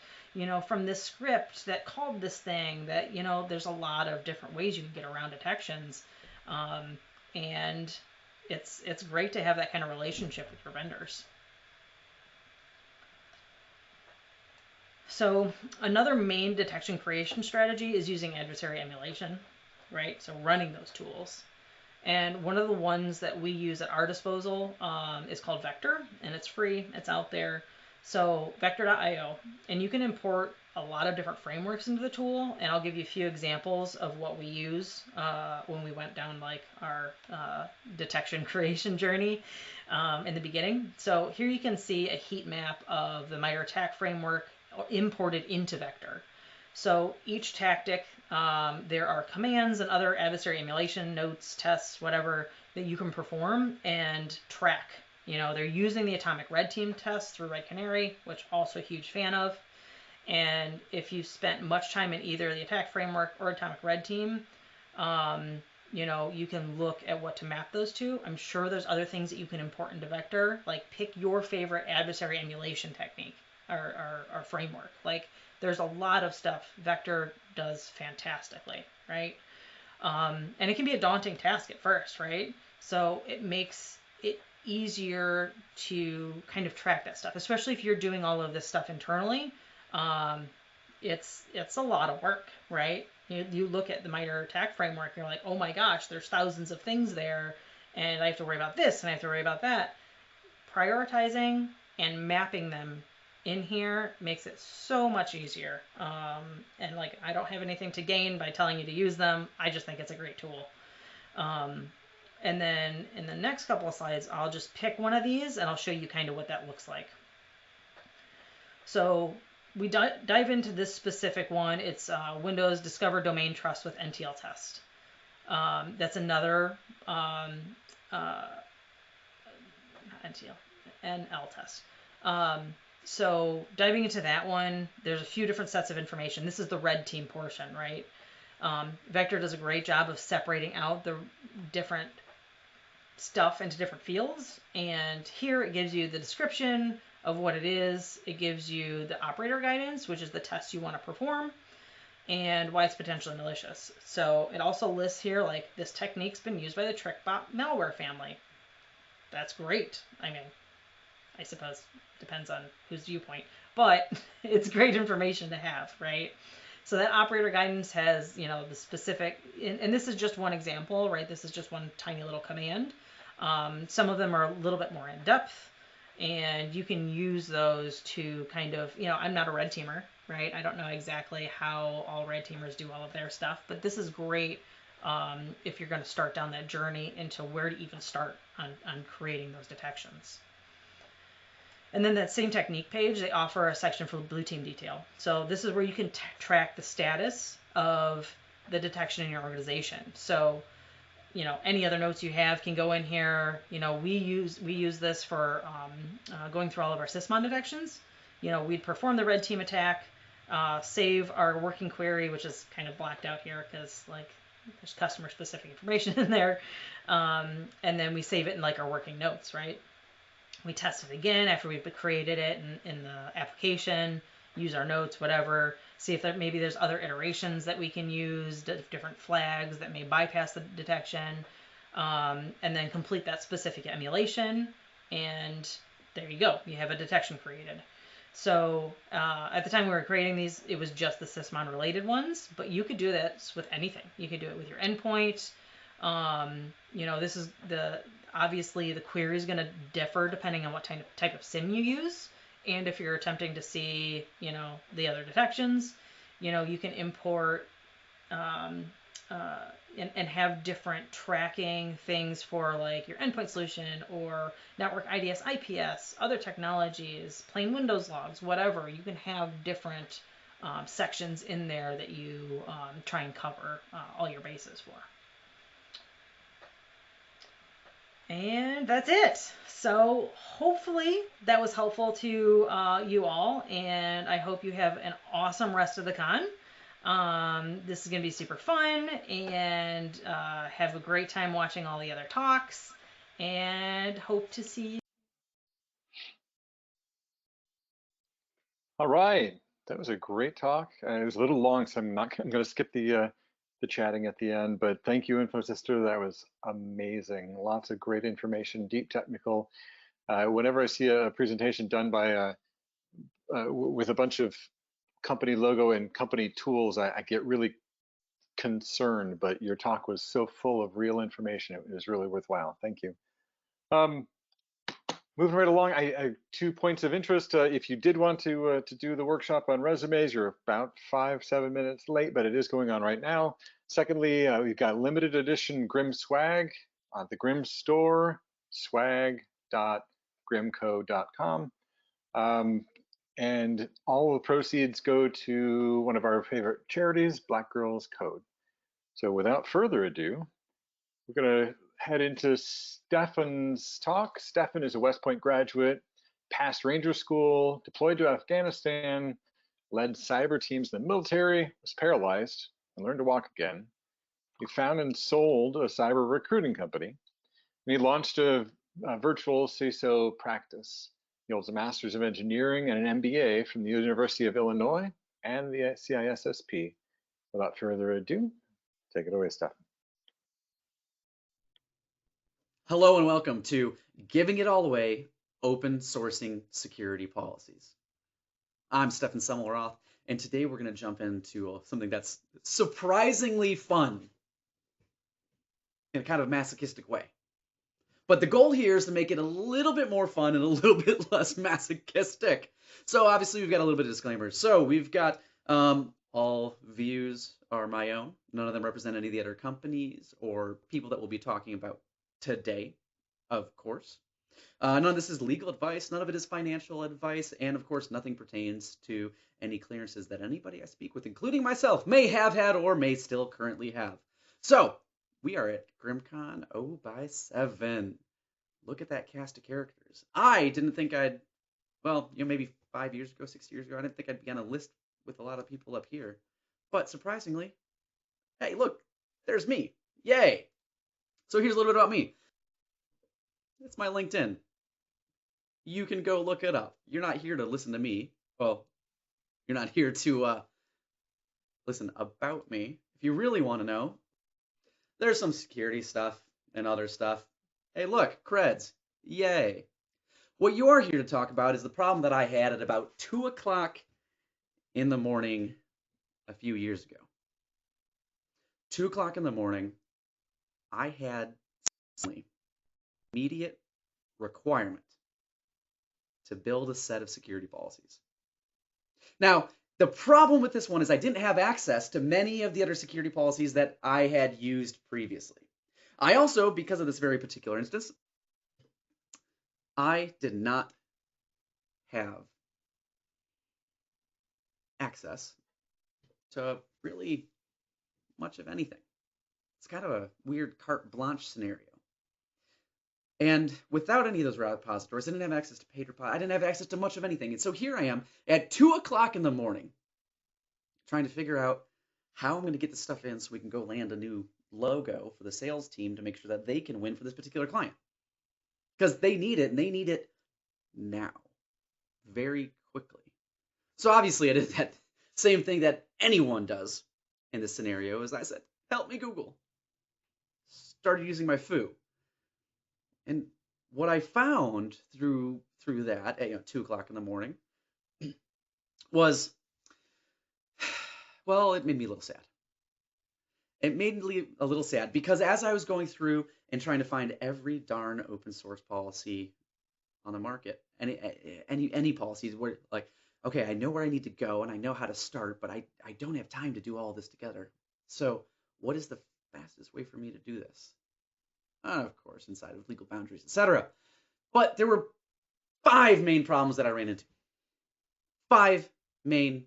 from this script that called this thing, that, there's a lot of different ways you can get around detections. And it's great to have that kind of relationship with your vendors. So another main detection creation strategy is using adversary emulation, right? So running those tools. And one of the ones that we use at our disposal is called Vector, and it's free, it's out there. So vector.io, and you can import a lot of different frameworks into the tool, and I'll give you a few examples of what we use when we went down like our detection creation journey in the beginning. So here you can see a heat map of the MITRE ATT&CK framework imported into Vector. So each tactic, there are commands and other adversary emulation, notes, tests, whatever, that you can perform and track. They're using the atomic red team test through Red Canary, which also a huge fan of. And if you've spent much time in either the attack framework or atomic red team, you can look at what to map those to. I'm sure there's other things that you can import into Vector, like pick your favorite adversary emulation technique or framework. Like there's a lot of stuff Vector does fantastically, right? And it can be a daunting task at first, right? So it makes it easier to kind of track that stuff, especially if you're doing all of this stuff internally. It's a lot of work, right? You look at the MITRE ATT&CK framework, you're like, oh my gosh, there's thousands of things there, and I have to worry about this, and I have to worry about that. Prioritizing and mapping them in here makes it so much easier. And like, I don't have anything to gain by telling you to use them. I just think it's a great tool. And then in the next couple of slides, I'll just pick one of these and I'll show you kind of what that looks like. So we dive into this specific one. It's Windows Discover Domain Trust with NTL Test. That's another not NTL, NL Test. So diving into that one, there's a few different sets of information. This is the red team portion, right? Vector does a great job of separating out the different stuff into different fields. And here it gives you the description of what it is. It gives you the operator guidance, which is the test you want to perform, and why it's potentially malicious. So it also lists here, like, this technique's been used by the TrickBot malware family. That's great. I mean, I suppose depends on whose viewpoint, but it's great information to have, right? So that operator guidance has, the specific, and this is just one example, right? This is just one tiny little command. Some of them are a little bit more in depth, and you can use those to kind of, I'm not a red teamer, right? I don't know exactly how all red teamers do all of their stuff, but this is great if you're going to start down that journey into where to even start on creating those detections. And then that same technique page, they offer a section for blue team detail. So this is where you can track the status of the detection in your organization. So, any other notes you have can go in here. We use this for going through all of our sysmon detections. We'd perform the red team attack, save our working query, which is kind of blacked out here because there's customer specific information in there. And then we save it in our working notes, right? We test it again after we've created it in the application, use our notes, whatever, see if maybe there's other iterations that we can use, different flags that may bypass the detection, and then complete that specific emulation and there you go. You have a detection created. So at the time we were creating these, it was just the sysmon related ones, but you could do this with anything. You could do it with your endpoint. This is obviously the query is going to differ depending on what type of SIM you use. And if you're attempting to see, the other detections, you can import and have different tracking things for like your endpoint solution or network IDS, IPS, other technologies, plain Windows logs, whatever. You can have different sections in there that you try and cover all your bases for. And that's it. So hopefully that was helpful to you all, and I hope you have an awesome rest of the con. This is going to be super fun, and have a great time watching all the other talks, and hope to see you. All right, that was a great talk. It was a little long, so I'm going to skip the chatting at the end, but thank you, InfoSister. That was amazing. Lots of great information, deep technical. Whenever I see a presentation done by with a bunch of company logo and company tools, I get really concerned, but your talk was so full of real information. It was really worthwhile. Thank you. Moving right along, I have 2 points of interest. If you did want to do the workshop on resumes, you're about 5-7 minutes late, but it is going on right now. Secondly, we've got limited edition GRIMM swag on the GRIMM store, swag.grimmco.com. And all the proceeds go to one of our favorite charities, Black Girls Code. So without further ado, we're going to head into Stefan's talk. Stefan is a West Point graduate, passed Ranger School, deployed to Afghanistan, led cyber teams in the military, was paralyzed, and learned to walk again. He founded and sold a cyber recruiting company, and he launched a virtual CISO practice. He holds a Master's of Engineering and an MBA from the University of Illinois and the CISSP. Without further ado, take it away, Stefan. Hello and welcome to Giving It All Away, Open Sourcing Security Policies. I'm Stefan Semmelroth, and today we're going to jump into something that's surprisingly fun in a kind of masochistic way. But the goal here is to make it a little bit more fun and a little bit less masochistic. So obviously we've got a little bit of disclaimers. So we've got all views are my own. None of them represent any of the other companies or people that we'll be talking about today, of course. None of this is legal advice. None of it is financial advice. And of course, nothing pertains to any clearances that anybody I speak with, including myself, may have had or may still currently have. So we are at GRIMMCon 0x7. Look at that cast of characters. I didn't think maybe 5 years ago, 6 years ago, I didn't think I'd be on a list with a lot of people up here. But surprisingly, hey, look, there's me. Yay. So here's a little bit about me. It's my LinkedIn. You can go look it up. You're not here to listen to me. Well, you're not here to listen about me. If you really want to know, there's some security stuff and other stuff. Hey, look, creds. Yay. What you are here to talk about is the problem that I had at about 2 o'clock in the morning a few years ago. 2 o'clock in the morning, I had immediate requirement to build a set of security policies. Now, the problem with this one is I didn't have access to many of the other security policies that I had used previously. I also, because of this very particular instance, I did not have access to really much of anything. It's kind of a weird carte blanche scenario. And without any of those repositories, I didn't have access to paid repositories. I didn't have access to much of anything. And so here I am at 2 o'clock in the morning trying to figure out how I'm going to get this stuff in so we can go land a new logo for the sales team to make sure that they can win for this particular client. Because they need it, and they need it now, very quickly. So obviously I did that same thing that anyone does in this scenario, is I said, help me Google. Started using my foo. And what I found through that at 2 o'clock in the morning was, well, it made me a little sad. It made me a little sad because as I was going through and trying to find every darn open source policy on the market, any policies where like, okay, I know where I need to go and I know how to start, but I don't have time to do all this together. So what is the fastest way for me to do this? Of course, inside of legal boundaries, etc. But there were 5 main problems that I ran into. 5 main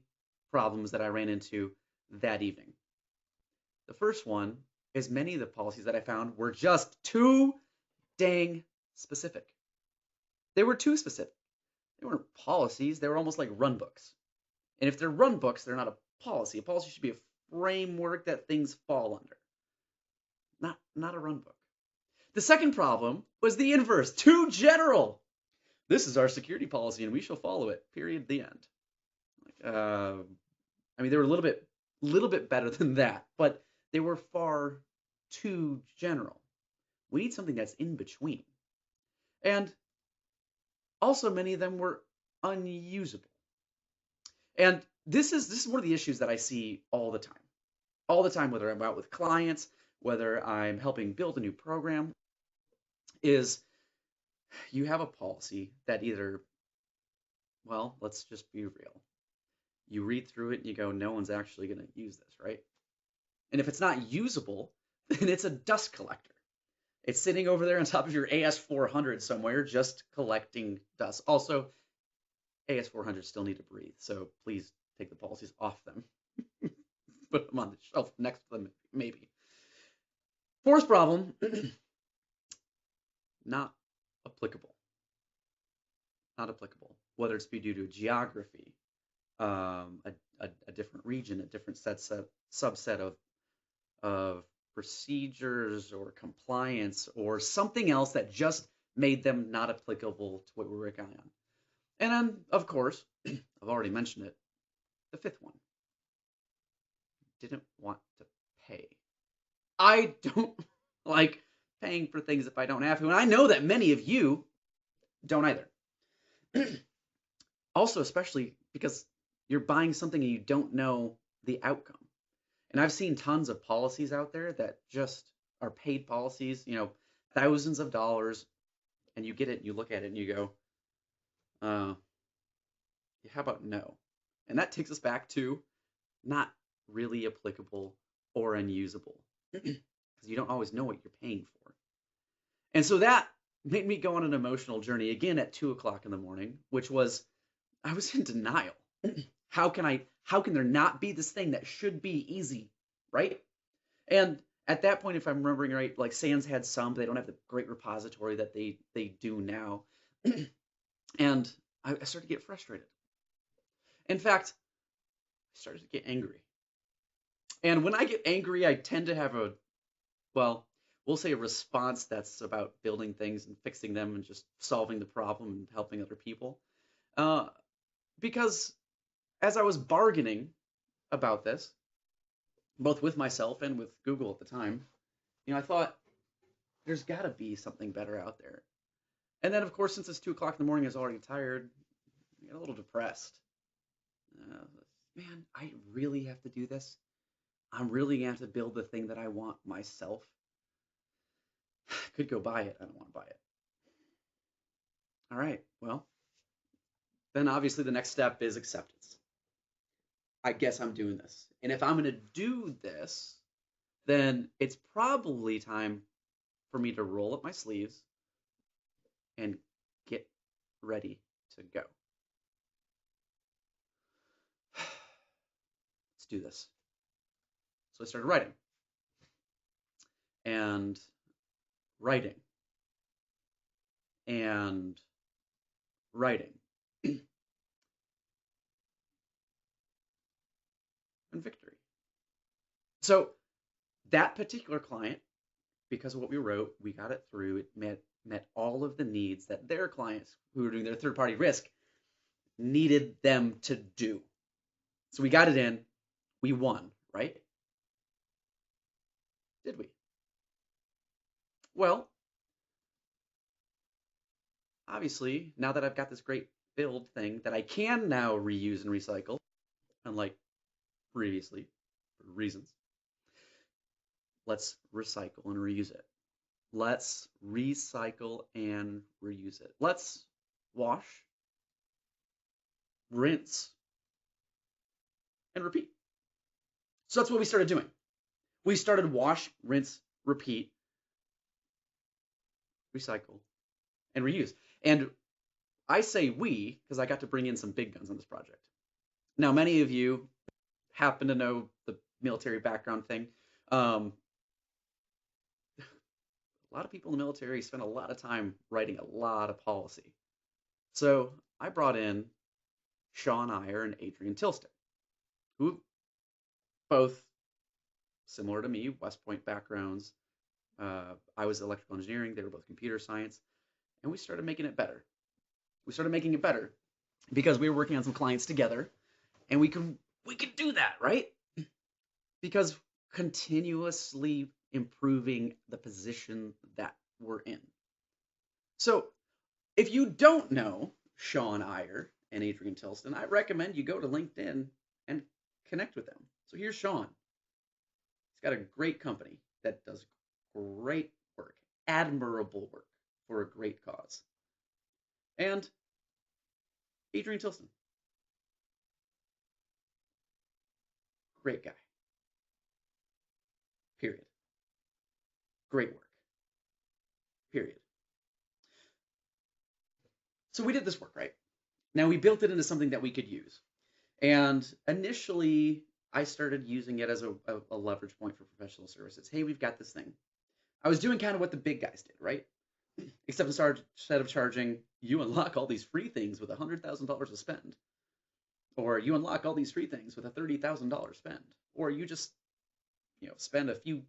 problems that I ran into that evening. The first one is many of the policies that I found were just too dang specific. They were too specific. They weren't policies, they were almost like run books. And if they're run books, they're not a policy. A policy should be a framework that things fall under, not a run book. The second problem was the inverse, too general. This is our security policy and we shall follow it, period, the end. I mean, they were a little bit better than that, but they were far too general. We need something that's in between. And also many of them were unusable. And this is one of the issues that I see all the time. All the time, whether I'm out with clients, whether I'm helping build a new program, is you have a policy that either, well, let's just be real. You read through it and you go, no one's actually going to use this, right? And if it's not usable, then it's a dust collector. It's sitting over there on top of your AS400 somewhere, just collecting dust. Also, AS400 still need to breathe, so please take the policies off them. Put them on the shelf next to them, maybe. Fourth problem, not applicable. Not applicable, whether it's due to geography, a different region, a different subset of procedures or compliance or something else that just made them not applicable to what we were working on. And then, of course, I've already mentioned it, the fifth one, didn't want to pay. I don't like paying for things if I don't have to, and I know that many of you don't either. Also, especially because you're buying something and you don't know the outcome. And I've seen tons of policies out there that just are paid policies, you know, thousands of dollars, and you get it and you look at it and you go, how about no? And that takes us back to not really applicable or unusable because you don't always know what you're paying for. And so that made me go on an emotional journey again at 2 o'clock in the morning, which was, I was in denial. How can there not be this thing that should be easy, right? And at that point, if I'm remembering right, like SANS had some, but they don't have the great repository that they do now. And I started to get frustrated. In fact, I started to get angry. And when I get angry, I tend to have we'll say a response that's about building things and fixing them and just solving the problem and helping other people. Because as I was bargaining about this, both with myself and with Google at the time, you know, I thought there's got to be something better out there. And then, of course, since it's 2 o'clock in the morning, I was already tired, I got a little depressed. Man, I really have to do this. I'm really going to have to build the thing that I want myself. Could go buy it. I don't want to buy it. All right, well, then obviously the next step is acceptance. I guess I'm doing this. And if I'm going to do this, then it's probably time for me to roll up my sleeves and get ready to go. Let's do this. So I started writing and writing and writing. And victory. So that particular client, because of what we wrote, we got it through. It met all of the needs that their clients who were doing their third-party risk needed them to do. So we got it in. We won, right? Did we? Well, obviously, now that I've got this great build thing that I can now reuse and recycle, unlike previously, for reasons, let's recycle and reuse it. Let's recycle and reuse it. Let's wash, rinse, and repeat. So that's what we started doing. We started wash, rinse, repeat, recycle, and reuse. And I say we because I got to bring in some big guns on this project. Now, many of you happen to know the military background thing. A lot of people in the military spend a lot of time writing a lot of policy. So I brought in Sean Iyer and Adrian Tilston, who both similar to me, West Point backgrounds. I was electrical engineering, they were both computer science, and we started making it better. We started making it better because we were working on some clients together, and we could do that, right? Because continuously improving the position that we're in. So if you don't know Sean Iyer and Adrian Tilston, I recommend you go to LinkedIn and connect with them. So here's Sean. He's got a great company that does great work, admirable work for a great cause. And Adrian Tilston, great guy. Period. Great work. Period. So we did this work, right? Now we built it into something that we could use. And initially, I started using it as a leverage point for professional services. Hey, we've got this thing. I was doing kind of what the big guys did, right? Except instead of charging, you unlock all these free things with $100,000 to spend. Or you unlock all these free things with a $30,000 spend. Or you just, spend a few,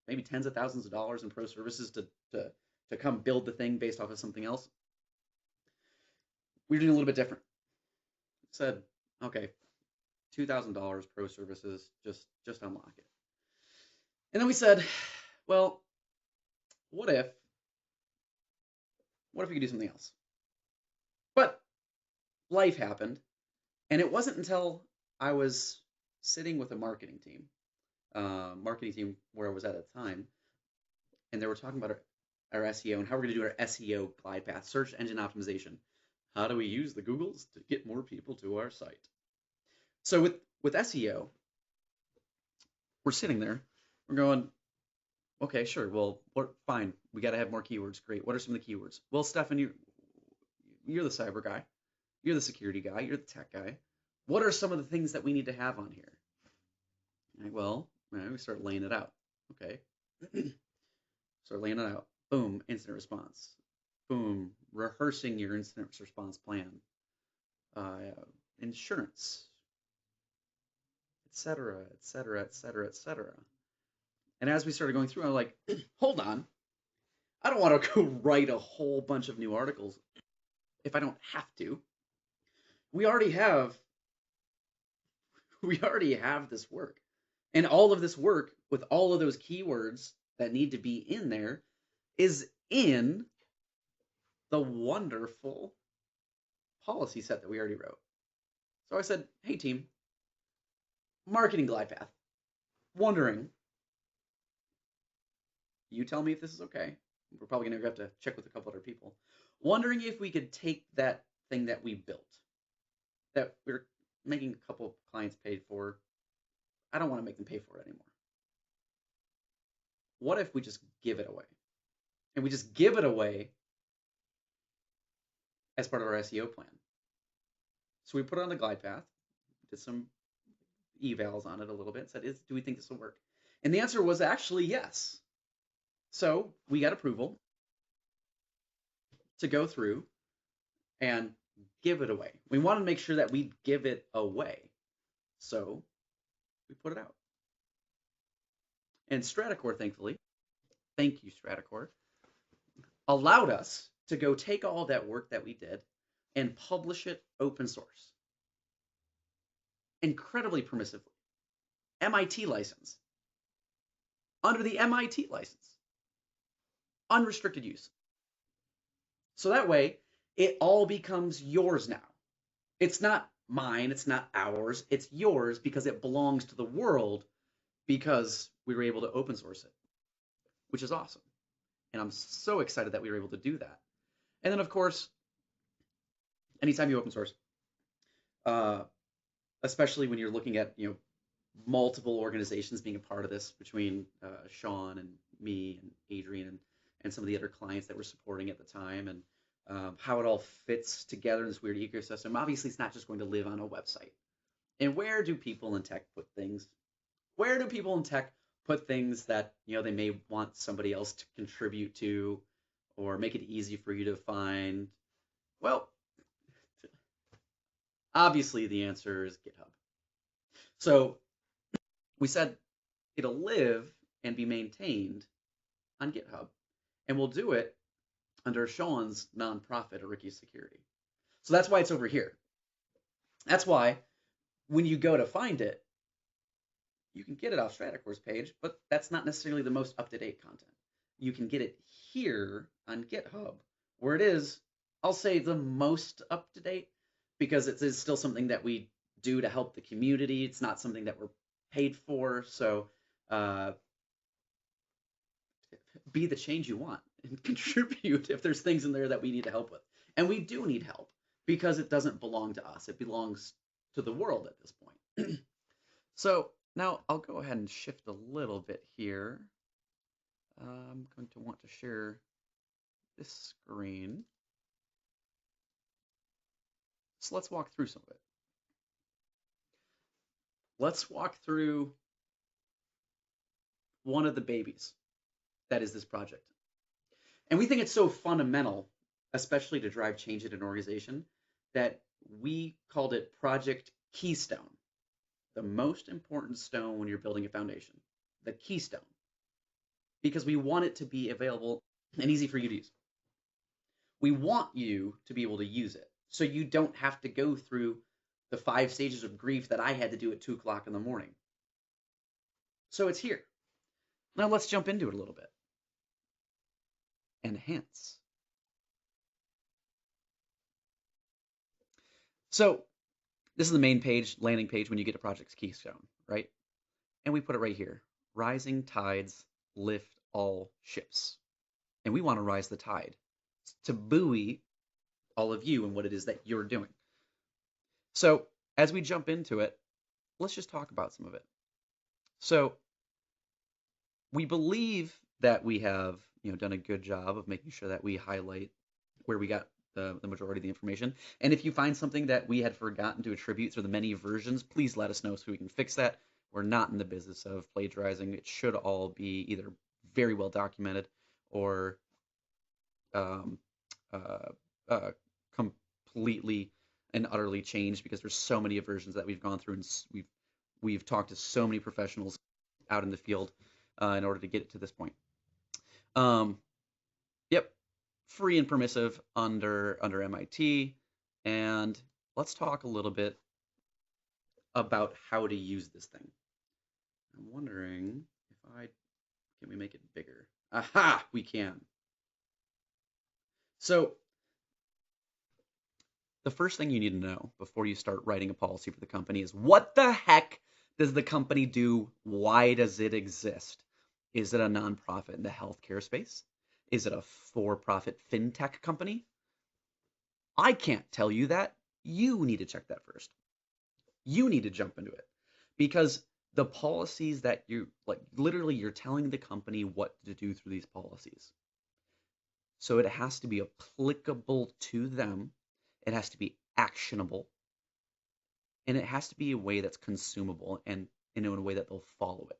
maybe tens of thousands of dollars in pro services to come build the thing based off of something else. We were doing a little bit different. Said, okay, $2,000 pro services, just unlock it. And then we said, well, what if we could do something else? But life happened, and it wasn't until I was sitting with a marketing team where I was at the time, and they were talking about our SEO and how we're going to do our SEO glide path, search engine optimization. How do we use the Googles to get more people to our site? So with SEO, we're sitting there, we're going, okay, sure, well, fine, we got to have more keywords. Great. What are some of the keywords? Well, Stefan, you're the cyber guy, you're the security guy, you're the tech guy. What are some of the things that we need to have on here? Well, we start laying it out. Okay. Start laying it out. Boom, incident response. Boom, rehearsing your incident response plan. Insurance, et cetera, et cetera, et cetera, et cetera. And as we started going through, I'm like, hold on. I don't want to go write a whole bunch of new articles if I don't have to. We already have this work. And all of this work with all of those keywords that need to be in there is in the wonderful policy set that we already wrote. So I said, hey team, marketing glide path, wondering, you tell me if this is okay. We're probably going to have to check with a couple other people. Wondering if we could take that thing that we built, that we're making a couple of clients paid for. I don't want to make them pay for it anymore. What if we just give it away? And we just give it away as part of our SEO plan. So we put it on the glide path, did some evals on it a little bit, said, do we think this will work? And the answer was actually yes. So we got approval to go through and give it away. We wanted to make sure that we give it away. So we put it out. And Stratacore, thankfully, thank you, Stratacore, allowed us to go take all that work that we did and publish it open source. Incredibly permissively. MIT license. Under the MIT license. Unrestricted use. So that way, it all becomes yours now. It's not mine, it's not ours, it's yours because it belongs to the world because we were able to open source it, which is awesome. And I'm so excited that we were able to do that. And then, of course, anytime you open source, especially when you're looking at multiple organizations being a part of this, between Sean and me and Adrian and some of the other clients that we're supporting at the time, and how it all fits together in this weird ecosystem. Obviously, it's not just going to live on a website. And where do people in tech put things? Where do people in tech put things that they may want somebody else to contribute to, or make it easy for you to find? Well, obviously the answer is GitHub. So we said it'll live and be maintained on GitHub, and we'll do it under Sean's nonprofit, Ariki Security. So that's why it's over here. That's why when you go to find it, you can get it off StrataCore's page, but that's not necessarily the most up-to-date content. You can get it here on GitHub, where it is, I'll say, the most up-to-date, because it is still something that we do to help the community. It's not something that we're paid for. So be the change you want and contribute if there's things in there that we need to help with. And we do need help because it doesn't belong to us. It belongs to the world at this point. So now I'll go ahead and shift a little bit here. I'm going to want to share this screen. So let's walk through some of it. Let's walk through one of the babies that is this project. And we think it's so fundamental, especially to drive change in an organization, that we called it Project Keystone, the most important stone when you're building a foundation, the keystone, because we want it to be available and easy for you to use. We want you to be able to use it, so you don't have to go through the 5 stages of grief that I had to do at 2 o'clock in the morning. So it's here. Now let's jump into it a little bit. Enhance. So this is the main page, landing page, when you get a project's keystone, right? And we put it right here. Rising tides lift all ships. And we want to rise the tide to buoy all of you and what it is that you're doing. So as we jump into it, let's just talk about some of it. So we believe that we have done a good job of making sure that we highlight where we got the majority of the information. And if you find something that we had forgotten to attribute through the many versions, please let us know so we can fix that. We're not in the business of plagiarizing. It should all be either very well documented or completely and utterly changed, because there's so many versions that we've gone through, and we've talked to so many professionals out in the field in order to get it to this point. Yep, free and permissive under MIT. And let's talk a little bit about how to use this thing. I'm wondering if can we make it bigger? Aha, we can. So the first thing you need to know before you start writing a policy for the company is, what the heck does the company do? Why does it exist? Is it a nonprofit in the healthcare space? Is it a for-profit fintech company? I can't tell you that. You need to check that first. You need to jump into it, because the policies that literally you're telling the company what to do through these policies. So it has to be applicable to them. It has to be actionable, and it has to be a way that's consumable and in a way that they'll follow it.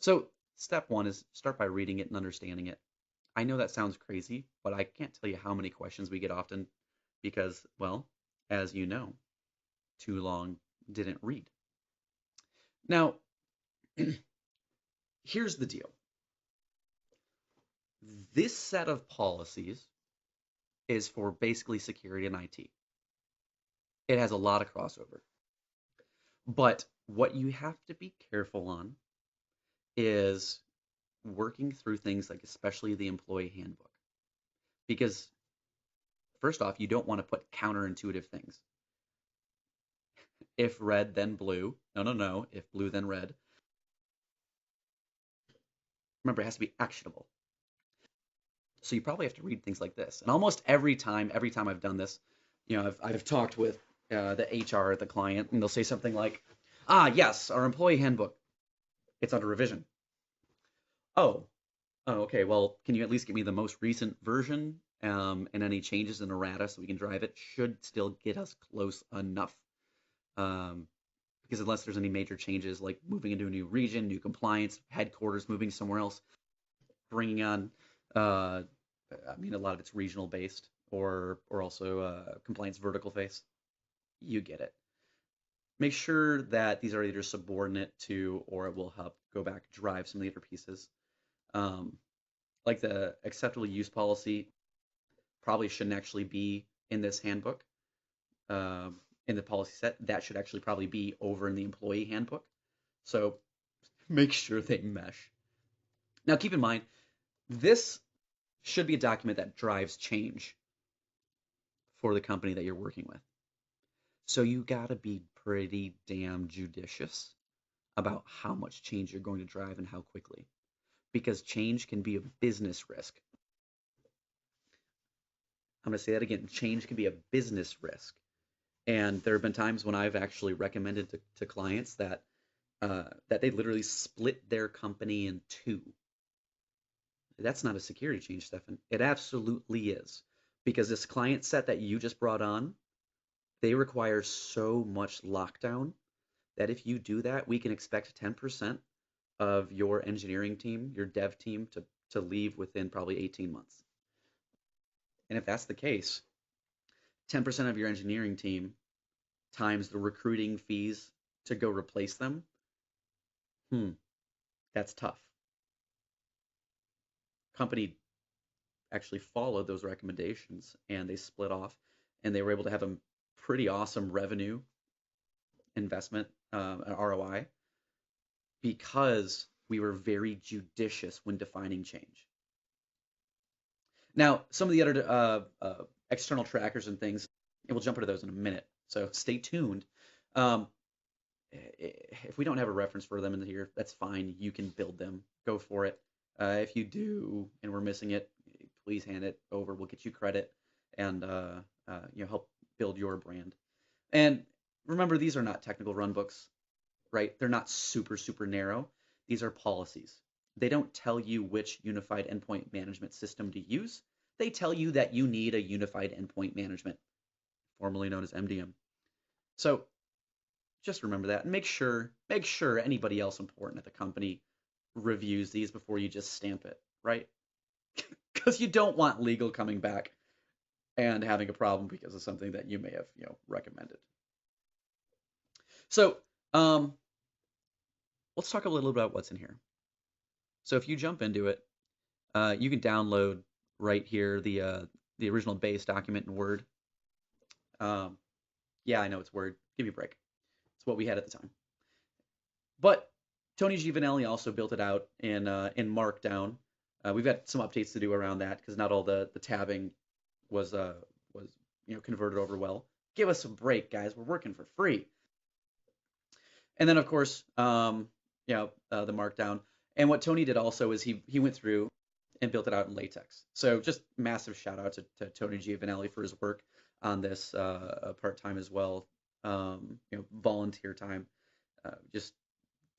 So step one is start by reading it and understanding it. I know that sounds crazy, but I can't tell you how many questions we get often because, well, as you know, too long didn't read. Now, here's the deal. This set of policies is for basically security and IT. It has a lot of crossover. But what you have to be careful on is working through things like especially the employee handbook. Because First off, you don't want to put counterintuitive things. If red, then blue. No. If blue, then red. Remember, it has to be actionable. So you probably have to read things like this. And almost every time I've done this, I've talked with the HR at the client, and they'll say something like, yes, our employee handbook, it's under revision. Oh, okay. Well, can you at least give me the most recent version and any changes in errata so we can drive it? Should still get us close enough. Because unless there's any major changes like moving into a new region, new compliance, headquarters, moving somewhere else, bringing on, a lot of it's regional based or also compliance vertical face. You get it. Make sure that these are either subordinate to or it will help go back drive some of the other pieces. Like the acceptable use policy probably shouldn't actually be in this handbook. In the policy set, that should actually probably be over in the employee handbook. So make sure they mesh. Now keep in mind, this should be a document that drives change for the company that you're working with. So you gotta be pretty damn judicious about how much change you're going to drive and how quickly, because change can be a business risk. I'm gonna say that again, change can be a business risk. And there have been times when I've actually recommended to clients that they literally split their company in two. That's not a security change, Stefan. It absolutely is. Because this client set that you just brought on, they require so much lockdown that if you do that, we can expect 10% of your engineering team, your dev team, to leave within probably 18 months. And if that's the case, 10% of your engineering team times the recruiting fees to go replace them, that's tough. Company actually followed those recommendations and they split off and they were able to have a pretty awesome revenue investment, ROI, because we were very judicious when defining change. Now, some of the other external trackers and things, and we'll jump into those in a minute, so stay tuned. If we don't have a reference for them in here, that's fine. You can build them. Go for it. If you do and we're missing it, please hand it over. We'll get you credit and help build your brand. And remember, these are not technical run books, right? They're not super, super narrow. These are policies. They don't tell you which unified endpoint management system to use. They tell you that you need a unified endpoint management, formerly known as MDM. So just remember that and make sure anybody else important at the company reviews these before you just stamp it, right? Because you don't want legal coming back and having a problem because of something that you may have, recommended. So let's talk a little bit about what's in here. So if you jump into it, you can download right here the original base document in Word. Yeah, I know it's Word. Give me a break. It's what we had at the time. But Tony Giovanelli also built it out in Markdown. We've got some updates to do around that because not all the tabbing was converted over well. Give us a break, guys. We're working for free. And then of course, the Markdown. And what Tony did also is he went through and built it out in LaTeX. So just massive shout out to Tony Giovanelli for his work on this part-time as well. Volunteer time. Just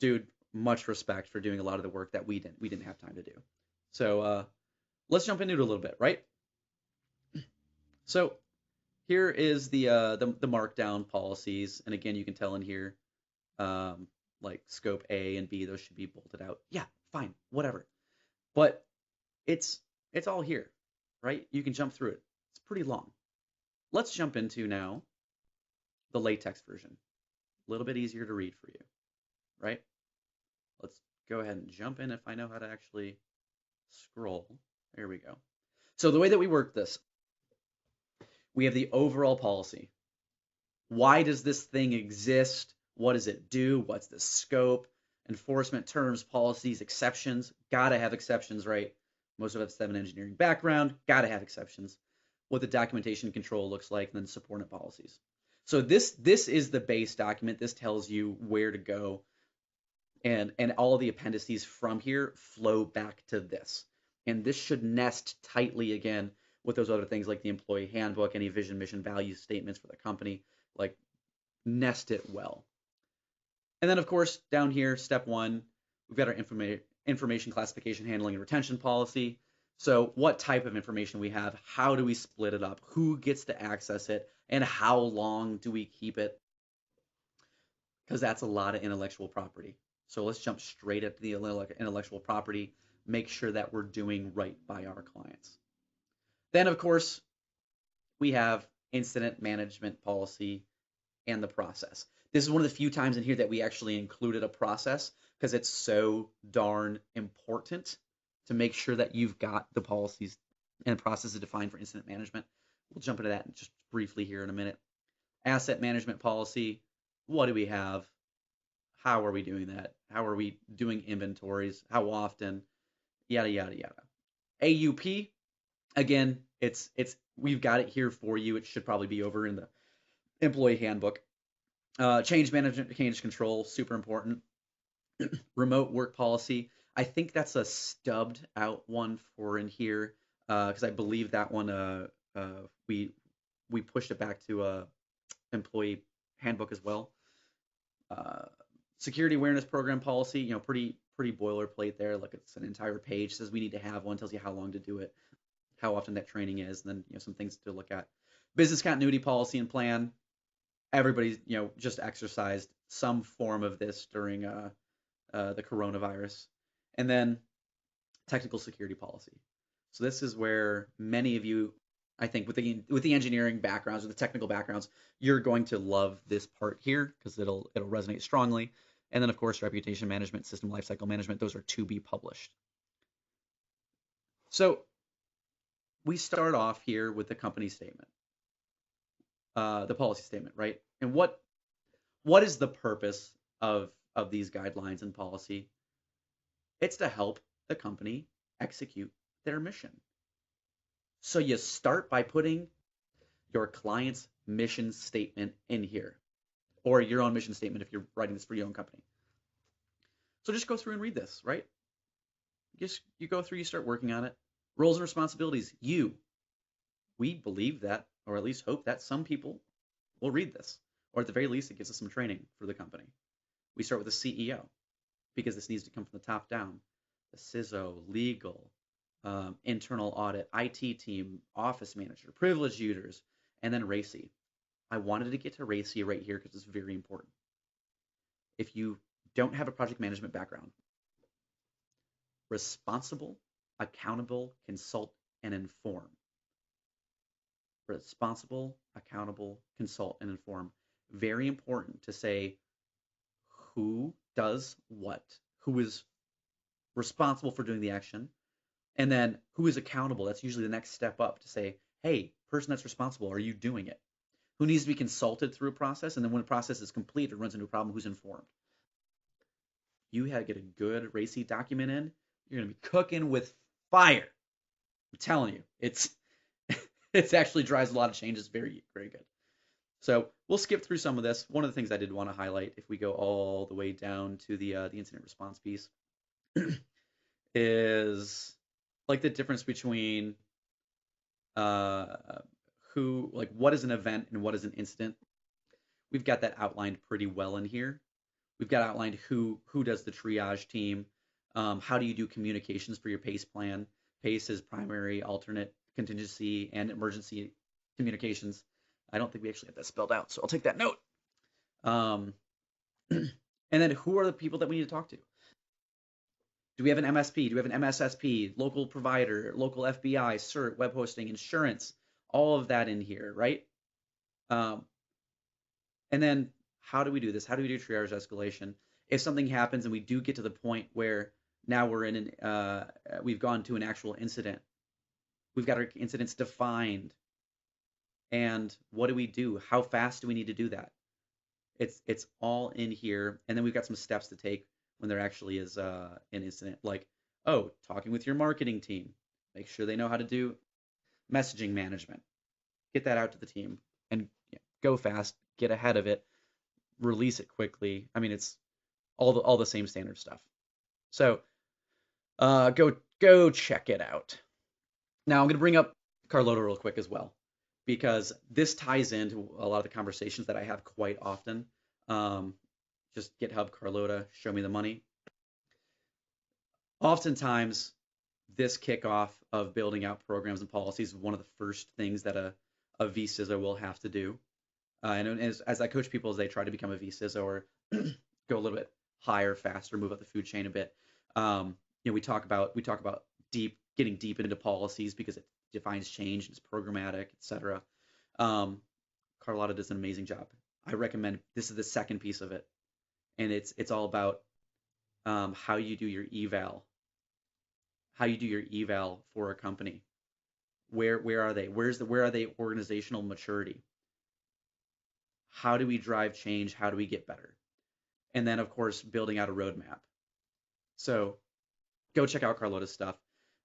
dude, much respect for doing a lot of the work that we didn't have time to do. So let's jump into it a little bit, right? So here is the Markdown policies, and again, you can tell in here, like scope A and B, those should be bolted out. Yeah, fine, whatever. But it's all here, right? You can jump through it. It's pretty long. Let's jump into now the LaTeX version. A little bit easier to read for you, right? Let's go ahead and jump in if I know how to actually scroll. There we go. So the way that we work this, we have the overall policy. Why does this thing exist? What does it do? What's the scope? Enforcement terms, policies, exceptions. Gotta have exceptions, right? Most of us have an engineering background. Gotta have exceptions. what the documentation control looks like, and then subordinate policies. So this is the base document. This tells you where to go, and all of the appendices from here flow back to this. And this should nest tightly again with those other things like the employee handbook, any vision, mission, value statements for the company, like nest it well. And then of course, down here, step 1, we've got our information classification, handling, and retention policy. So what type of information we have, how do we split it up, who gets to access it, and how long do we keep it? Because that's a lot of intellectual property. So let's jump straight at the intellectual property, make sure that we're doing right by our clients. Then of course, we have incident management policy and the process. This is one of the few times in here that we actually included a process because it's so darn important to make sure that you've got the policies and processes defined for incident management. We'll jump into that just briefly here in a minute. Asset management policy, what do we have? How are we doing that? How are we doing inventories? How often? Yada, yada, yada. AUP, again, we've got it here for you. It should probably be over in the employee handbook. Change management, change control, super important. Remote work policy. I think that's a stubbed out one for in here because I believe that one we pushed it back to employee handbook as well. Security awareness program policy, pretty boilerplate there. Like it's an entire page, says we need to have one, tells you how long to do it, how often that training is, and then some things to look at. Business continuity policy and plan. Everybody's just exercised some form of this during the coronavirus. And then technical security policy. So this is where many of you, I think, with the engineering backgrounds or the technical backgrounds, you're going to love this part here because it'll resonate strongly. And then of course, reputation management, system lifecycle management, those are to be published. So we start off here with the company statement, the policy statement, right? And what is the purpose of these guidelines and policy? It's to help the company execute their mission. So you start by putting your client's mission statement in here, or your own mission statement if you're writing this for your own company. So just go through and read this, right? You go through, you start working on it. Roles and responsibilities. We believe that, or at least hope that some people will read this, or at the very least, it gives us some training for the company. We start with the CEO, because this needs to come from the top down. The CISO, legal, internal audit, IT team, office manager, privileged users, and then RACI. I wanted to get to RACI right here because it's very important. If you don't have a project management background, responsible, accountable, consult, and inform. Responsible, accountable, consult, and inform. Very important to say who does what, who is responsible for doing the action, and then who is accountable. That's usually the next step up to say, hey, person that's responsible, are you doing it? Who needs to be consulted through a process, and then when the process is complete, it runs into a problem, who's informed? You had to get a good RACI document in, you're gonna be cooking with fire. I'm telling you, it actually drives a lot of changes. Very, very good. So we'll skip through some of this. One of the things I did want to highlight, if we go all the way down to the incident response piece, is like the difference between what is an event and what is an incident. We've got that outlined pretty well in here. We've got outlined who does the triage team. How do you do communications for your PACE plan? PACE is primary, alternate, contingency, and emergency communications. I don't think we actually have that spelled out, so I'll take that note. And then who are the people that we need to talk to? Do we have an MSP? Do we have an MSSP, local provider, local FBI, CERT, web hosting, insurance, all of that in here, right? And then how do we do this? How do we do triage escalation? If something happens and we do get to the point where now we're in we've gone to an actual incident, we've got our incidents defined, and what do we do? How fast do we need to do that? It's all in here, and then we've got some steps to take when there actually is an incident, like, talking with your marketing team, make sure they know how to do messaging management, get that out to the team, and go fast, get ahead of it, release it quickly. I mean, it's all the same standard stuff. So go check it out. Now I'm going to bring up Carlota real quick as well, because this ties into a lot of the conversations that I have quite often. Just GitHub Carlota, show me the money. Oftentimes, this kickoff of building out programs and policies is one of the first things that a vCISO will have to do. And as I coach people as they try to become a vCISO or go a little bit higher, faster, move up the food chain a bit, we talk about getting deep into policies because it defines change, it's programmatic, etc. Carlota does an amazing job. I recommend, this is the second piece of it, and it's all about how you do your eval. How you do your eval for a company. Where are they? Where are they organizational maturity? How do we drive change? How do we get better? And then, of course, building out a roadmap. So go check out Carlota's stuff.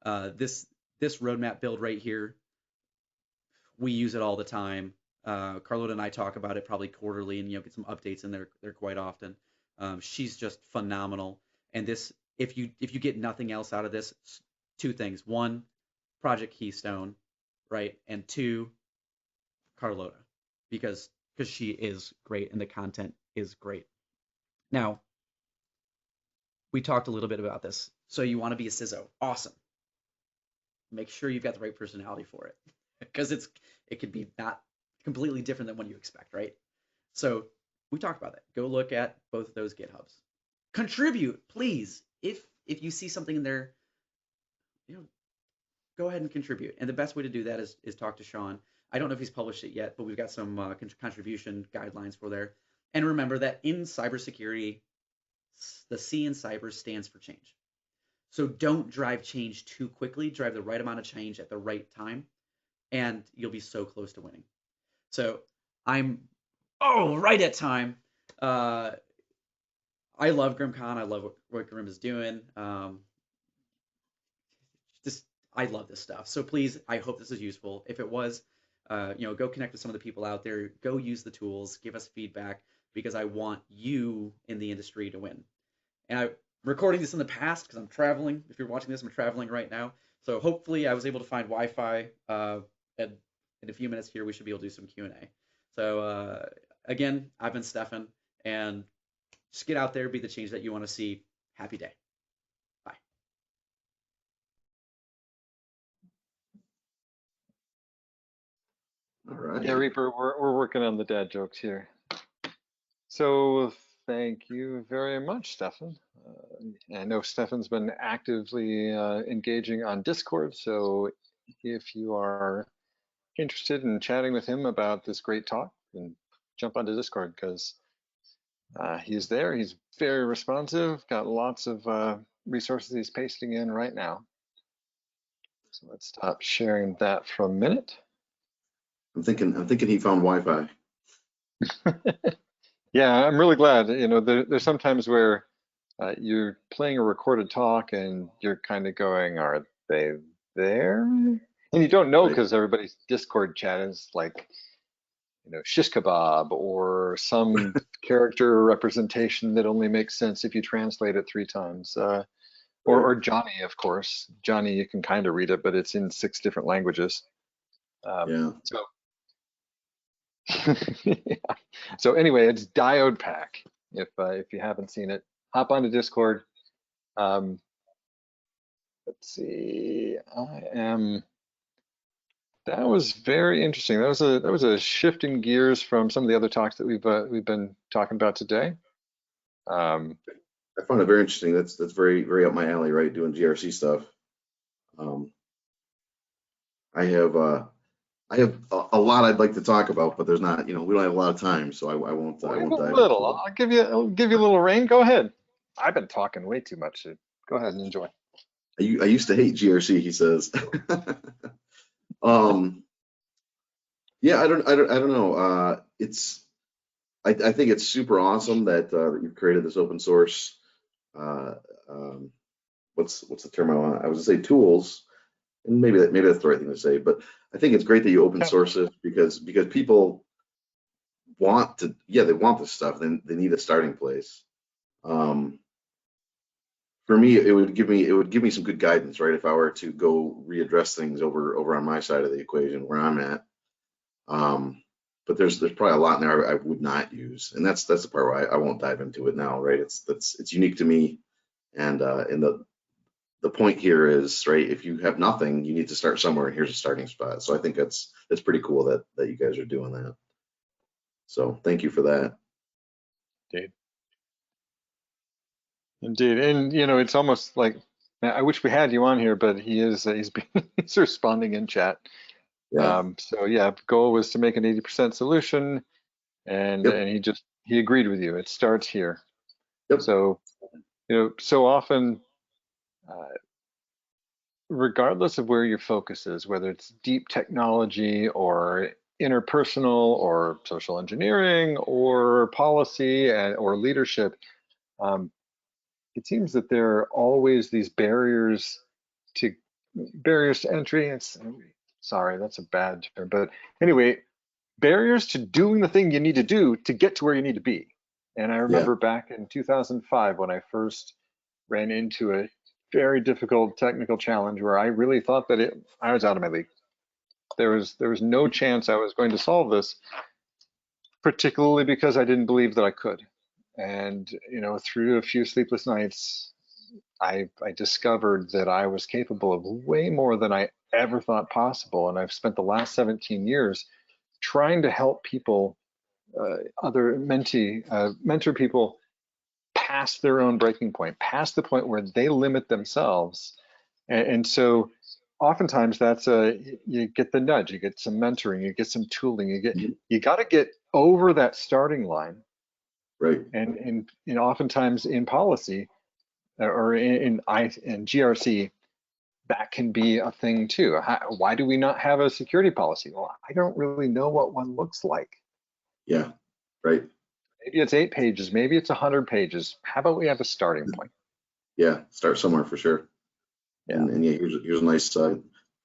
This roadmap build right here, we use it all the time. Carlota and I talk about it probably quarterly, and get some updates in there quite often. She's just phenomenal. And this, if you get nothing else out of this, two things: one, Project Keystone, right? And two, Carlota, because she is great and the content is great. Now, we talked a little bit about this. So you want to be a CISO. Awesome. Make sure you've got the right personality for it, because it could be not completely different than what you expect, right? So we talked about that. Go look at both of those GitHubs. Contribute, please. If you see something in there, go ahead and contribute. And the best way to do that is talk to Sean. I don't know if he's published it yet, but we've got some contribution guidelines for there. And remember that in cybersecurity, the C in cyber stands for change. So don't drive change too quickly. Drive the right amount of change at the right time, and you'll be so close to winning. So I'm right at time. I love GRIMMCon. I love what GRIMM is doing. I love this stuff. So please, I hope this is useful. If it was, go connect with some of the people out there. Go use the tools. Give us feedback, because I want you in the industry to win. And I'm recording this in the past because I'm traveling. If you're watching this, I'm traveling right now. So hopefully I was able to find Wi-Fi. In a few minutes here, we should be able to do some Q&A. So again, I've been Stefan, and just get out there, be the change that you want to see. Happy day. Bye. All right. Yeah, Reaper, we're working on the dad jokes here. So thank you very much, Stefan. I know Stefan's been actively engaging on Discord, so if you are interested in chatting with him about this great talk, then jump onto Discord, because he's there. He's very responsive, got lots of resources he's pasting in right now. So let's stop sharing that for a minute. I'm thinking he found Wi-Fi. Yeah, I'm really glad. There's sometimes where you're playing a recorded talk and you're kind of going, are they there? And you don't know, because everybody's Discord chat is like, shish kebab or some character representation that only makes sense if you translate it 3 times. Or Johnny, of course. Johnny, you can kind of read it, but it's in 6 different languages. Yeah. So anyway, it's Diode Pack. If you haven't seen it, hop onto Discord. Let's see. That was very interesting. That was a shifting gears from some of the other talks that we've been talking about today. I found it very interesting. That's very, very up my alley, right? Doing GRC stuff. I have a lot I'd like to talk about, but there's not, we don't have a lot of time, so I won't dive into it. I'll give you a little rein. Go ahead. I've been talking way too much. So go ahead and enjoy. I used to hate GRC, he says. Yeah, I don't know. I think it's super awesome that you've created this open source. What's the term I want? I was gonna say tools, and maybe that's the right thing to say. But I think it's great that you open source it because people want to, they want this stuff. Then they need a starting place. For me, it would give me some good guidance, right? If I were to go readdress things over on my side of the equation where I'm at. But there's probably a lot in there I would not use, and that's the part where I won't dive into it now, right? It's unique to me, and the point here is, right, if you have nothing, you need to start somewhere, and here's a starting spot. So I think that's pretty cool that you guys are doing that. So thank you for that. Indeed, and you know, it's almost like I wish we had you on here, but he's responding in chat. Yeah. So yeah, the goal was to make an 80% solution, and he agreed with you. It starts here. Yep. So you know, so often, regardless of where your focus is, whether it's deep technology or interpersonal or social engineering or policy or leadership, it seems that there are always these barriers to entry. Sorry, that's a bad term, but anyway, barriers to doing the thing you need to do to get to where you need to be. And I remember back in 2005 when I first ran into a very difficult technical challenge where I really thought that I was out of my league. There was no chance I was going to solve this, particularly because I didn't believe that I could. And you know, through a few sleepless nights, I discovered that I was capable of way more than I ever thought possible. And I've spent the last 17 years trying to help people, mentor people past their own breaking point, past the point where they limit themselves. And so oftentimes that's you get the nudge, you get some mentoring, you get some tooling, you got to get over that starting line. Right. And oftentimes in policy or in GRC, that can be a thing too. Why do we not have a security policy? Well, I don't really know what one looks like. Yeah, right. Maybe it's 8 pages, maybe it's 100 pages. How about we have a starting point? Yeah, start somewhere for sure. Yeah. And yeah, here's a nice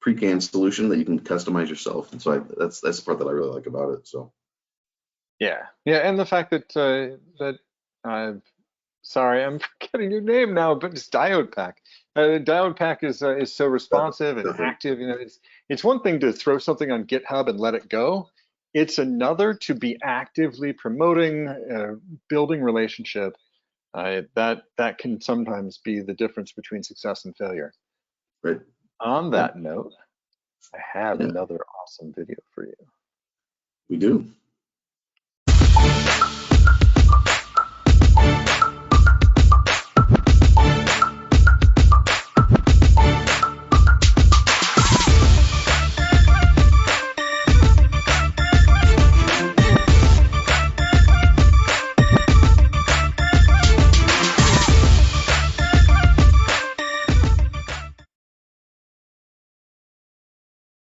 pre-canned solution that you can customize yourself. And so that's the part that I really like about it. So. Yeah, and the fact that sorry, I'm forgetting your name now, but it's Diode Pack. Diode Pack is so responsive and active. You know, it's one thing to throw something on GitHub and let it go. It's another to be actively promoting, building relationship. That can sometimes be the difference between success and failure. Right. On that note, I have another awesome video for you. We do.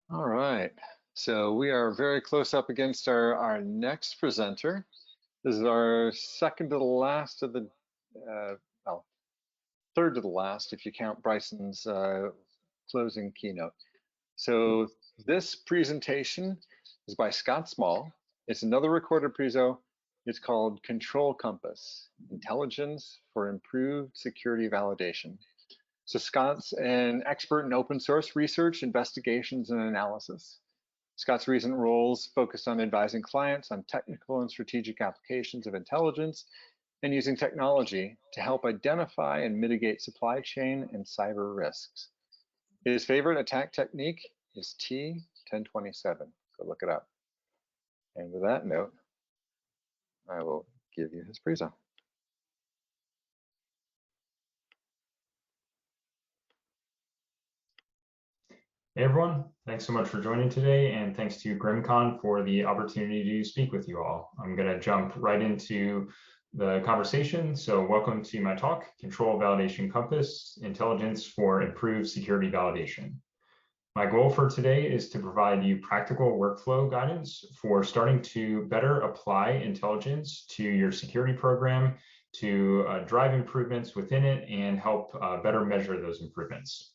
All right, so we are very close up against our next presenter. This is our second to the last of the, well, third to the last if you count Bryson's closing keynote. So this presentation is by Scott Small. It's another recorded prezo. It's called Control Compass, Intelligence for Improved Security Validation. So Scott's an expert in open source research, investigations, and analysis. Scott's recent roles focused on advising clients on technical and strategic applications of intelligence and using technology to help identify and mitigate supply chain and cyber risks. His favorite attack technique is T1027. Go look it up. And with that note, I will give you his prezo. Hey everyone, thanks so much for joining today, and thanks to GRIMMCon for the opportunity to speak with you all. I'm going to jump right into the conversation. So welcome to my talk, Control Validation Compass, Intelligence for Improved Security Validation. My goal for today is to provide you practical workflow guidance for starting to better apply intelligence to your security program to drive improvements within it and help better measure those improvements.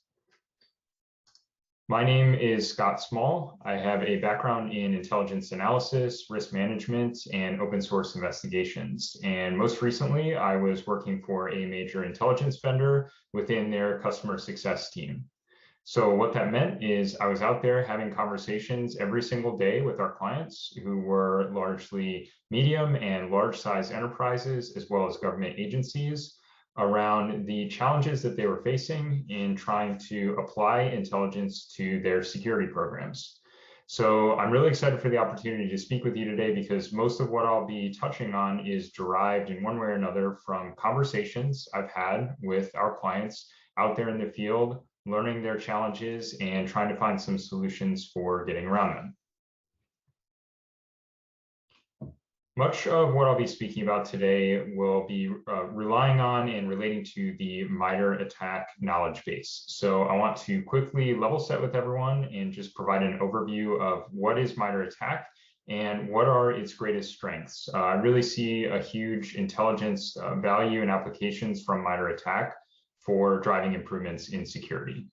My name is Scott Small. I have a background in intelligence analysis, risk management, and open source investigations. And most recently, I was working for a major intelligence vendor within their customer success team. So what that meant is I was out there having conversations every single day with our clients, who were largely medium and large size enterprises, as well as government agencies, around the challenges that they were facing in trying to apply intelligence to their security programs. So I'm really excited for the opportunity to speak with you today, because most of what I'll be touching on is derived in one way or another from conversations I've had with our clients out there in the field, learning their challenges and trying to find some solutions for getting around them. Much of what I'll be speaking about today will be relying on and relating to the MITRE ATT&CK knowledge base. So I want to quickly level set with everyone and just provide an overview of what is MITRE ATT&CK and what are its greatest strengths. I really see a huge intelligence value and applications from MITRE ATT&CK for driving improvements in security.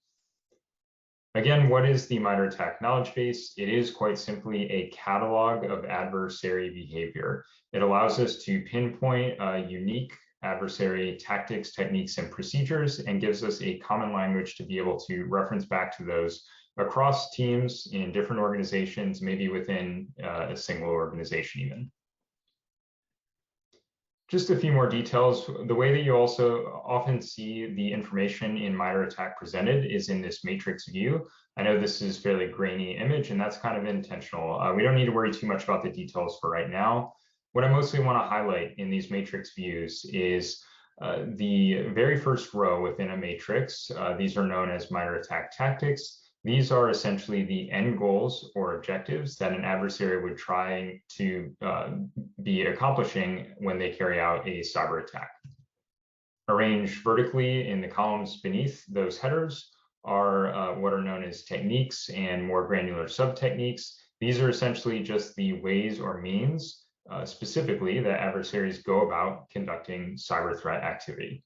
Again, what is the MITRE ATT&CK knowledge base? It is quite simply a catalog of adversary behavior. It allows us to pinpoint unique adversary tactics, techniques, and procedures, and gives us a common language to be able to reference back to those across teams in different organizations, maybe within a single organization even. Just a few more details. The way that you also often see the information in MITRE ATT&CK presented is in this matrix view. I know this is a fairly grainy image, and that's kind of intentional. We don't need to worry too much about the details for right now. What I mostly want to highlight in these matrix views is the very first row within a matrix. These are known as MITRE ATT&CK tactics. These are essentially the end goals or objectives that an adversary would try to be accomplishing when they carry out a cyber attack. Arranged vertically in the columns beneath those headers are what are known as techniques and more granular sub-techniques. These are essentially just the ways or means specifically that adversaries go about conducting cyber threat activity.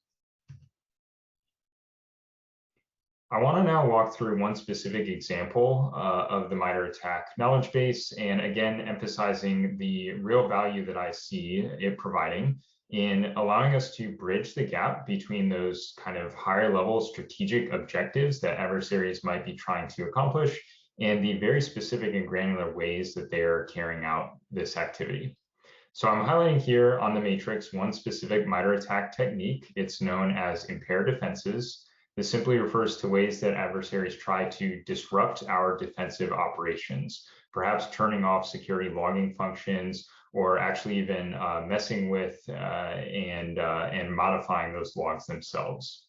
I want to now walk through one specific example of the MITRE ATT&CK knowledge base, and again, emphasizing the real value that I see it providing in allowing us to bridge the gap between those kind of higher level strategic objectives that adversaries might be trying to accomplish and the very specific and granular ways that they're carrying out this activity. So I'm highlighting here on the matrix one specific MITRE ATT&CK technique. It's known as impair defenses. This simply refers to ways that adversaries try to disrupt our defensive operations, perhaps turning off security logging functions, or actually even messing with and modifying those logs themselves.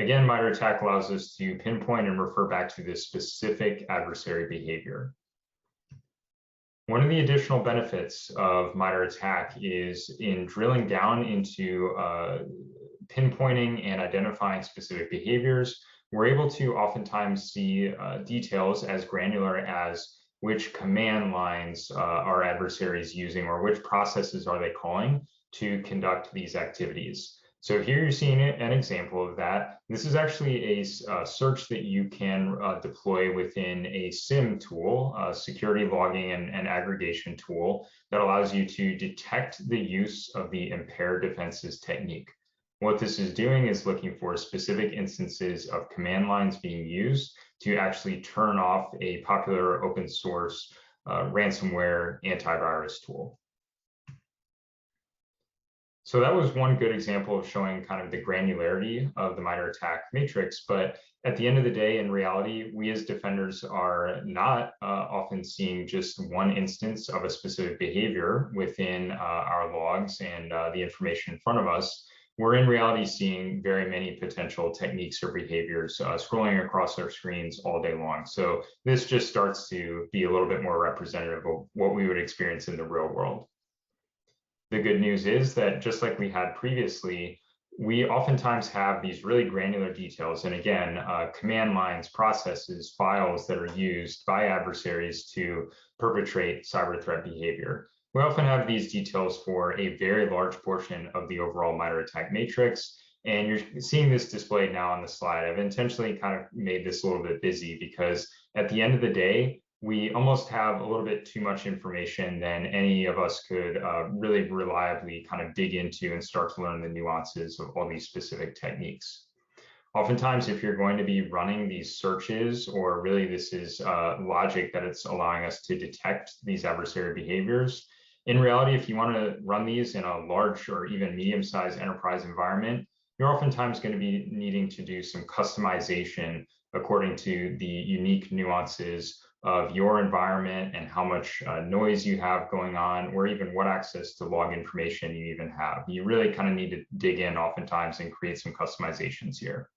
Again, MITRE ATT&CK allows us to pinpoint and refer back to this specific adversary behavior. One of the additional benefits of MITRE ATT&CK is in drilling down into pinpointing and identifying specific behaviors, we're able to oftentimes see details as granular as which command lines are adversaries using or which processes are they calling to conduct these activities. So here you're seeing an example of that. This is actually a search that you can deploy within a SIM tool, a security logging and aggregation tool that allows you to detect the use of the impair defenses technique. What this is doing is looking for specific instances of command lines being used to actually turn off a popular open source ransomware antivirus tool. So that was one good example of showing kind of the granularity of the MITRE ATT&CK matrix. But at the end of the day, in reality, we as defenders are not often seeing just one instance of a specific behavior within our logs and the information in front of us. We're in reality seeing very many potential techniques or behaviors scrolling across our screens all day long. So this just starts to be a little bit more representative of what we would experience in the real world. The good news is that just like we had previously, we oftentimes have these really granular details. And again, command lines, processes, files that are used by adversaries to perpetrate cyber threat behavior. We often have these details for a very large portion of the overall MITRE ATT&CK matrix. And you're seeing this displayed now on the slide. I've intentionally kind of made this a little bit busy because at the end of the day, we almost have a little bit too much information than any of us could really reliably kind of dig into and start to learn the nuances of all these specific techniques. Oftentimes, if you're going to be running these searches, or really this is logic that it's allowing us to detect these adversary behaviors, in reality, if you want to run these in a large or even medium-sized enterprise environment, you're oftentimes going to be needing to do some customization according to the unique nuances of your environment and how much noise you have going on, or even what access to log information you even have. You really kind of need to dig in oftentimes and create some customizations here.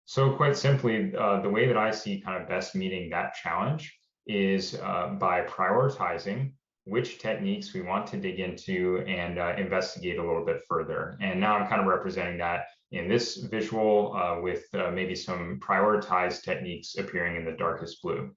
So quite simply, the way that I see kind of best meeting that challenge is by prioritizing which techniques we want to dig into and investigate a little bit further. And now I'm kind of representing that in this visual with maybe some prioritized techniques appearing in the darkest blue.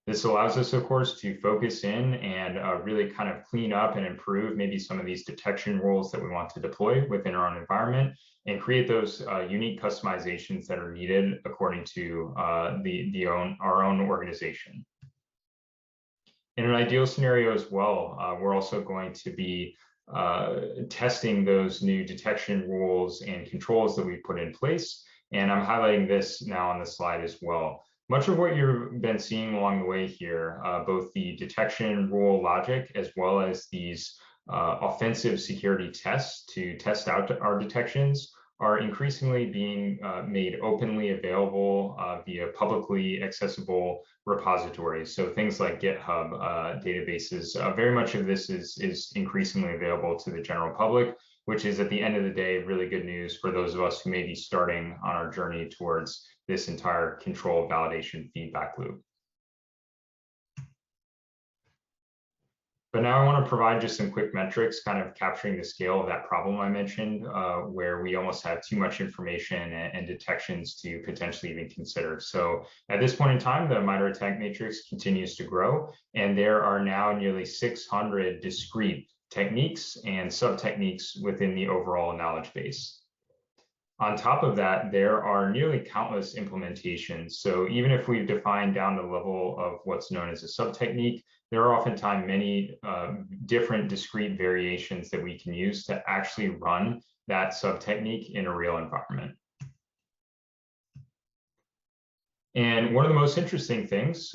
This allows us, of course, to focus in and really kind of clean up and improve maybe some of these detection rules that we want to deploy within our own environment and create those unique customizations that are needed according to our own organization. In an ideal scenario as well, we're also going to be testing those new detection rules and controls that we put in place. And I'm highlighting this now on the slide as well. Much of what you've been seeing along the way here, both the detection rule logic as well as these offensive security tests to test out our detections, are increasingly being made openly available via publicly accessible repositories. So things like GitHub databases, very much of this is increasingly available to the general public, which is at the end of the day, really good news for those of us who may be starting on our journey towards this entire control, validation, feedback loop. But now I want to provide just some quick metrics, kind of capturing the scale of that problem I mentioned, where we almost have too much information and detections to potentially even consider. So at this point in time, the MITRE ATT&CK matrix continues to grow, and there are now nearly 600 discrete techniques and sub-techniques within the overall knowledge base. On top of that, there are nearly countless implementations. So even if we've defined down the level of what's known as a sub-technique, there are oftentimes many different discrete variations that we can use to actually run that sub-technique in a real environment. And one of the most interesting things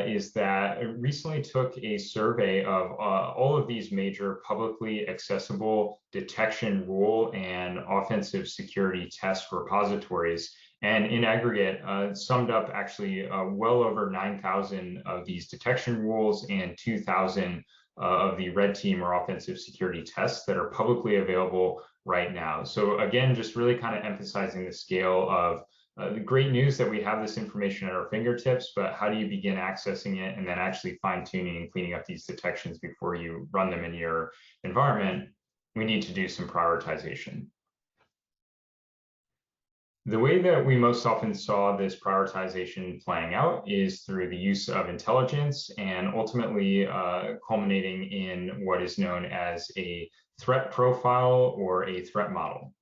is that I recently took a survey of all of these major publicly accessible detection rule and offensive security test repositories. And in aggregate, summed up actually well over 9,000 of these detection rules and 2,000 of the red team or offensive security tests that are publicly available right now. So again, just really kind of emphasizing the scale of the great news that we have this information at our fingertips, but how do you begin accessing it and then actually fine-tuning and cleaning up these detections before you run them in your environment? We need to do some prioritization. The way that we most often saw this prioritization playing out is through the use of intelligence and ultimately culminating in what is known as a threat profile or a threat model.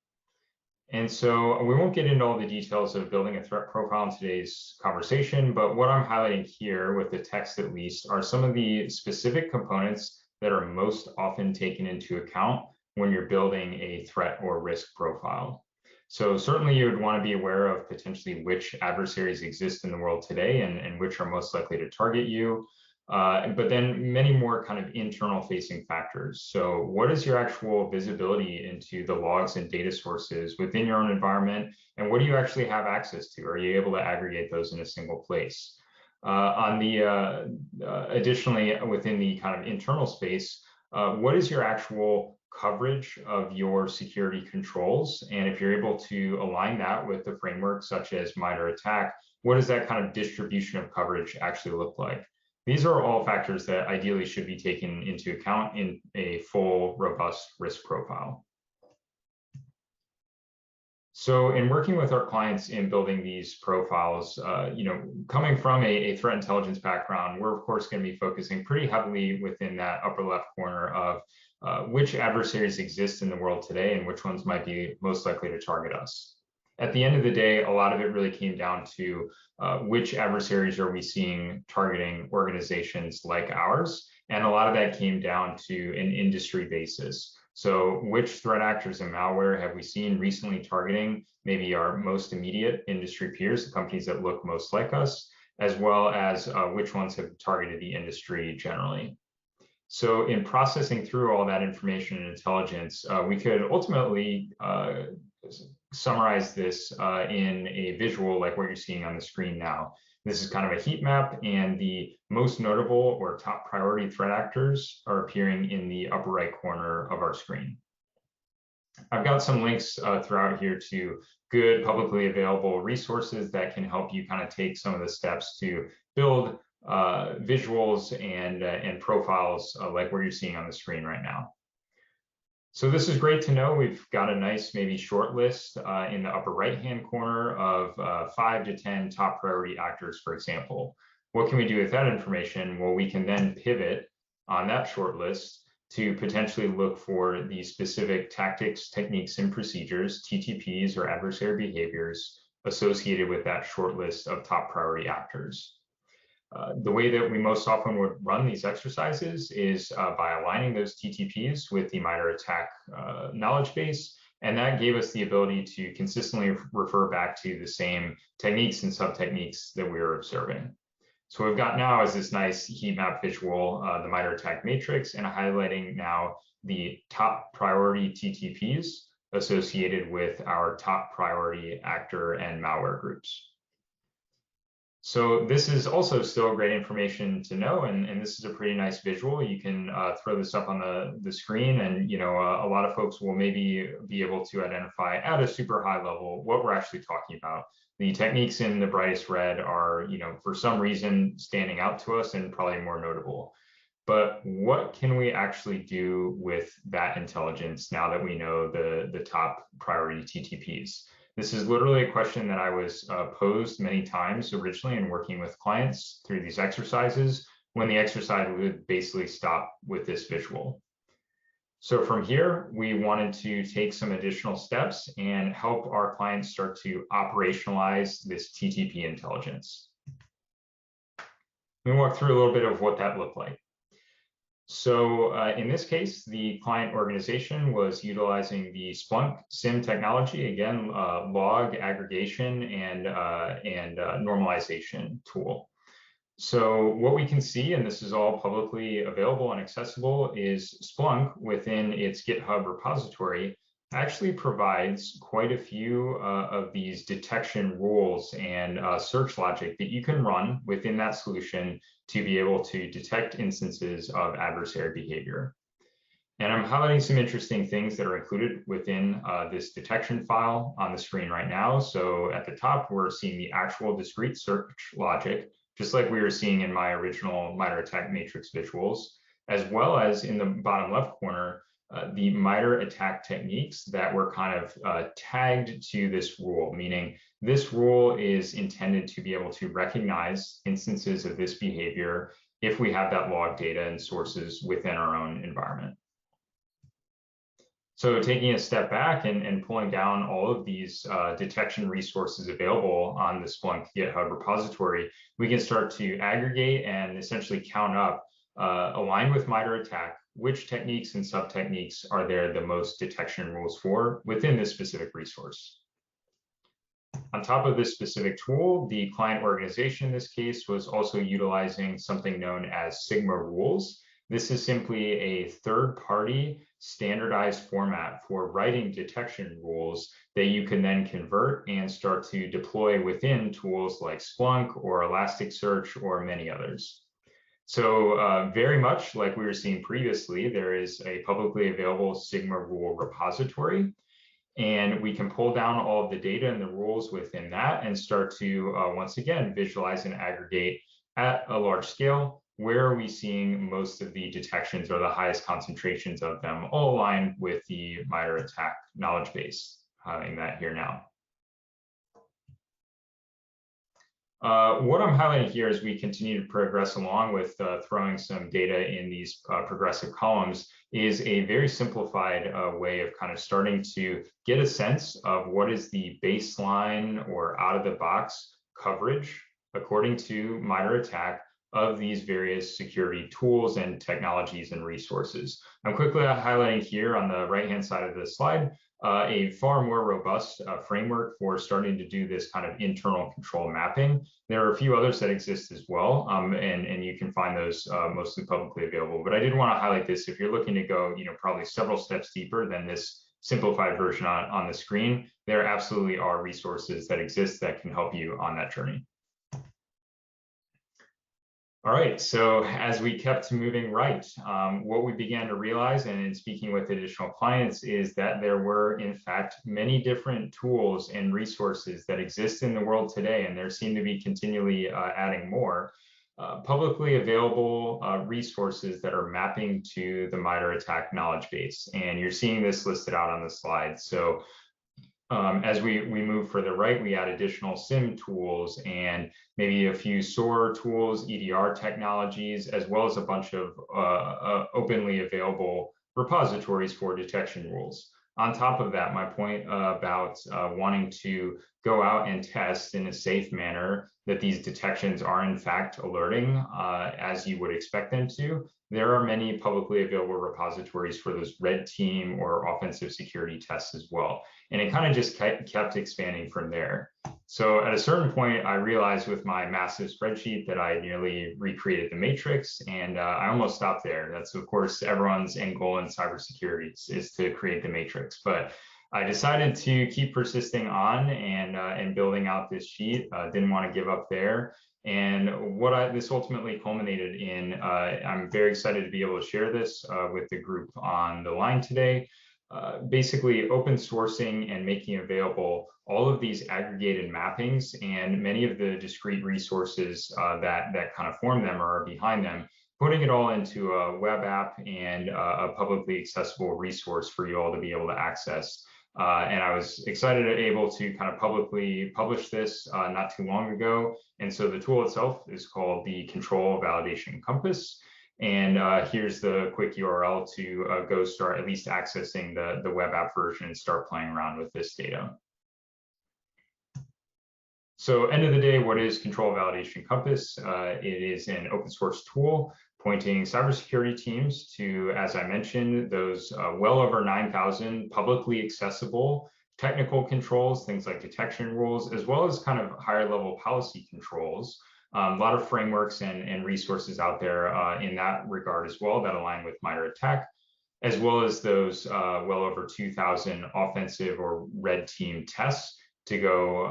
And so we won't get into all the details of building a threat profile in today's conversation, but what I'm highlighting here with the text at least are some of the specific components that are most often taken into account when you're building a threat or risk profile. So certainly you would want to be aware of potentially which adversaries exist in the world today and which are most likely to target you. But then many more kind of internal facing factors. So what is your actual visibility into the logs and data sources within your own environment? And what do you actually have access to? Are you able to aggregate those in a single place? Additionally, within the kind of internal space, what is your actual coverage of your security controls? And if you're able to align that with the framework such as MITRE ATT&CK, what does that kind of distribution of coverage actually look like? These are all factors that ideally should be taken into account in a full, robust risk profile. So in working with our clients in building these profiles, coming from a threat intelligence background, we're of course going to be focusing pretty heavily within that upper left corner of which adversaries exist in the world today and which ones might be most likely to target us. At the end of the day, a lot of it really came down to which adversaries are we seeing targeting organizations like ours, and a lot of that came down to an industry basis. So which threat actors and malware have we seen recently targeting maybe our most immediate industry peers, the companies that look most like us, as well as which ones have targeted the industry generally. So in processing through all that information and intelligence, we could ultimately summarize this in a visual like what you're seeing on the screen now. This is kind of a heat map, and the most notable or top priority threat actors are appearing in the upper right corner of our screen. I've got some links throughout here to good publicly available resources that can help you kind of take some of the steps to build visuals and profiles like what you're seeing on the screen right now. So this is great to know. We've got a nice maybe short list in the upper right-hand corner of 5 to 10 top priority actors, for example. What can we do with that information? Well, we can then pivot on that short list to potentially look for the specific tactics, techniques, and procedures, TTPs or adversary behaviors associated with that short list of top priority actors. The way that we most often would run these exercises is by aligning those TTPs with the MITRE ATT&CK knowledge base, and that gave us the ability to consistently refer back to the same techniques and sub-techniques that we were observing. So what we've got now is this nice heat map visual, the MITRE ATT&CK matrix, and highlighting now the top priority TTPs associated with our top priority actor and malware groups. So this is also still great information to know, and this is a pretty nice visual. You can throw this up on the screen, and a lot of folks will maybe be able to identify at a super high level what we're actually talking about. The techniques in the brightest red are, for some reason standing out to us and probably more notable. But what can we actually do with that intelligence now that we know the top priority TTPs? This is literally a question that I was posed many times originally in working with clients through these exercises, when the exercise would basically stop with this visual. So from here, we wanted to take some additional steps and help our clients start to operationalize this TTP intelligence. Let me walk through a little bit of what that looked like. So in this case, the client organization was utilizing the Splunk SIM technology, again, log aggregation and normalization tool. So what we can see, and this is all publicly available and accessible, is Splunk within its GitHub repository actually provides quite a few of these detection rules and search logic that you can run within that solution to be able to detect instances of adversary behavior. And I'm highlighting some interesting things that are included within this detection file on the screen right now. So at the top, we're seeing the actual discrete search logic, just like we were seeing in my original MITRE ATT&CK matrix visuals, as well as in the bottom left corner, the MITRE ATT&CK techniques that were kind of tagged to this rule, meaning this rule is intended to be able to recognize instances of this behavior if we have that log data and sources within our own environment. So taking a step back and pulling down all of these detection resources available on the Splunk GitHub repository, we can start to aggregate and essentially count up, aligned with MITRE ATT&CK, which techniques and sub-techniques are there the most detection rules for within this specific resource. On top of this specific tool, the client organization in this case was also utilizing something known as Sigma rules. This is simply a third-party standardized format for writing detection rules that you can then convert and start to deploy within tools like Splunk or Elasticsearch or many others. So very much like we were seeing previously, there is a publicly available Sigma rule repository, and we can pull down all of the data and the rules within that and start to, once again, visualize and aggregate at a large scale. Where are we seeing most of the detections or the highest concentrations of them, all aligned with the MITRE ATT&CK knowledge base, having that here now. What I'm highlighting here as we continue to progress along with throwing some data in these progressive columns is a very simplified way of kind of starting to get a sense of what is the baseline or out of the box coverage according to MITRE ATT&CK of these various security tools and technologies and resources. I'm quickly highlighting here on the right-hand side of the slide a far more robust framework for starting to do this kind of internal control mapping. There are a few others that exist as well, and you can find those mostly publicly available. But I did want to highlight this if you're looking to go, probably several steps deeper than this simplified version on the screen. There absolutely are resources that exist that can help you on that journey. All right, so as we kept moving right, what we began to realize, and in speaking with additional clients, is that there were, in fact, many different tools and resources that exist in the world today, and there seem to be continually adding more publicly available resources that are mapping to the MITRE ATT&CK knowledge base. And you're seeing this listed out on the slide. So as we move further right, we add additional SIM tools and maybe a few SOAR tools, EDR technologies, as well as a bunch of openly available repositories for detection rules. On top of that, my point about wanting to go out and test in a safe manner that these detections are in fact alerting as you would expect them to, there are many publicly available repositories for those red team or offensive security tests as well. And it kind of just kept expanding from there. So at a certain point, I realized with my massive spreadsheet that I nearly recreated the matrix, and I almost stopped there. That's of course everyone's end goal in cybersecurity is to create the matrix. But I decided to keep persisting on and building out this sheet. Didn't want to give up there. And what this ultimately culminated in, I'm very excited to be able to share this with the group on the line today. Basically open sourcing and making available all of these aggregated mappings and many of the discrete resources that kind of form them or are behind them, putting it all into a web app and a publicly accessible resource for you all to be able to access. And I was excited to be able to kind of publicly publish this not too long ago. And so the tool itself is called the Control Validation Compass. And here's the quick URL to go start at least accessing the web app version and start playing around with this data. So end of the day, what is Control Validation Compass? It is an open source tool pointing cybersecurity teams to, as I mentioned, those well over 9,000 publicly accessible technical controls, things like detection rules, as well as kind of higher level policy controls. A lot of frameworks and resources out there in that regard as well that align with MITRE ATT&CK, as well as those well over 2,000 offensive or red team tests to go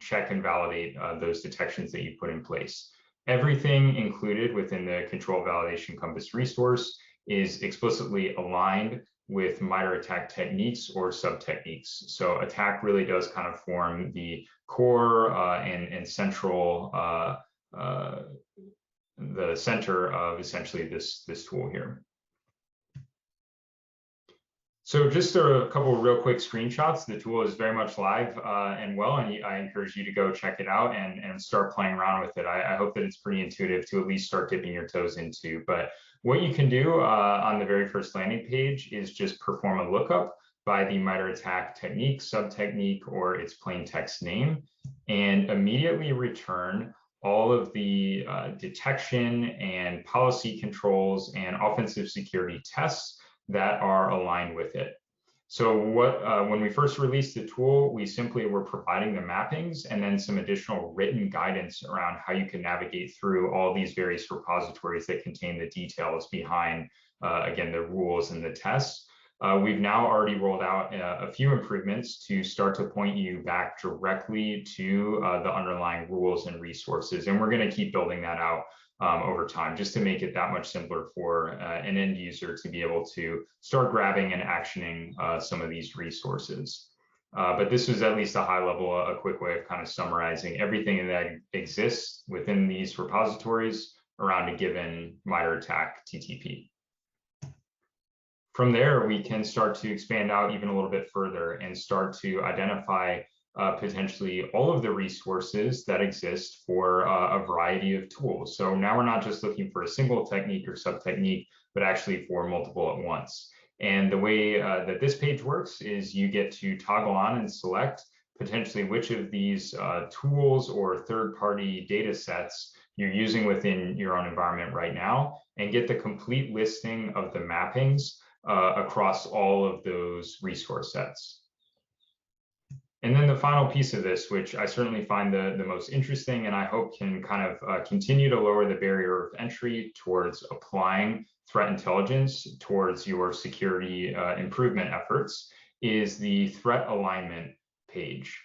check and validate those detections that you put in place. Everything included within the Control Validation Compass resource is explicitly aligned with MITRE ATT&CK techniques or sub-techniques. So ATT&CK really does kind of form the core and central, the center of essentially this tool here. So just a couple of real quick screenshots. The tool is very much live and well, and I encourage you to go check it out and start playing around with it. I hope that it's pretty intuitive to at least start dipping your toes into. But what you can do on the very first landing page is just perform a lookup by the MITRE ATT&CK technique, sub-technique, or its plain text name, and immediately return all of the detection and policy controls and offensive security tests that are aligned with it. So when we first released the tool, we simply were providing the mappings and then some additional written guidance around how you can navigate through all these various repositories that contain the details behind, again, the rules and the tests. We've now already rolled out a few improvements to start to point you back directly to the underlying rules and resources. And we're going to keep building that out over time, just to make it that much simpler for an end user to be able to start grabbing and actioning some of these resources. But this is at least a high level, a quick way of kind of summarizing everything that exists within these repositories around a given MITRE ATT&CK TTP. From there, we can start to expand out even a little bit further and start to identify potentially all of the resources that exist for a variety of tools. So now we're not just looking for a single technique or sub-technique, but actually for multiple at once. And the way that this page works is you get to toggle on and select potentially which of these tools or third-party data sets you're using within your own environment right now, and get the complete listing of the mappings across all of those resource sets. And then the final piece of this, which I certainly find the most interesting and I hope can kind of continue to lower the barrier of entry towards applying threat intelligence towards your security improvement efforts, is the threat alignment page.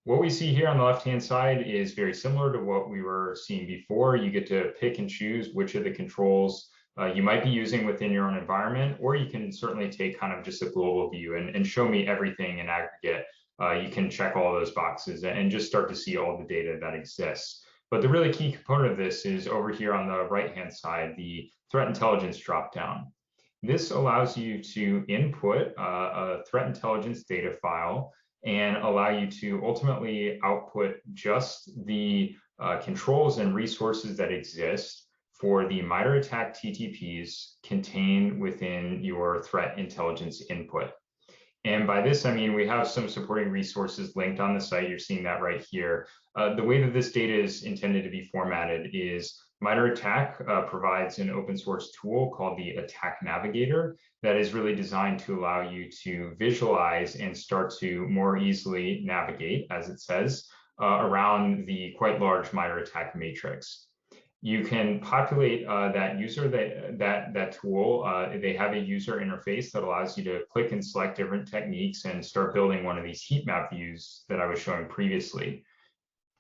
What we see here on the left-hand side is very similar to what we were seeing before. You get to pick and choose which of the controls you might be using within your own environment, or you can certainly take kind of just a global view and show me everything in aggregate. You can check all those boxes and just start to see all the data that exists. But the really key component of this is over here on the right-hand side, the threat intelligence dropdown. This allows you to input a threat intelligence data file and allow you to ultimately output just the controls and resources that exist for the MITRE ATT&CK TTPs contained within your threat intelligence input. And by this, I mean, we have some supporting resources linked on the site. You're seeing that right here. The way that this data is intended to be formatted is MITRE ATT&CK provides an open source tool called the Attack Navigator that is really designed to allow you to visualize and start to more easily navigate, as it says, around the quite large MITRE ATT&CK matrix. You can populate that user, that tool. They have a user interface that allows you to click and select different techniques and start building one of these heat map views that I was showing previously.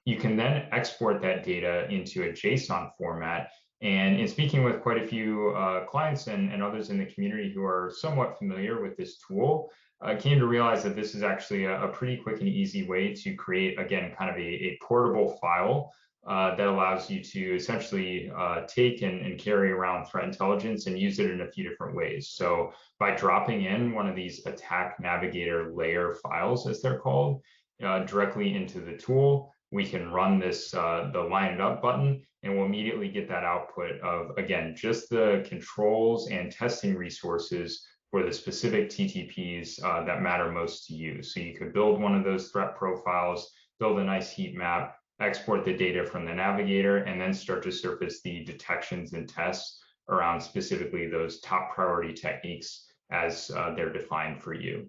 You can then export that data into a JSON format. And in speaking with quite a few clients and others in the community who are somewhat familiar with this tool, I came to realize that this is actually a pretty quick and easy way to create, again, kind of a portable file that allows you to essentially take and carry around threat intelligence and use it in a few different ways. So by dropping in one of these Attack Navigator layer files, as they're called, directly into the tool, we can run this, the line it up button, and we'll immediately get that output of, again, just the controls and testing resources for the specific TTPs that matter most to you. So you could build one of those threat profiles, build a nice heat map, export the data from the navigator, and then start to surface the detections and tests around specifically those top priority techniques as they're defined for you.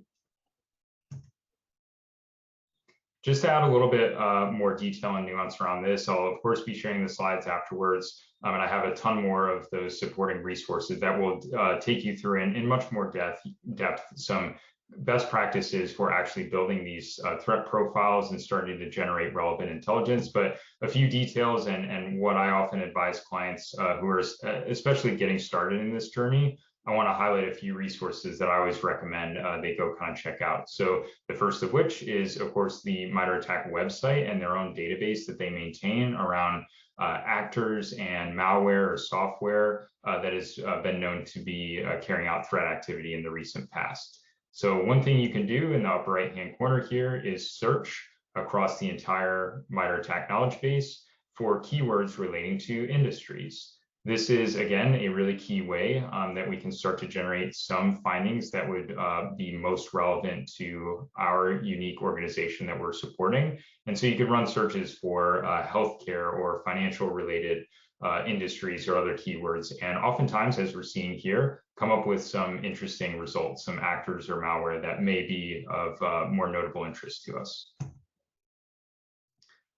Just to add a little bit more detail and nuance around this, I'll of course be sharing the slides afterwards, and I have a ton more of those supporting resources that will take you through in much more depth some best practices for actually building these threat profiles and starting to generate relevant intelligence. But a few details and what I often advise clients who are especially getting started in this journey, I want to highlight a few resources that I always recommend they go kind of check out. So the first of which is, of course, the MITRE ATT&CK website and their own database that they maintain around actors and malware or software that has been known to be carrying out threat activity in the recent past. So one thing you can do in the upper right-hand corner here is search across the entire MITRE ATT&CK knowledge base for keywords relating to industries. This is, again, a really key way that we can start to generate some findings that would be most relevant to our unique organization that we're supporting. And so you could run searches for healthcare or financial related industries or other keywords. And oftentimes, as we're seeing here, come up with some interesting results, some actors or malware that may be of more notable interest to us.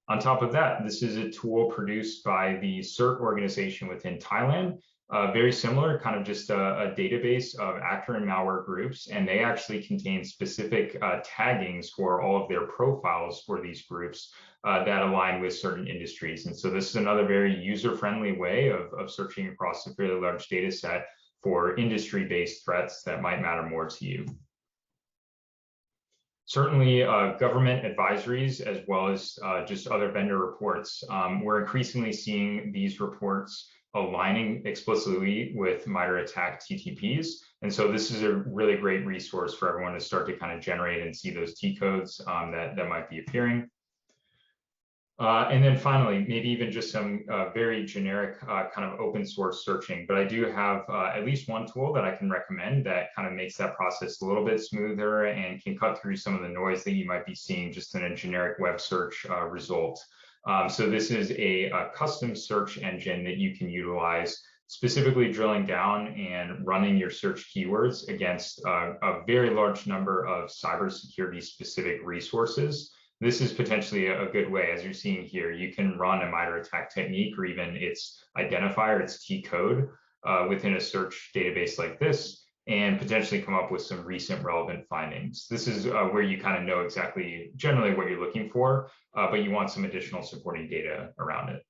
On top of that, this is a tool produced by the CERT organization within Thailand. Very similar, kind of just a database of actor and malware groups, and they actually contain specific taggings for all of their profiles for these groups that align with certain industries. And so this is another very user-friendly way of searching across a fairly large data set for industry-based threats that might matter more to you. Certainly government advisories, as well as just other vendor reports. We're increasingly seeing these reports aligning explicitly with MITRE ATT&CK TTPs. And so this is a really great resource for everyone to start to kind of generate and see those T codes that might be appearing. And then finally, maybe even just some very generic kind of open source searching. But I do have at least one tool that I can recommend that kind of makes that process a little bit smoother and can cut through some of the noise that you might be seeing just in a generic web search result. So this is a custom search engine that you can utilize, specifically drilling down and running your search keywords against a very large number of cybersecurity specific resources. This is potentially a good way, as you're seeing here. You can run a MITRE ATT&CK technique or even its identifier, its T code within a search database like this, and potentially come up with some recent relevant findings. This is where you kind of know exactly generally what you're looking for, but you want some additional supporting data around it.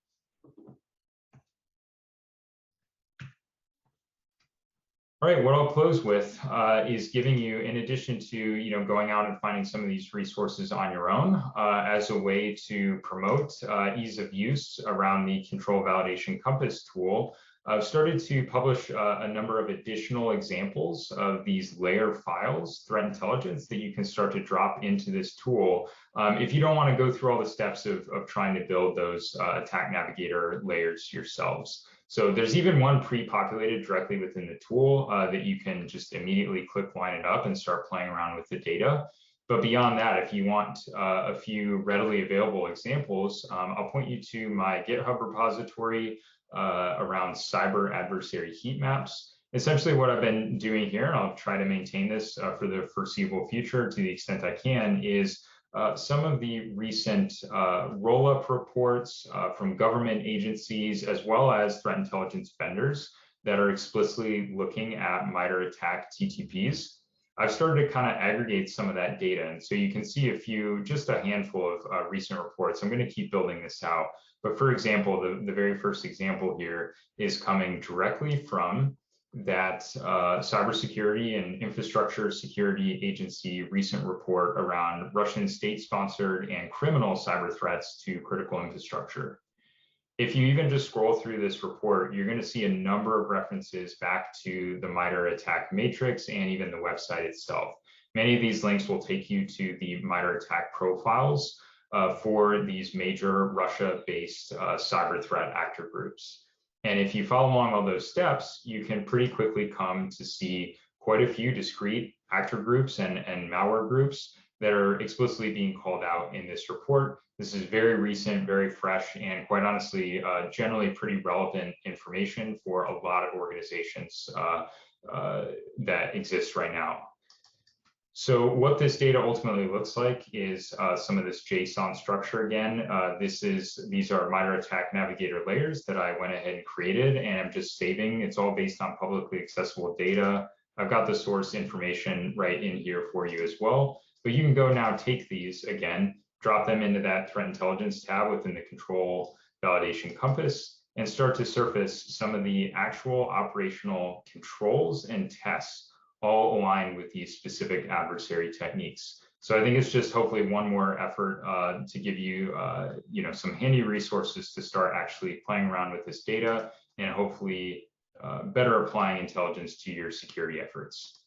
All right, what I'll close with is giving you, in addition to going out and finding some of these resources on your own, as a way to promote ease of use around the Control Validation Compass tool. I've started to publish a number of additional examples of these layer files, threat intelligence, that you can start to drop into this tool if you don't want to go through all the steps of trying to build those attack navigator layers yourselves. So there's even one pre-populated directly within the tool that you can just immediately click line it up and start playing around with the data. But beyond that, if you want a few readily available examples, I'll point you to my GitHub repository around cyber adversary heat maps. Essentially what I've been doing here, and I'll try to maintain this for the foreseeable future to the extent I can, is some of the recent roll-up reports from government agencies, as well as threat intelligence vendors that are explicitly looking at MITRE ATT&CK TTPs. I've started to kind of aggregate some of that data. And so you can see just a handful of recent reports. I'm going to keep building this out. But for example, the very first example here is coming directly from that Cybersecurity and Infrastructure Security Agency recent report around Russian state-sponsored and criminal cyber threats to critical infrastructure. If you even just scroll through this report, you're going to see a number of references back to the MITRE ATT&CK matrix and even the website itself. Many of these links will take you to the MITRE ATT&CK profiles for these major Russia-based cyber threat actor groups. And if you follow along all those steps, you can pretty quickly come to see quite a few discrete actor groups and malware groups that are explicitly being called out in this report. This is very recent, very fresh, and quite honestly, generally pretty relevant information for a lot of organizations that exist right now. So what this data ultimately looks like is some of this JSON structure again. These are MITRE ATT&CK navigator layers that I went ahead and created, and I'm just saving. It's all based on publicly accessible data. I've got the source information right in here for you as well. But you can go now take these again, drop them into that threat intelligence tab within the Control Validation Compass, and start to surface some of the actual operational controls and tests all aligned with these specific adversary techniques. So I think it's just hopefully one more effort to give you, some handy resources to start actually playing around with this data and hopefully better applying intelligence to your security efforts.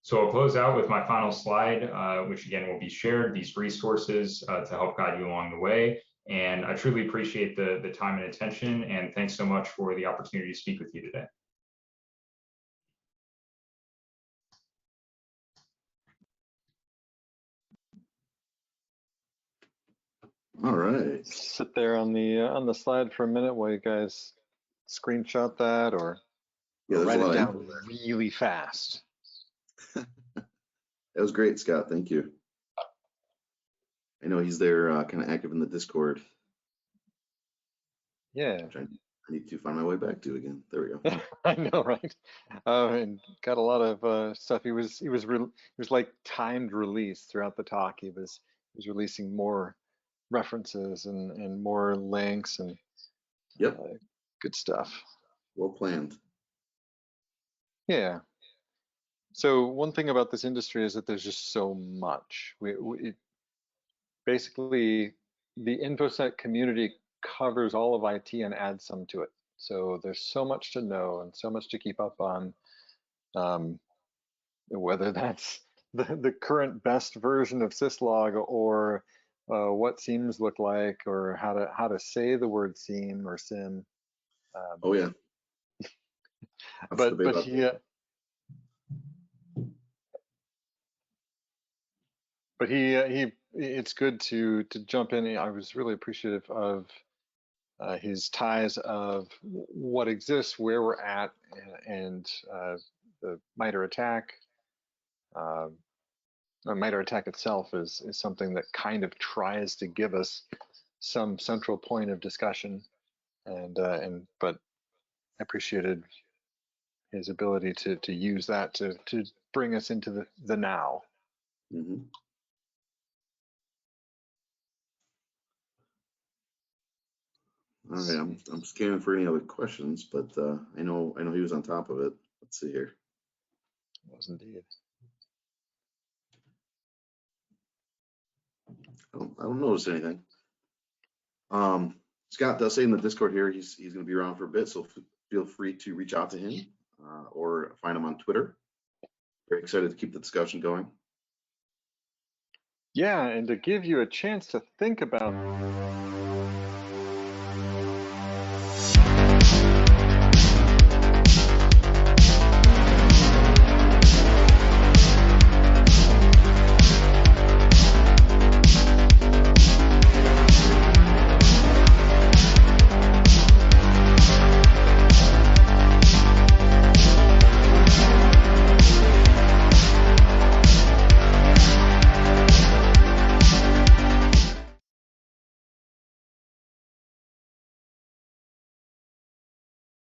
So I'll close out with my final slide, which again will be shared, these resources to help guide you along the way. And I truly appreciate the time and attention, and thanks so much for the opportunity to speak with you today. All right. Sit there on the slide for a minute while you guys screenshot that or write it down really fast. That was great, Scott. Thank you. I know he's there kind of active in the Discord. Yeah. Which I need to find my way back to again. There we go. I know, right? And got a lot of stuff. He was like timed release throughout the talk. He was releasing more references and more links and good stuff. Well planned. Yeah. So one thing about this industry is that there's just so much. Basically, the InfoSec community covers all of IT and adds some to it. So there's so much to know and so much to keep up on, whether that's the current best version of syslog, or what seams look like, or how to say the word seam or sim. Oh yeah. But he it's good to jump in. I was really appreciative of his ties of what exists, where we're at, and the MITRE attack. The MITRE attack itself is something that kind of tries to give us some central point of discussion, but I appreciated his ability to use that to bring us into the now. Mm-hmm. All right, I'm scanning for any other questions, but I know he was on top of it. Let's see here. Was indeed. I don't notice anything. Scott does say in the Discord here he's going to be around for a bit, so feel free to reach out to him or find him on Twitter. Very excited to keep the discussion going. Yeah, and to give you a chance to think about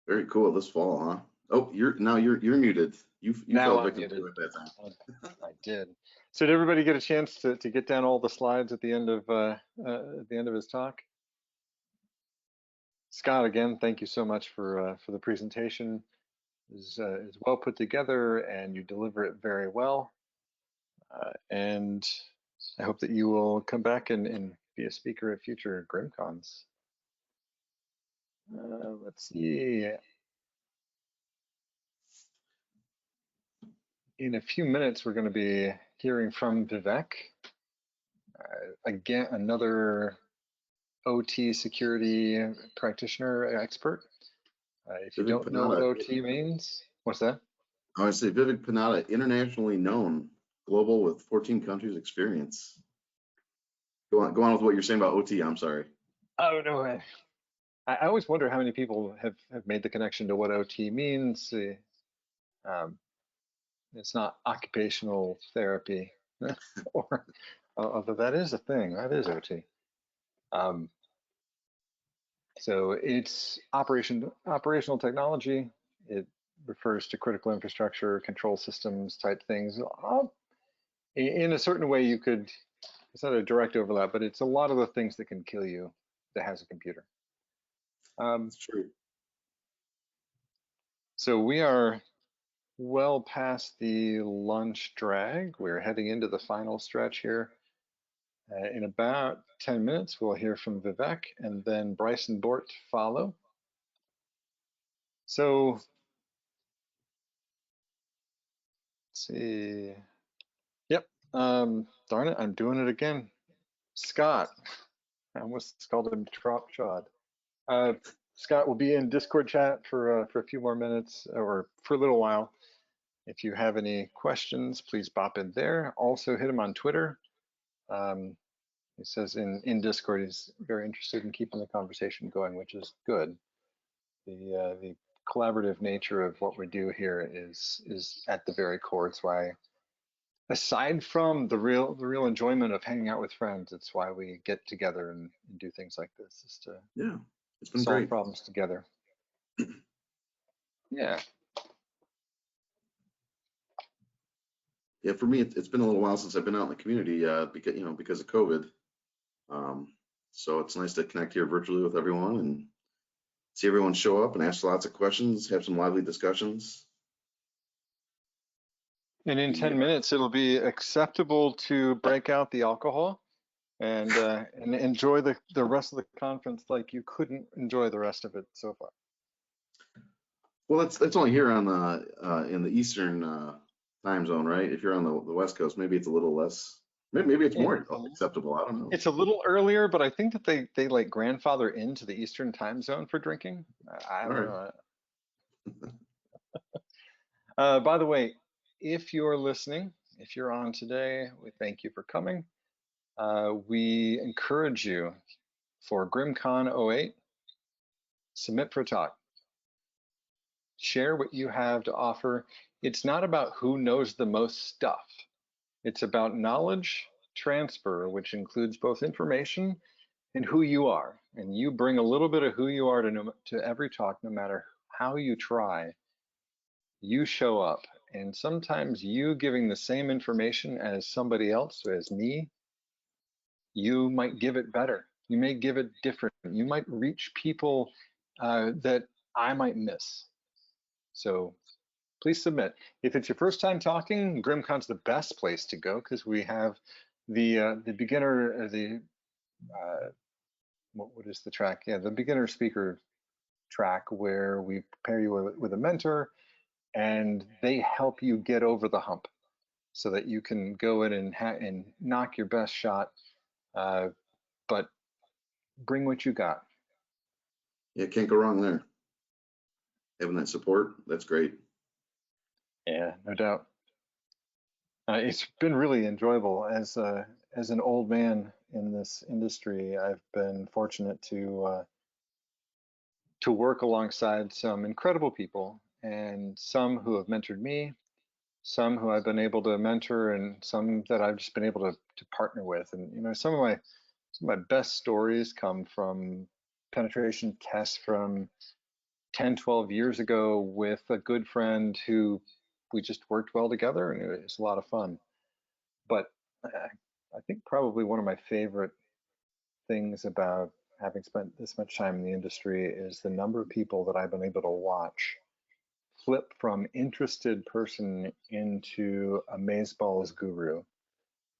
Very cool this fall, huh? Oh, you're muted. You fell victim to it that time. I did. So did everybody get a chance to get down all the slides at the end of his talk? Scott, again, thank you so much for the presentation. Is well put together, and you deliver it very well. And I hope that you will come back and be a speaker at future GRIMMCons. Let's see. In a few minutes, we're going to be hearing from Vivek. Again, another OT security practitioner expert. If you Vivek don't know what Panada. OT means, what's that? I would say Vivek Panada, internationally known, global with 14 countries experience. Go on with what you're saying about OT. I'm sorry. Oh no, I always wonder how many people have made the connection to what OT means. It's not occupational therapy, or although that is a thing, that is OT. So it's operational technology. It refers to critical infrastructure, control systems type things. In a certain way, you could, it's not a direct overlap, but it's a lot of the things that can kill you that has a computer. It's true. So we are well past the lunch drag. We're heading into the final stretch here. In about 10 minutes, we'll hear from Vivek, and then Bryson Bort follow. So let's see. Yep. Darn it, I'm doing it again. Scott. I almost called him Chod. Scott will be in Discord chat for a few more minutes, or for a little while. If you have any questions, please bop in there. Also hit him on Twitter. He says in Discord he's very interested in keeping the conversation going, which is good. The collaborative nature of what we do here is at the very core. It's why, aside from the real enjoyment of hanging out with friends, it's why we get together and do things like this, is to it's been solve great. problems together. Yeah. Yeah, for me, it's been a little while since I've been out in the community because of COVID. So it's nice to connect here virtually with everyone and see everyone show up and ask lots of questions, have some lively discussions. And in 10 minutes, it'll be acceptable to break out the alcohol and enjoy the rest of the conference like you couldn't enjoy the rest of it so far. Well, that's only here on the in the Eastern time zone, right? If you're on the West Coast, maybe it's a little less. Maybe it's more acceptable. I don't know. It's a little earlier, but I think that they like grandfather into the Eastern time zone for drinking. I don't know. By the way, if you're listening, if you're on today, we thank you for coming. We encourage you for GRIMMCon 08, submit for a talk. Share what you have to offer. It's not about who knows the most stuff. It's about knowledge transfer, which includes both information and who you are. And you bring a little bit of who you are to every talk, no matter how you try. You show up. And sometimes you giving the same information as somebody else, as me, you might give it better. You may give it different. You might reach people that I might miss. So please submit. If it's your first time talking, GRIMMCon's the best place to go because we have the beginner, what is the track? Yeah, the beginner speaker track where we pair you with a mentor and they help you get over the hump so that you can go in and knock your best shot, but bring what you got. Yeah, can't go wrong there. Having that support, that's great. Yeah, no doubt. It's been really enjoyable as an old man in this industry. I've been fortunate to work alongside some incredible people, and some who have mentored me, some who I've been able to mentor, and some that I've just been able to partner with. And you know, some of my best stories come from penetration tests from 10, 12 years ago with a good friend who we just worked well together, and it was a lot of fun. But I think probably one of my favorite things about having spent this much time in the industry is the number of people that I've been able to watch flip from interested person into amazeballs guru.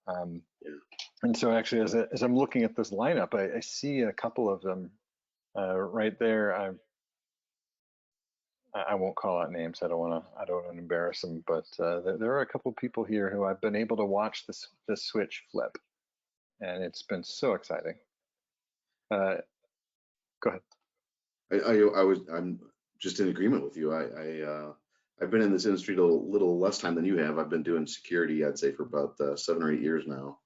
And so actually, as I'm looking at this lineup, I see a couple of them right there. I won't call out names. I don't want to embarrass them, but there are a couple of people here who I've been able to watch this switch flip, and it's been so exciting. Go ahead. I'm just in agreement with you. I've been in this industry a little less time than you have. I've been doing security, I'd say, for about 7 or 8 years now.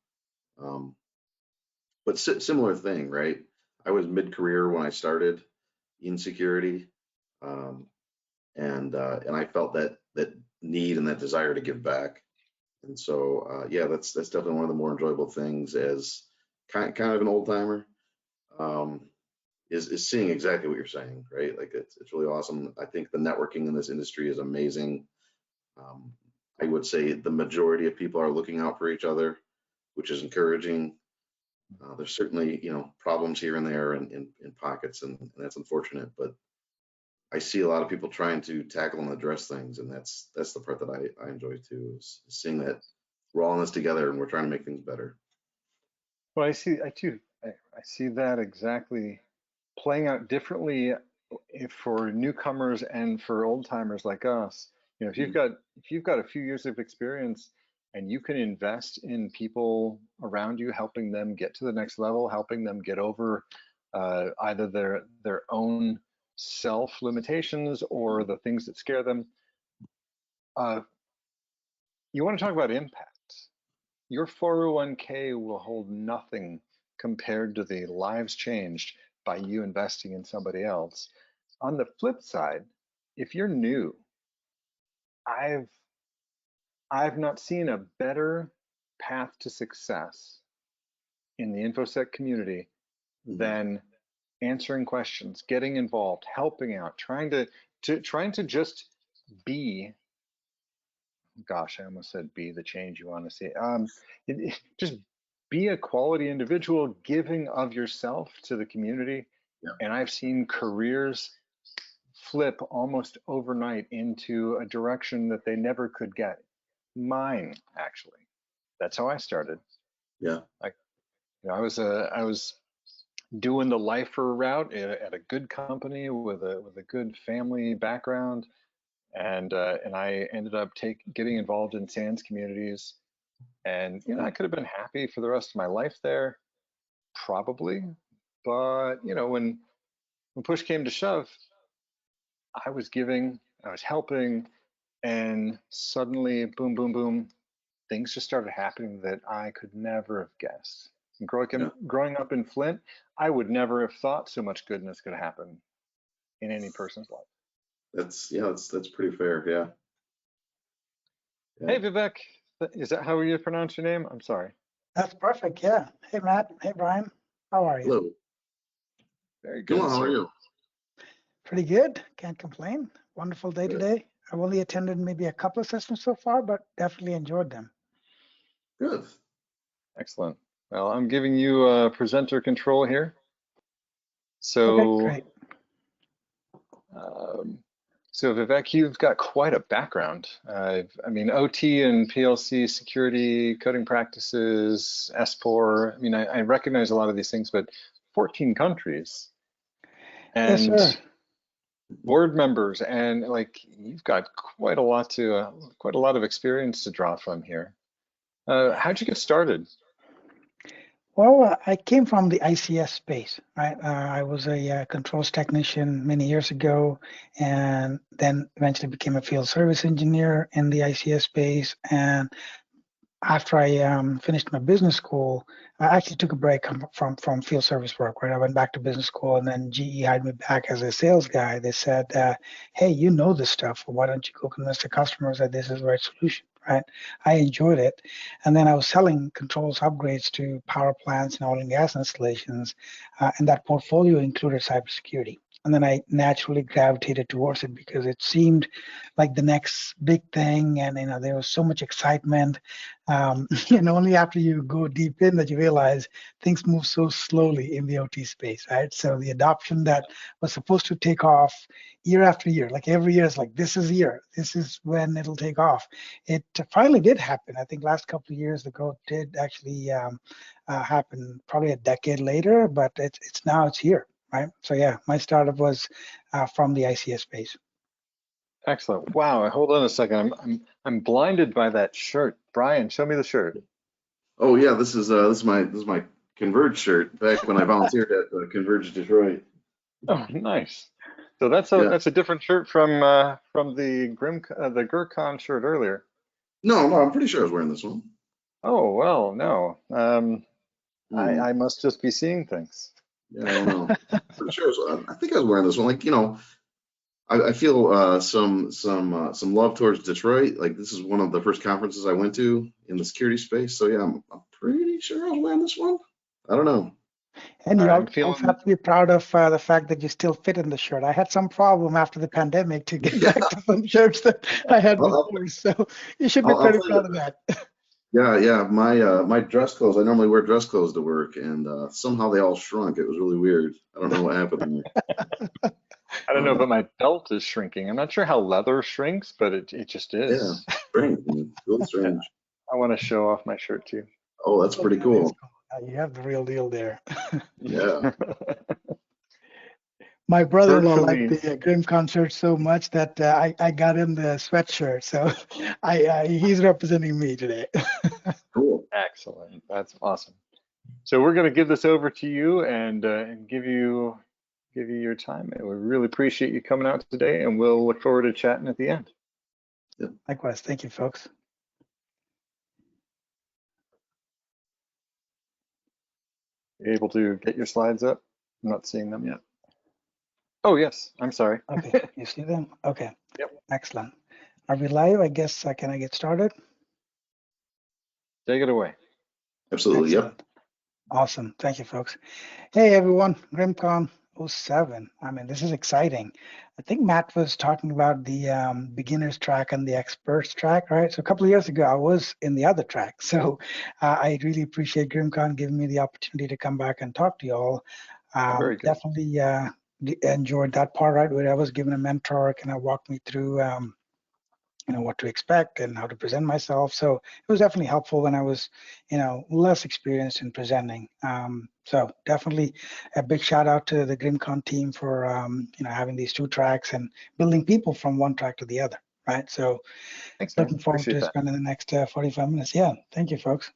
But similar thing, right? I was mid-career when I started in security, and I felt that need and that desire to give back. And so, yeah, that's definitely one of the more enjoyable things as kind of an old timer. Is seeing exactly what you're saying, right? Like it's really awesome. I think the networking in this industry is amazing. I would say the majority of people are looking out for each other, which is encouraging. There's certainly, you know, problems here and there in pockets, and that's unfortunate. But I see a lot of people trying to tackle and address things, and that's the part that I enjoy too, is seeing that we're all in this together and we're trying to make things better. Well, I see that exactly playing out differently for newcomers and for old timers like us. You know, if you've got a few years of experience and you can invest in people around you, helping them get to the next level, helping them get over either their own self limitations or the things that scare them. You want to talk about impact. Your 401k will hold nothing compared to the lives changed by you investing in somebody else. On the flip side, if you're new, I've not seen a better path to success in the InfoSec community than answering questions, getting involved, helping out, trying to just be. Gosh, I almost said be the change you want to see. Just be a quality individual, giving of yourself to the community. Yeah. And I've seen careers flip almost overnight into a direction that they never could get. Mine, actually. That's how I started. Yeah. I was doing the lifer route at a good company with a good family background, and I ended up getting involved in SANS communities, and I could have been happy for the rest of my life there, probably, but when push came to shove, I was giving, I was helping, and suddenly, boom, boom, boom, things just started happening that I could never have guessed. And growing up in Flint, I would never have thought so much goodness could happen in any person's life. That's pretty fair. Yeah. Hey, Vivek, is that how you pronounce your name? I'm sorry. That's perfect. Yeah. Hey, Matt. Hey, Brian. How are you? Hello. Very good. Well, how are you? Pretty good. Can't complain. Wonderful day today. I've only attended maybe a couple of sessions so far, but definitely enjoyed them. Good. Excellent. Well, I'm giving you presenter control here. So, okay, great. So Vivek, you've got quite a background. I mean, OT and PLC security, coding practices, S4. I mean, I recognize a lot of these things, but 14 countries. And yes, sir. Board members, and like you've got quite a lot of experience to draw from here. How'd you get started? Well, I came from the ICS space, right? I was a controls technician many years ago, and then eventually became a field service engineer in the ICS space. And after I finished my business school, I actually took a break from field service work, right? I went back to business school, and then GE hired me back as a sales guy. They said, hey, you know this stuff. Why don't you go convince the customers that this is the right solution, right? I enjoyed it. And then I was selling controls upgrades to power plants and oil and gas installations, and that portfolio included cybersecurity. And then I naturally gravitated towards it because it seemed like the next big thing, and there was so much excitement. And only after you go deep in that you realize things move so slowly in the OT space, right? So the adoption that was supposed to take off year after year, like every year is like, this is year, this is when it'll take off. It finally did happen. I think last couple of years, the growth did actually happen probably a decade later, but it's here, right? So yeah, my startup was from the ICS space. Excellent. Wow. Hold on a second. I'm blinded by that shirt. Brian, show me the shirt. Oh yeah, this is my Converge shirt back when I volunteered at Converge Detroit. Oh, nice. So that's a different shirt from the GRIMM shirt earlier. No, I'm pretty sure I was wearing this one. Oh well, no. I must just be seeing things. Yeah, I don't know. Pretty sure I think I was wearing this one. Like, I feel some love towards Detroit. Like, this is one of the first conferences I went to in the security space. So yeah, I'm pretty sure I was wearing this one. I don't know. And you also have to be proud of the fact that you still fit in the shirt. I had some problem after the pandemic to get back to some shirts that I had before. So you should be pretty proud of that. Yeah. My dress clothes, I normally wear dress clothes to work, and somehow they all shrunk. It was really weird. I don't know what happened there. I don't know, but my belt is shrinking. I'm not sure how leather shrinks, but it just is. Yeah, strange. Really strange. I want to show off my shirt too. Oh, that's pretty cool. You have the real deal there. Yeah. My brother-in-law liked the GRIMMCon shirt so much that I got him the sweatshirt. So he's representing me today. Cool. Excellent. That's awesome. So we're going to give this over to you and give you your time. And we really appreciate you coming out today, and we'll look forward to chatting at the end. Yep. Likewise. Thank you, folks. You able to get your slides up? I'm not seeing them yet. Oh, yes. I'm sorry. Okay. You see them? Okay. Yep. Excellent. Are we live? I guess, can I get started? Take it away. Absolutely. Excellent. Yep. Awesome. Thank you, folks. Hey, everyone. GRIMMCon 07. I mean, this is exciting. I think Matt was talking about the beginners track and the experts track, right? So a couple of years ago, I was in the other track. So I really appreciate GRIMMCon giving me the opportunity to come back and talk to you all. Very good. Definitely enjoyed that part, right, where I was given a mentor, kind of walked me through what to expect and how to present myself. So it was definitely helpful when I was, less experienced in presenting. So definitely a big shout out to the GRIMMCon team for, having these 2 tracks and building people from one track to the other, right? So Thanks, man. looking forward Appreciate to that. spending the next 45 minutes. Yeah, thank you, folks.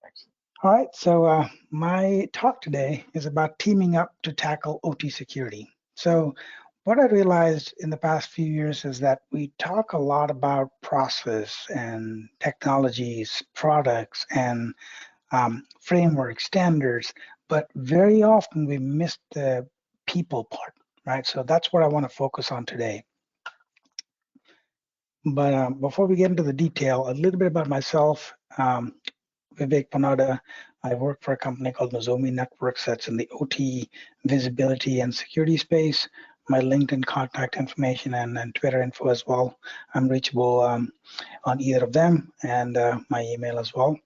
Thanks. All right, so my talk today is about teaming up to tackle OT security. So what I realized in the past few years is that we talk a lot about process and technologies, products, and framework standards, but very often we miss the people part, right? So that's what I want to focus on today. But before we get into the detail, a little bit about myself. Vivek Panada. I work for a company called Nozomi Networks that's in the OT visibility and security space. My LinkedIn contact information and Twitter info as well. I'm reachable on either of them, and my email as well.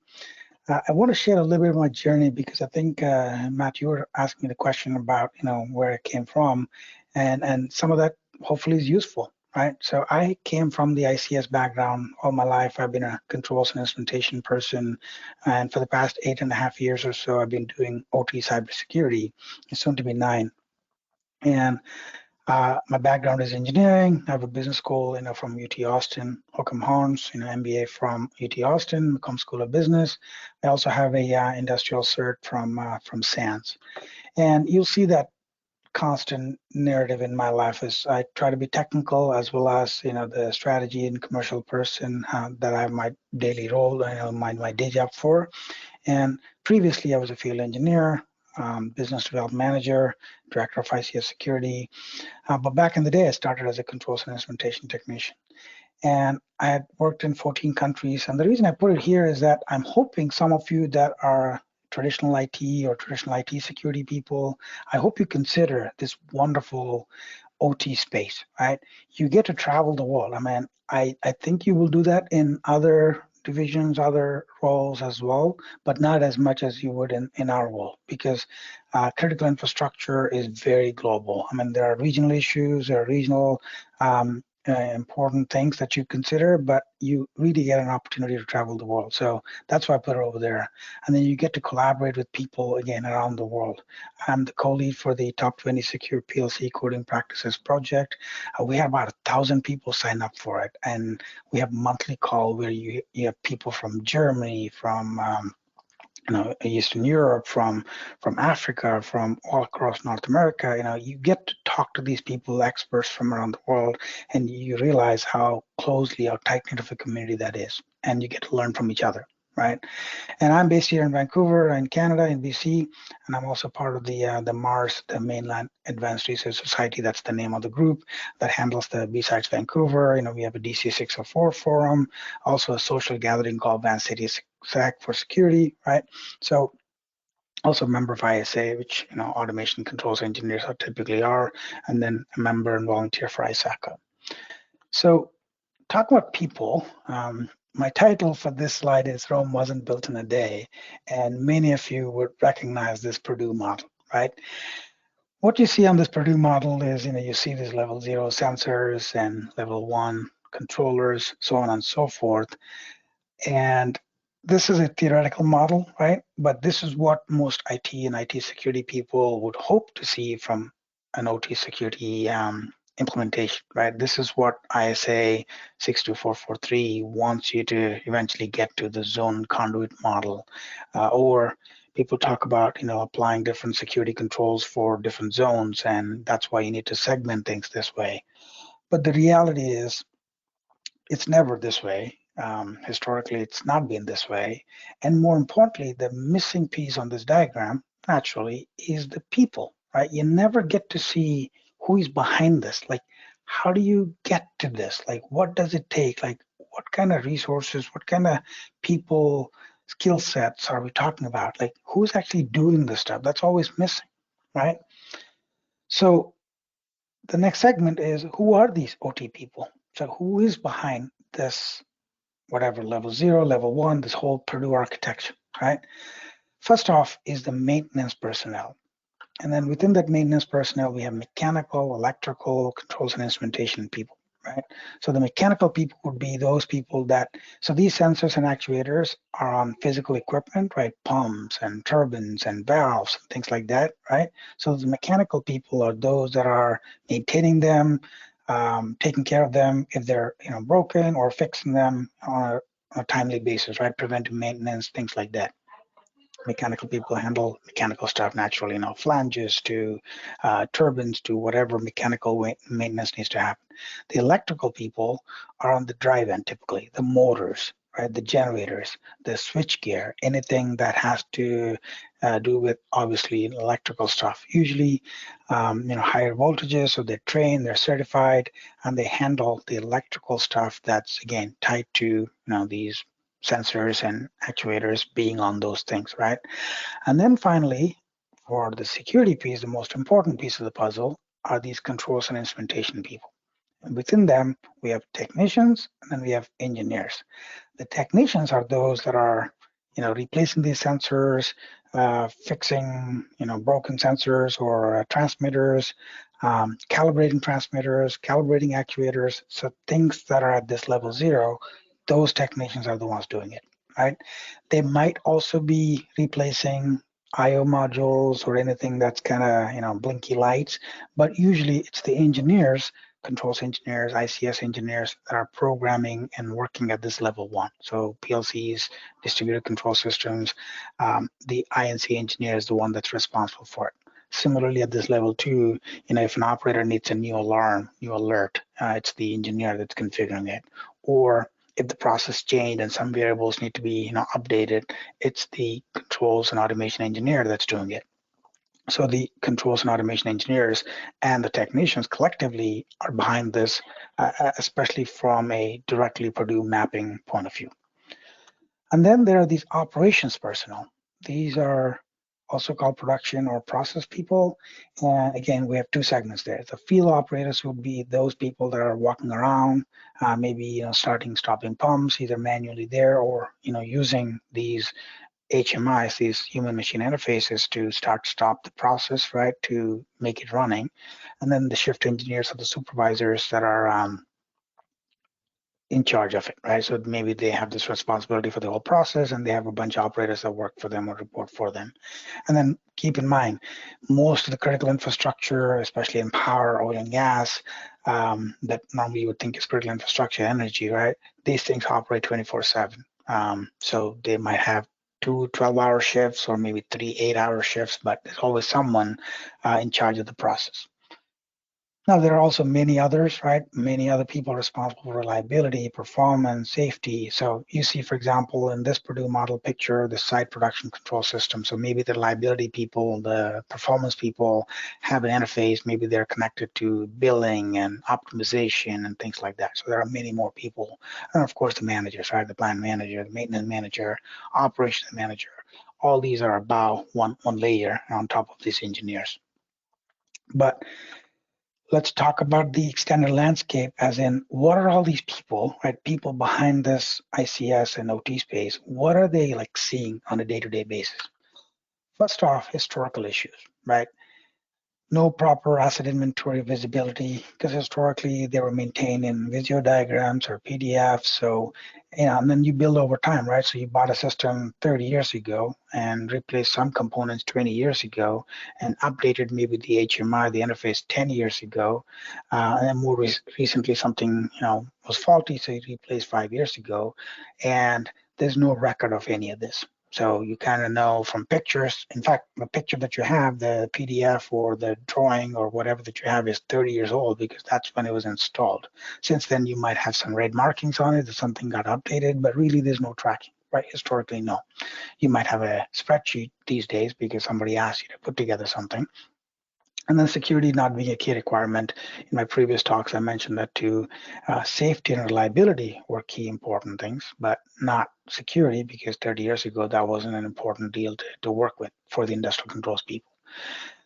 I want to share a little bit of my journey because I think, Matt, you were asking me the question about, where I came from, and some of that hopefully is useful, right? So I came from the ICS background all my life. I've been a controls and instrumentation person, and for the past 8.5 years or so, I've been doing OT cybersecurity. It's soon to be 9. And my background is engineering. I have a business school, from UT Austin, Hook'em Horns, MBA from UT Austin, McCombs School of Business. I also have a industrial cert from SANS. And you'll see that constant narrative in my life is I try to be technical as well as, the strategy and commercial person that I have my daily role, my day job for. And previously I was a field engineer, business development manager, director of ICS security. But back in the day, I started as a controls and instrumentation technician. And I had worked in 14 countries. And the reason I put it here is that I'm hoping some of you that are traditional IT or traditional IT security people, I hope you consider this wonderful OT space, right? You get to travel the world. I mean, I think you will do that in other divisions, other roles as well, but not as much as you would in our world, because critical infrastructure is very global. I mean, there are regional issues, there are regional important things that you consider, but you really get an opportunity to travel the world. So that's why I put it over there. And then you get to collaborate with people, again, around the world. I'm the co-lead for the Top 20 Secure PLC Coding Practices project. We have about 1,000 people sign up for it. And we have monthly call where you have people from Germany, from Eastern Europe, from Africa, from all across North America. You get to talk to these people, experts from around the world, and you realize how closely, how tight-knit of a community that is, and you get to learn from each other, right? And I'm based here in Vancouver, in Canada, in BC, and I'm also part of the MARS, the Mainland Advanced Research Society. That's the name of the group that handles the BSides Vancouver. We have a DC 604 forum, also a social gathering called Van City SAC for security, right? So also a member of ISA, which automation controls engineers typically are, and then a member and volunteer for ISACA. So talk about people. My title for this slide is Rome Wasn't Built in a Day, and many of you would recognize this Purdue model, right? What you see on this Purdue model is, you see these level 0 sensors and level 1 controllers, so on and so forth. And this is a theoretical model, right? But this is what most IT and IT security people would hope to see from an OT security implementation, right? This is what ISA 62443 wants you to eventually get to, the zone conduit model. Or people talk about, applying different security controls for different zones, and that's why you need to segment things this way. But the reality is, it's never this way. Historically, it's not been this way. And more importantly, the missing piece on this diagram, naturally, is the people, right? You never get to see who is behind this. Like, how do you get to this? Like, what does it take? Like, what kind of resources, what kind of people, skill sets are we talking about? Like, who's actually doing this stuff? That's always missing, right? So the next segment is, who are these OT people? So who is behind this, whatever, level 0, level 1, this whole Purdue architecture, right? First off is the maintenance personnel. And then within that maintenance personnel, we have mechanical, electrical, controls and instrumentation people. right? So the mechanical people would be those people that, so these sensors and actuators are on physical equipment, right? Pumps and turbines and valves and things like that, right? So the mechanical people are those that are maintaining them, taking care of them if they're broken, or fixing them on a timely basis, right? Preventive maintenance, things like that. Mechanical people handle mechanical stuff naturally, flanges to turbines to whatever mechanical maintenance needs to happen. The electrical people are on the drive end, typically the motors, right? The generators, the switch gear, anything that has to do with obviously electrical stuff. Usually, higher voltages, so they're trained, they're certified, and they handle the electrical stuff that's again tied to these sensors and actuators being on those things, right? And then finally, for the security piece, the most important piece of the puzzle are these controls and instrumentation people. And within them, we have technicians and then we have engineers. The technicians are those that are, replacing these sensors, fixing, broken sensors or transmitters, calibrating transmitters, calibrating actuators. So things that are at this level 0, those technicians are the ones doing it, right? They might also be replacing IO modules or anything that's kind of, blinky lights, but usually it's the engineers, controls engineers, ICS engineers that are programming and working at this level 1. So PLCs, distributed control systems, the INC engineer is the one that's responsible for it. Similarly, at this level 2, if an operator needs a new alarm, new alert, it's the engineer that's configuring it. Or if the process changed and some variables need to be updated, it's the controls and automation engineer that's doing it. So the controls and automation engineers and the technicians collectively are behind this, especially from a directly Purdue mapping point of view. And then there are these operations personnel. These are also called production or process people. And again, we have 2 segments there. The field operators would be those people that are walking around, maybe starting, stopping pumps, either manually there or using these HMIs, these human machine interfaces, to stop the process, right, to make it running. And then the shift engineers are the supervisors that are in charge of it, right? So maybe they have this responsibility for the whole process and they have a bunch of operators that work for them or report for them. And then keep in mind, most of the critical infrastructure, especially in power, oil and gas, that normally you would think is critical infrastructure, energy, right? These things operate 24/7. So they might have 2 12-hour shifts or maybe 3 8-hour shifts, but there's always someone in charge of the process. Now, there are also many others, right? Many other people responsible for reliability, performance, safety. So you see, for example, in this Purdue model picture, the site production control system. So maybe the reliability people, the performance people have an interface. Maybe they're connected to billing and optimization and things like that. So there are many more people. And of course, the managers, right? The plant manager, the maintenance manager, operations manager. All these are about one layer on top of these engineers. But let's talk about the extended landscape, as in what are all these people, right? People behind this ICS and OT space, what are they like seeing on a day-to-day basis? First off, historical issues, right? No proper asset inventory visibility, because historically they were maintained in Visio diagrams or PDFs. So, and then you build over time, right? So you bought a system 30 years ago and replaced some components 20 years ago and updated maybe the HMI, the interface 10 years ago. And then more recently something, was faulty, so you replaced 5 years ago. And there's no record of any of this. So you kind of know from pictures. In fact, the picture that you have, the PDF or the drawing or whatever that you have is 30 years old because that's when it was installed. Since then, you might have some red markings on it that something got updated, but really there's no tracking, right? Historically, no. You might have a spreadsheet these days because somebody asked you to put together something. And then security not being a key requirement. In my previous talks, I mentioned that too. Safety and reliability were key important things, but not security, because 30 years ago, that wasn't an important deal to work with for the industrial controls people.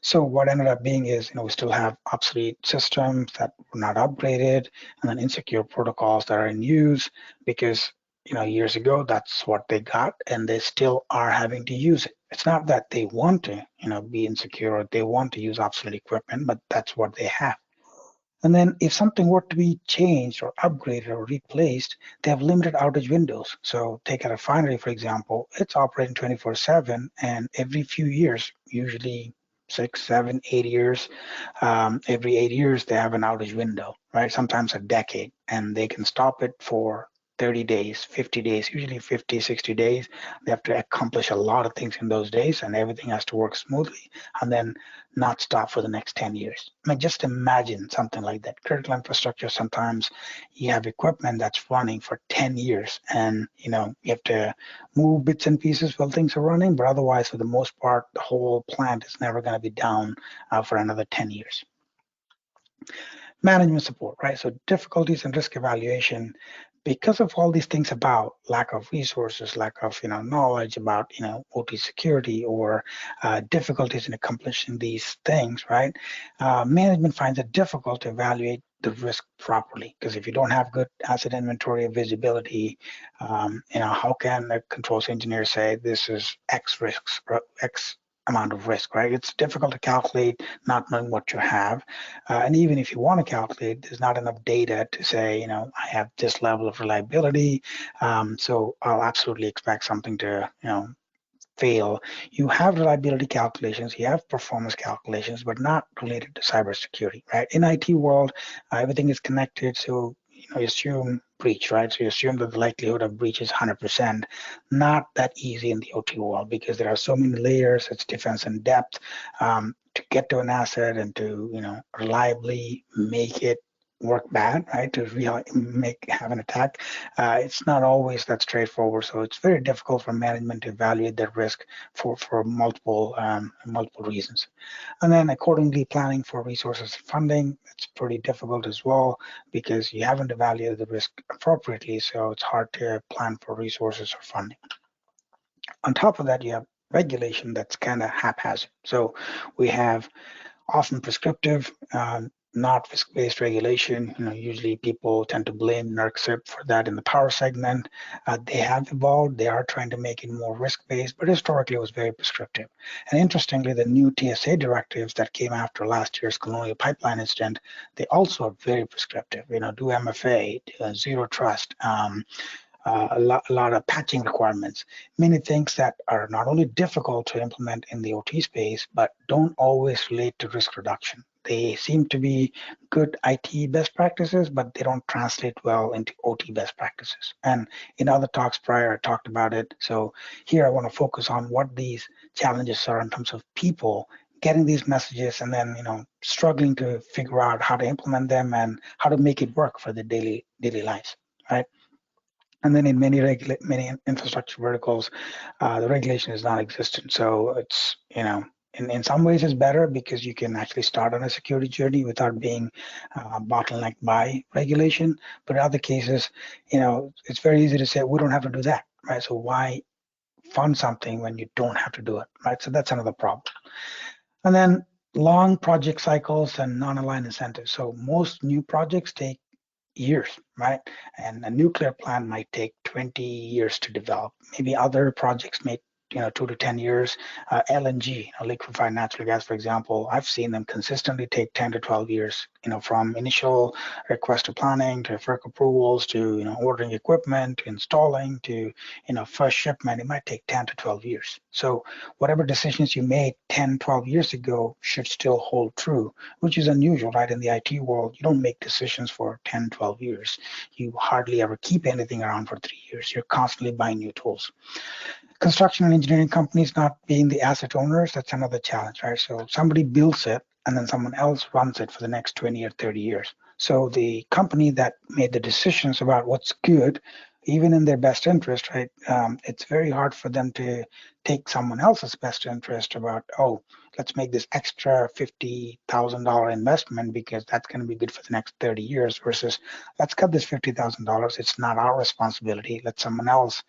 So what ended up being is, we still have obsolete systems that were not upgraded, and then insecure protocols that are in use because, years ago, that's what they got, and they still are having to use it. It's not that they want to, be insecure or they want to use obsolete equipment, but that's what they have. And then if something were to be changed or upgraded or replaced, they have limited outage windows. So take a refinery, for example, it's operating 24/7, and every few years, usually 6, 7, 8 years, every 8 years, they have an outage window, right? Sometimes a decade, and they can stop it for 30 days, 50 days, usually 50, 60 days. They have to accomplish a lot of things in those days, and everything has to work smoothly, and then not stop for the next 10 years. I mean, just imagine something like that. Critical infrastructure, sometimes you have equipment that's running for 10 years, and you have to move bits and pieces while things are running, but otherwise, for the most part, the whole plant is never going to be down for another 10 years. Management support, right? So difficulties and risk evaluation, because of all these things about lack of resources, lack of knowledge about OT security, or difficulties in accomplishing these things, right? Management finds it difficult to evaluate the risk properly, because if you don't have good asset inventory or visibility, how can a controls engineer say this is X risks, or X amount of risk, right? It's difficult to calculate not knowing what you have. And even if you want to calculate, there's not enough data to say, I have this level of reliability. So I'll absolutely expect something to, fail. You have reliability calculations, you have performance calculations, but not related to cybersecurity, right? In IT world, everything is connected. So, you assume breach, right? So you assume that the likelihood of breach is 100%. Not that easy in the OT world, because there are so many layers. It's defense in depth. To get to an asset and to, reliably make it work bad, right? To really have an attack. It's not always that straightforward. So it's very difficult for management to evaluate the risk for multiple reasons. And then accordingly, planning for resources and funding, it's pretty difficult as well, because you haven't evaluated the risk appropriately. So it's hard to plan for resources or funding. On top of that, you have regulation that's kind of haphazard. So we have often prescriptive, not risk-based regulation. Usually people tend to blame NERC for that in the power segment. They have evolved. They are trying to make it more risk-based, but historically it was very prescriptive. And interestingly, the new TSA directives that came after last year's Colonial Pipeline incident, they also are very prescriptive. Do MFA, zero trust. A lot of patching requirements, many things that are not only difficult to implement in the OT space, but don't always relate to risk reduction. They seem to be good IT best practices, but they don't translate well into OT best practices. And in other talks prior, I talked about it. So here I want to focus on what these challenges are in terms of people getting these messages and then struggling to figure out how to implement them and how to make it work for the daily lives, right? And then in many infrastructure verticals, the regulation is non-existent. So it's, in some ways it's better, because you can actually start on a security journey without being bottlenecked by regulation. But in other cases, it's very easy to say, we don't have to do that, right? So why fund something when you don't have to do it, right? So that's another problem. And then long project cycles and non-aligned incentives. So most new projects take years, right? And a nuclear plant might take 20 years to develop. Maybe other projects may 2 to 10 years. LNG, liquefied natural gas, for example, I've seen them consistently take 10 to 12 years, from initial request to planning to FERC approvals to, ordering equipment, to installing, to, first shipment. It might take 10 to 12 years. So whatever decisions you made 10, 12 years ago should still hold true, which is unusual, right? In the IT world, you don't make decisions for 10, 12 years. You hardly ever keep anything around for 3 years. You're constantly buying new tools. Construction and engineering companies not being the asset owners, that's another challenge, right? So somebody builds it and then someone else runs it for the next 20 or 30 years. So the company that made the decisions about what's good, even in their best interest, right? It's very hard for them to take someone else's best interest about, let's make this extra $50,000 investment because that's going to be good for the next 30 years versus let's cut this $50,000. It's not our responsibility. Let someone else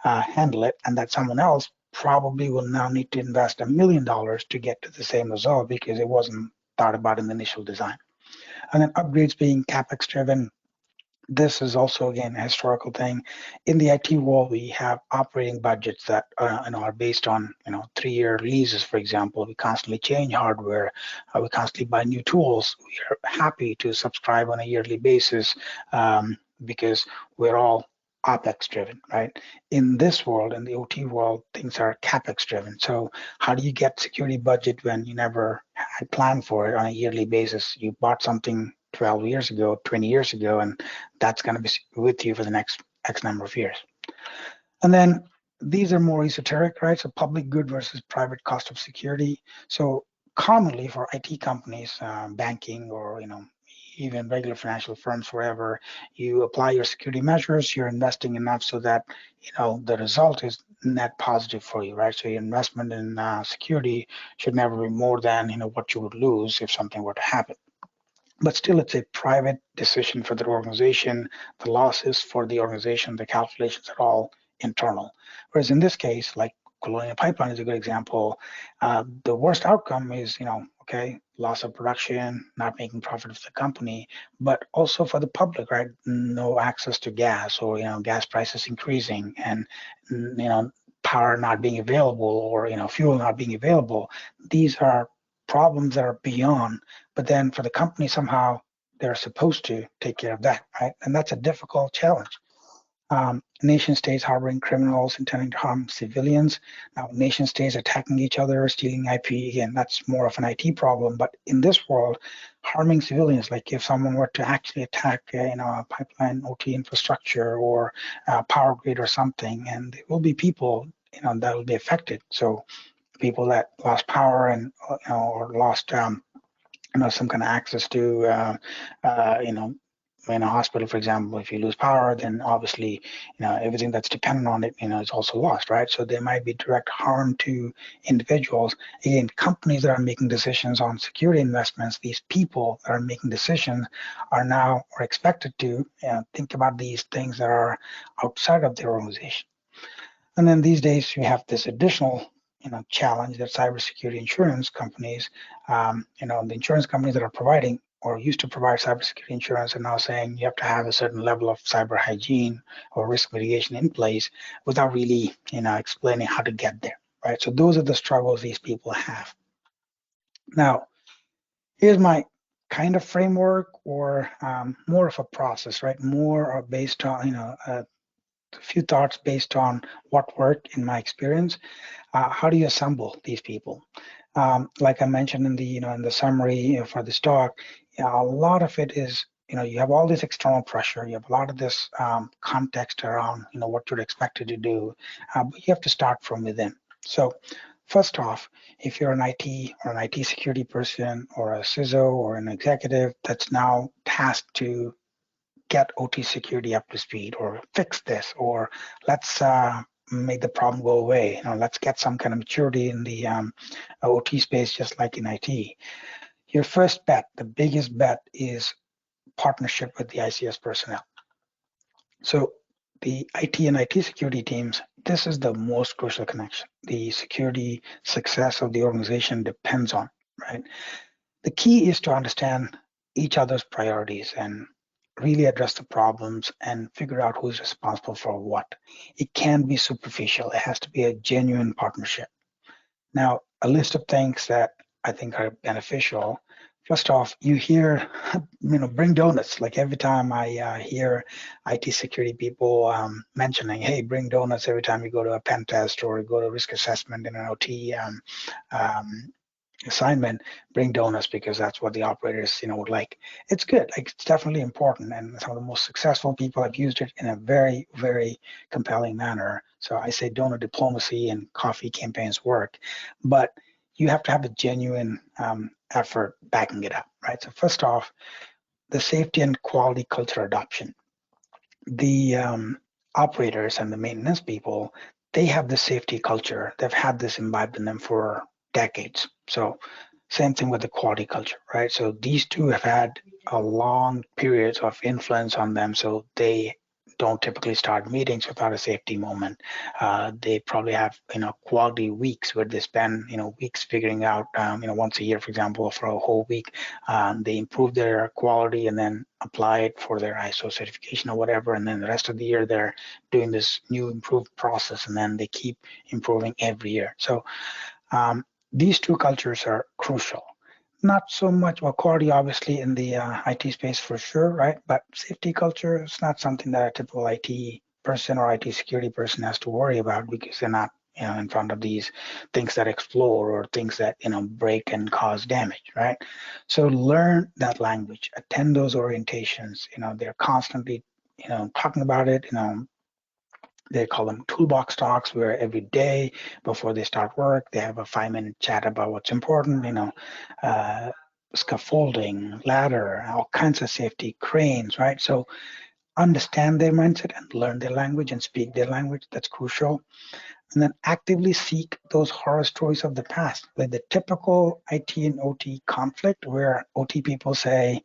handle it. And that someone else probably will now need to invest $1 million to get to the same result because it wasn't thought about in the initial design. And then upgrades being CapEx driven. This is also, again, a historical thing. In the IT world, we have operating budgets that are based on 3-year leases, for example. We constantly change hardware. We constantly buy new tools. We are happy to subscribe on a yearly basis because we're all OpEx driven, right? In this world, in the OT world, things are CapEx driven. So how do you get security budget when you never had planned for it on a yearly basis? You bought something 12 years ago, 20 years ago, and that's going to be with you for the next X number of years. And then these are more esoteric, right? So public good versus private cost of security. So commonly for IT companies, banking, or even regular financial firms, wherever you apply your security measures, you're investing enough so that the result is net positive for you, right? So your investment in security should never be more than what you would lose if something were to happen. But still, it's a private decision for the organization. The losses for the organization, the calculations are all internal. Whereas in this case, like Colonial Pipeline is a good example, the worst outcome is, okay, loss of production, not making profit for the company, but also for the public, right? No access to gas, or, gas prices increasing, and, power not being available, or, fuel not being available. These are problems that are beyond, but then for the company, somehow they're supposed to take care of that, right? And that's a difficult challenge. Nation states harboring criminals intending to harm civilians. Now, nation states attacking each other, stealing IP, again, that's more of an IT problem. But in this world, harming civilians, like if someone were to actually attack, a pipeline OT infrastructure, or power grid or something, and there will be people, that will be affected. So people that lost power and or lost some kind of access to in a hospital, for example. If you lose power, then obviously everything that's dependent on it is also lost, right? So there might be direct harm to individuals. Again, companies that are making decisions on security investments, these people that are making decisions are expected to think about these things that are outside of their organization. And then these days you have this additional challenge that cybersecurity insurance companies, the insurance companies that are providing or used to provide cybersecurity insurance are now saying you have to have a certain level of cyber hygiene or risk mitigation in place without really explaining how to get there, right? So those are the struggles these people have. Now, here's my kind of framework, or more of a process, right? More based on a few thoughts based on what worked in my experience. How do you assemble these people? Like I mentioned in the summary for this talk, a lot of it is you have all this external pressure. You have a lot of this context around what you're expected to do, but you have to start from within. So first off, if you're an IT or an IT security person, or a CISO, or an executive that's now tasked to get OT security up to speed, or fix this, or let's make the problem go away. Let's get some kind of maturity in the OT space, just like in IT. Your first bet, the biggest bet, is partnership with the ICS personnel. So the IT and IT security teams, this is the most crucial connection. The security success of the organization depends on, right? The key is to understand each other's priorities and really address the problems and figure out who's responsible for what. It can't be superficial. It has to be a genuine partnership. Now, a list of things that I think are beneficial. First off, you hear, bring donuts. Like every time I hear IT security people mentioning, hey, bring donuts every time you go to a pen test or go to risk assessment in an OT assignment, bring donuts, because that's what the operators would like. It's good. Like, it's definitely important, and some of the most successful people have used it in a very, very compelling manner. So I say donut diplomacy and coffee campaigns work, but you have to have a genuine effort backing it up, right? So first off, the safety and quality culture adoption. The operators and the maintenance people, they have the safety culture. They've had this imbibed in them for decades. So same thing with the quality culture, right? So these two have had a long periods of influence on them. So they don't typically start meetings without a safety moment. They probably have, quality weeks where they spend, weeks figuring out, once a year, for example, for a whole week, they improve their quality and then apply it for their ISO certification or whatever. And then the rest of the year, they're doing this new improved process, and then they keep improving every year. So these two cultures are crucial. Not so much, well, quality obviously in the IT space for sure, right? But safety culture is not something that a typical IT person or IT security person has to worry about, because they're not, in front of these things that explode or things that, break and cause damage, right? So learn that language, attend those orientations. They're constantly, talking about it. They call them toolbox talks, where every day before they start work, they have a 5-minute chat about what's important, scaffolding, ladder, all kinds of safety, cranes, right? So understand their mindset and learn their language and speak their language. That's crucial. And then actively seek those horror stories of the past, like the typical IT and OT conflict, where OT people say,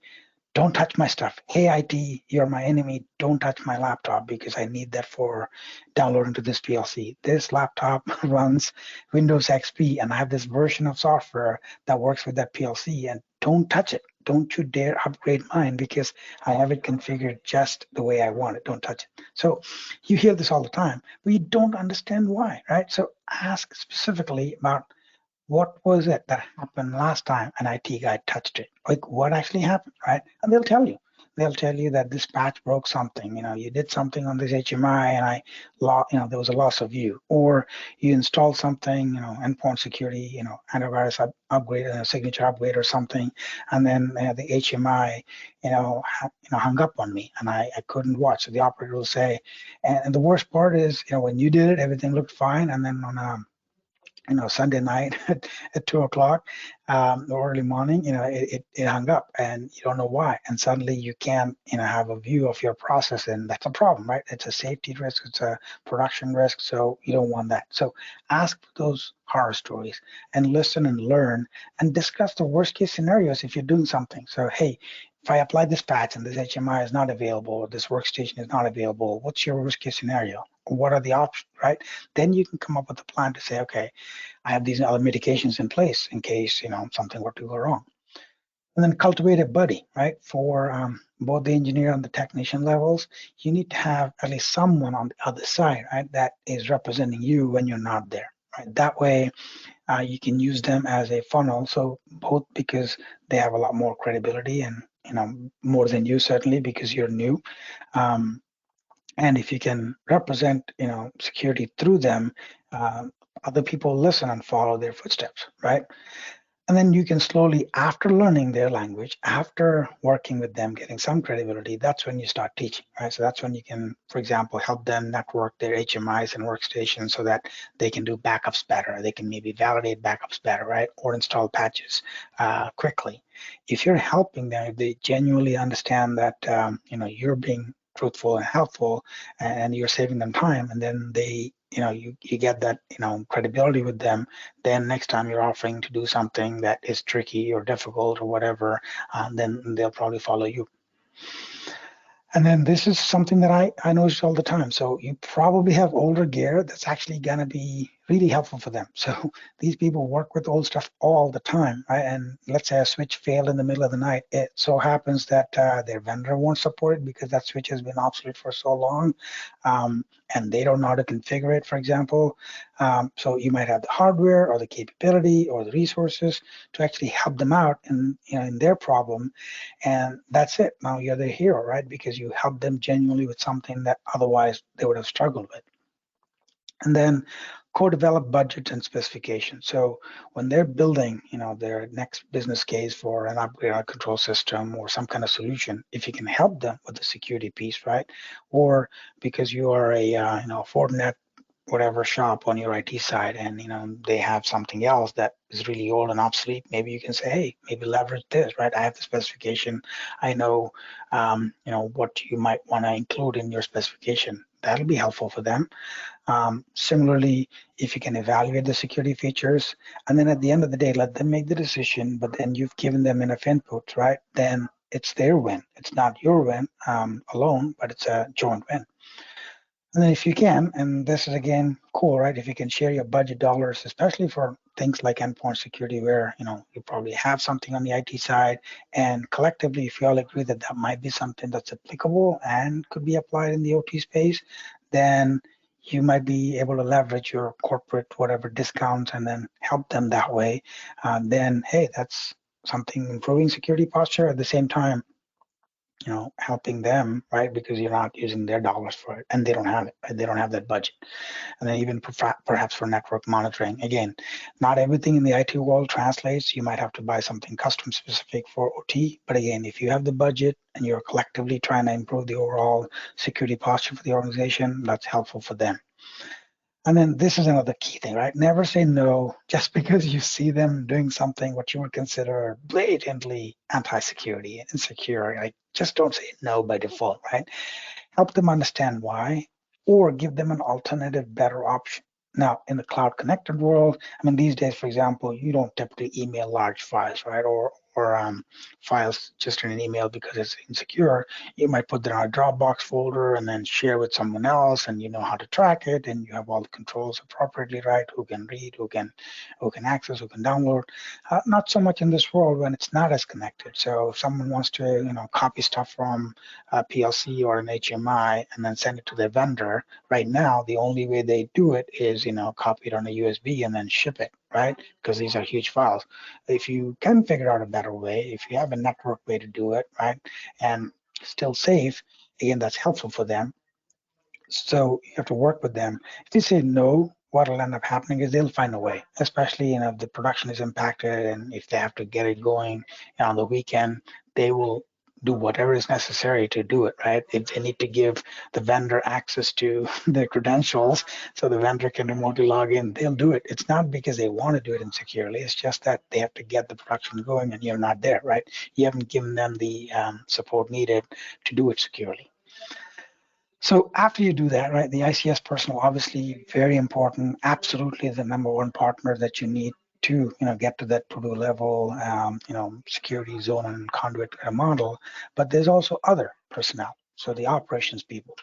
don't touch my stuff. Hey, IT, you're my enemy. Don't touch my laptop because I need that for downloading to this PLC. This laptop runs Windows XP, and I have this version of software that works with that PLC, and don't touch it. Don't you dare upgrade mine because I have it configured just the way I want it. Don't touch it. So you hear this all the time, but you don't understand why, right? So ask specifically about what was it that happened last time an IT guy touched it? Like what actually happened, right? And they'll tell you. They'll tell you that this patch broke something. You did something on this HMI and there was a loss of view, or you installed something, endpoint security, antivirus upgrade, signature upgrade or something, and then the HMI, hung up on me and I couldn't watch. So the operator will say, and the worst part is, when you did it, everything looked fine, and then on a Sunday night at 2 o'clock or early morning, it hung up and you don't know why. And suddenly you can't, have a view of your process, and that's a problem, right? It's a safety risk, it's a production risk, so you don't want that. So ask those horror stories and listen and learn and discuss the worst case scenarios if you're doing something. So, hey, if I apply this patch and this HMI is not available, or this workstation is not available, what's your worst case scenario? What are the options, right? Then you can come up with a plan to say, okay, I have these other mitigations in place in case, something were to go wrong. And then cultivate a buddy, right? For both the engineer and the technician levels, you need to have at least someone on the other side, right, that is representing you when you're not there, right? That way, you can use them as a funnel. So both because they have a lot more credibility and, more than you certainly because you're new. And if you can represent, security through them, other people listen and follow their footsteps, right? And then you can slowly, after learning their language, after working with them, getting some credibility, that's when you start teaching, right? So that's when you can, for example, help them network their HMIs and workstations so that they can do backups better. They can maybe validate backups better, right? Or install patches quickly. If you're helping them, if they genuinely understand that, you're being truthful and helpful and you're saving them time, and then they, you get that, credibility with them, then next time you're offering to do something that is tricky or difficult or whatever, then they'll probably follow you. And then this is something that I notice all the time. So you probably have older gear that's actually going to be really helpful for them. So these people work with old stuff all the time, right? And let's say a switch failed in the middle of the night. It so happens that their vendor won't support it because that switch has been obsolete for so long, and they don't know how to configure it, for example. So you might have the hardware or the capability or the resources to actually help them out in their problem. And that's it. Now you're their hero, right? Because you help them genuinely with something that otherwise they would have struggled with. And then co-develop budgets and specifications. So when they're building, their next business case for an upgrade on a control system or some kind of solution, if you can help them with the security piece, right? Or because you are a, Fortinet whatever shop on your IT side, and they have something else that is really old and obsolete, maybe you can say, hey, maybe leverage this, right? I have the specification. I know, what you might want to include in your specification. That'll be helpful for them. Similarly, if you can evaluate the security features, and then at the end of the day, let them make the decision, but then you've given them enough input, right? Then it's their win. It's not your win alone, but it's a joint win. And then if you can, and this is again cool, right? If you can share your budget dollars, especially for things like endpoint security, where you probably have something on the IT side, and collectively, if you all agree that that might be something that's applicable and could be applied in the OT space, then you might be able to leverage your corporate whatever discounts and then help them that way. Then hey, that's something improving security posture at the same time, helping them, right? Because you're not using their dollars for it, and they don't have it, right? They don't have that budget. And then even perhaps for network monitoring, again, not everything in the IT world translates. You might have to buy something custom specific for OT, but again, if you have the budget and you're collectively trying to improve the overall security posture for the organization, that's helpful for them. And then this is another key thing, right? Never say no just because you see them doing something what you would consider blatantly anti-security and insecure. Like, just don't say no by default, right? Help them understand why, or give them an alternative, better option. Now, in the cloud connected world, I mean, these days, for example, you don't typically email large files, right? Or files just in an email because it's insecure. You might put that on a Dropbox folder and then share with someone else, and you know how to track it, and you have all the controls appropriately, right? Who can read, who can access, who can download. Not so much in this world when it's not as connected. So if someone wants to, copy stuff from a PLC or an HMI and then send it to their vendor, right now the only way they do it is copy it on a USB and then ship it, right? Because these are huge files. If you can figure out a better way, if you have a network way to do it, right, and still safe, again, that's helpful for them. So you have to work with them. If they say no, what will end up happening is they'll find a way, especially if the production is impacted and if they have to get it going on the weekend, they will do whatever is necessary to do it, right? If they need to give the vendor access to their credentials so the vendor can remotely log in, they'll do it. It's not because they want to do it insecurely. It's just that they have to get the production going and you're not there, right? You haven't given them the support needed to do it securely. So after you do that, right, the ICS personnel, obviously very important, absolutely the number one partner that you need to, get to that Purdue level, security zone and conduit model. But there's also other personnel. So the operations people.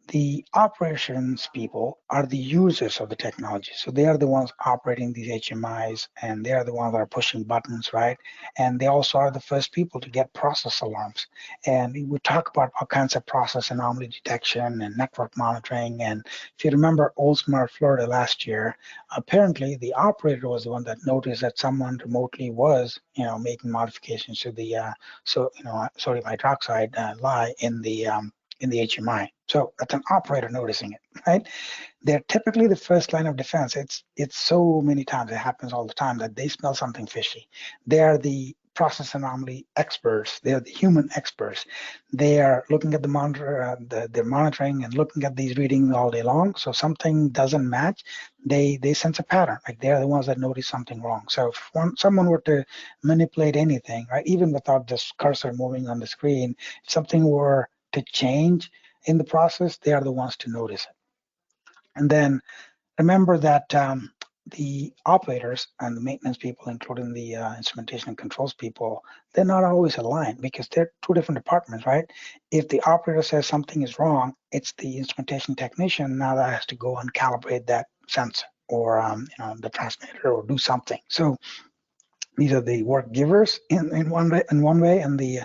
The operations people are the users of the technology. So they are the ones operating these HMIs, and they are the ones that are pushing buttons, right? And they also are the first people to get process alarms. And we talk about all kinds of process anomaly detection and network monitoring. And if you remember Oldsmar, Florida last year, apparently the operator was the one that noticed that someone remotely was, making modifications to the sodium hydroxide lye in the HMI. So that's an operator noticing it, right? They're typically the first line of defense. It's so many times, it happens all the time, that they smell something fishy. They are the process anomaly experts. They are the human experts. They are looking at the monitor, they're monitoring and looking at these readings all day long. So something doesn't match, they sense a pattern. Like, they're the ones that notice something wrong. So if someone were to manipulate anything, right, even without this cursor moving on the screen, if something were to change in the process, they are the ones to notice it. And then remember that the operators and the maintenance people, including the instrumentation and controls people, they're not always aligned because they're two different departments, right? If the operator says something is wrong, it's the instrumentation technician now that has to go and calibrate that sensor or the transmitter or do something. So these are the work givers in one way, and the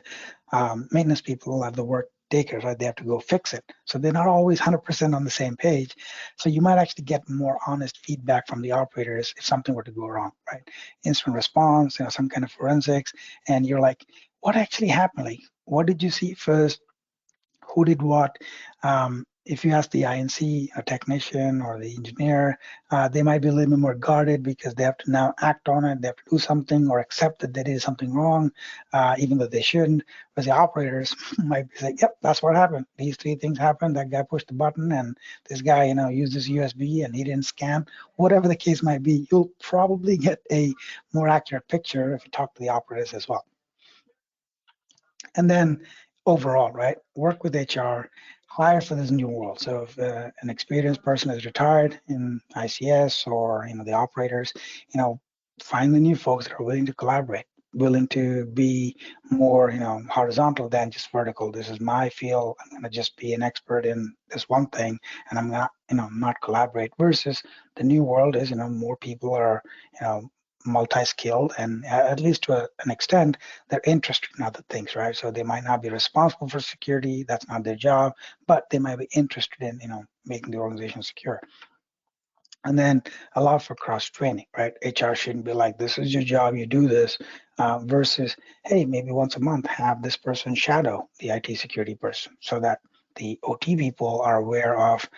maintenance people are the work takers, right? They have to go fix it. So they're not always 100% on the same page. So you might actually get more honest feedback from the operators if something were to go wrong, right? Instant response, some kind of forensics, and you're like, what actually happened? Like, what did you see first? Who did what? If you ask the INC, a technician or the engineer, they might be a little bit more guarded because they have to now act on it. They have to do something or accept that they did something wrong, even though they shouldn't. But the operators might say, yep, that's what happened. These three things happened. That guy pushed the button and this guy, used this USB and he didn't scan. Whatever the case might be, you'll probably get a more accurate picture if you talk to the operators as well. And then overall, right, work with HR, hire for this new world. So if an experienced person is retired in ICS or the operators, find the new folks that are willing to collaborate. willing to be more, horizontal than just vertical. This is my field. I'm going to just be an expert in this one thing, and I'm not, not collaborate. Versus the new world is, more people are, multi-skilled, and at least to an extent, they're interested in other things, right? So they might not be responsible for security. That's not their job, but they might be interested in, making the organization secure. And then allow for cross training, right? HR shouldn't be like, this is your job, you do this, versus, hey, maybe once a month have this person shadow the IT security person so that the OT people are aware of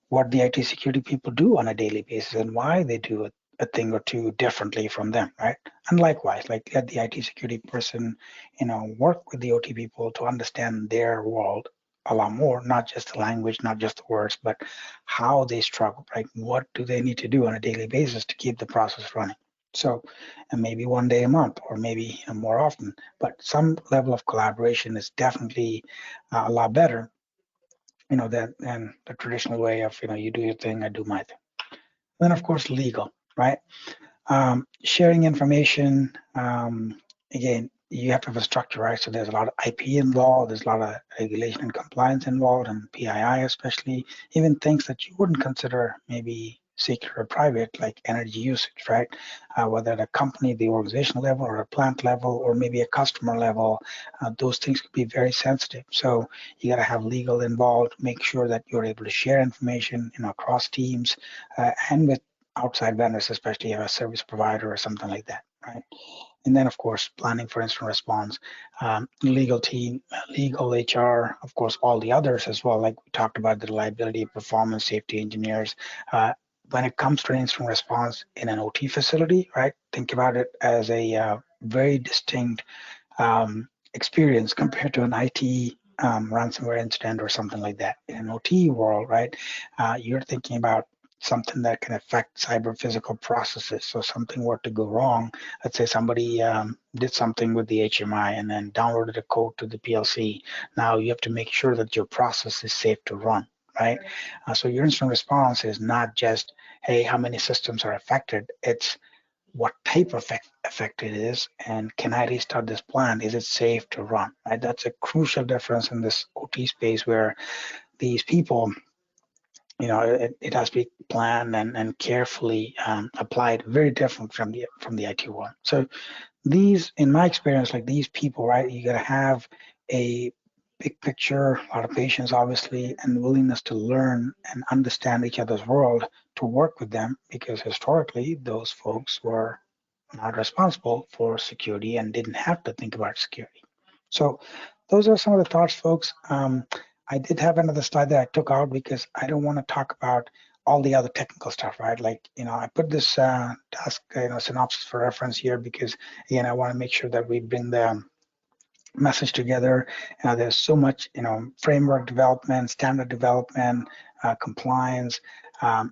what the IT security people do on a daily basis and why they do a thing or two differently from them, right? And likewise, like let the IT security person, work with the OT people to understand their world a lot more, not just the language, not just the words, but how they struggle, right? What do they need to do on a daily basis to keep the process running? So, and maybe one day a month, or maybe more often, but some level of collaboration is definitely a lot better, than the traditional way of, you do your thing, I do my thing. Then, of course, legal, right? Sharing information, again, you have to have a structure, right? So there's a lot of IP involved, there's a lot of regulation and compliance involved, and PII especially, even things that you wouldn't consider maybe secret or private, like energy usage, right? Whether at a company, the organization level, or a plant level, or maybe a customer level, those things could be very sensitive. So you got to have legal involved, make sure that you're able to share information, across teams, and with outside vendors, especially a service provider or something like that, right? And then, of course, planning for incident response, legal team, legal HR, of course, all the others as well. Like we talked about, the reliability, performance, safety engineers. When it comes to incident response in an OT facility, right? Think about it as a very distinct experience compared to an IT ransomware incident or something like that. In an OT world, right? You're thinking about something that can affect cyber physical processes. So something were to go wrong, let's say somebody did something with the HMI and then downloaded a code to the PLC. Now you have to make sure that your process is safe to run, right? So your incident response is not just, hey, how many systems are affected? It's what type of effect it is, and can I restart this plant? Is it safe to run? Right? That's a crucial difference in this OT space where these people, it has to be planned and carefully applied, very different from the IT one. So these, in my experience, like these people, right, you got to have a big picture, a lot of patience, obviously, and willingness to learn and understand each other's world to work with them, because historically those folks were not responsible for security and didn't have to think about security. So those are some of the thoughts, folks. I did have another slide that I took out because I don't want to talk about all the other technical stuff, right? Like, I put this task, synopsis for reference here because, again, I want to make sure that we bring the message together. There's so much, framework development, standard development, compliance,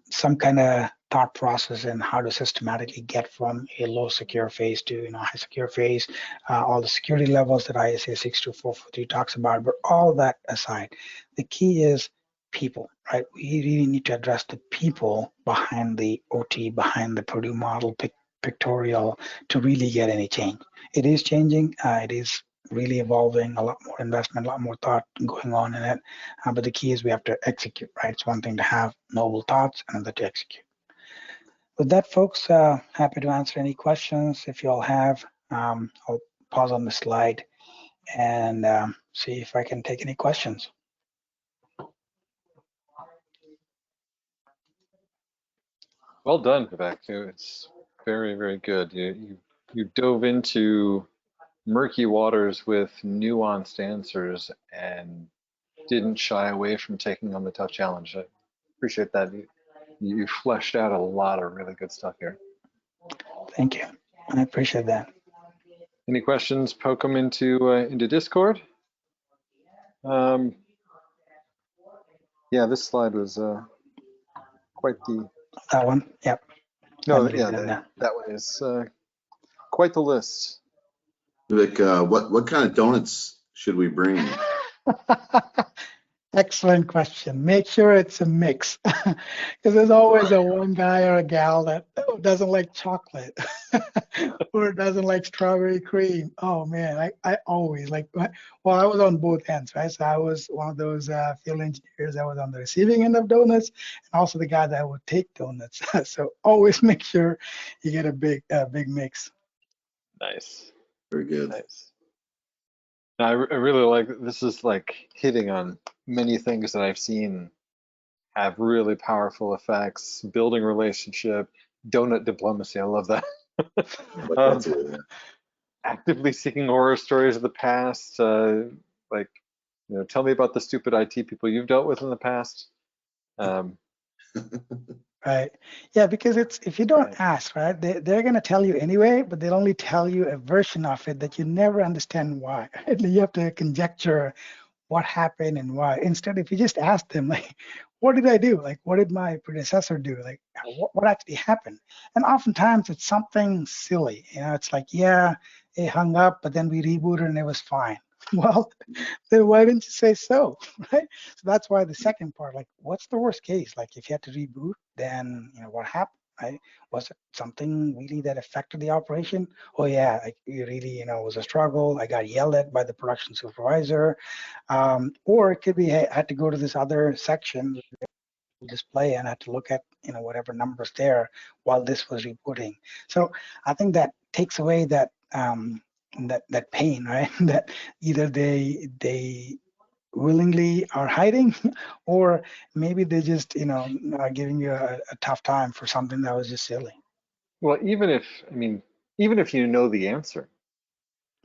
some kind of thought process in how to systematically get from a low secure phase to high secure phase, all the security levels that ISA 62443 talks about. But all that aside, the key is people, right? We really need to address the people behind the OT, behind the Purdue model pictorial to really get any change. It is changing. It is really evolving, a lot more investment, a lot more thought going on in it. But the key is we have to execute, right? It's one thing to have noble thoughts, another to execute. With that, folks, happy to answer any questions if you all have. I'll pause on the slide and see if I can take any questions. Well done, Vivek. It's very, very good. You dove into murky waters with nuanced answers and didn't shy away from taking on the tough challenge. I appreciate that. You fleshed out a lot of really good stuff here. Thank you. I appreciate that. Any questions? Poke them into Discord. Yeah, this slide was quite the. That one, yep. No, yeah, that one is quite the list. Vic, what kind of donuts should we bring? Excellent question. Make sure it's a mix, because there's always a one guy or a gal that doesn't like chocolate or doesn't like strawberry cream. Oh man, I always like. Well, I was on both ends, right? So I was one of those field engineers that was on the receiving end of donuts, and also the guy that would take donuts. So always make sure you get a big mix. Nice. Very good. Nice. Now, I really like this is like hitting on many things that I've seen have really powerful effects, building relationship, donut diplomacy. I love that. Like Um, that too, yeah. actively seeking horror stories of the past. Like, tell me about the stupid IT people you've dealt with in the past. Right. Yeah, because it's if you don't Right. ask, right, they're going to tell you anyway, but they'll only tell you a version of it that you never understand why. Right? You have to conjecture what happened and why. Instead, if you just ask them, like, what did I do? Like, what did my predecessor do? Like, what actually happened? And oftentimes it's something silly. It's like, yeah, it hung up, but then we rebooted and it was fine. Well, then why didn't you say so? Right? So that's why the second part, like, what's the worst case? Like, if you had to reboot, then what happened? Right? Was it something really that affected the operation? Oh yeah, like you really, it was a struggle. I got yelled at by the production supervisor, or it could be hey, I had to go to this other section display and I had to look at whatever numbers there while this was rebooting. So I think that takes away that that pain, right? That either they willingly are hiding or maybe they just are giving you a tough time for something that was just silly. Well, even if you know the answer,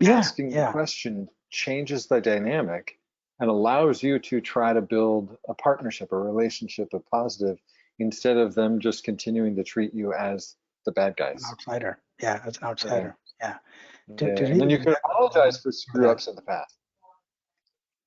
Yeah, asking the yeah, question changes the dynamic and allows you to try to build a partnership, a relationship, a positive, instead of them just continuing to treat you as the bad an guys. outsider. Yeah, as an outsider. Yeah. To And then you really can apologize for screw that. ups in the past.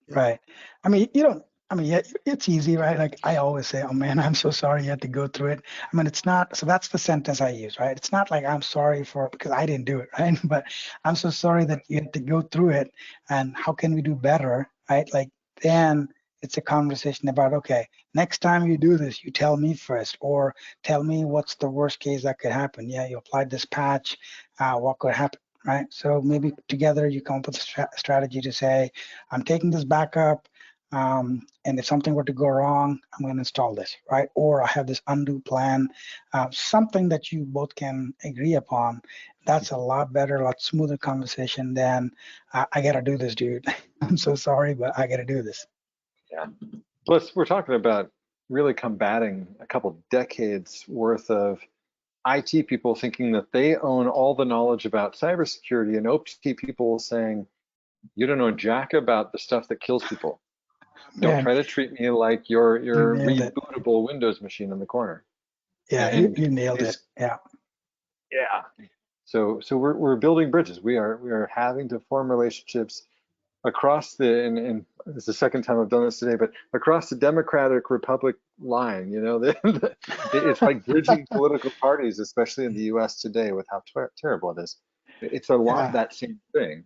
Right. I mean, you don't, I mean, yeah, it's easy, right? Like I always say, oh man, I'm so sorry you had to go through it. I mean, it's not, so that's the sentence I use, right? It's not like I'm sorry for, because I didn't do it, right? But I'm so sorry that you had to go through it and how can we do better, right? Like then it's a conversation about, okay, next time you do this, you tell me first or tell me what's the worst case that could happen. Yeah, you applied this patch, what could happen? Right. So maybe together you come up with a strategy to say, I'm taking this backup, and if something were to go wrong, I'm going to install this, right? Or I have this undo plan, something that you both can agree upon. That's a lot better, a lot smoother conversation than I got to do this, dude. I'm so sorry, but I got to do this. Yeah. Plus, we're talking about really combating a couple decades worth of IT people thinking that they own all the knowledge about cybersecurity and OT people saying, you don't know jack about the stuff that kills people. Don't Man, try to treat me like your you nailed it. rebootable Windows machine in the corner. Yeah, And you nailed these, it. Yeah. yeah. So we're building bridges. We are having to form relationships across and it's the second time I've done this today, but across the Democratic Republic line, it's like bridging political parties, especially in the US today with how terrible it is. It's a lot Yeah. that same thing.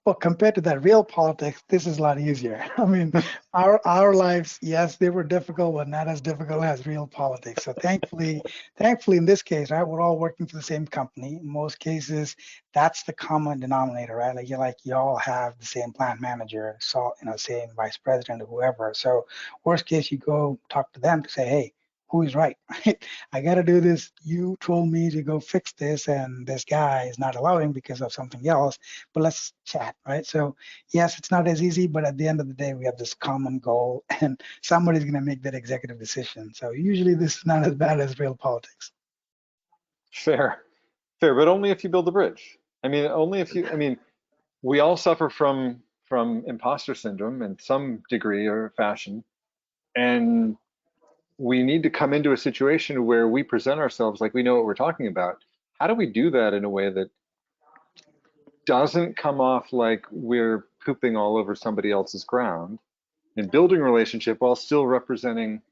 Well, compared to that real politics, this is a lot easier. I mean, our lives, yes, they were difficult, but not as difficult as real politics. So thankfully in this case, right, we're all working for the same company. In most cases, that's the common denominator, right? Like you all have the same plant manager, so same vice president or whoever. So worst case, you go talk to them to say, hey, who is right? I got to do this. You told me to go fix this, and this guy is not allowing because of something else. But let's chat, right? So yes, it's not as easy, but at the end of the day, we have this common goal, and somebody's going to make that executive decision. So usually, this is not as bad as real politics. Fair, but only if you build a bridge. Only if you. We all suffer from imposter syndrome in some degree or fashion, and we need to come into a situation where we present ourselves like we know what we're talking about. How do we do that in a way that doesn't come off like we're pooping all over somebody else's ground and building a relationship while still representing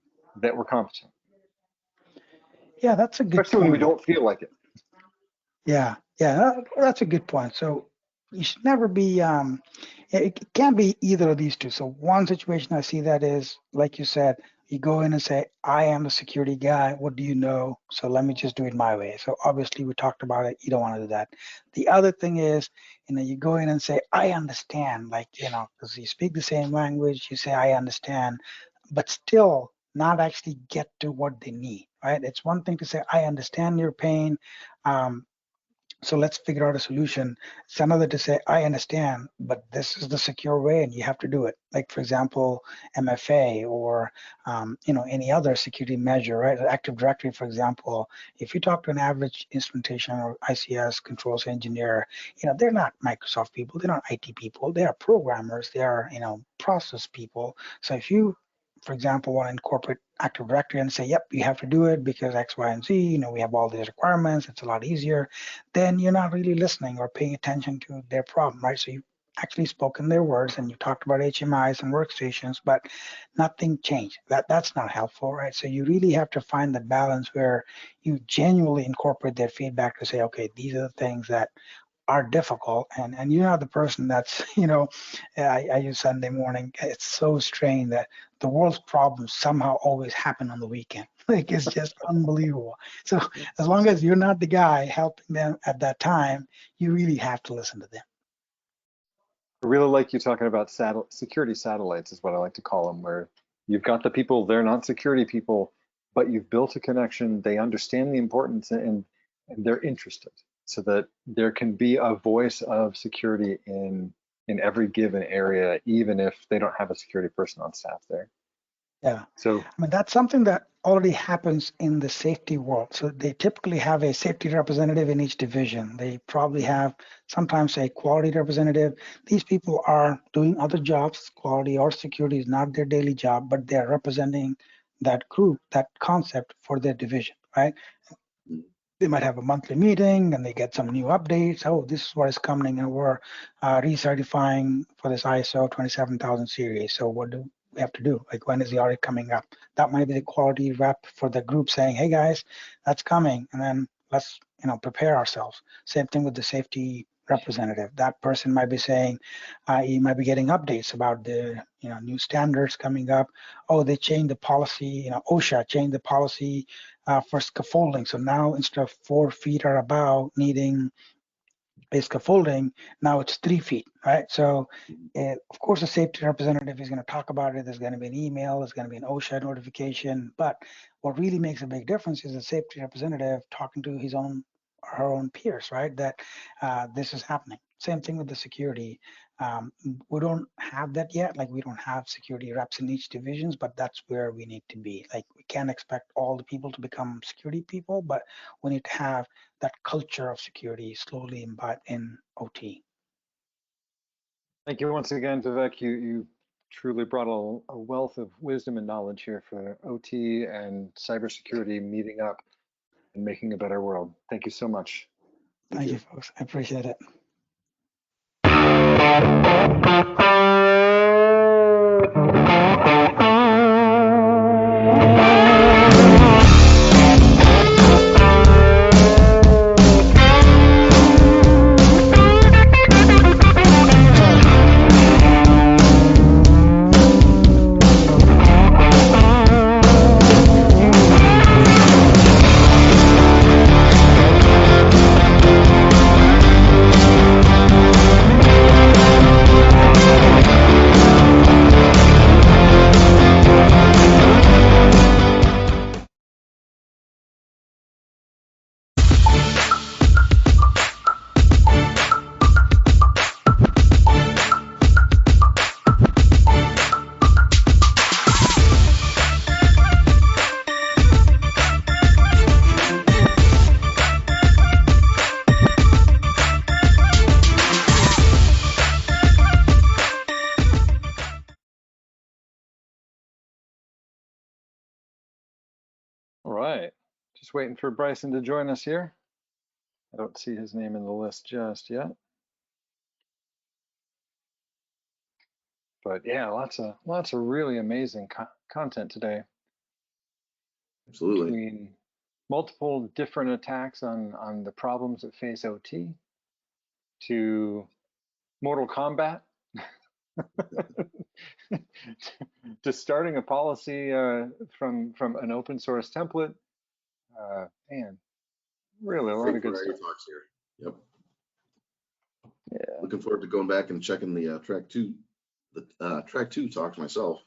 that we're competent? Yeah, that's a good Especially when we point. don't feel like it. Yeah, that's a good point. So you should never be it can't be either of these two. So one situation I see that is, like you said, you go in and say, I am the security guy, what do you know, so let me just do it my way. So obviously we talked about it, you don't want to do that. The other thing is, you go in and say, I understand, like, because you speak the same language, you say I understand, but still not actually get to what they need, right? It's one thing to say, I understand your pain, so let's figure out a solution. It's another to say, I understand, but this is the secure way and you have to do it. Like, for example, MFA or, any other security measure, right? Active Directory, for example, if you talk to an average instrumentation or ICS controls engineer, they're not Microsoft people, they're not IT people, they are programmers, they are, process people. So if you, for example, want to incorporate Active Directory and say, yep, you have to do it because X, Y, and Z, we have all these requirements, it's a lot easier, then you're not really listening or paying attention to their problem, right? So you actually spoken their words and you talked about HMIs and workstations, but nothing changed. That's not helpful, right? So you really have to find the balance where you genuinely incorporate their feedback to say, okay, these are the things that are difficult, and you're not the person that's I use Sunday morning, it's so strange that the world's problems somehow always happen on the weekend. Like, it's just unbelievable. So as long as you're not the guy helping them at that time, you really have to listen to them. I really like you talking about security satellites, is what I like to call them, where you've got the people, they're not security people, but you've built a connection, they understand the importance, and they're interested, so that there can be a voice of security in every given area, even if they don't have a security person on staff there. Yeah. So I mean, that's something that already happens in the safety world. So they typically have a safety representative in each division. They probably have sometimes a quality representative. These people are doing other jobs. Quality or security is not their daily job, but they're representing that group, that concept for their division, right? They might have a monthly meeting and they get some new updates. Oh, this is what is coming, and we're recertifying for this ISO 27000 series. So what do we have to do? Like, when is the audit coming up? That might be the quality rep for the group saying, hey guys, that's coming, and then let's prepare ourselves. Same thing with the safety representative. That person might be saying, you might be getting updates about the new standards coming up. Oh, they changed the policy. OSHA changed the policy for scaffolding. So now instead of 4 feet or above needing a scaffolding, now it's 3 feet, right? So of course, the safety representative is going to talk about it. There's going to be an email, there's going to be an OSHA notification. But what really makes a big difference is the safety representative talking to his own her own peers, right? That this is happening. Same thing with the security. We don't have that yet. Like, we don't have security reps in each divisions, but that's where we need to be. Like, we can't expect all the people to become security people, but we need to have that culture of security slowly imbibed in OT. thank you once again, Vivek. You truly brought a wealth of wisdom and knowledge here for OT and cybersecurity meeting up and making a better world. Thank you so much. Thank you, folks. I appreciate it. All right, just waiting for Bryson to join us here. I don't see his name in the list just yet. But yeah, lots of really amazing content today. Absolutely. Between multiple different attacks on the problems that face OT, to Mortal Kombat to starting a policy from an open source template. Man, really a lot of good Variety stuff. talks here. Yep. Yeah. Looking forward to going back and checking the track two talks myself,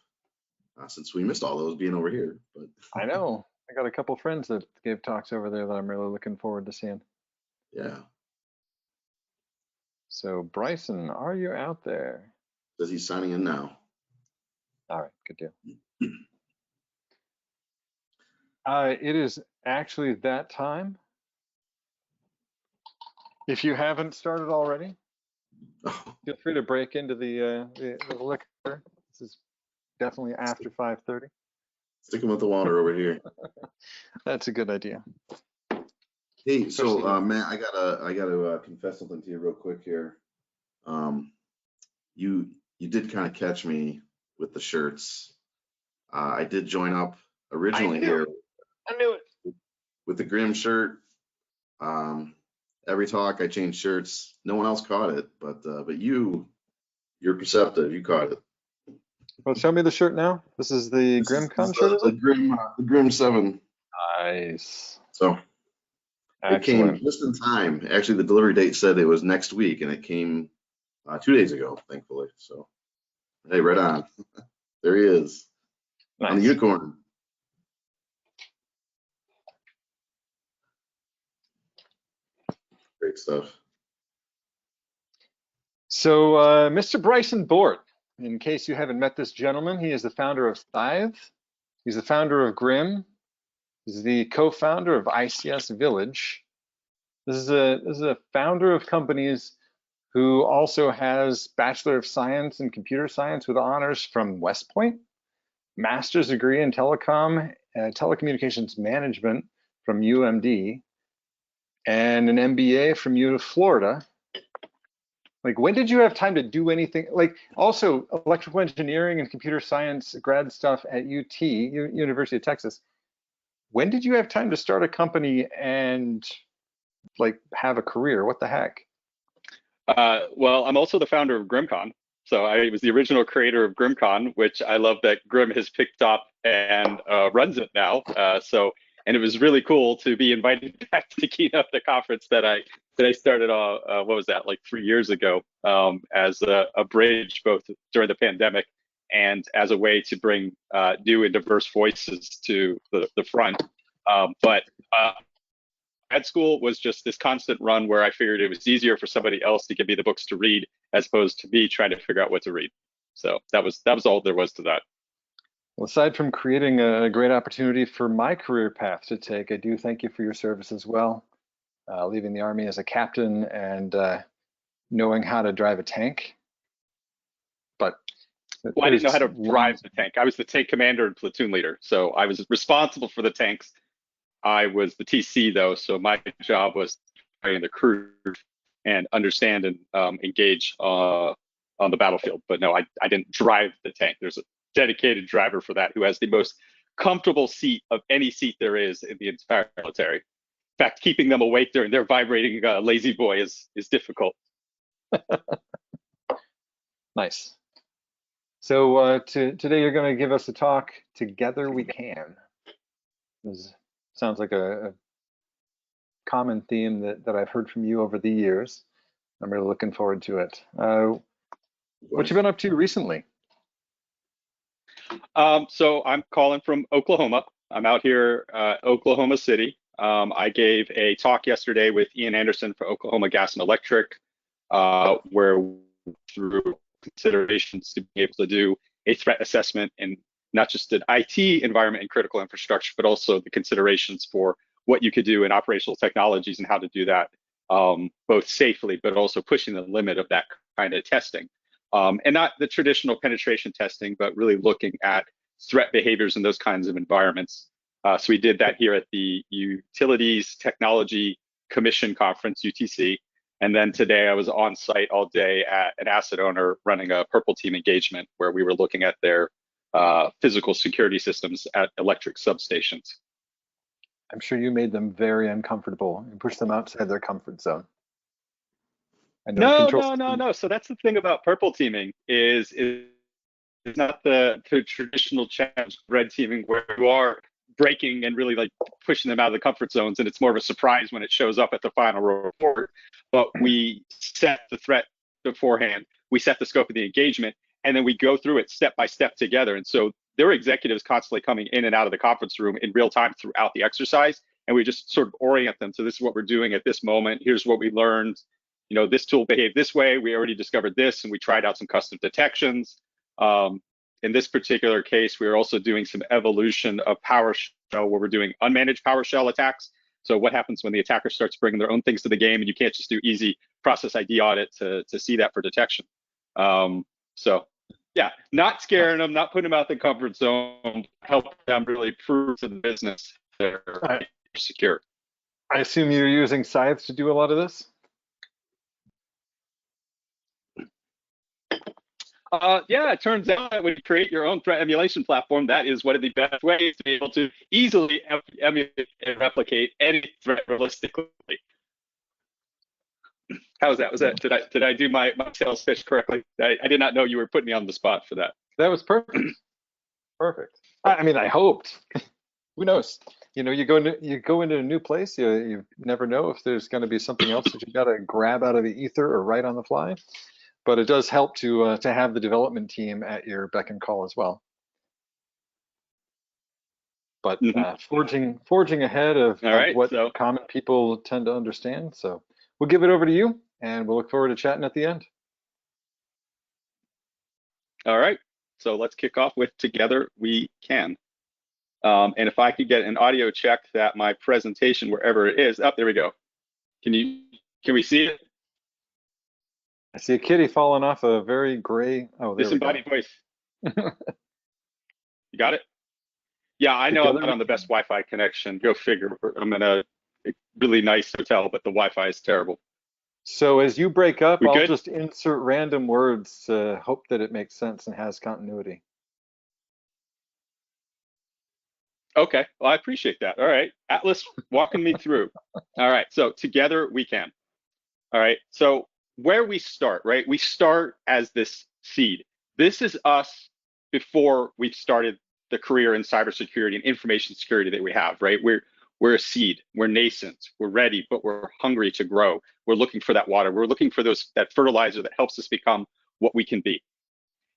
since we missed all those being over here. But I know. I got a couple friends that gave talks over there that I'm really looking forward to seeing. yeah, So Bryson, are you out there? says he's signing in now. All right, good deal. It is actually that time. If you haven't started already, feel free to break into the liquor. This is definitely after 5:30. Sticking with the water over here. That's a good idea. Hey, so Especially- Matt, I gotta confess something to you real quick here. You did kind of catch me with the shirts. I did join up originally here. I knew it. With the GRIMM shirt. Every talk I changed shirts. No one else caught it, but you're perceptive. You caught it. Well, show me the shirt now. This is the GRIMMCon shirt, is the it? GRIMM 7. Nice. So it came just in time. Actually, the delivery date said it was next week, and it came 2 days ago, thankfully. So, hey, right on. There he is. Nice. On the unicorn. Great stuff. So, Mr. Bryson Bort, in case you haven't met this gentleman, he is the founder of Scythe. He's the founder of GRIMM. He's the co-founder of ICS Village. This is a founder of companies who also has Bachelor of Science in Computer Science with honors from West Point, master's degree in telecommunications management from UMD, and an MBA from U of Florida. Like, when did you have time to do anything? Like, also electrical engineering and computer science grad stuff at UT, University of Texas. When did you have time to start a company and like have a career? What the heck? Well, I'm also the founder of GRIMMCon. So I was the original creator of GRIMMCon, which I love that GRIMM has picked up and runs it now. And it was really cool to be invited back to keynote the conference that I started, what was that, like 3 years ago, as a bridge both during the pandemic and as a way to bring new and diverse voices to the front. But grad school was just this constant run where I figured it was easier for somebody else to give me the books to read as opposed to me trying to figure out what to read. So that was all there was to that. Well, aside from creating a great opportunity for my career path to take, I do thank you for your service as well. Leaving the Army as a captain and knowing how to drive a tank. But well, I didn't know how to drive the tank. I was the tank commander and platoon leader, so I was responsible for the tanks. I was the TC though, so my job was train the crew and understand and engage on the battlefield. But no, I didn't drive the tank. There's a dedicated driver for that who has the most comfortable seat of any seat there is in the entire military. In fact, keeping them awake during their vibrating lazy boy is difficult. Nice. So today you're going to give us a talk, Together We Can. This sounds like a common theme that I've heard from you over the years. I'm really looking forward to it. What you been up to recently? So I'm calling from Oklahoma. I'm out here, Oklahoma City. I gave a talk yesterday with Ian Anderson for Oklahoma Gas and Electric, where through considerations to be able to do a threat assessment in not just an IT environment and critical infrastructure, but also the considerations for what you could do in operational technologies and how to do that both safely, but also pushing the limit of that kind of testing. And not the traditional penetration testing, but really looking at threat behaviors in those kinds of environments. So we did that here at the Utilities Technology Commission Conference, UTC. And then today I was on site all day at an asset owner running a Purple Team engagement where we were looking at their physical security systems at electric substations. I'm sure you made them very uncomfortable and pushed them outside their comfort zone. I know control No. So that's the thing about purple teaming is it's not the traditional challenge red teaming where you are breaking and really like pushing them out of the comfort zones, and it's more of a surprise when it shows up at the final report. But we set the threat beforehand, we set the scope of the engagement, and then we go through it step by step together. And so there are executives constantly coming in and out of the conference room in real time throughout the exercise, and we just sort of orient them. So this is what we're doing at this moment. Here's what we learned. You know, this tool behaved this way. We already discovered this, and we tried out some custom detections. In this particular case, we are also doing some evolution of PowerShell where we're doing unmanaged PowerShell attacks. So what happens when the attacker starts bringing their own things to the game and you can't just do easy process ID audit to see that for detection. So yeah, not scaring them, not putting them out the comfort zone, helping them really prove to the business they're secure. I assume you're using Scythe to do a lot of this? Yeah, it turns out that when you create your own threat emulation platform, that is one of the best ways to be able to easily emulate and replicate any threat realistically. How was that? Did I do my sales pitch correctly? I did not know you were putting me on the spot for that. That was perfect. Perfect. I mean, I hoped. Who knows? You know, you go into a new place. You never know if there's going to be something else that you got to grab out of the ether or write on the fly. But it does help to have the development team at your beck and call as well. But forging ahead of what common people tend to understand. So we'll give it over to you, and we'll look forward to chatting at the end. All right. So let's kick off with Together We Can. And if I could get an audio check that my presentation, wherever it is, there we go. Can we see it? I see a kitty falling off a very gray. Oh, there disembodied voice. You got it? Yeah, I know I'm not on the best Wi-Fi connection. Go figure. I'm in a really nice hotel, but the Wi-Fi is terrible. So as you break up, I'll good? just insert random words to hope that it makes sense and has continuity. Okay, well, I appreciate that. All right, Atlas walking me through. All right, so Together We Can. All right, so where we start, right? We start as this seed. This is us before we've started the career in cybersecurity and information security that we have, right? We're a seed, we're nascent, we're ready, but we're hungry to grow. We're looking for that water. We're looking for that fertilizer that helps us become what we can be.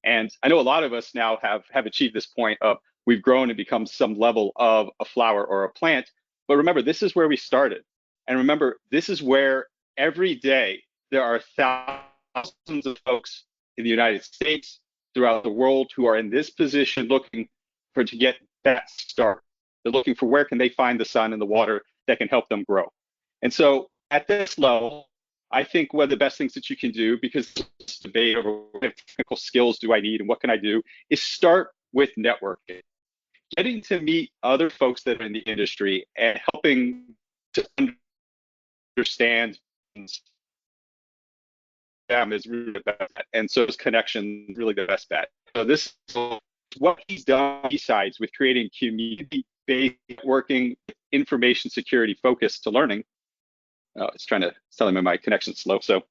And I know a lot of us now have achieved this point of we've grown and become some level of a flower or a plant. But remember, this is where we started. And remember, this is where every day there are thousands of folks in the United States, throughout the world, who are in this position looking to get that start. They're looking for where can they find the sun and the water that can help them grow. And so at this level, I think one of the best things that you can do, because this debate over what technical skills do I need and what can I do, is start with networking. Getting to meet other folks that are in the industry and helping to understand them is really the best bet. And so is connection really the best bet. So this is what he's done besides with creating community-based networking, information security focused to learning. It's telling me my connection's slow. So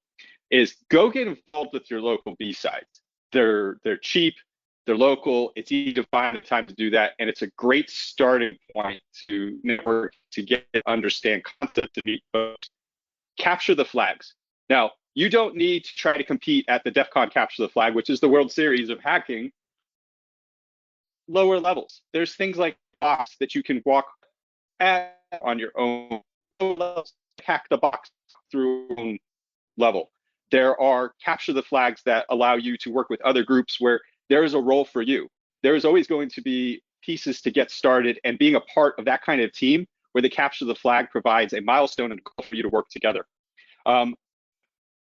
is go get involved with your local B-sides. They're cheap, they're local, it's easy to find the time to do that, and it's a great starting point to network, to get to understand content, to meet folks. Capture the flags. Now, you don't need to try to compete at the DEF CON Capture the Flag, which is the World Series of hacking, lower levels. There's things like box that you can walk at on your own levels, hack the box through your own level. There are capture the flags that allow you to work with other groups where there is a role for you. There is always going to be pieces to get started, and being a part of that kind of team where the capture the flag provides a milestone and a goal for you to work together.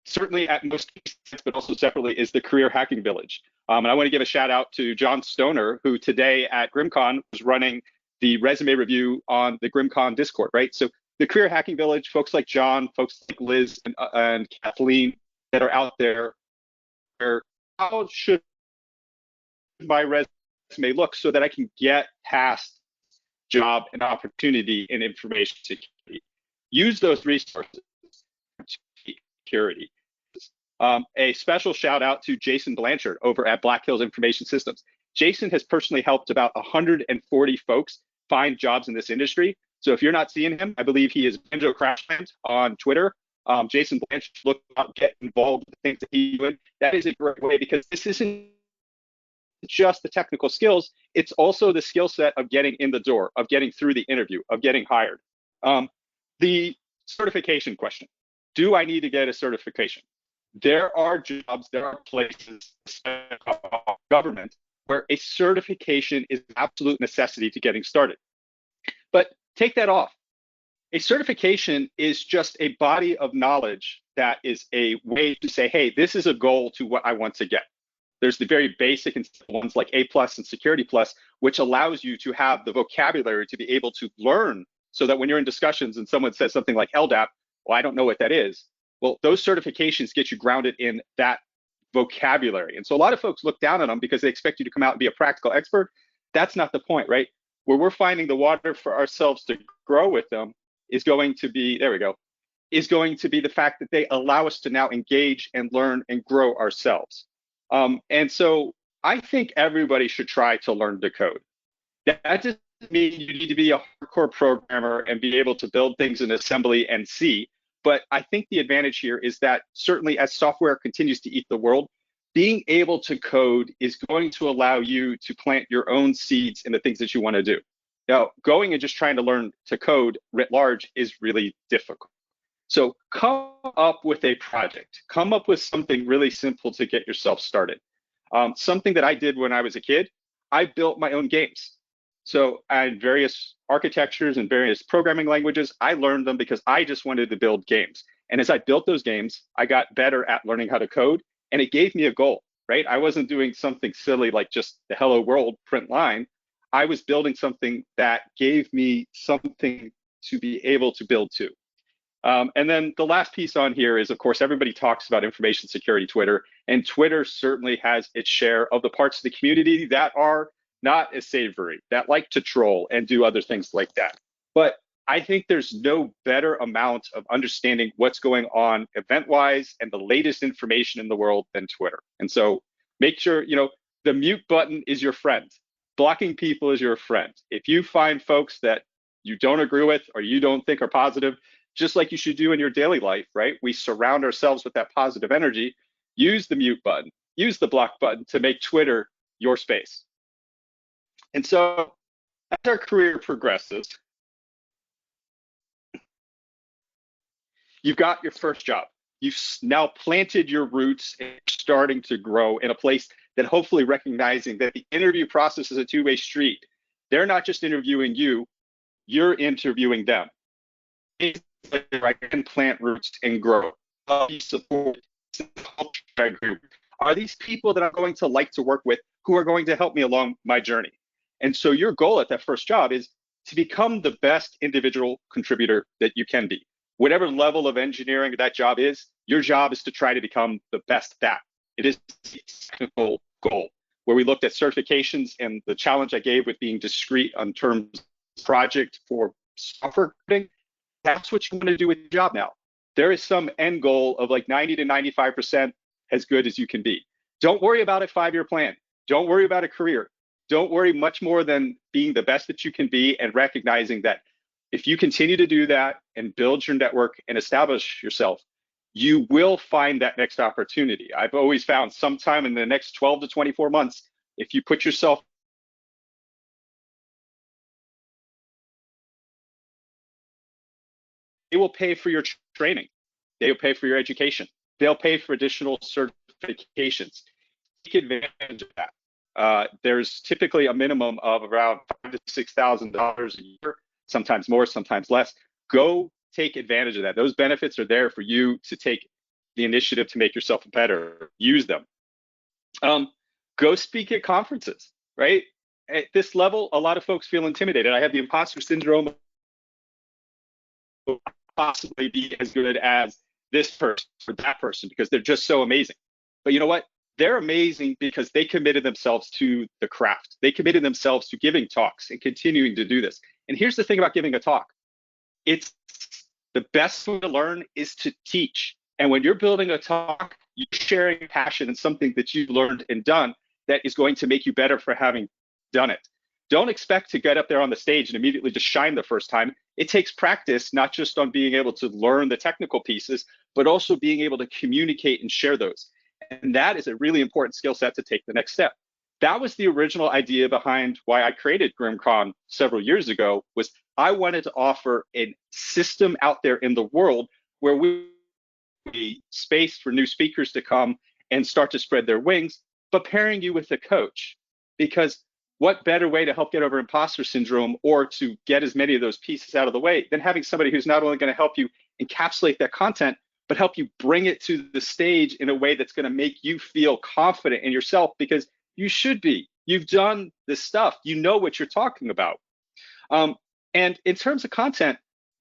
Certainly at most cases, but also separately, is the Career Hacking Village. And I want to give a shout out to John Stoner, who today at GRIMMCon was running the resume review on the GRIMMCon Discord, right? So the Career Hacking Village, folks like John, folks like Liz and Kathleen that are out there, how should my resume look so that I can get past job and opportunity in information security? Use those resources to security. A special shout out to Jason Blanchard over at Black Hills Information Systems. Jason has personally helped about 140 folks find jobs in this industry. So if you're not seeing him, I believe he is Banjo Crashland on Twitter. Jason Blanchard, look up, get involved with the things that he's doing. That is a great way, because this isn't just the technical skills, it's also the skill set of getting in the door, of getting through the interview, of getting hired. The certification question. Do I need to get a certification? There are jobs, there are places, government, where a certification is an absolute necessity to getting started. But take that off. A certification is just a body of knowledge that is a way to say, hey, this is a goal to what I want to get. There's the very basic and simple ones like A+ and Security+, which allows you to have the vocabulary to be able to learn, so that when you're in discussions and someone says something like LDAP, well, I don't know what that is. Well, those certifications get you grounded in that vocabulary. And so a lot of folks look down on them because they expect you to come out and be a practical expert. That's not the point, right? Where we're finding the water for ourselves to grow with them is going to be, there we go, is going to be the fact that they allow us to now engage and learn and grow ourselves. And so I think everybody should try to learn to code. That doesn't mean you need to be a hardcore programmer and be able to build things in assembly and C. But I think the advantage here is that certainly as software continues to eat the world, being able to code is going to allow you to plant your own seeds in the things that you want to do. Now, going and just trying to learn to code writ large is really difficult. So come up with a project, come up with something really simple to get yourself started. Something that I did when I was a kid, I built my own games. So I had various architectures and various programming languages. I learned them because I just wanted to build games. And as I built those games, I got better at learning how to code, and it gave me a goal, right? I wasn't doing something silly like just the hello world print line. I was building something that gave me something to be able to build to. And then the last piece on here is, of course, everybody talks about information security Twitter, and Twitter certainly has its share of the parts of the community that are not as savory, that like to troll and do other things like that. But I think there's no better amount of understanding what's going on event-wise and the latest information in the world than Twitter. And so make sure, you know, the mute button is your friend. Blocking people is your friend. If you find folks that you don't agree with or you don't think are positive, just like you should do in your daily life, right? We surround ourselves with that positive energy. Use the mute button, use the block button to make Twitter your space. And so as our career progresses, you've got your first job. You've now planted your roots and starting to grow in a place that hopefully recognizing that the interview process is a two-way street. They're not just interviewing you, you're interviewing them. I can plant roots and grow. Support. Are these people that I'm going to like to work with who are going to help me along my journey? And so your goal at that first job is to become the best individual contributor that you can be. Whatever level of engineering that job is, your job is to try to become the best at that. It is a technical goal where we looked at certifications and the challenge I gave with being discrete on terms of project for software coding. That's what you want to do with your job now. There is some end goal of like 90 to 95% as good as you can be. Don't worry about a 5-year plan. Don't worry about a career. Don't worry much more than being the best that you can be and recognizing that if you continue to do that and build your network and establish yourself, you will find that next opportunity. I've always found sometime in the next 12 to 24 months, if you put yourself they will pay for your training. They will pay for your education. They'll pay for additional certifications. Take advantage of that. There's typically a minimum of around $5,000 to $6,000 a year, sometimes more, sometimes less. Go take advantage of that. Those benefits are there for you to take the initiative to make yourself better. Use them. Go speak at conferences, right? At this level, a lot of folks feel intimidated. I have the imposter syndrome. Possibly be as good as this person or that person because they're just so amazing. But you know what? They're amazing because they committed themselves to the craft. They committed themselves to giving talks and continuing to do this. And here's the thing about giving a talk. It's the best way to learn is to teach. And when you're building a talk, you're sharing passion and something that you've learned and done that is going to make you better for having done it. Don't expect to get up there on the stage and immediately just shine the first time. It takes practice, not just on being able to learn the technical pieces, but also being able to communicate and share those. And that is a really important skill set to take the next step. That was the original idea behind why I created GRIMMCon several years ago, was I wanted to offer a system out there in the world where we space for new speakers to come and start to spread their wings, but pairing you with a coach. Because what better way to help get over imposter syndrome or to get as many of those pieces out of the way than having somebody who's not only going to help you encapsulate that content, but help you bring it to the stage in a way that's going to make you feel confident in yourself, because you should be. You've done this stuff. You know what you're talking about. And in terms of content,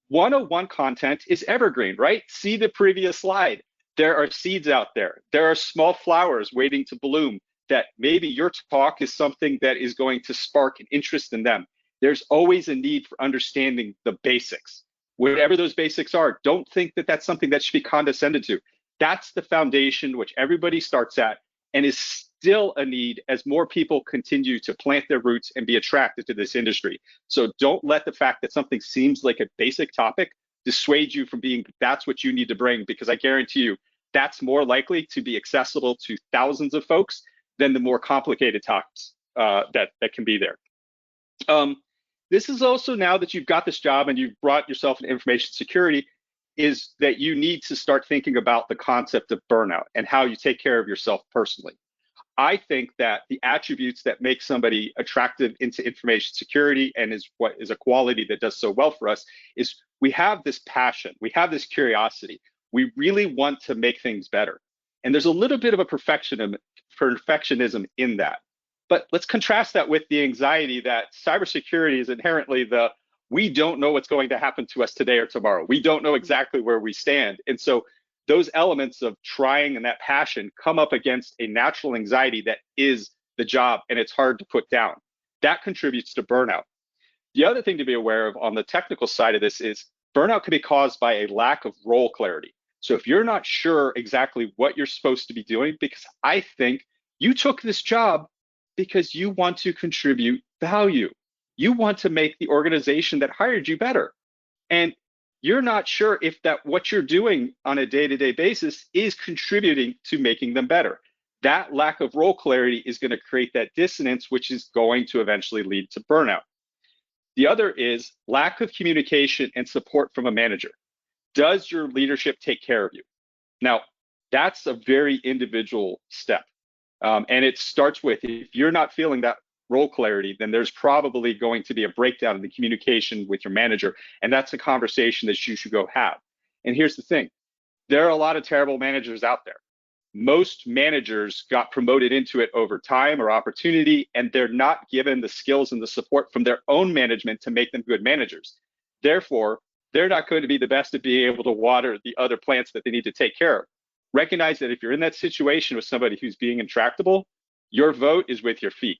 101 content is evergreen, right? See the previous slide. There are seeds out there. There are small flowers waiting to bloom that maybe your talk is something that is going to spark an interest in them. There's always a need for understanding the basics. Whatever those basics are, don't think that that's something that should be condescended to. That's the foundation which everybody starts at, and is still a need as more people continue to plant their roots and be attracted to this industry. So don't let the fact that something seems like a basic topic dissuade you from being, that's what you need to bring, because I guarantee you that's more likely to be accessible to thousands of folks than the more complicated topics that can be there. This is also, now that you've got this job and you've brought yourself into information security, is that you need to start thinking about the concept of burnout and how you take care of yourself personally. I think that the attributes that make somebody attractive into information security, and is what is a quality that does so well for us, is we have this passion, we have this curiosity, we really want to make things better. And there's a little bit of a perfectionism in that. But let's contrast that with the anxiety that cybersecurity is inherently we don't know what's going to happen to us today or tomorrow. We don't know exactly where we stand. And so those elements of trying and that passion come up against a natural anxiety that is the job, and it's hard to put down. That contributes to burnout. The other thing to be aware of on the technical side of this is burnout can be caused by a lack of role clarity. So if you're not sure exactly what you're supposed to be doing, because I think you took this job because you want to contribute value. You want to make the organization that hired you better. And you're not sure if what you're doing on a day-to-day basis is contributing to making them better. That lack of role clarity is going to create that dissonance, which is going to eventually lead to burnout. The other is lack of communication and support from a manager. Does your leadership take care of you? Now, that's a very individual step. And it starts with, if you're not feeling that role clarity, then there's probably going to be a breakdown in the communication with your manager. And that's a conversation that you should go have. And here's the thing, there are a lot of terrible managers out there. Most managers got promoted into it over time or opportunity, and they're not given the skills and the support from their own management to make them good managers. Therefore, they're not going to be the best at being able to water the other plants that they need to take care of. Recognize that if you're in that situation with somebody who's being intractable, your vote is with your feet.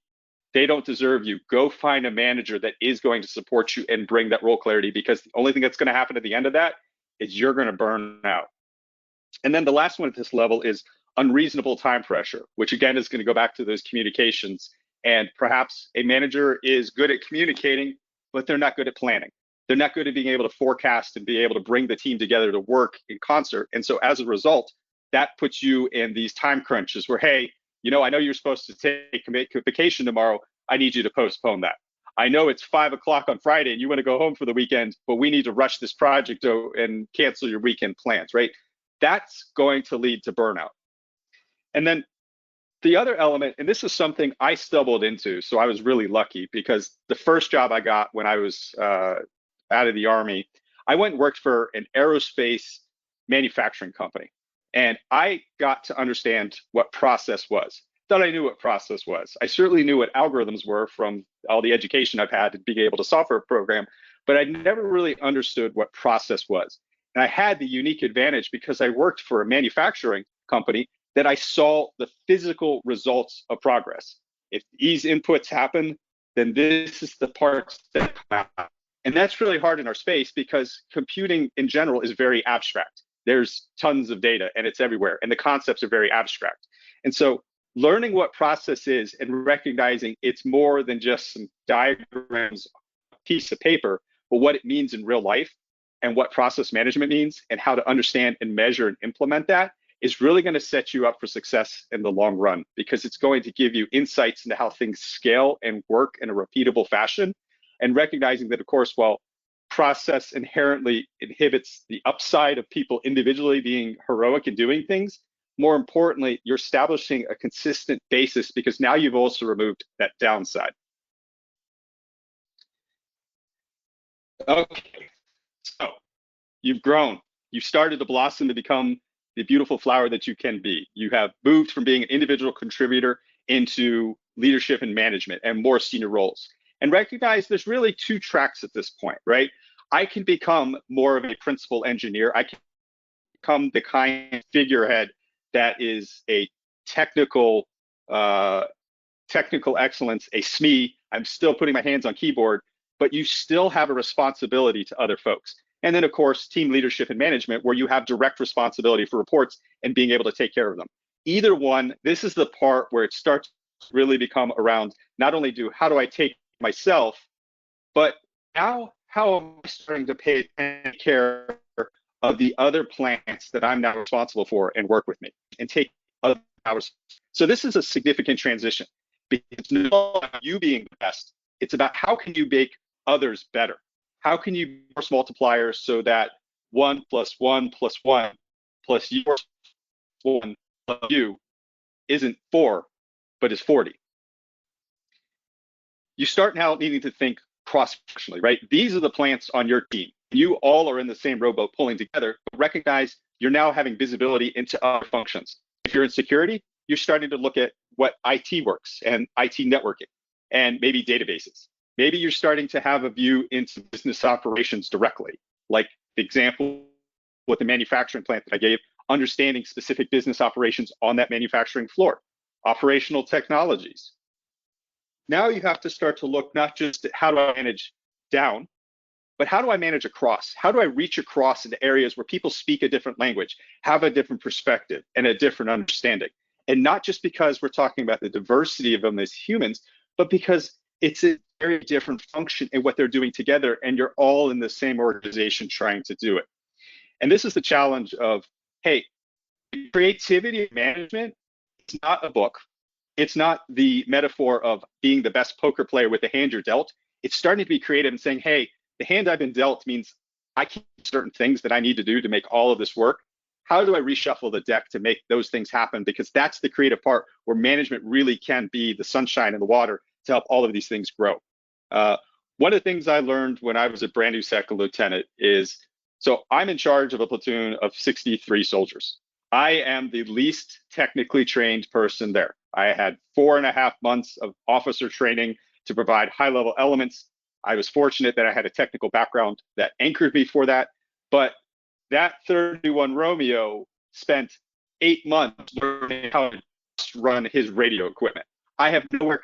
They don't deserve you. Go find a manager that is going to support you and bring that role clarity, because the only thing that's going to happen at the end of that is you're going to burn out. And then the last one at this level is unreasonable time pressure, which again is going to go back to those communications. And perhaps a manager is good at communicating, but they're not good at planning. They're not good at being able to forecast and be able to bring the team together to work in concert. And so as a result, that puts you in these time crunches where, hey, I know you're supposed to take a vacation tomorrow. I need you to postpone that. I know it's 5 o'clock on Friday and you want to go home for the weekend, but we need to rush this project and cancel your weekend plans, right? That's going to lead to burnout. And then the other element, and this is something I stumbled into, so I was really lucky, because the first job I got when I was out of the Army, I went and worked for an aerospace manufacturing company. And I got to understand what process was. Thought I knew what process was. I certainly knew what algorithms were from all the education I've had to being able to software program, but I never really understood what process was. And I had the unique advantage, because I worked for a manufacturing company, that I saw the physical results of progress. If these inputs happen, then this is the parts that come out. And that's really hard in our space, because computing in general is very abstract. there's tons of data and it's everywhere, and the concepts are very abstract. And so learning what process is and recognizing it's more than just some diagrams, piece of paper, but what it means in real life and what process management means and how to understand and measure and implement that is really going to set you up for success in the long run, because it's going to give you insights into how things scale and work in a repeatable fashion. And recognizing that, of course, while process inherently inhibits the upside of people individually being heroic and doing things, more importantly, you're establishing a consistent basis, because now you've also removed that downside. Okay, so you've grown. You've started to blossom to become the beautiful flower that you can be. You have moved from being an individual contributor into leadership and management and more senior roles. And recognize there's really two tracks at this point, right? I can become more of a principal engineer. I can become the kind of figurehead that is a technical excellence, a SME. I'm still putting my hands on keyboard, but you still have a responsibility to other folks. And then, of course, team leadership and management, where you have direct responsibility for reports and being able to take care of them. Either one, this is the part where it starts to really become around not only how do I take myself, but now how am I starting to pay care of the other plants that I'm now responsible for and work with me and take other hours. So this is a significant transition, because it's not about you being the best. It's about how can you make others better? How can you force multipliers so that 1 + 1 + 1 plus your 1 plus you isn't 4, but is 40? You start now needing to think cross-functionally, right? These are the plants on your team. You all are in the same rowboat pulling together, but recognize you're now having visibility into other functions. If you're in security, you're starting to look at what IT works and IT networking and maybe databases. Maybe you're starting to have a view into business operations directly, like the example with the manufacturing plant that I gave, understanding specific business operations on that manufacturing floor, operational technologies. Now you have to start to look not just at how do I manage down, but how do I manage across? How do I reach across into areas where people speak a different language, have a different perspective and a different understanding? And not just because we're talking about the diversity of them as humans, but because it's a very different function in what they're doing together, and you're all in the same organization trying to do it. And this is the challenge of, hey, creativity management is not a book. It's not the metaphor of being the best poker player with the hand you're dealt. It's starting to be creative and saying, hey, the hand I've been dealt means I can do certain things that I need to do to make all of this work. How do I reshuffle the deck to make those things happen? Because that's the creative part where management really can be the sunshine in the water to help all of these things grow. One of the things I learned when I was a brand new second lieutenant is, so I'm in charge of a platoon of 63 soldiers. I am the least technically trained person there. I had 4.5 months of officer training to provide high-level elements. I was fortunate that I had a technical background that anchored me for that. But that 31 Romeo spent 8 months learning how to run his radio equipment. I have nowhere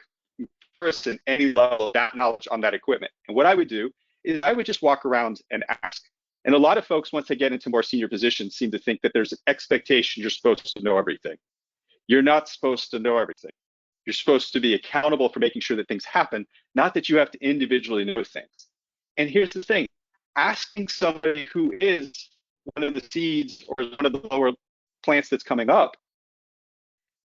person any level of that knowledge on that equipment. And what I would do is I would just walk around and ask. And a lot of folks, once they get into more senior positions, seem to think that there's an expectation you're supposed to know everything. You're not supposed to know everything. You're supposed to be accountable for making sure that things happen, not that you have to individually know things. And here's the thing, asking somebody who is one of the seeds or one of the lower plants that's coming up,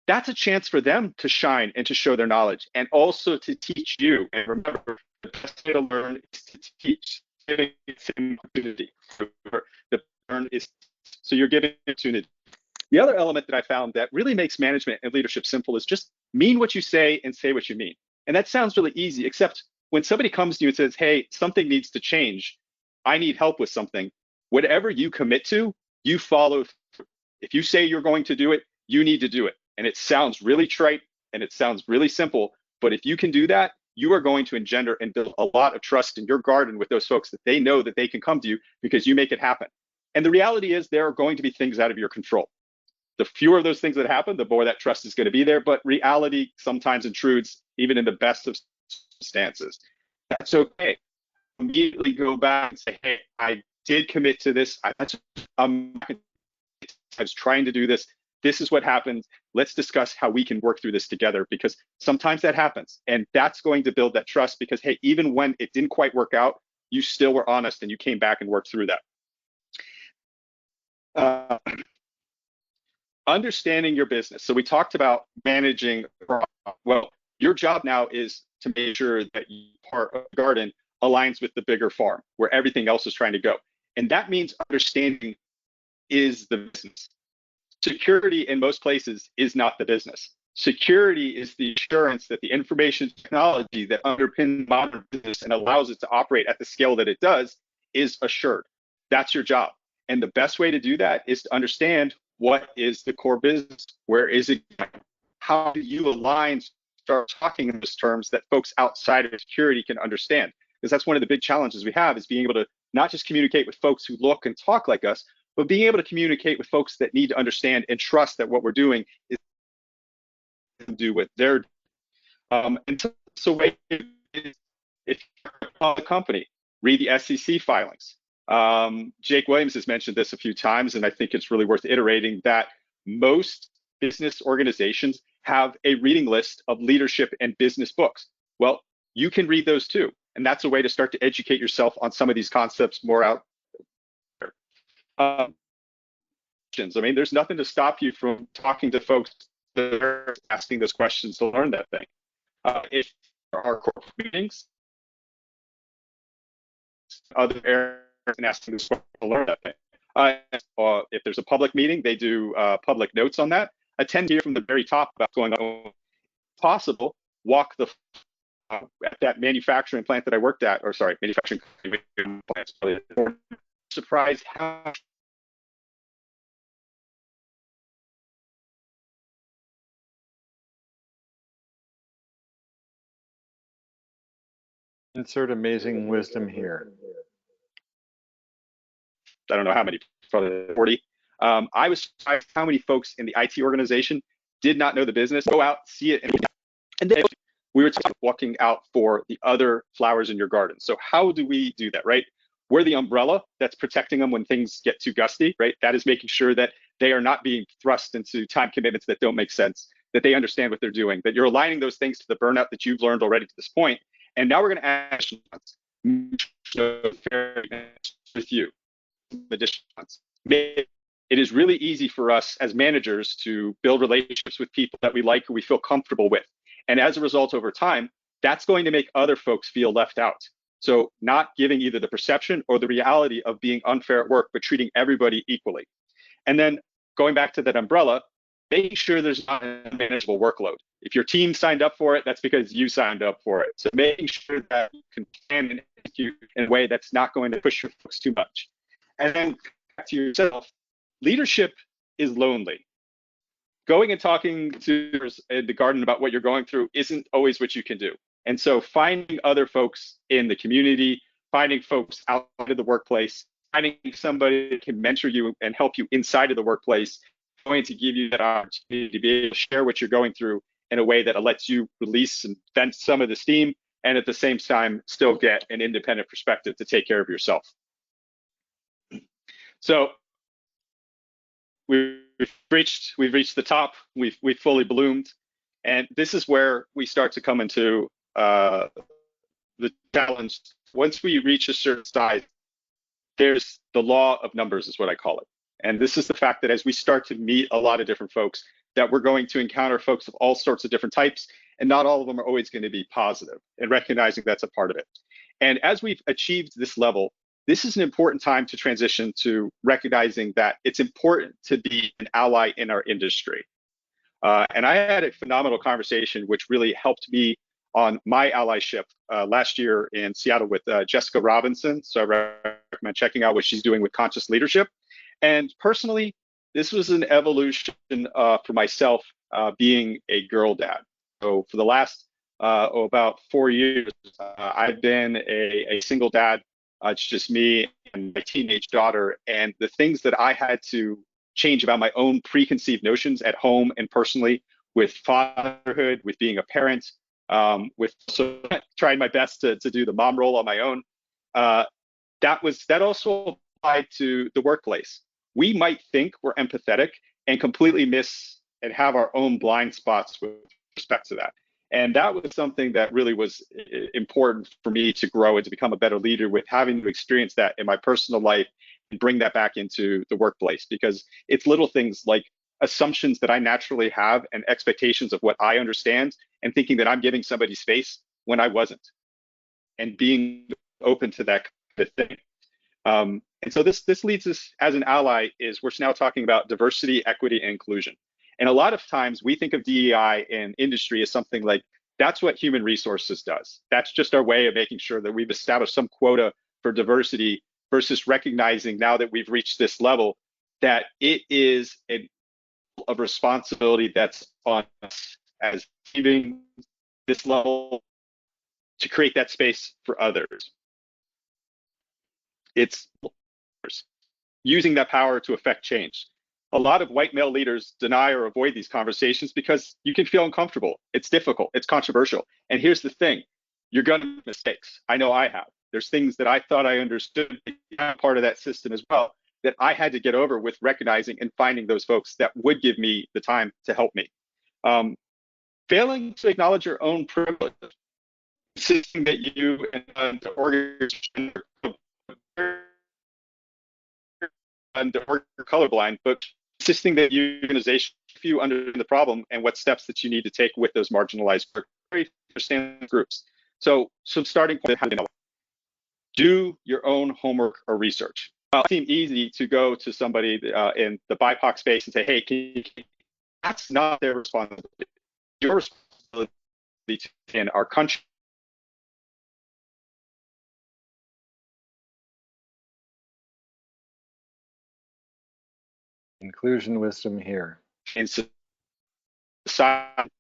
that's a chance for them to shine and to show their knowledge, and also to teach you. And remember, the best way to learn is to teach, giving an opportunity. The learn is, so you're giving an opportunity. The other element that I found that really makes management and leadership simple is just mean what you say and say what you mean. And that sounds really easy, except when somebody comes to you and says, hey, something needs to change, I need help with something, whatever you commit to, you follow through. If you say you're going to do it, you need to do it. And it sounds really trite and it sounds really simple, but if you can do that, you are going to engender and build a lot of trust in your garden with those folks, that they know that they can come to you because you make it happen. And the reality is there are going to be things out of your control. The fewer of those things that happen, the more that trust is going to be there. But reality sometimes intrudes, even in the best of circumstances. That's okay. Immediately go back and say, hey, I did commit to this. lives trying to do this. This is what happens. Let's discuss how we can work through this together, because sometimes that happens. And that's going to build that trust because, hey, even when it didn't quite work out, you still were honest and you came back and worked through that. Understanding your business. So we talked about managing. Well, your job now is to make sure that your part of the garden aligns with the bigger farm where everything else is trying to go. And that means understanding is the business. Security in most places is not the business. Security is the assurance that the information technology that underpins modern business and allows it to operate at the scale that it does is assured. That's your job. And the best way to do that is to understand what is the core business? Where is it? How do you align, start talking in those terms that folks outside of security can understand? Because that's one of the big challenges we have, is being able to not just communicate with folks who look and talk like us, but being able to communicate with folks that need to understand and trust that what we're doing is to do what they're doing. And so if you're a public company, read the SEC filings. Jake Williams has mentioned this a few times, and I think it's really worth iterating that most business organizations have a reading list of leadership and business books. Well, you can read those too. And that's a way to start to educate yourself on some of these concepts more out there. I mean, there's nothing to stop you from talking to folks that are asking those questions to learn that thing. If there are corporate meetings, other areas, and asking this question to learn that thing. If there's a public meeting, they do public notes on that. Attend to hear from the very top about what's going on. If possible, walk the at that manufacturing plant that I worked at, or sorry, manufacturing plants. Surprised how Insert amazing wisdom here. I don't know how many, probably 40. I was surprised how many folks in the IT organization did not know the business, go out, see it, and then we were walking out for the other flowers in your garden. So how do we do that, right? We're the umbrella that's protecting them when things get too gusty, right? That is making sure that they are not being thrust into time commitments that don't make sense, that they understand what they're doing, that you're aligning those things to the burnout that you've learned already to this point. And now we're going to ask with you. It is really easy for us as managers to build relationships with people that we like, who we feel comfortable with. And as a result, over time, that's going to make other folks feel left out. So not giving either the perception or the reality of being unfair at work, but treating everybody equally. And then going back to that umbrella, making sure there's not an unmanageable workload. If your team signed up for it, that's because you signed up for it. So making sure that you can plan and execute in a way that's not going to push your folks too much. And then back to yourself, leadership is lonely. Going and talking to in the garden about what you're going through isn't always what you can do. And so finding other folks in the community, finding folks outside of the workplace, finding somebody that can mentor you and help you inside of the workplace, going to give you that opportunity to be able to share what you're going through in a way that lets you release and vent some of the steam, and at the same time still get an independent perspective to take care of yourself. So we've reached the top. We've fully bloomed, and this is where we start to come into the challenge. Once we reach a certain size, there's the law of numbers, is what I call it. And this is the fact that as we start to meet a lot of different folks, that we're going to encounter folks of all sorts of different types, and not all of them are always going to be positive, and recognizing that's a part of it. And as we've achieved this level, this is an important time to transition to recognizing that it's important to be an ally in our industry. And I had a phenomenal conversation, which really helped me on my allyship last year in Seattle with Jessica Robinson. So I recommend checking out what she's doing with conscious leadership. And personally, this was an evolution for myself being a girl dad. So for the last about 4 years, I've been a single dad. It's just me and my teenage daughter, and the things that I had to change about my own preconceived notions at home and personally with fatherhood, with being a parent, with also trying my best to do the mom role on my own. That also applied to the workplace. we might think we're empathetic and completely miss and have our own blind spots with respect to that. And that was something that really was important for me to grow and to become a better leader, with having to experience that in my personal life and bring that back into the workplace, because it's little things like assumptions that I naturally have and expectations of what I understand, and thinking that I'm giving somebody space when I wasn't, and being open to that kind of thing. And so this leads us, as an ally, is we're now talking about diversity, equity, and inclusion. And a lot of times we think of DEI in industry as something like, that's what human resources does. That's just our way of making sure that we've established some quota for diversity, versus recognizing, now that we've reached this level, that it is a responsibility that's on us as achieving this level to create that space for others. It's using that power to affect change. A lot of white male leaders deny or avoid these conversations because you can feel uncomfortable. It's difficult, it's controversial. And here's the thing, you're gonna make mistakes. I know I have. There's things that I thought I understood, part of that system as well, that I had to get over with recognizing and finding those folks that would give me the time to help me. Failing to acknowledge your own privilege, insisting that you and the organization and you're colorblind, but insisting that your organization you under the problem and what steps that you need to take with those marginalized groups. So some starting point, how to know. Do your own homework or research. It seems easy to go to somebody in the BIPOC space and say, hey, that's not their responsibility. Your responsibility in our country. Inclusion wisdom here. In society,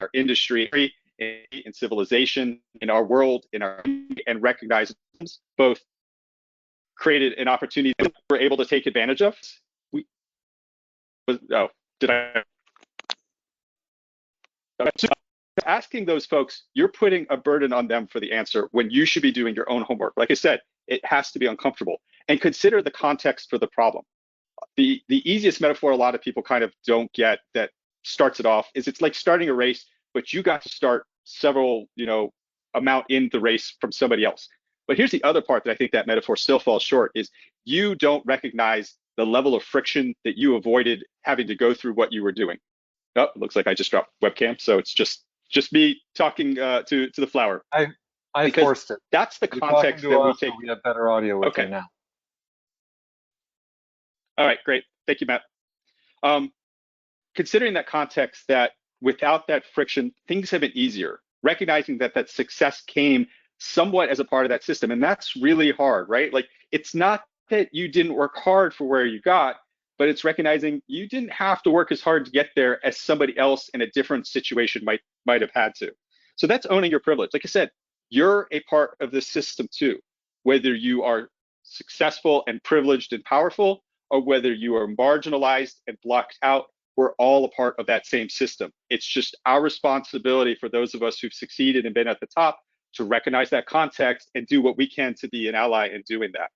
our industry, in civilization, in our world, and recognize both created an opportunity that we're able to take advantage of. Asking those folks, you're putting a burden on them for the answer when you should be doing your own homework. Like I said, it has to be uncomfortable. And consider the context for the problem. The easiest metaphor a lot of people kind of don't get that starts it off is it's like starting a race, but you got to start several, amount in the race from somebody else. But here's the other part that I think that metaphor still falls short is you don't recognize the level of friction that you avoided having to go through what you were doing. Oh, it looks like I just dropped webcam, so it's just me talking to the flower. I forced it. That's the context that we take. So we have better audio with you now. All right, great. Thank you, Matt. Considering that context, that without that friction, things have been easier. Recognizing that success came somewhat as a part of that system, and that's really hard, right? Like, it's not that you didn't work hard for where you got, but it's recognizing you didn't have to work as hard to get there as somebody else in a different situation might have had to. So that's owning your privilege. Like I said, you're a part of the system too, whether you are successful and privileged and powerful, or whether you are marginalized and blocked out. We're all a part of that same system. It's just our responsibility for those of us who've succeeded and been at the top to recognize that context and do what we can to be an ally in doing that.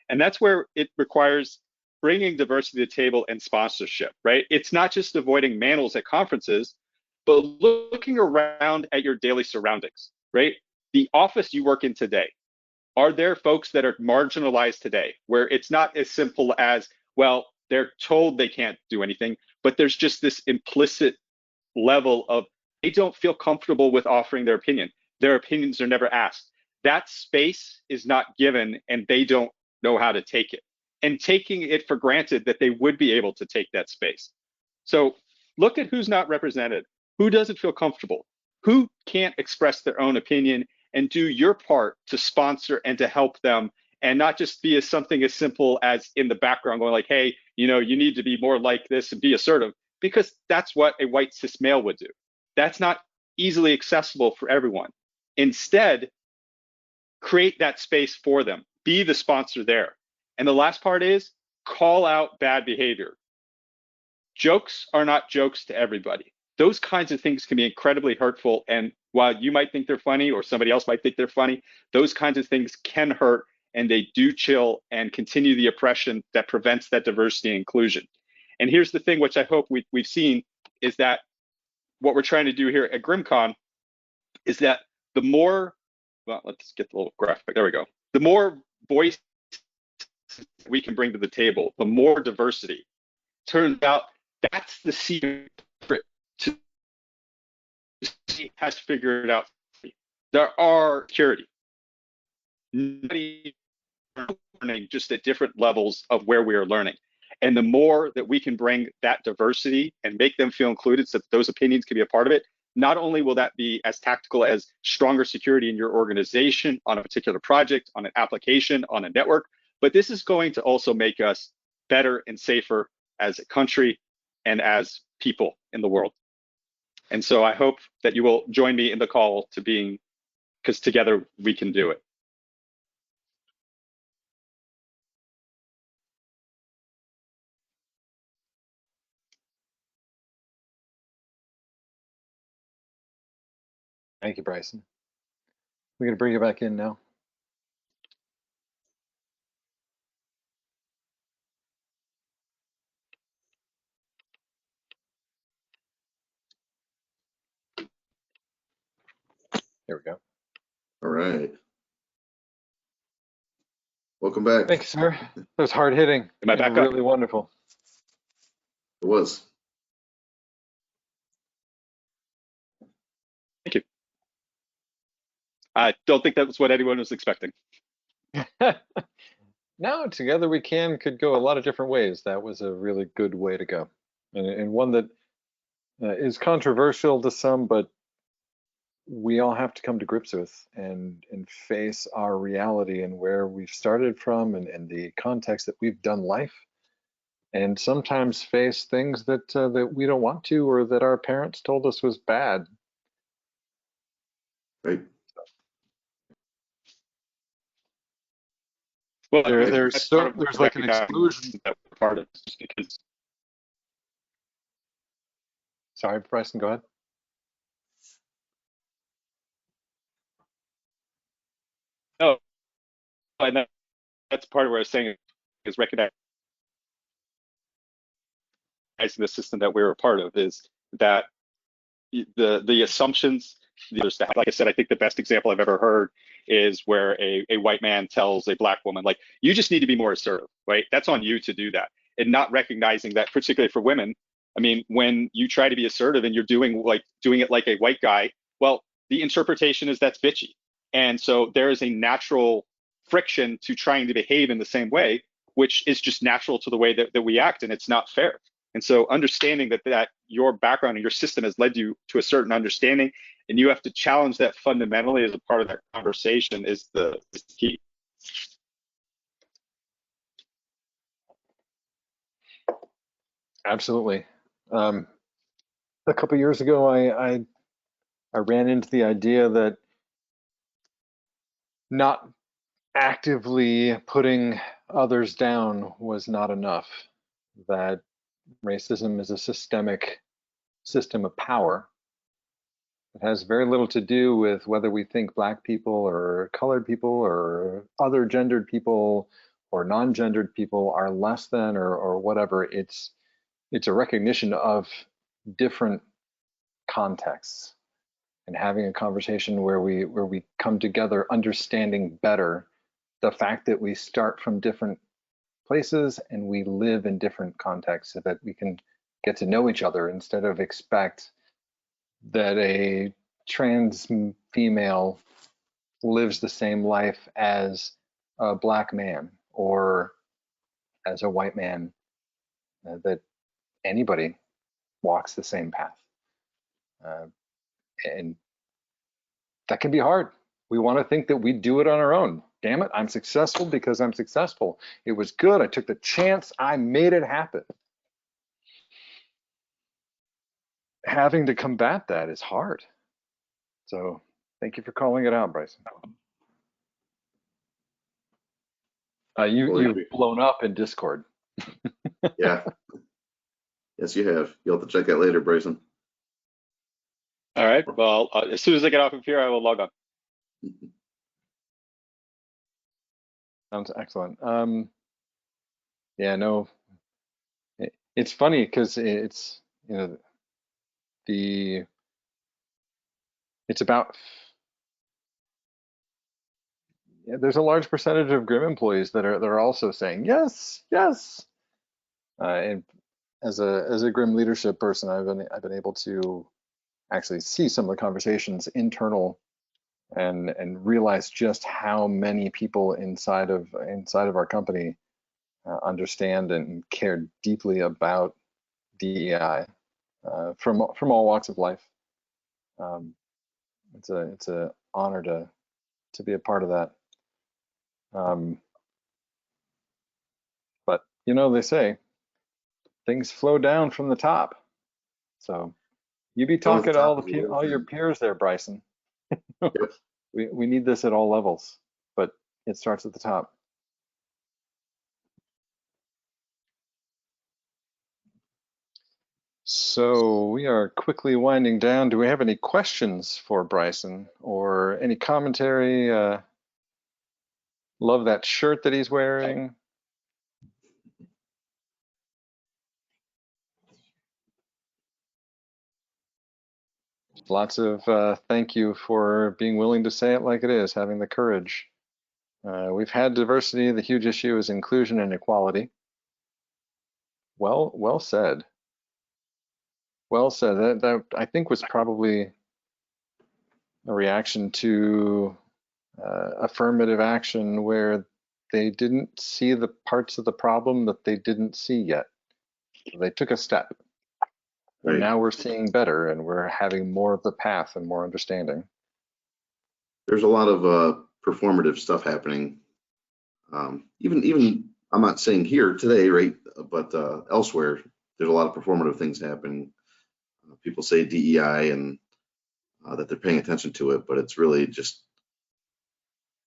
And that's where it requires bringing diversity to the table and sponsorship, right? It's not just avoiding manels at conferences, but looking around at your daily surroundings, right? The office you work in today, are there folks that are marginalized today where it's not as simple as, well, they're told they can't do anything, but there's just this implicit level of they don't feel comfortable with offering their opinion. Their opinions are never asked. That space is not given and they don't know how to take it. And taking it for granted that they would be able to take that space. So look at who's not represented, who doesn't feel comfortable, who can't express their own opinion, and do your part to sponsor and to help them, and not just be something as simple as in the background going like, hey, you need to be more like this and be assertive, because that's what a white cis male would do. That's not easily accessible for everyone. Instead, create that space for them, be the sponsor there. And the last part is call out bad behavior. Jokes are not jokes to everybody. Those kinds of things can be incredibly hurtful. And while you might think they're funny or somebody else might think they're funny, those kinds of things can hurt and they do chill and continue the oppression that prevents that diversity and inclusion. And here's the thing, which I hope we've seen, is that what we're trying to do here at GRIMMCon is that the more, well, let's get the little graphic, there we go. The more voice we can bring to the table, the more diversity. Turns out that's the secret to has to figure it out. There are security. Nobody learning just at different levels of where we are learning. And the more that we can bring that diversity and make them feel included so that those opinions can be a part of it, not only will that be as tactical as stronger security in your organization, on a particular project, on an application, on a network, but this is going to also make us better and safer as a country and as people in the world. And so I hope that you will join me in the call to being, because together we can do it. Thank you, Bryson. We're going to bring you back in now. There we go. All right. Welcome back. Thank you, sir. That was hard hitting. Am I back up? Really wonderful. It was. Thank you. I don't think that was what anyone was expecting. No, together we could go a lot of different ways. That was a really good way to go. And one that is controversial to some, but we all have to come to grips with and face our reality and where we've started from and the context that we've done life, and sometimes face things that that we don't want to, or that our parents told us was bad. Right. Well, there's like an exclusion that we're part of, just because. Sorry, Bryson, go ahead. No, and that's part of what I was saying, is recognizing the system that we're a part of, is that the assumptions, like I said, I think the best example I've ever heard is where a white man tells a black woman, like, you just need to be more assertive, right? That's on you to do that. And not recognizing that, particularly for women, I mean, when you try to be assertive and you're doing it like a white guy, well, the interpretation is that's bitchy. And so there is a natural friction to trying to behave in the same way, which is just natural to the way that we act, and it's not fair. And so understanding that your background and your system has led you to a certain understanding, and you have to challenge that fundamentally as a part of that conversation is the key. Absolutely. A couple years ago, I ran into the idea that not actively putting others down was not enough, that racism is a systemic system of power. It has very little to do with whether we think black people or colored people or other gendered people or non-gendered people are less than or whatever. It's a recognition of different contexts and having a conversation where we come together understanding better the fact that we start from different places and we live in different contexts, so that we can get to know each other instead of expect that a trans female lives the same life as a black man or as a white man, that anybody walks the same path. And that can be hard. We want to think that we do it on our own. Damn it, I'm successful because I'm successful. It was good. I took the chance. I made it happen. Having to combat that is hard. So thank you for calling it out, Bryson. You've blown up in Discord. Yeah. Yes, you have. You'll have to check that later, Bryson. All right. Well, as soon as I get off of here, I will log on. Sounds excellent. Yeah, no, it's funny because it's, you know, it's about, yeah, there's a large percentage of GRIMM employees that are also saying yes, yes. And as a GRIMM leadership person, I've been able to actually see some of the conversations internal and realize just how many people inside of our company understand and care deeply about DEI from all walks of life. It's a honor to be a part of that. But you know, they say things flow down from the top. So you be talking to all your peers there, Bryson. We need this at all levels, but it starts at the top. So we are quickly winding down. Do we have any questions for Bryson or any commentary? Love that shirt that he's wearing. Lots of thank you for being willing to say it like it is, having the courage. We've had diversity. The huge issue is inclusion and equality. Well said. Well said. That I think was probably a reaction to affirmative action where they didn't see the parts of the problem that they didn't see yet. They took a step. And now we're seeing better and we're having more of the path and more understanding. There's a lot of performative stuff happening. Even I'm not saying here today, right? But elsewhere, there's a lot of performative things happening. People say DEI and that they're paying attention to it, but it's really just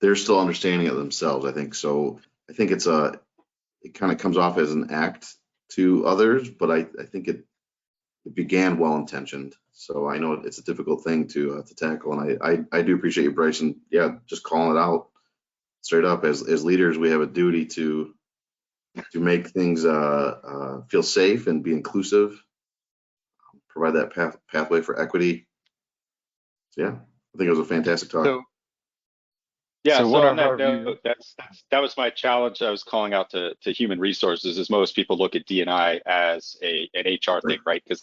they're still understanding it themselves. I think so. I think it kind of comes off as an act to others, but I think it began well intentioned. So I know it's a difficult thing to tackle, and I do appreciate you, Bryson. Yeah, just calling it out straight up. As leaders, we have a duty to make things feel safe and be inclusive, provide that pathway for equity. So yeah, I think it was a fantastic talk. So on that note, that was my challenge. I was calling out to human resources, as most people look at D&I as an HR thing, right? Because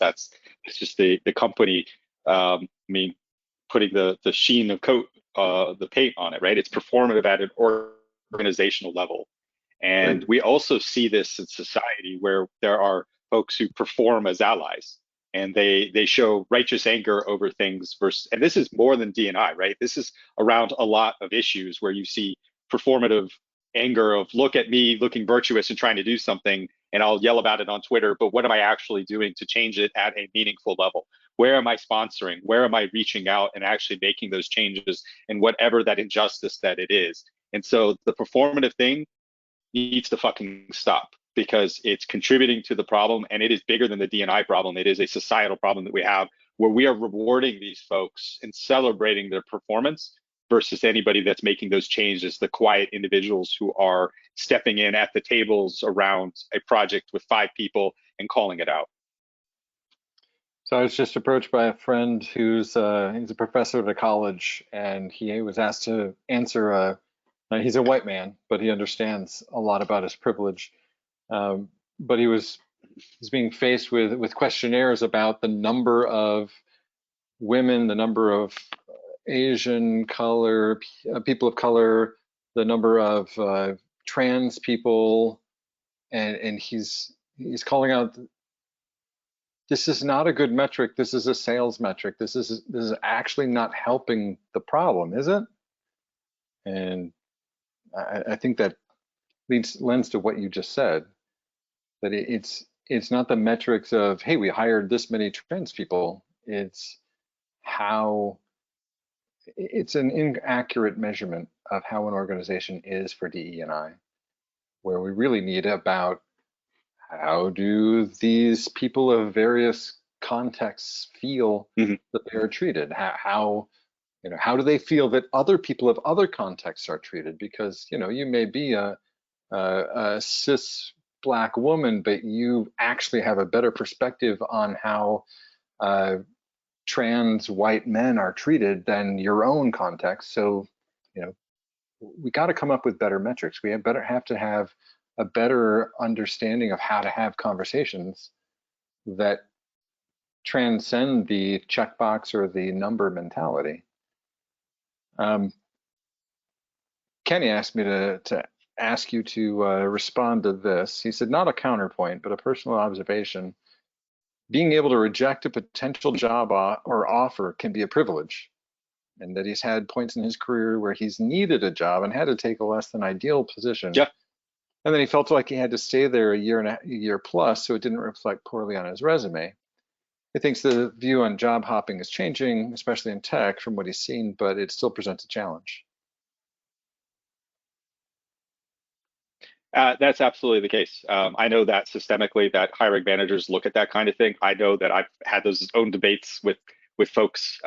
it's just the company. I mean, putting the sheen of coat, the paint on it, right? It's performative at an organizational level, and we also see this in society where there are folks who perform as allies. And they show righteous anger over things versus, and this is more than D&I, right? This is around a lot of issues where you see performative anger of look at me looking virtuous and trying to do something, and I'll yell about it on Twitter, but what am I actually doing to change it at a meaningful level? Where am I sponsoring? Where am I reaching out and actually making those changes in whatever that injustice that it is? And so the performative thing needs to fucking stop, because it's contributing to the problem, and it is bigger than the D&I problem. It is a societal problem that we have where we are rewarding these folks and celebrating their performance versus anybody that's making those changes, the quiet individuals who are stepping in at the tables around a project with 5 people and calling it out. So I was just approached by a friend he's a professor at a college, and he was asked to answer he's a white man, but he understands a lot about his privilege. But he's being faced with questionnaires about the number of women, the number of Asian color, people of color, the number of trans people, and he's calling out, this is not a good metric. This is a sales metric. This is actually not helping the problem, is it? And I think that lends to what you just said, that it's not the metrics of, hey, we hired this many trans people. It's an inaccurate measurement of how an organization is for DE&I, where we really need about how do these people of various contexts feel that they are treated? How how do they feel that other people of other contexts are treated? Because, you may be a cis Black woman, but you actually have a better perspective on how trans white men are treated than your own context. So, we got to come up with better metrics. We have to have a better understanding of how to have conversations that transcend the checkbox or the number mentality. Kenny asked me to ask you to respond to this. He said, not a counterpoint, but a personal observation. Being able to reject a potential job or offer can be a privilege, and that he's had points in his career where he's needed a job and had to take a less than ideal position. Yeah. And then he felt like he had to stay there a year plus, so it didn't reflect poorly on his resume. He thinks the view on job hopping is changing, especially in tech, from what he's seen, but it still presents a challenge. That's absolutely the case. I know that systemically that hiring managers look at that kind of thing. I know that I've had those own debates with folks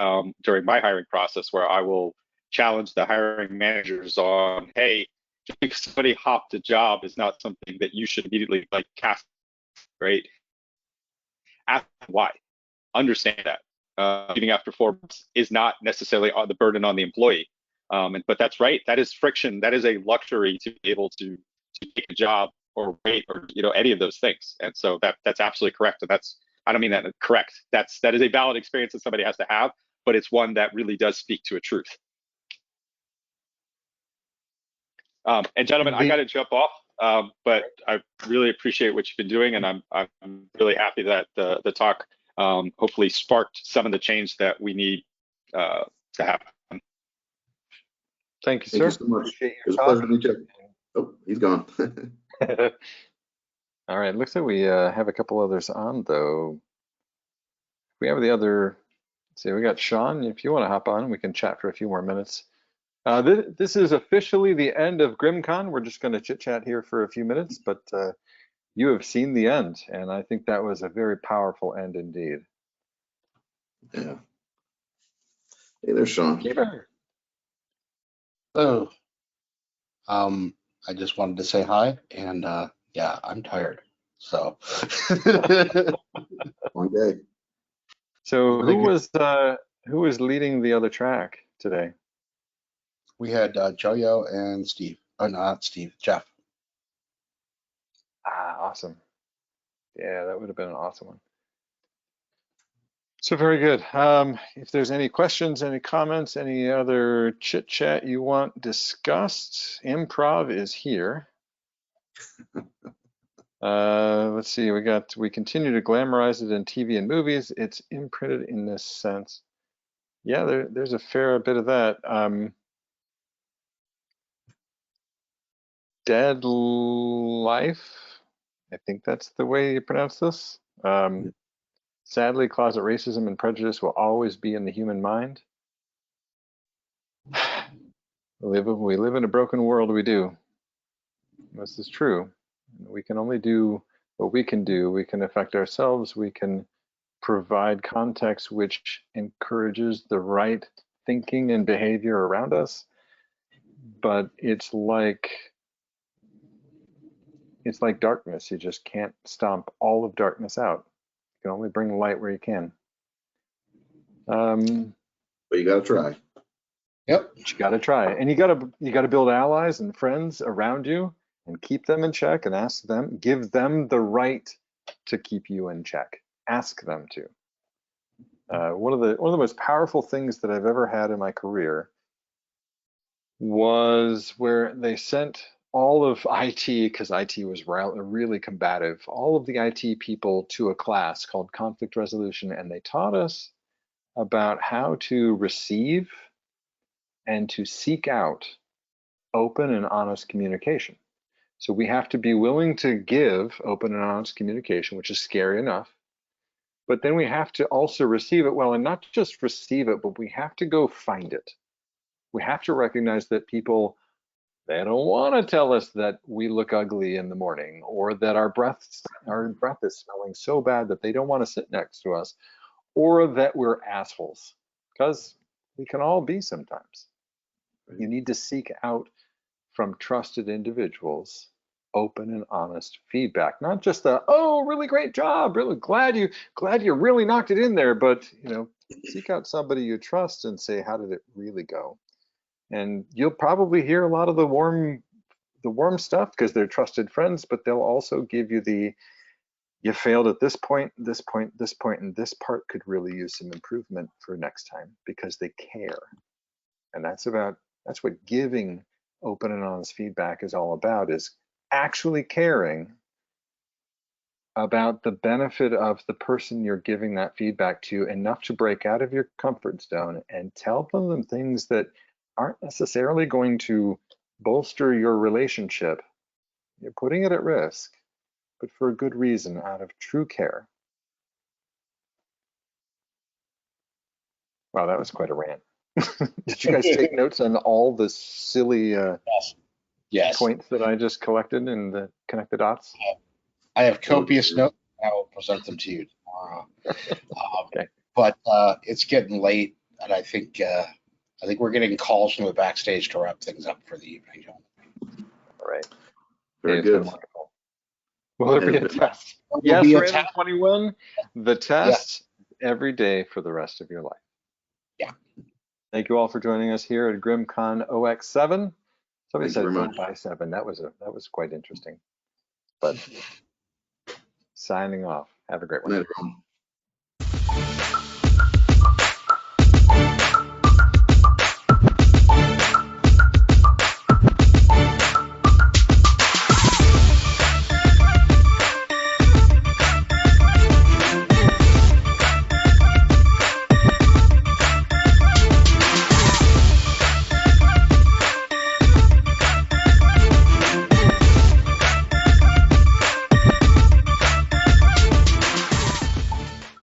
during my hiring process where I will challenge the hiring managers on, hey, just because somebody hopped a job is not something that you should immediately cast, right? Ask why. Understand that. Leaving after 4 months is not necessarily the burden on the employee. But that's right. That is friction. That is a luxury to be able to take a job or wait or any of those things. And so that's absolutely correct. And I don't mean that correct. That is a valid experience that somebody has to have, but it's one that really does speak to a truth. And gentlemen, I got to jump off, but I really appreciate what you've been doing, and I'm really happy that the talk hopefully sparked some of the change that we need to happen. Thank you, sir. Thank you so much. Appreciate It was a your pleasure to meet you. Oh, he's gone. All right, looks like we have a couple others on, though. We have the other, let's see, we got Sean. If you want to hop on, we can chat for a few more minutes. This is officially the end of GRIMMCon. We're just going to chit chat here for a few minutes, but you have seen the end, and I think that was a very powerful end indeed. Yeah. Hey there, Sean. Hello. I just wanted to say hi, and yeah, I'm tired. So. One day. So who was leading the other track today? We had Joyo and Steve. Oh, not Steve, Jeff. Ah, awesome. Yeah, that would have been an awesome one. So very good. If there's any questions, any comments, any other chit chat you want discussed, improv is here. Let's see, we continue to glamorize it in TV and movies. It's imprinted in this sense. Yeah, there's a fair bit of that. Dead life, I think that's the way you pronounce this. Sadly, closet racism and prejudice will always be in the human mind. We live in a broken world, we do. This is true. We can only do what we can do. We can affect ourselves. We can provide context which encourages the right thinking and behavior around us. But it's like darkness. You just can't stomp all of darkness out. You can only bring light where you can. But you got to try. Yep. But you got to try, and you got to build allies and friends around you, and keep them in check, and ask them, give them the right to keep you in check. Ask them to. One of the most powerful things that I've ever had in my career was where they sent all of IT, because IT was really combative, all of the IT people to a class called conflict resolution, and they taught us about how to receive and to seek out open and honest communication. So we have to be willing to give open and honest communication, which is scary enough, but then we have to also receive it well, and not just receive it, but we have to go find it. We have to recognize that people, they don't want to tell us that we look ugly in the morning, or that our breath is smelling so bad that they don't want to sit next to us, or that we're assholes, because we can all be sometimes. You need to seek out from trusted individuals open and honest feedback, not just the, oh, really great job, really glad you really knocked it in there, but seek out somebody you trust and say, how did it really go? And you'll probably hear a lot of the warm stuff because they're trusted friends, but they'll also give you the, you failed at this point, this point, this point, and this part could really use some improvement for next time, because they care. And that's what giving open and honest feedback is all about, is actually caring about the benefit of the person you're giving that feedback to enough to break out of your comfort zone and tell them things that aren't necessarily going to bolster your relationship. You're putting it at risk, but for a good reason, out of true care. Wow, that was quite a rant. Did you guys take notes on all the silly Yes. points that I just collected and the connect the dots? I have copious notes. I will present them to you tomorrow. Okay. But it's getting late, and I think we're getting calls from the backstage to wrap things up for the evening. All right. Very It's been good. wonderful. Will there be a test? Will Yes, be a Random test. 21. The test every day for the rest of your life. Yeah. Thank you all for joining us here at GRIMMCon OX7. Somebody Thank said you very go much. by 7. That was quite interesting. But signing off. Have a great one. Good night, everyone.